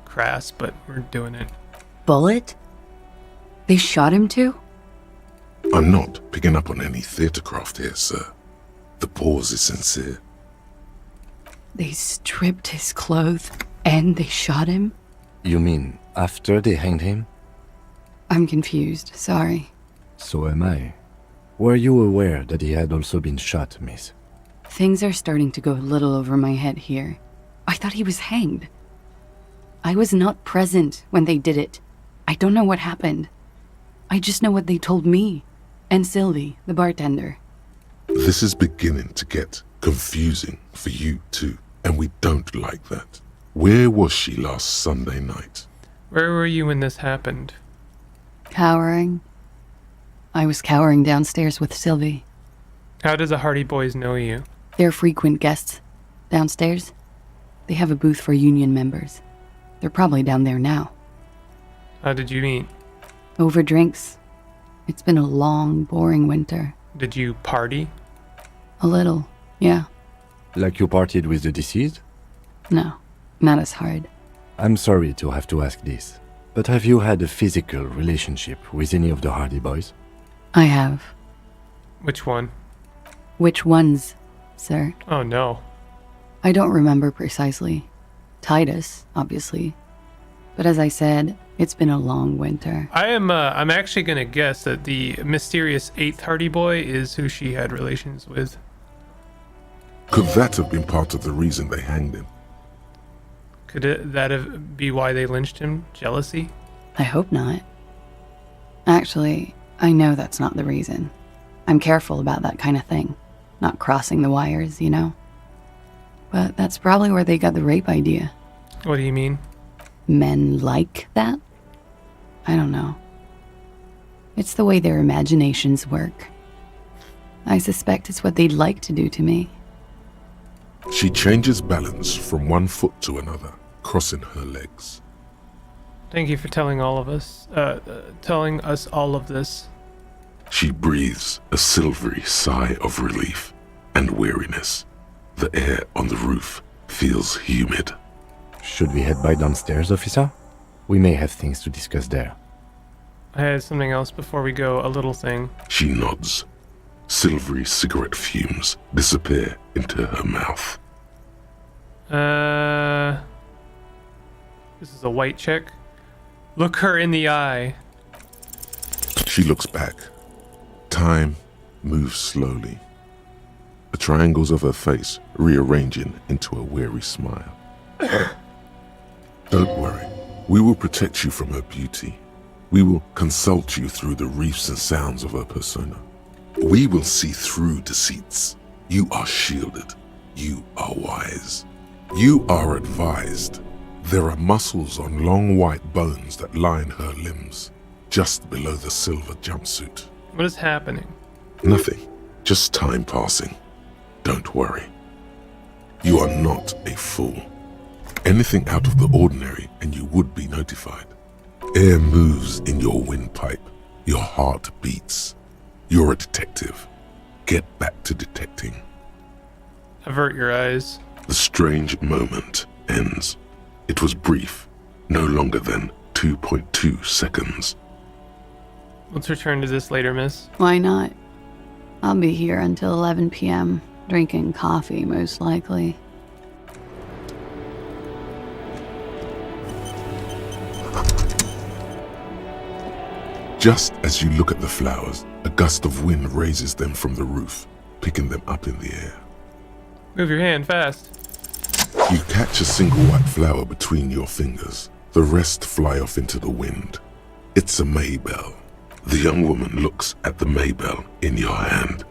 crass, but we're doing it. Bullet? They shot him too? I'm not picking up on any theatrecraft here, sir. The pause is sincere. They stripped his clothes and they shot him? You mean after they hanged him? I'm confused, sorry. So am I. Were you aware that he had also been shot, miss? Things are starting to go a little over my head here. I thought he was hanged. I was not present when they did it. I don't know what happened. I just know what they told me. And Sylvie, the bartender. This is beginning to get confusing for you too, and we don't like that. Where was she last Sunday night? Where were you when this happened? Cowering. I was cowering downstairs with Sylvie. How do the Hardy Boys know you? They're frequent guests. Downstairs, they have a booth for union members. They're probably down there now. How did you meet? Over drinks. It's been a long, boring winter. Did you party? A little, yeah. Like you partied with the deceased? No, not as hard. I'm sorry to have to ask this, but have you had a physical relationship with any of the Hardy Boys? I have. Which one? Which ones, sir? Oh no. I don't remember precisely. Titus, obviously. But as I said, it's been a long winter. I'm actually gonna guess that the mysterious 8th Hardy Boy is who she had relations with. Could that have been part of the reason they hanged him? Could that be why they lynched him? Jealousy? I hope not. Actually, I know that's not the reason. I'm careful about that kind of thing. Not crossing the wires, you know? But that's probably where they got the rape idea. What do you mean? Men like that? I don't know. It's the way their imaginations work. I suspect it's what they'd like to do to me. She changes balance from one foot to another, crossing her legs. Thank you for telling all of us, telling us all of this. She breathes a silvery sigh of relief and weariness. The air on the roof feels humid. Should we head by downstairs, officer? We may have things to discuss there. I had something else before we go, a little thing. She nods. Silvery cigarette fumes disappear into her mouth. This is a white chick. Look her in the eye. She looks back. Time moves slowly. The triangles of her face rearranging into a weary smile. Don't worry. We will protect you from her beauty. We will consult you through the reefs and sounds of her persona. We will see through deceits. You are shielded. You are wise. You are advised. There are muscles on long white bones that line her limbs, just below the silver jumpsuit. What is happening? Nothing. Just time passing. Don't worry. You are not a fool. Anything out of the ordinary and you would be notified. Air moves in your windpipe. Your heart beats. You're a detective. Get back to detecting. Avert your eyes. The strange moment ends. It was brief, no longer than 2.2 seconds. Let's return to this later, miss. Why not? I'll be here until 11 p.m., drinking coffee, most likely. Just as you look at the flowers, a gust of wind raises them from the roof, picking them up in the air. Move your hand fast. You catch a single white flower between your fingers. The rest fly off into the wind. It's a Maybell. The young woman looks at the Maybell in your hand.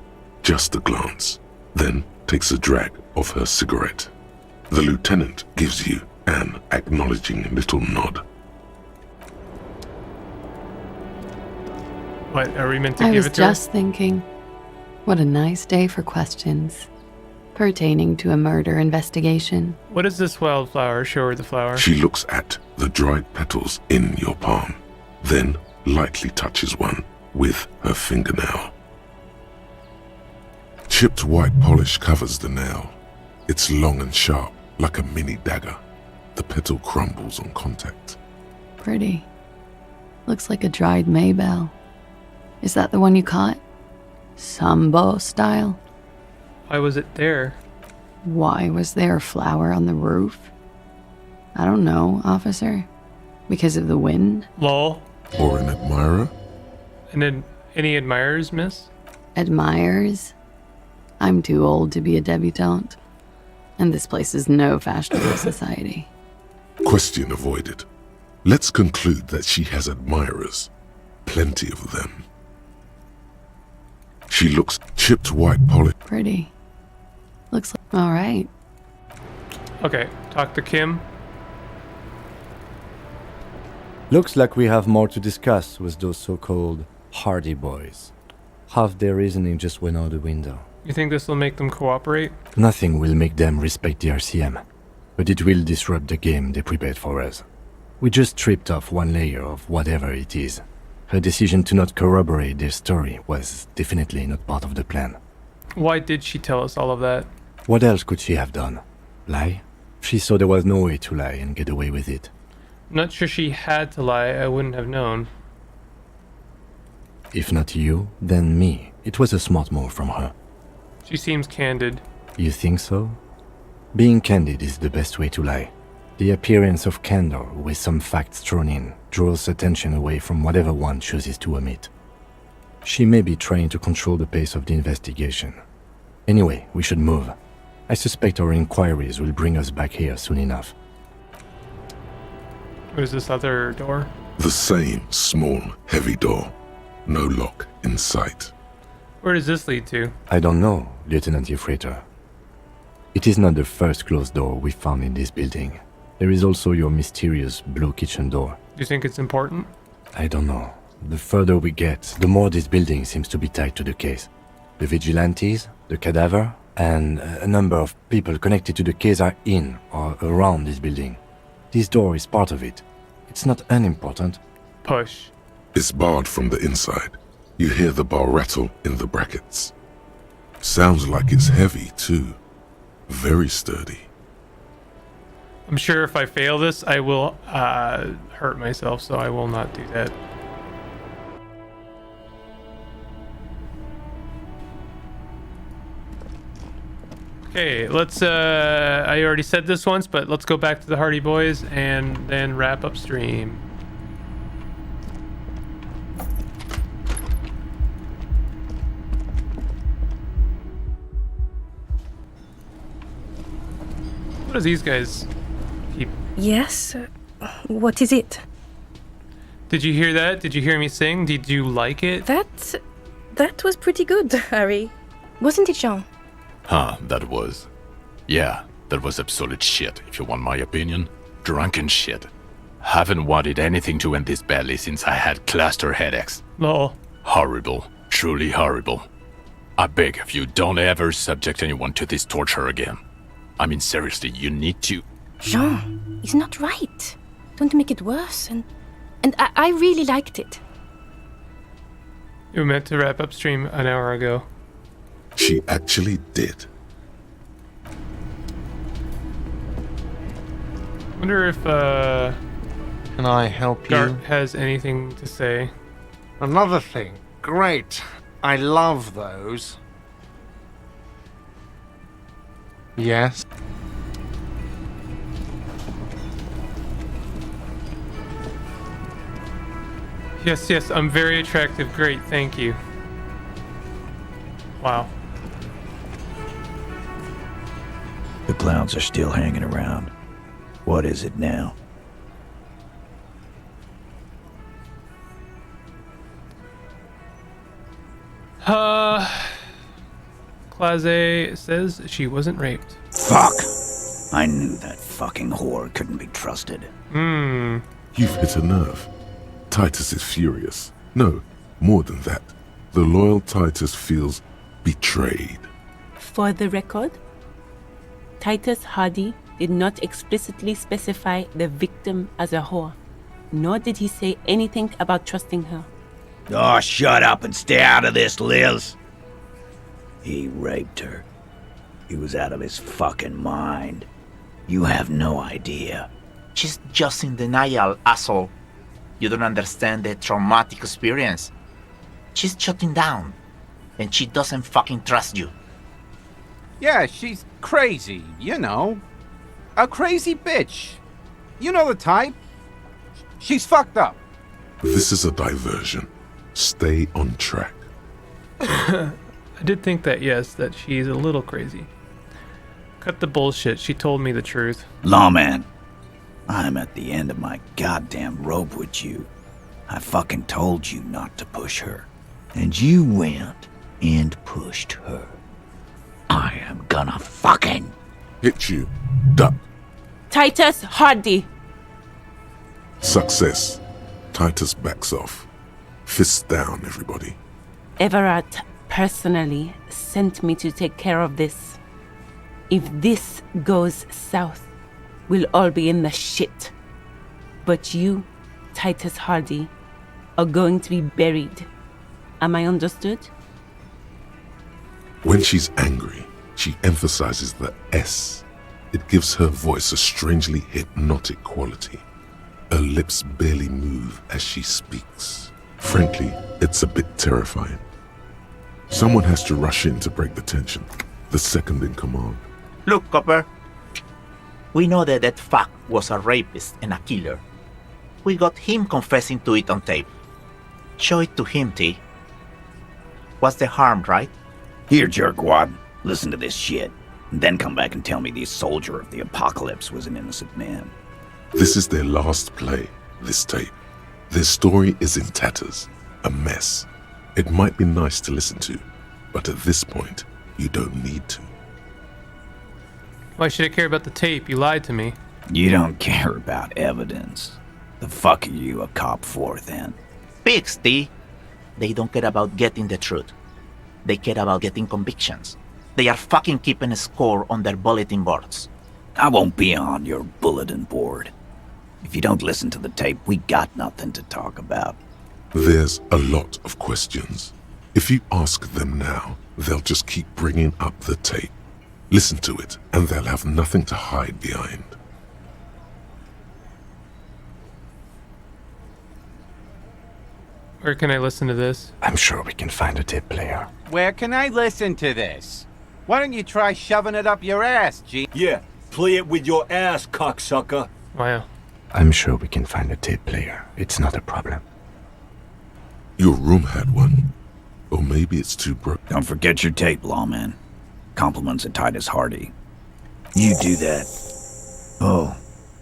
Just a glance, then takes a drag of her cigarette. The lieutenant gives you an acknowledging little nod. What, are we meant to I give was it to her? just thinking, what a nice day for questions. pertaining to a murder investigation. What is this wildflower? Show her the flower. She looks at the dried petals in your palm, then lightly touches one with her fingernail. Chipped white polish covers the nail. It's long and sharp, like a mini dagger. The petal crumbles on contact. Pretty. Looks like a dried maybell. Is that the one you caught? Sambo style? Why was it there? Why was there a flower on the roof? I don't know, officer. Because of the wind? Lol. Or an admirer? And then any admirers, miss? Admirers? I'm too old to be a debutante. And this place is no fashionable society. Question avoided. Let's conclude that she has admirers. Plenty of them. She looks chipped white polish. Pretty. Looks like... Alright. Okay, talk to Kim. Looks like we have more to discuss with those so-called Hardy Boys. Half their reasoning just went out the window. You think this will make them cooperate? Nothing will make them respect the RCM, but it will disrupt the game they prepared for us. We just stripped off one layer of whatever it is. Her decision to not corroborate their story was definitely not part of the plan. Why did she tell us all of that? What else could she have done? Lie? She saw there was no way to lie and get away with it. I'm not sure she had to lie. I wouldn't have known. If not you, then me. It was a smart move from her. She seems candid. You think so? Being candid is the best way to lie. The appearance of candor with some facts thrown in draws attention away from whatever one chooses to omit. She may be trying to control the pace of the investigation. Anyway, we should move. I suspect our inquiries will bring us back here soon enough. Where's this other door? The same small, heavy door. No lock in sight. Where does this lead to? I don't know, Lieutenant Yefreiter. It is not the first closed door we found in this building. There is also your mysterious blue kitchen door. Do you think it's important? I don't know. The further we get, the more this building seems to be tied to the case. The vigilantes, the cadaver, and a number of people connected to the case are in or around this building. This door is part of it. It's not unimportant. Push. It's barred from the inside. You hear the bar rattle in the brackets. Sounds like it's heavy, too. Very sturdy. I'm sure if I fail this, I will hurt myself, so I will not do that. Okay, let's, I already said this once, but let's go back to the Hardy Boys and then wrap up stream. What do these guys keep? Yes? What is it? Did you hear that? Did you hear me sing? Did you like it? That was pretty good, Harry. Wasn't it, Jean? Huh, that was. Yeah, that was absolute shit, if you want my opinion. Drunken shit. Haven't wanted anything to end this badly since I had cluster headaches. Lol. Horrible. Truly horrible. I beg of you, don't ever subject anyone to this torture again. I mean, seriously, you need to... Jean, it's not right. Don't make it worse, and I really liked it. You were meant to wrap up stream an hour ago. She actually did. Wonder if Can I help Gart you? has anything to say. Another thing. Great. I love those. Yes. Yes, I'm very attractive. Great, thank you. Wow. The clowns are still hanging around. What is it now? Claze says she wasn't raped. Fuck! I knew that fucking whore couldn't be trusted. You've hit a nerve. Titus is furious. No, more than that. The loyal Titus feels betrayed. For the record, Titus Hardy did not explicitly specify the victim as a whore, nor did he say anything about trusting her. Oh, shut up and stay out of this, Liz. He raped her. He was out of his fucking mind. You have no idea. She's just in denial, asshole. You don't understand the traumatic experience. She's shutting down, and she doesn't fucking trust you. Yeah, she's crazy, you know. A crazy bitch. You know the type. She's fucked up. This is a diversion. Stay on track. I did think that, yes, that she's a little crazy. Cut the bullshit. She told me the truth. Lawman, I'm at the end of my goddamn rope with you. I fucking told you not to push her. And you went and pushed her. I am gonna fucking hit you. Duck. Titus Hardy! Success. Titus backs off. Fists down, everybody. Everett personally sent me to take care of this. If this goes south, we'll all be in the shit. But you, Titus Hardy, are going to be buried. Am I understood? When she's angry, she emphasizes the S. It gives her voice a strangely hypnotic quality. Her lips barely move as she speaks. Frankly, it's a bit terrifying. Someone has to rush in to break the tension. The second in command. Look, Copper. We know that that fuck was a rapist and a killer. We got him confessing to it on tape. Show it to him, T. What's the harm, right? Here, jerkwad. Listen to this shit. And then come back and tell me the soldier of the apocalypse was an innocent man. This is their last play, this tape. Their story is in tatters, a mess. It might be nice to listen to, but at this point, you don't need to. Why should I care about the tape? You lied to me. You don't care about evidence. The fuck are you a cop for, then? Pigs, T. They don't care about getting the truth. They care about getting convictions. They are fucking keeping a score on their bulletin boards. I won't be on your bulletin board. If you don't listen to the tape, we got nothing to talk about. There's a lot of questions. If you ask them now, they'll just keep bringing up the tape. Listen to it, and they'll have nothing to hide behind. Where can I listen to this? I'm sure we can find a tape player. Where can I listen to this? Why don't you try shoving it up your ass, G? Yeah, play it with your ass, cocksucker. Wow. I'm sure we can find a tape player. It's not a problem. Your room had one. Or maybe it's too broke. Don't forget your tape, lawman. Compliments of Titus Hardy. You do that. Oh,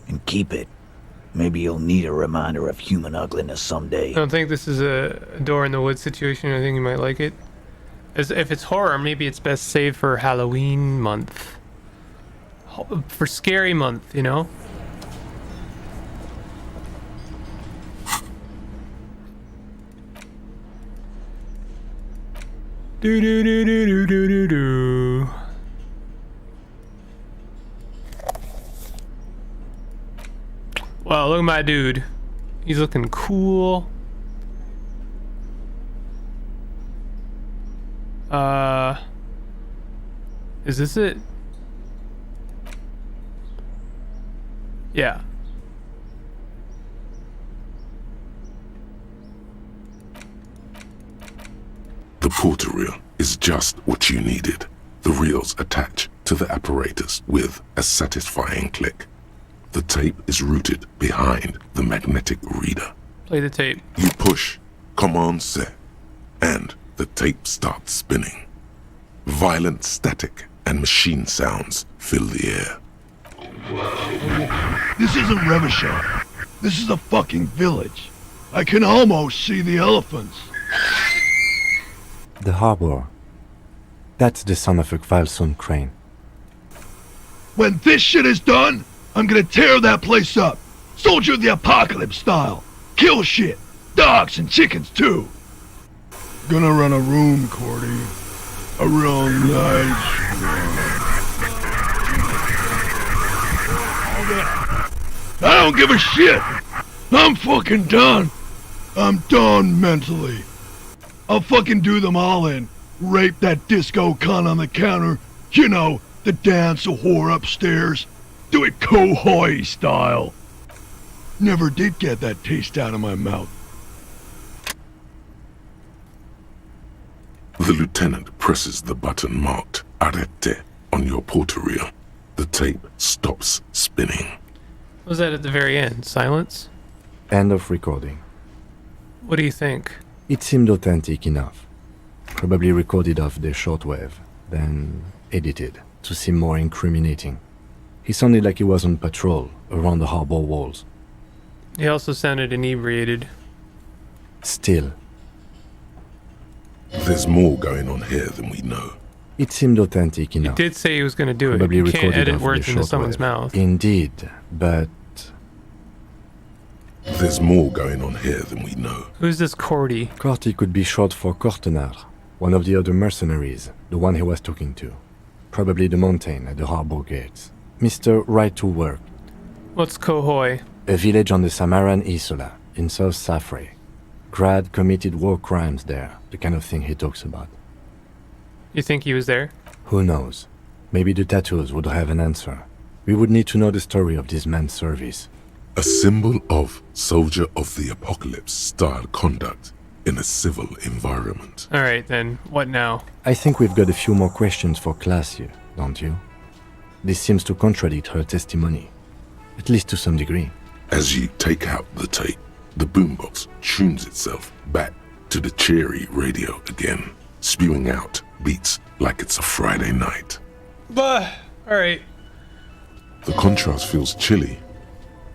and keep it. Maybe you'll need a reminder of human ugliness someday. I don't think this is a door in the woods situation. I think you might like it. As if it's horror, maybe it's best saved for Halloween month. For scary month, you know? Do do do do do do do do. Wow, look at my dude. He's looking cool. Is this it? Yeah. The porter reel is just what you needed. The reels attach to the apparatus with a satisfying click. The tape is routed behind the magnetic reader. Play the tape. You push command set, and the tape starts spinning. Violent static and machine sounds fill the air. This isn't Revachon. This is a fucking village. I can almost see the elephants. The harbor. That's the son of a Kvalson crane. When this shit is done, I'm gonna tear that place up. Soldier of the Apocalypse style. Kill shit. Dogs and chickens too. Gonna run a room, Cordy. A real nice room. that. I don't give a shit. I'm fucking done. I'm done mentally. I'll fucking do them all in. Rape that disco cunt on the counter. You know, the dance a whore upstairs. Do it Kohoi style. Never did get that taste out of my mouth. The lieutenant presses the button marked Arete on your portal. The tape stops spinning. What was that at the very end? Silence? End of recording. What do you think? It seemed authentic enough. Probably recorded off the shortwave, then edited to seem more incriminating. He sounded like he was on patrol around the harbor walls. He also sounded inebriated. Still, there's more going on here than we know. it seemed authentic enough. He did say he was going to do Probably it. You can't recorded edit off words the into shortwave. someone's mouth. Indeed, but there's more going on here than we know. Who's this Cordy? Corty could be short for Cortenar, one of the other mercenaries, the one he was talking to. Probably the mountain at the harbor gates. Mr. Right to Work. What's Kohoi? A village on the Samaran Isola, in South Safre. Grad committed war crimes there, the kind of thing he talks about. You think he was there? Who knows? Maybe the tattoos would have an answer. We would need to know the story of this man's service. A symbol of soldier of the apocalypse style conduct in a civil environment. Alright then, what now? I think we've got a few more questions for class here, don't you? This seems to contradict her testimony, at least to some degree. As you take out the tape, the boombox tunes itself back to the cheery radio again, spewing out beats like it's a Friday night. Bah! Alright. The contrast feels chilly,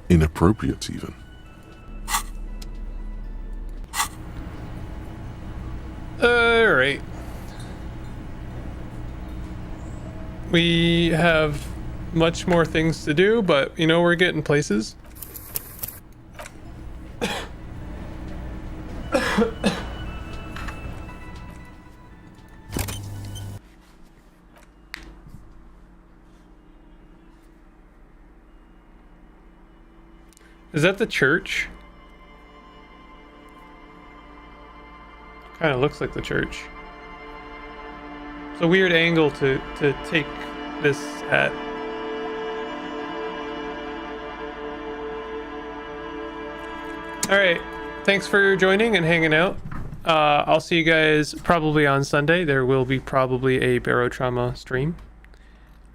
inappropriate even. Alright. We have much more things to do, but you know, we're getting places. Is that the church? Kind of looks like the church. It's a weird angle to take this at. Alright, thanks for joining and hanging out. I'll see you guys probably on Sunday. There will be probably a Barotrauma stream.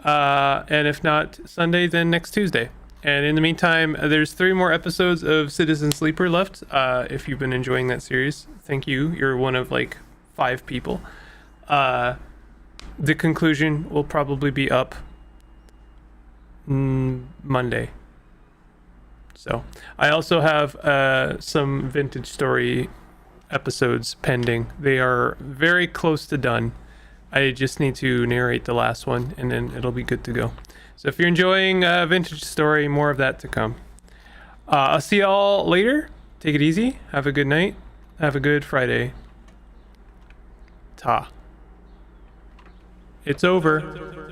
And if not Sunday, then next Tuesday. And in the meantime, there's 3 more episodes of Citizen Sleeper left. If you've been enjoying that series, thank you. You're one of like 5 people. The conclusion will probably be up Monday. So I also have some Vintage Story episodes pending. They are very close to done. I just need to narrate the last one and then it'll be good to go. So if you're enjoying Vintage Story, more of that to come. I'll see y'all later. Take it easy. Have a good night. Have a good Friday. Ta. It's over.